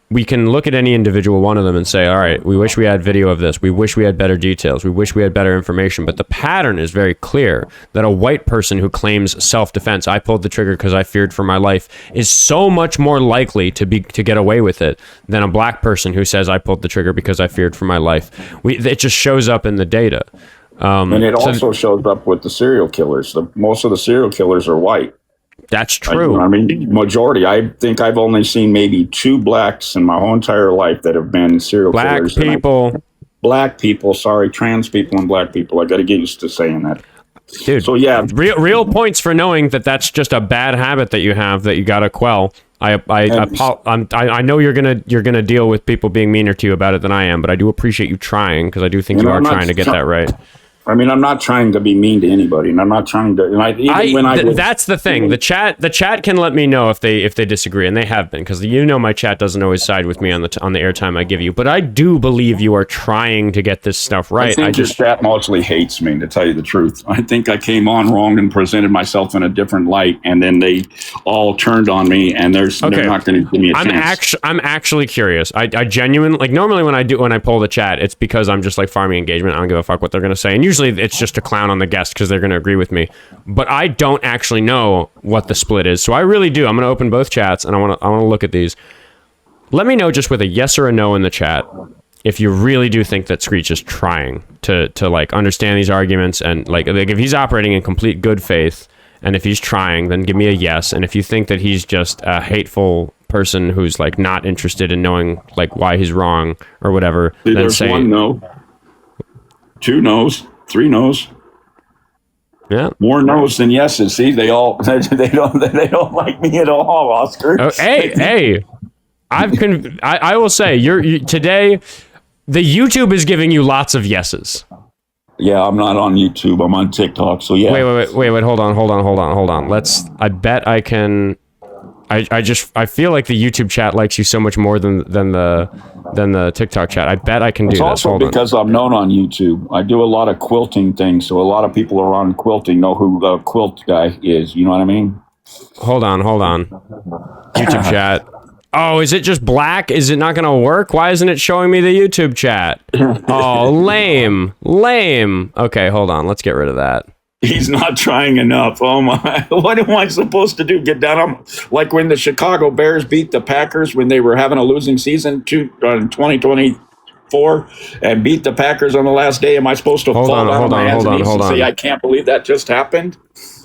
we can look at any individual one of them and say, all right, we wish we had video of this. We wish we had better details. We wish we had better information. But the pattern is very clear that a white person who claims self-defense, I pulled the trigger because I feared for my life, is so much more likely to get away with it than a black person who says I pulled the trigger because I feared for my life. It just shows up in the data. And it also shows up with the serial killers. Most of the serial killers are white. That's true. I mean, majority. I think I've only seen maybe 2 blacks in my whole entire life that have been serial killers. Black people, sorry, trans people and black people. I got to get used to saying that. Dude, so yeah, real points for knowing that that's just a bad habit that you have that you got to quell. I know you're gonna deal with people being meaner to you about it than I am, but I do appreciate you trying, because I do think you are trying to get that right. I mean, I'm not trying to be mean to anybody, and I'm not trying to. And that's the thing. The chat can let me know if they disagree, and they have been, because you know my chat doesn't always side with me on the airtime I give you. But I do believe you are trying to get this stuff right. I think your chat mostly hates me, to tell you the truth. I think I came on wrong and presented myself in a different light, and then they all turned on me, and they're not going to give me a chance. I'm actually curious. I genuinely, like, normally when I pull the chat, it's because I'm just like farming engagement. I don't give a fuck what they're going to say, and usually it's just to clown on the guest because they're going to agree with me. But I don't actually know what the split is, so I really do. I'm going to open both chats and I want to look at these. Let me know just with a yes or a no in the chat if you really do think that Screech is trying to like understand these arguments, and like if he's operating in complete good faith, and if he's trying, then give me a yes. And if you think that he's just a hateful person who's like not interested in knowing like why he's wrong or whatever, then there's say 1 no, 2 no's, 3 no's. Yeah, more no's than yeses. See, they don't like me at all, Oscar. Oh, hey, I will say today the YouTube is giving you lots of yeses. Yeah, I'm not on YouTube. I'm on TikTok. So yeah. Wait. Hold on. I bet I can. I feel like the YouTube chat likes you so much more than the TikTok chat. I bet I can do this. It's also because I'm known on YouTube. I do a lot of quilting things, so a lot of people around quilting know who the quilt guy is. You know what I mean? Hold on. YouTube chat. Oh, is it just black? Is it not going to work? Why isn't it showing me the YouTube chat? Oh, lame. Okay, hold on. Let's get rid of that. He's not trying enough. Oh my! What am I supposed to do? Get down on, like when the Chicago Bears beat the Packers when they were having a losing season in 2024 and beat the Packers on the last day? Am I supposed to fall down on my hands and knees and say I can't believe that just happened?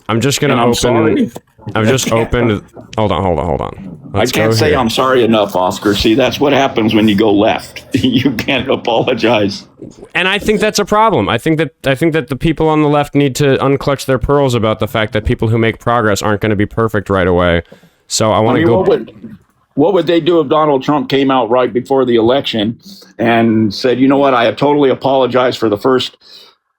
I'm just gonna open. I've just opened. Hold on. I can't say I'm sorry enough, Oscar. See, that's what happens when you go left. You can't apologize. And I think that's a problem. I think that the people on the left need to unclutch their pearls about the fact that people who make progress aren't going to be perfect right away. So I want to go. What would they do if Donald Trump came out right before the election and said, you know what, I have totally apologized for the first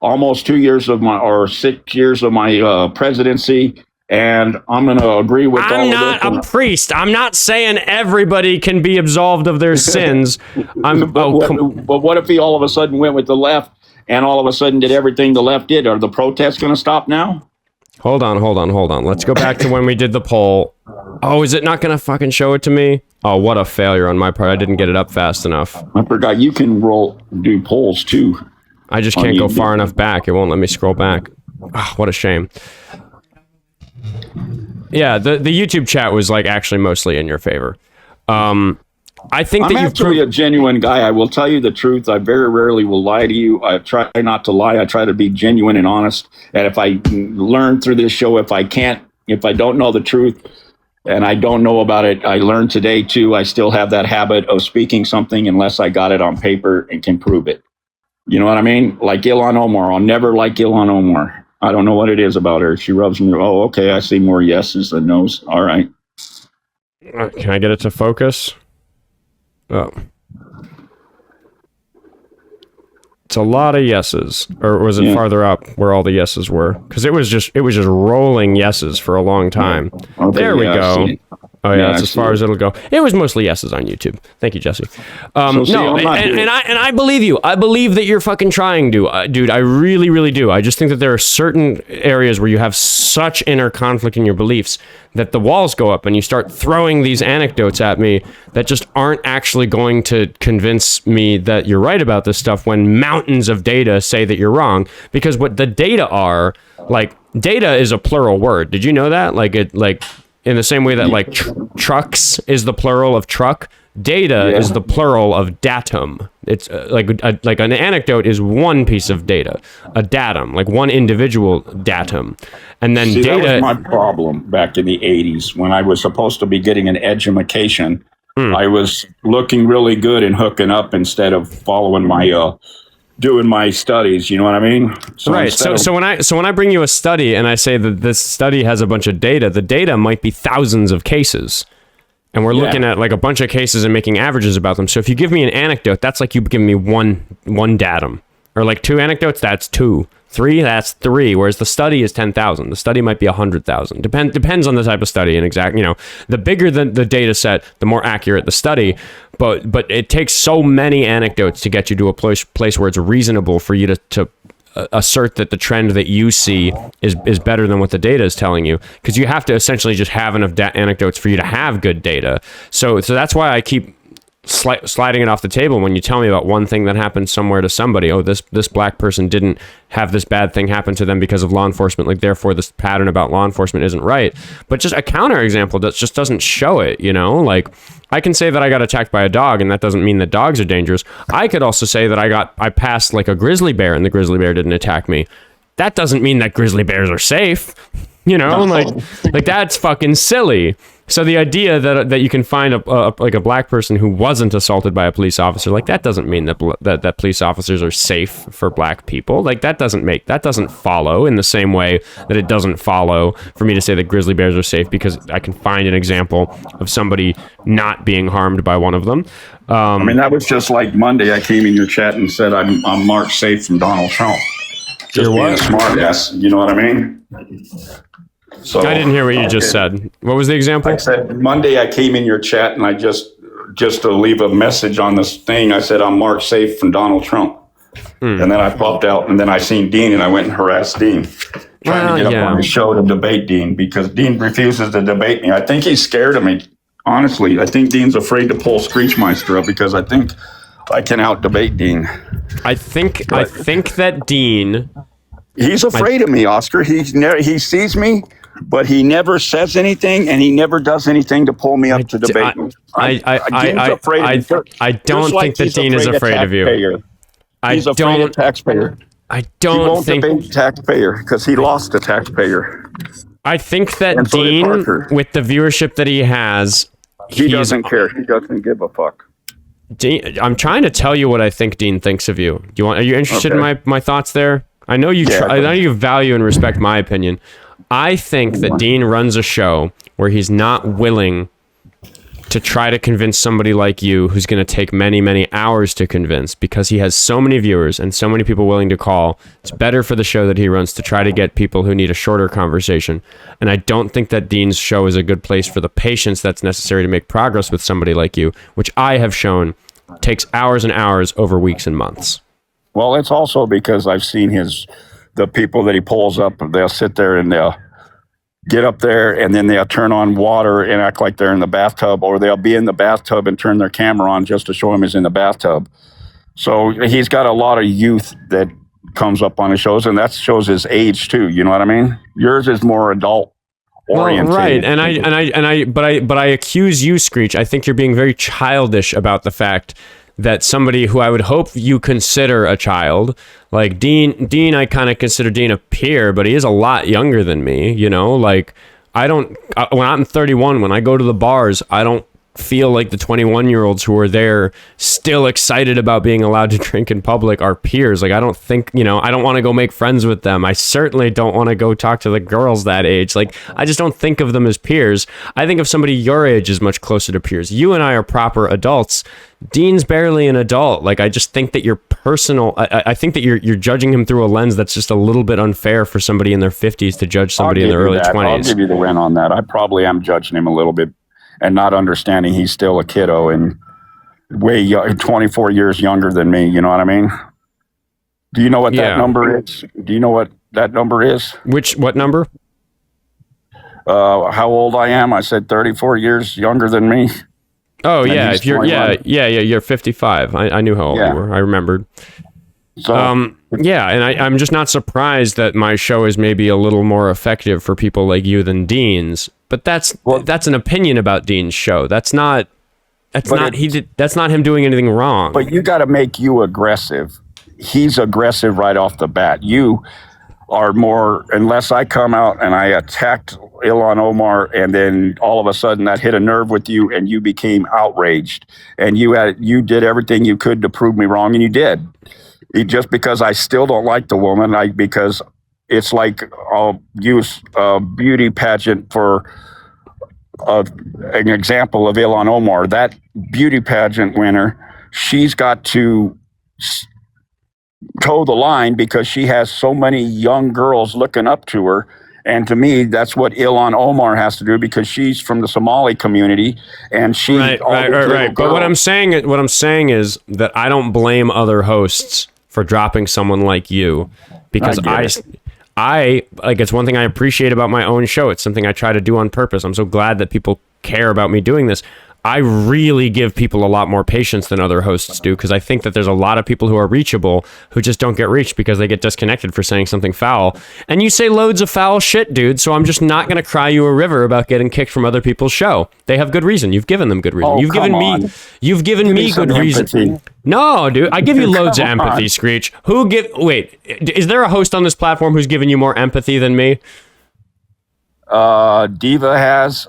almost 6 years of my presidency, and I'm going to agree with all of this. I'm not a priest. I'm not saying everybody can be absolved of their sins. But what if he all of a sudden went with the left and all of a sudden did everything the left did? Are the protests going to stop now? Hold on. Let's go back to when we did the poll. Oh, is it not going to fucking show it to me? Oh, what a failure on my part. I didn't get it up fast enough. I forgot you can do polls too. I just can't go far enough back. It won't let me scroll back. Oh, what a shame. Yeah, the YouTube chat was like actually mostly in your favor. I think I'm actually a genuine guy. I will tell you the truth. I very rarely will lie to you. I try not to lie. I try to be genuine and honest. And if I learn through this show, if I don't know the truth and I don't know about it, I learned today too. I still have that habit of speaking something unless I got it on paper and can prove it. You know what I mean? Like Ilhan Omar. I'll never like Ilhan Omar. I don't know what it is about her. She rubs me. Oh, okay. I see more yeses than no's. All right. Can I get it to focus? Oh. It's a lot of yeses. Or was it farther up where all the yeses were? Because it was just rolling yeses for a long time. Okay, there we yeah, go. Oh yeah, that's as far as it. it'll go. It was mostly yeses on YouTube. Thank you, Jesse. See, No, I'm not and I believe you. I believe that you're fucking trying to, dude. I really, really do. I just think that there are certain areas where you have such inner conflict in your beliefs that the walls go up and you start throwing these anecdotes at me that just aren't actually going to convince me that you're right about this stuff when mountains of data say that you're wrong. Because what the data are, like, data is a plural word. Did you know that? In the same way that like trucks is the plural of truck, data is the plural of datum. It's like an anecdote is one piece of data, a datum, like one individual datum, and then data. That was my problem back in the 80s when I was supposed to be getting an education. I was looking really good and hooking up instead of following my doing my studies. You know what I mean? Right. So when I bring you a study and I say that this study has a bunch of data, the data might be thousands of cases. And we're looking at like a bunch of cases and making averages about them. So if you give me an anecdote, that's like you give me one datum. Or like 2 anecdotes, that's 2. 3, that's 3. Whereas the study is 10,000. The study might be 100,000. Depends on the type of study and the bigger the data set, the more accurate the study. But it takes so many anecdotes to get you to a place where it's reasonable for you to assert that the trend that you see is better than what the data is telling you, because you have to essentially just have enough anecdotes for you to have good data. So that's why I keep sliding it off the table when you tell me about one thing that happened somewhere to somebody. Oh, this black person didn't have this bad thing happen to them because of law enforcement, like therefore this pattern about law enforcement isn't right. But just a counterexample that just doesn't show it, like I can say that I got attacked by a dog and that doesn't mean that dogs are dangerous. I could also say that I passed like a grizzly bear and the grizzly bear didn't attack me. That doesn't mean that grizzly bears are safe. Like that's fucking silly. So the idea that you can find a black person who wasn't assaulted by a police officer, like that doesn't mean that police officers are safe for black people. Like that doesn't follow in the same way that it doesn't follow for me to say that grizzly bears are safe because I can find an example of somebody not being harmed by one of them. I mean, that was just like Monday. I came in your chat and said I'm marked safe from Donald Trump. Just being a smart ass, you know what I mean? So I didn't hear what you just said. What was the example? I said Monday I came in your chat and I just to leave a message on this thing, I said I'm marked safe from Donald Trump. And then I popped out and then I seen Dean and I went and harassed Dean. Trying to get up on the show to debate Dean because Dean refuses to debate me. I think he's scared of me. Honestly, I think Dean's afraid to pull Screechmeister up because I think I can out debate Dean. I think that Dean... He's afraid of me, Oscar. He sees me, but he never says anything, and he never does anything to pull me up to debate me. I don't think that Dean is afraid of you. He's afraid of taxpayer. I don't he won't think debate taxpayer because he lost a taxpayer. I think that Dean, with the viewership that he has, he doesn't care. He doesn't give a fuck. Dean, I'm trying to tell you what I think Dean thinks of you. Are you interested in my thoughts there? I know you. I know you value and respect my opinion. I think that Dean runs a show where he's not willing to try to convince somebody like you, who's going to take many, many hours to convince, because he has so many viewers and so many people willing to call. It's better for the show that he runs to try to get people who need a shorter conversation. And I don't think that Dean's show is a good place for the patience that's necessary to make progress with somebody like you, which I have shown takes hours and hours over weeks and months. Well, it's also because I've seen the people that he pulls up, they'll sit there and they'll get up there and then they'll turn on water and act like they're in the bathtub, or they'll be in the bathtub and turn their camera on just to show him he's in the bathtub. So he's got a lot of youth that comes up on his shows, and that shows his age too. You know what I mean? Yours is more adult oriented. Well, right. But I accuse you, Screech. I think you're being very childish about the fact that somebody who I would hope you consider a child, like Dean, I kind of consider Dean a peer, but he is a lot younger than me, like when I'm 31, when I go to the bars, I don't feel like the 21-year-olds who are there still excited about being allowed to drink in public are peers. Like, I don't think, I don't want to go make friends with them. I certainly don't want to go talk to the girls that age. Like, I just don't think of them as peers. I think of somebody your age is much closer to peers. You and I are proper adults. Dean's barely an adult. Like, I just think that your personal, I think that you're judging him through a lens that's just a little bit unfair for somebody in their 50s to judge somebody in their early 20s. I'll give you the win on that. I probably am judging him a little bit and not understanding he's still a kiddo and way young, 24 years younger than me. You know what I mean? Do you know what that number is? Do you know what that number is? What number? How old I am? I said 34 years younger than me. Oh, yeah. If you're, you're 55. I knew how old you were. I remembered. So, and I'm just not surprised that my show is maybe a little more effective for people like you than Dean's. But that's an opinion about Dean's show. That's not him doing anything wrong. But you got to make you aggressive. He's aggressive right off the bat. You are more, unless I come out and I attacked Ilhan Omar, and then all of a sudden that hit a nerve with you, and you became outraged, and you did everything you could to prove me wrong, and you did. Just because I still don't like the woman, because it's like I'll use a beauty pageant for an example of Ilhan Omar. That beauty pageant winner, she's got to toe the line because she has so many young girls looking up to her. And to me, that's what Ilhan Omar has to do, because she's from the Somali community, and she right. But what I'm saying is that I don't blame other hosts for dropping someone like you, because I like, it's one thing I appreciate about my own show. It's something I try to do on purpose. I'm so glad that people care about me doing this. I really give people a lot more patience than other hosts do, because I think that there's a lot of people who are reachable who just don't get reached because they get disconnected for saying something foul. And you say loads of foul shit, dude, so I'm just not going to cry you a river about getting kicked from other people's show. They have good reason. You've given them good reason. Oh, you've given me good reason. No, dude, I give you loads of empathy, Screech. Wait, is there a host on this platform who's given you more empathy than me? Diva has,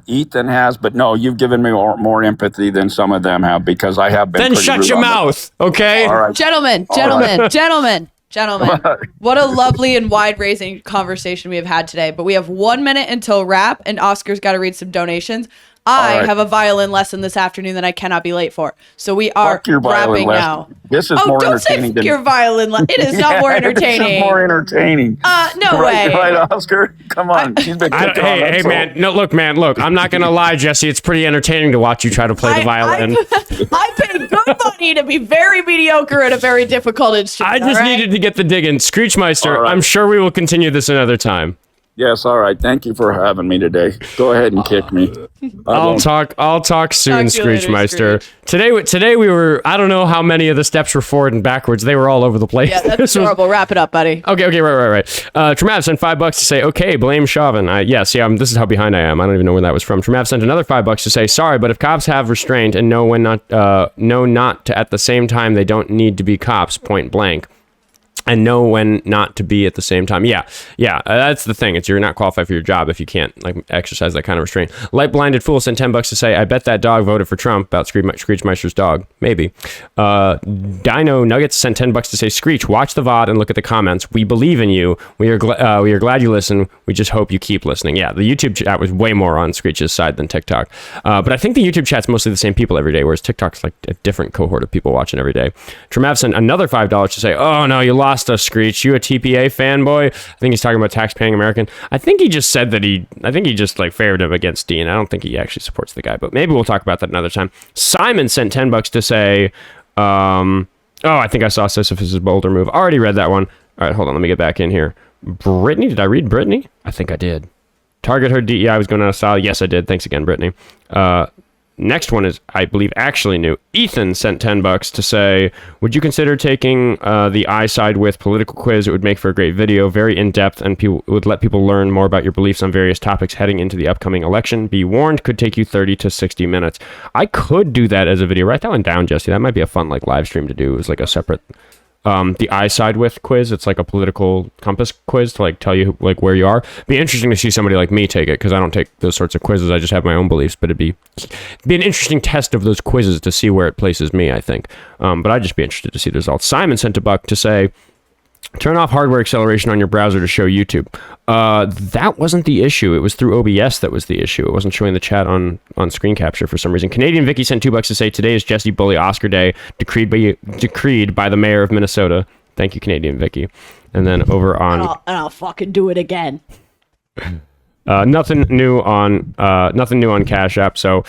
Ethan has, but no, you've given me more empathy than some of them have, because I have been. Then shut your mouth, okay? All right. Gentlemen. What a lovely and wide-ranging conversation we have had today. But we have 1 minute until wrap, and Oscar's got to read some donations. I have a violin lesson this afternoon that I cannot be late for. So we are wrapping now. This is more entertaining than your violin lesson. It is not more entertaining. This is more entertaining. No way. Right, Oscar? Come on. She's been hey, man. No, look, I'm not going to lie, Jesse. It's pretty entertaining to watch you try to play the violin. I paid good money to be very mediocre at a very difficult instrument. I just needed to get the dig in. Screechmeister, I'm sure we will continue this another time. Yes, all right. Thank you for having me today. Go ahead and kick me. I'll talk soon, Screechmeister. Today we were, I don't know how many of the steps were forward and backwards. They were all over the place. Yeah, that's horrible. Wrap it up, buddy. Okay, right. Tremav sent $5 to say, okay, blame Chauvin. This is how behind I am. I don't even know where that was from. Tremav sent another $5 to say, sorry, but if cops have restraint and know not to at the same time, they don't need to be cops, point blank. And know when not to be at the same time. Yeah. That's the thing. It's you're not qualified for your job if you can't exercise that kind of restraint. Light Blinded Fool sent $10 to say, I bet that dog voted for Trump. About Screechmeister's dog. Maybe. Dino Nuggets sent $10 to say, Screech, watch the VOD and look at the comments. We believe in you. We are glad you listen. We just hope you keep listening. Yeah, the YouTube chat was way more on Screech's side than TikTok. But I think the YouTube chat's mostly the same people every day, whereas TikTok's like a different cohort of people watching every day. Tremav sent another $5 to say, oh no, you lost us, Screech. You a TPA fanboy? I think he's talking about tax-paying American. I think he just said that he just favored him against Dean. I don't think he actually supports the guy, but maybe we'll talk about that another time. Simon sent $10 to say, I think I saw Sisyphus' boulder move. Already read that one. All right, hold on. Let me get back in here. Brittany, did I read Brittany? I think I did. Target her DEI was going out of style. Yes, I did. Thanks again, Brittany. Next one is, I believe, actually new. Ethan sent $10 to say, would you consider taking the I side with political quiz? It would make for a great video, very in-depth, and would let people learn more about your beliefs on various topics heading into the upcoming election. Be warned, could take you 30 to 60 minutes. I could do that as a video. Write that one down, Jesse. That might be a fun live stream to do as a separate the I side with quiz. It's like a political compass quiz to like tell you like where you are. Be interesting to see somebody like me take it because I don't take those sorts of quizzes. I just have my own beliefs. But it'd be an interesting test of those quizzes to see where it places me, I think. But I'd just be interested to see the results. Simon sent a buck to say, turn off hardware acceleration on your browser to show YouTube. That wasn't the issue. It was through OBS that was the issue. It wasn't showing the chat on screen capture for some reason. Canadian Vicky sent $2 to say, today is Jessie Bully Oscar Day, decreed by the mayor of Minnesota. Thank you, Canadian Vicky. And then over on... And I'll fucking do it again. Nothing new on Cash App. So,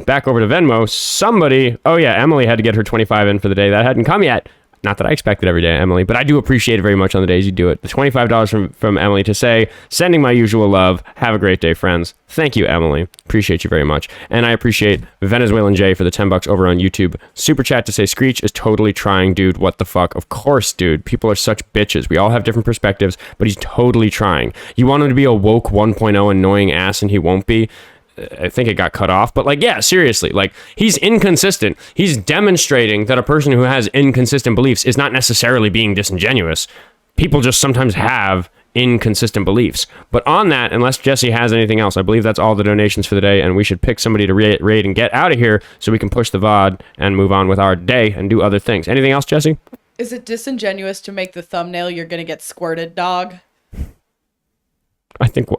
back over to Venmo. Somebody... Oh, yeah, Emily had to get her 25 in for the day. That hadn't come yet. Not that I expect it every day, Emily, but I do appreciate it very much on the days you do it. The $25 from Emily to say, sending my usual love. Have a great day, friends. Thank you, Emily. Appreciate you very much. And I appreciate Venezuelan J for the $10 over on YouTube. Super chat to say, Screech is totally trying, dude. What the fuck? Of course, dude. People are such bitches. We all have different perspectives, but he's totally trying. You want him to be a woke 1.0 annoying ass and he won't be? I think it got cut off, but like, yeah, seriously, like he's inconsistent. He's demonstrating that a person who has inconsistent beliefs is not necessarily being disingenuous. People just sometimes have inconsistent beliefs. But on that, unless Jessie has anything else, I believe that's all the donations for the day, and we should pick somebody to raid and get out of here so we can push the VOD and move on with our day and do other things. Anything else, Jessie? Is it disingenuous to make the thumbnail "you're gonna get squirted, dog"? I think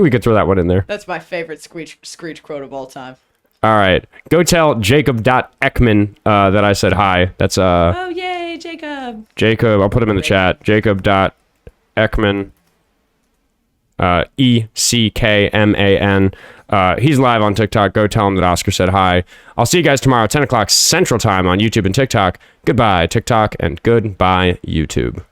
we could throw that one in there. That's my favorite screech quote of all time. All right. Go tell Jacob.Ekman that I said hi. That's Oh, yay, Jacob. Jacob, I'll put him in the chat. Jacob.Ekman. ECKMAN. He's live on TikTok. Go tell him that Oscar said hi. I'll see you guys tomorrow, 10 o'clock Central Time on YouTube and TikTok. Goodbye, TikTok, and goodbye, YouTube.